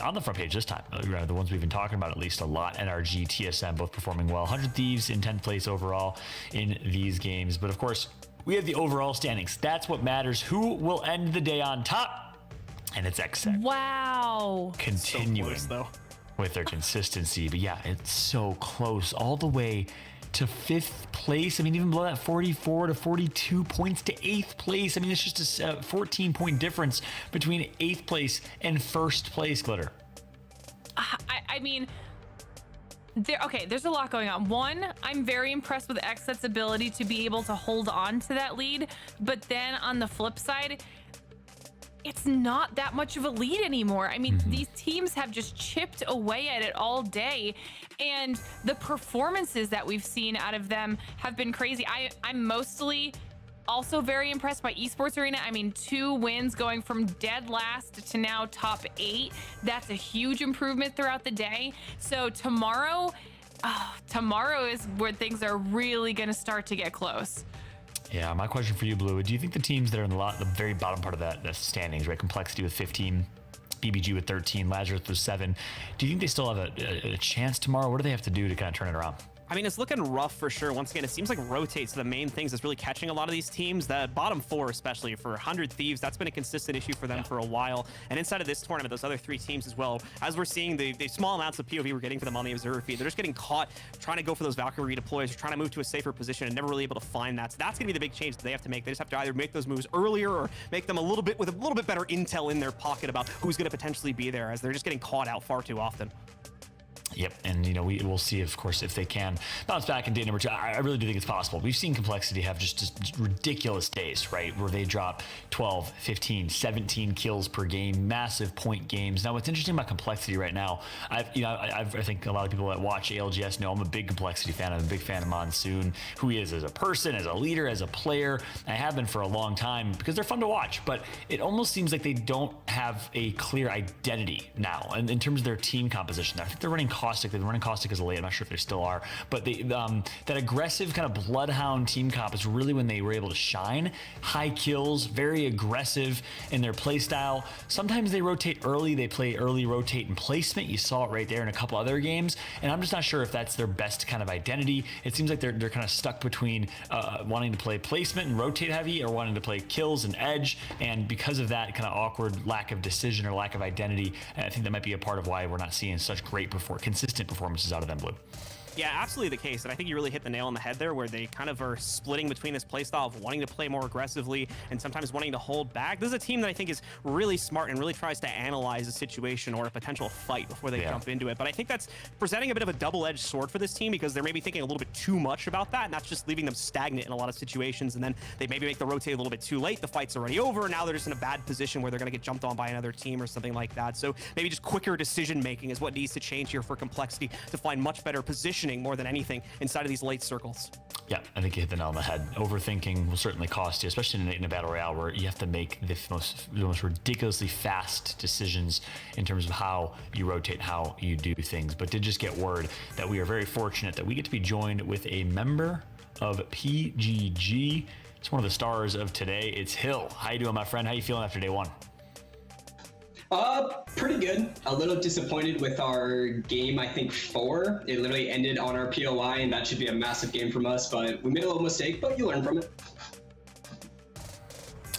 this time, the ones we've been talking about at least a lot, NRG, TSM, both performing well. 100 Thieves in 10th place overall in these games. But, of course, we have the overall standings. That's what matters. Who will end the day on top? And it's XSEC. Wow. Continuing so close, with their consistency. But yeah, it's so close all the way to 5th place. I mean, even below that, 44 to 42 points to 8th place. I mean, it's just a 14-point difference between 8th place and 1st place, Glitter. I mean, there's a lot going on. One, I'm very impressed with XSEC's ability to be able to hold on to that lead. But then on the flip side, it's not that much of a lead anymore. I mean, these teams have just chipped away at it all day, and the performances that we've seen out of them have been crazy. I'm mostly also very impressed by Esports Arena. I mean, 2 wins going from dead last to now top 8. That's a huge improvement throughout the day. So tomorrow is where things are really going to start to get close. Yeah, my question for you, Blue, do you think the teams that are in the very bottom part of the standings, right? Complexity with 15, BBG with 13, Lazarus with 7. Do you think they still have a chance tomorrow? What do they have to do to kind of turn it around? I mean, it's looking rough for sure. Once again, it seems like rotates the main things that's really catching a lot of these teams. The bottom 4, especially for 100 Thieves, that's been a consistent issue for them for a while. And inside of this tournament, those other 3 teams as well, as we're seeing the small amounts of POV we're getting for them on the observer feed, they're just getting caught trying to go for those Valkyrie redeploys, or trying to move to a safer position and never really able to find that. So that's going to be the big change that they have to make. They just have to either make those moves earlier or make them with a little bit better intel in their pocket about who's going to potentially be there, as they're just getting caught out far too often. Yep, and you know, we'll see, of course, if they can bounce back in day number 2. I really do think it's possible. We've seen Complexity have just ridiculous days, right, where they drop 12, 15, 17 kills per game, massive point games. Now, what's interesting about Complexity right now, I think a lot of people that watch ALGS know I'm a big Complexity fan. I'm a big fan of Monsoon, who he is as a person, as a leader, as a player. I have been for a long time because they're fun to watch, but it almost seems like they don't have a clear identity now in terms of their team composition. I think they're running Caustic. They've been running Caustic as a late. I'm not sure if they still are, but that aggressive kind of Bloodhound team comp is really when they were able to shine. High kills, very aggressive in their play style. Sometimes they rotate early. They play early rotate and placement. You saw it right there in a couple other games, and I'm just not sure if that's their best kind of identity. It seems like they're kind of stuck between wanting to play placement and rotate heavy, or wanting to play kills and edge, and because of that kind of awkward lack of decision or lack of identity, I think that might be a part of why we're not seeing such great consistent performances out of them, Blue. Yeah, absolutely the case. And I think you really hit the nail on the head there, where they kind of are splitting between this play style of wanting to play more aggressively and sometimes wanting to hold back. This is a team that I think is really smart and really tries to analyze a situation or a potential fight before they jump into it. But I think that's presenting a bit of a double-edged sword for this team, because they're maybe thinking a little bit too much about that, and that's just leaving them stagnant in a lot of situations. And then they maybe make the rotate a little bit too late. The fight's already over. And now they're just in a bad position where they're going to get jumped on by another team or something like that. So maybe just quicker decision-making is what needs to change here for Complexity to find much better positioning more than anything inside of these late circles. Yeah, I think you hit the nail on the head. Overthinking will certainly cost you, especially in a battle royale where you have to make the most ridiculously fast decisions in terms of how you rotate, how you do things. But did just get word that we are very fortunate that we get to be joined with a member of PGG. It's one of the stars of today. It's Hill. How you doing, my friend? How you feeling after day one? Pretty good. A little disappointed with our game, I think 4. It literally ended on our POI, and that should be a massive game from us, but we made a little mistake, but you learn from it.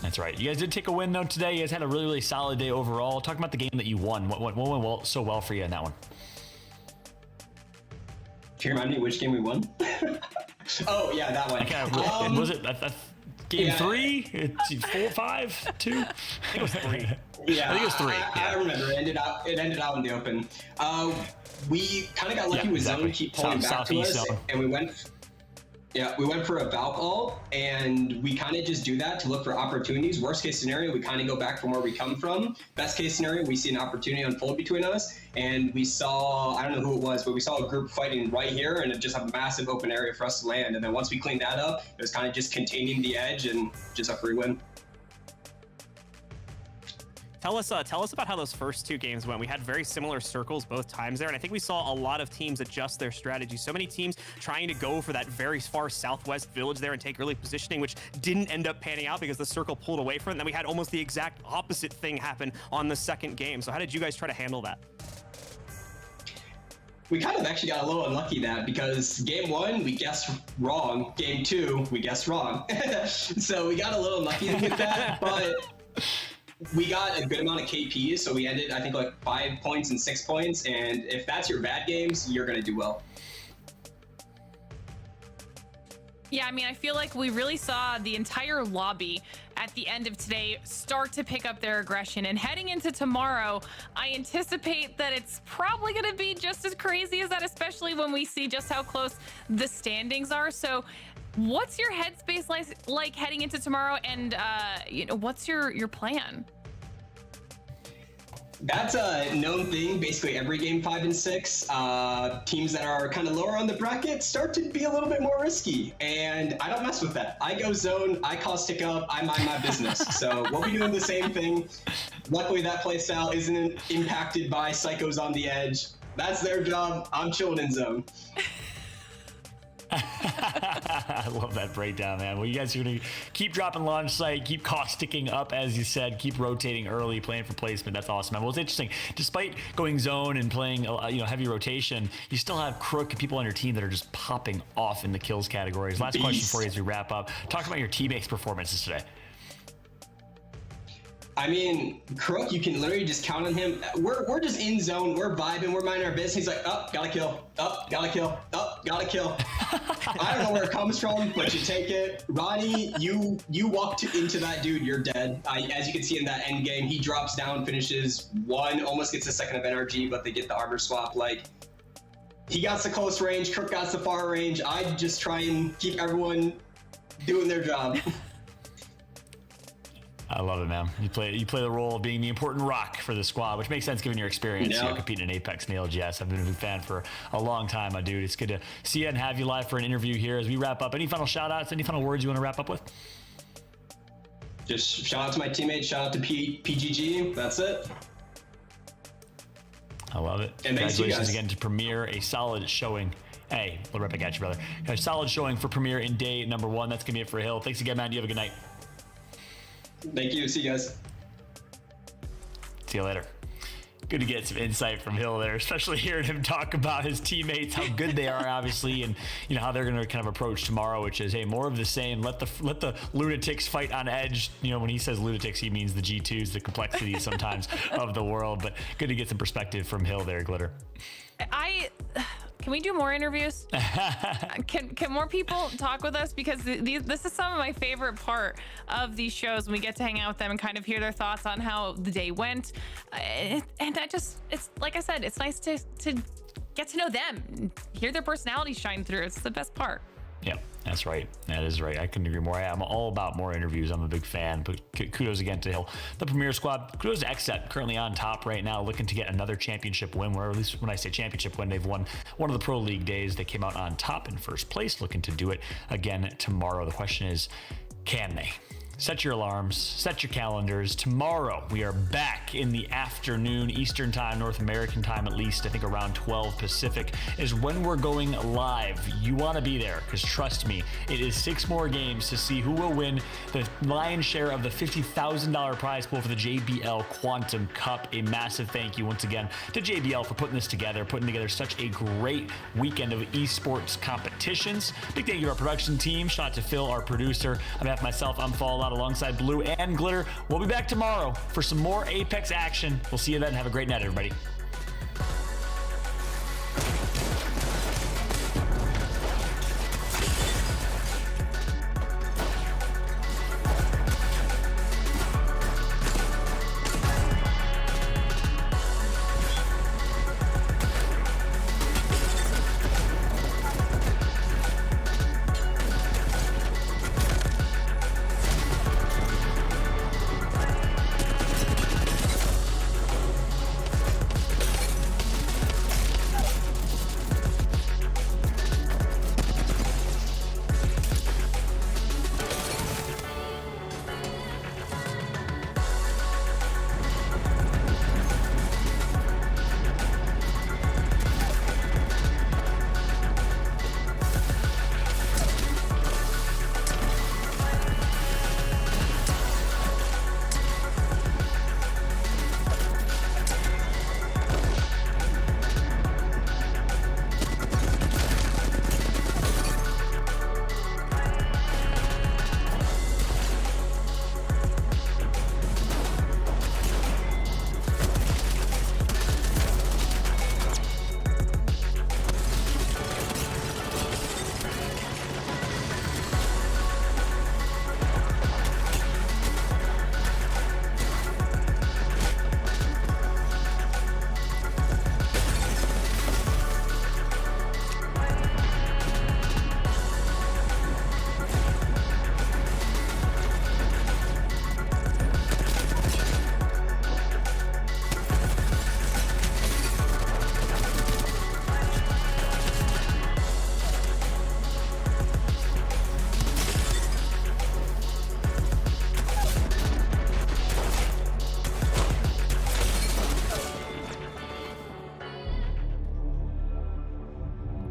That's right. You guys did take a win, though, today. You guys had a really, really solid day overall. Talking about the game that you won. What went so well for you in that one? Can you remind me which game we won? Oh, yeah, that one. Was it game 3? 4, 5, 2? I think it was 3. Yeah, I think it was 3. I remember. It ended out in the open. We kind of got lucky with zone keep pulling back to us, and we went for a Valk ult, and we kind of just do that to look for opportunities. Worst case scenario, we kind of go back from where we come from. Best case scenario, we see an opportunity unfold between us, and we saw, I don't know who it was, but we saw a group fighting right here, and it just a massive open area for us to land. And then once we cleaned that up, it was kind of just containing the edge and just a free win. Tell us about how those first 2 games went. We had very similar circles both times there, and I think we saw a lot of teams adjust their strategy. So many teams trying to go for that very far southwest village there and take early positioning, which didn't end up panning out because the circle pulled away from it. And then we had almost the exact opposite thing happen on the second game. So how did you guys try to handle that? We kind of actually got a little unlucky that, because game 1 we guessed wrong, game 2 we guessed wrong. So we got a little unlucky with that, but we got a good amount of KPs, so we ended, I think, like 5 points and 6 points, and if that's your bad games, you're going to do well. Yeah, I mean, I feel like we really saw the entire lobby at the end of today start to pick up their aggression. And heading into tomorrow, I anticipate that it's probably going to be just as crazy as that, especially when we see just how close the standings are. So what's your headspace like heading into tomorrow, and what's your plan? That's a known thing. Basically, every game 5 and 6, teams that are kind of lower on the bracket start to be a little bit more risky, and I don't mess with that. I go zone, I caustic up, I mind my business. So we'll be doing the same thing. Luckily, that playstyle isn't impacted by psychos on the edge. That's their job. I'm chilling in zone. I love that breakdown, man. Well, you guys are going to keep dropping launch site, keep causticking up, as you said, keep rotating early, playing for placement. That's awesome, man. Well, it's interesting. Despite going zone and playing heavy rotation, you still have Crook and people on your team that are just popping off in the kills categories. Last question for you as we wrap up. Talk about your teammates' performances today. I mean, Crook, you can literally just count on him. We're just in zone. We're vibing. We're minding our business. He's like, oh, got to kill. Oh, got to kill. Oh, got to kill. I don't know where it comes from, but you take it. Ronnie, you walked into that dude, you're dead. As you can see in that end game, he drops down, finishes 1, almost gets a second of NRG, but they get the armor swap. Like, he got the close range. Crook got the far range. I just try and keep everyone doing their job. I love it, man. You play the role of being the important rock for the squad, which makes sense given your experience competing in Apex and ALGS. I've been a big fan for a long time, my dude. It's good to see you and have you live for an interview here as we wrap up. Any final shout outs, any final words you want to wrap up with? Just shout out to my teammates, shout out to PGG. That's it. I love it. And thanks to you Congratulations guys. again to Premier, a solid showing. Hey, we'll right back at you, brother. A solid showing for Premier in day number 1. That's going to be it for Hill. Thanks again, man. You have a good night. Thank you. See you guys. See you later. Good to get some insight from Hill there, especially hearing him talk about his teammates, how good they are, obviously, and how they're going to kind of approach tomorrow, which is, hey, more of the same. Let the lunatics fight on edge. When he says lunatics, he means the G2s, the complexities sometimes of the world. But good to get some perspective from Hill there, Glitter. Can we do more interviews? Can more people talk with us? Because this is some of my favorite part of these shows, when we get to hang out with them and kind of hear their thoughts on how the day went. And it's like I said, it's nice to get to know them, hear their personalities shine through. It's the best part. Yeah, that's right. That is right. I couldn't agree more. I'm all about more interviews. I'm a big fan. But kudos again to Hill, the Premier squad. Kudos to XSET, currently on top right now, looking to get another championship win. Or at least when I say championship win, they've won one of the Pro League days. They came out on top in first place, looking to do it again tomorrow. The question is, can they? Set your alarms, set your calendars. Tomorrow, we are back in the afternoon, Eastern time, North American time at least. I think around 12 Pacific is when we're going live. You want to be there, because trust me, it is 6 more games to see who will win the lion's share of the $50,000 prize pool for the JBL Quantum Cup. A massive thank you once again to JBL for putting this together, putting together such a great weekend of esports competitions. Big thank you to our production team. Shout out to Phil, our producer. On behalf of myself, I'm Fallout alongside Blue and Glitter. We'll be back tomorrow for some more Apex action. We'll see you then. Have a great night, everybody.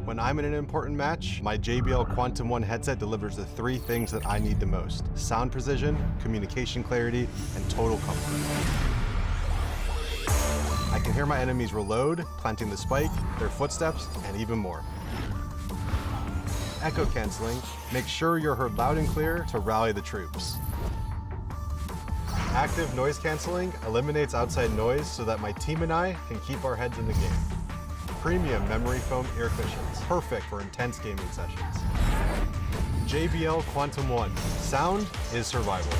When I'm in an important match, my JBL Quantum 1 headset delivers the 3 things that I need the most: sound precision, communication clarity, and total comfort. I can hear my enemies reload, planting the spike, their footsteps, and even more. Echo canceling, make sure you're heard loud and clear to rally the troops. Active noise canceling eliminates outside noise so that my team and I can keep our heads in the game. Premium memory foam ear cushions, perfect for intense gaming sessions. JBL Quantum 1, sound is survival.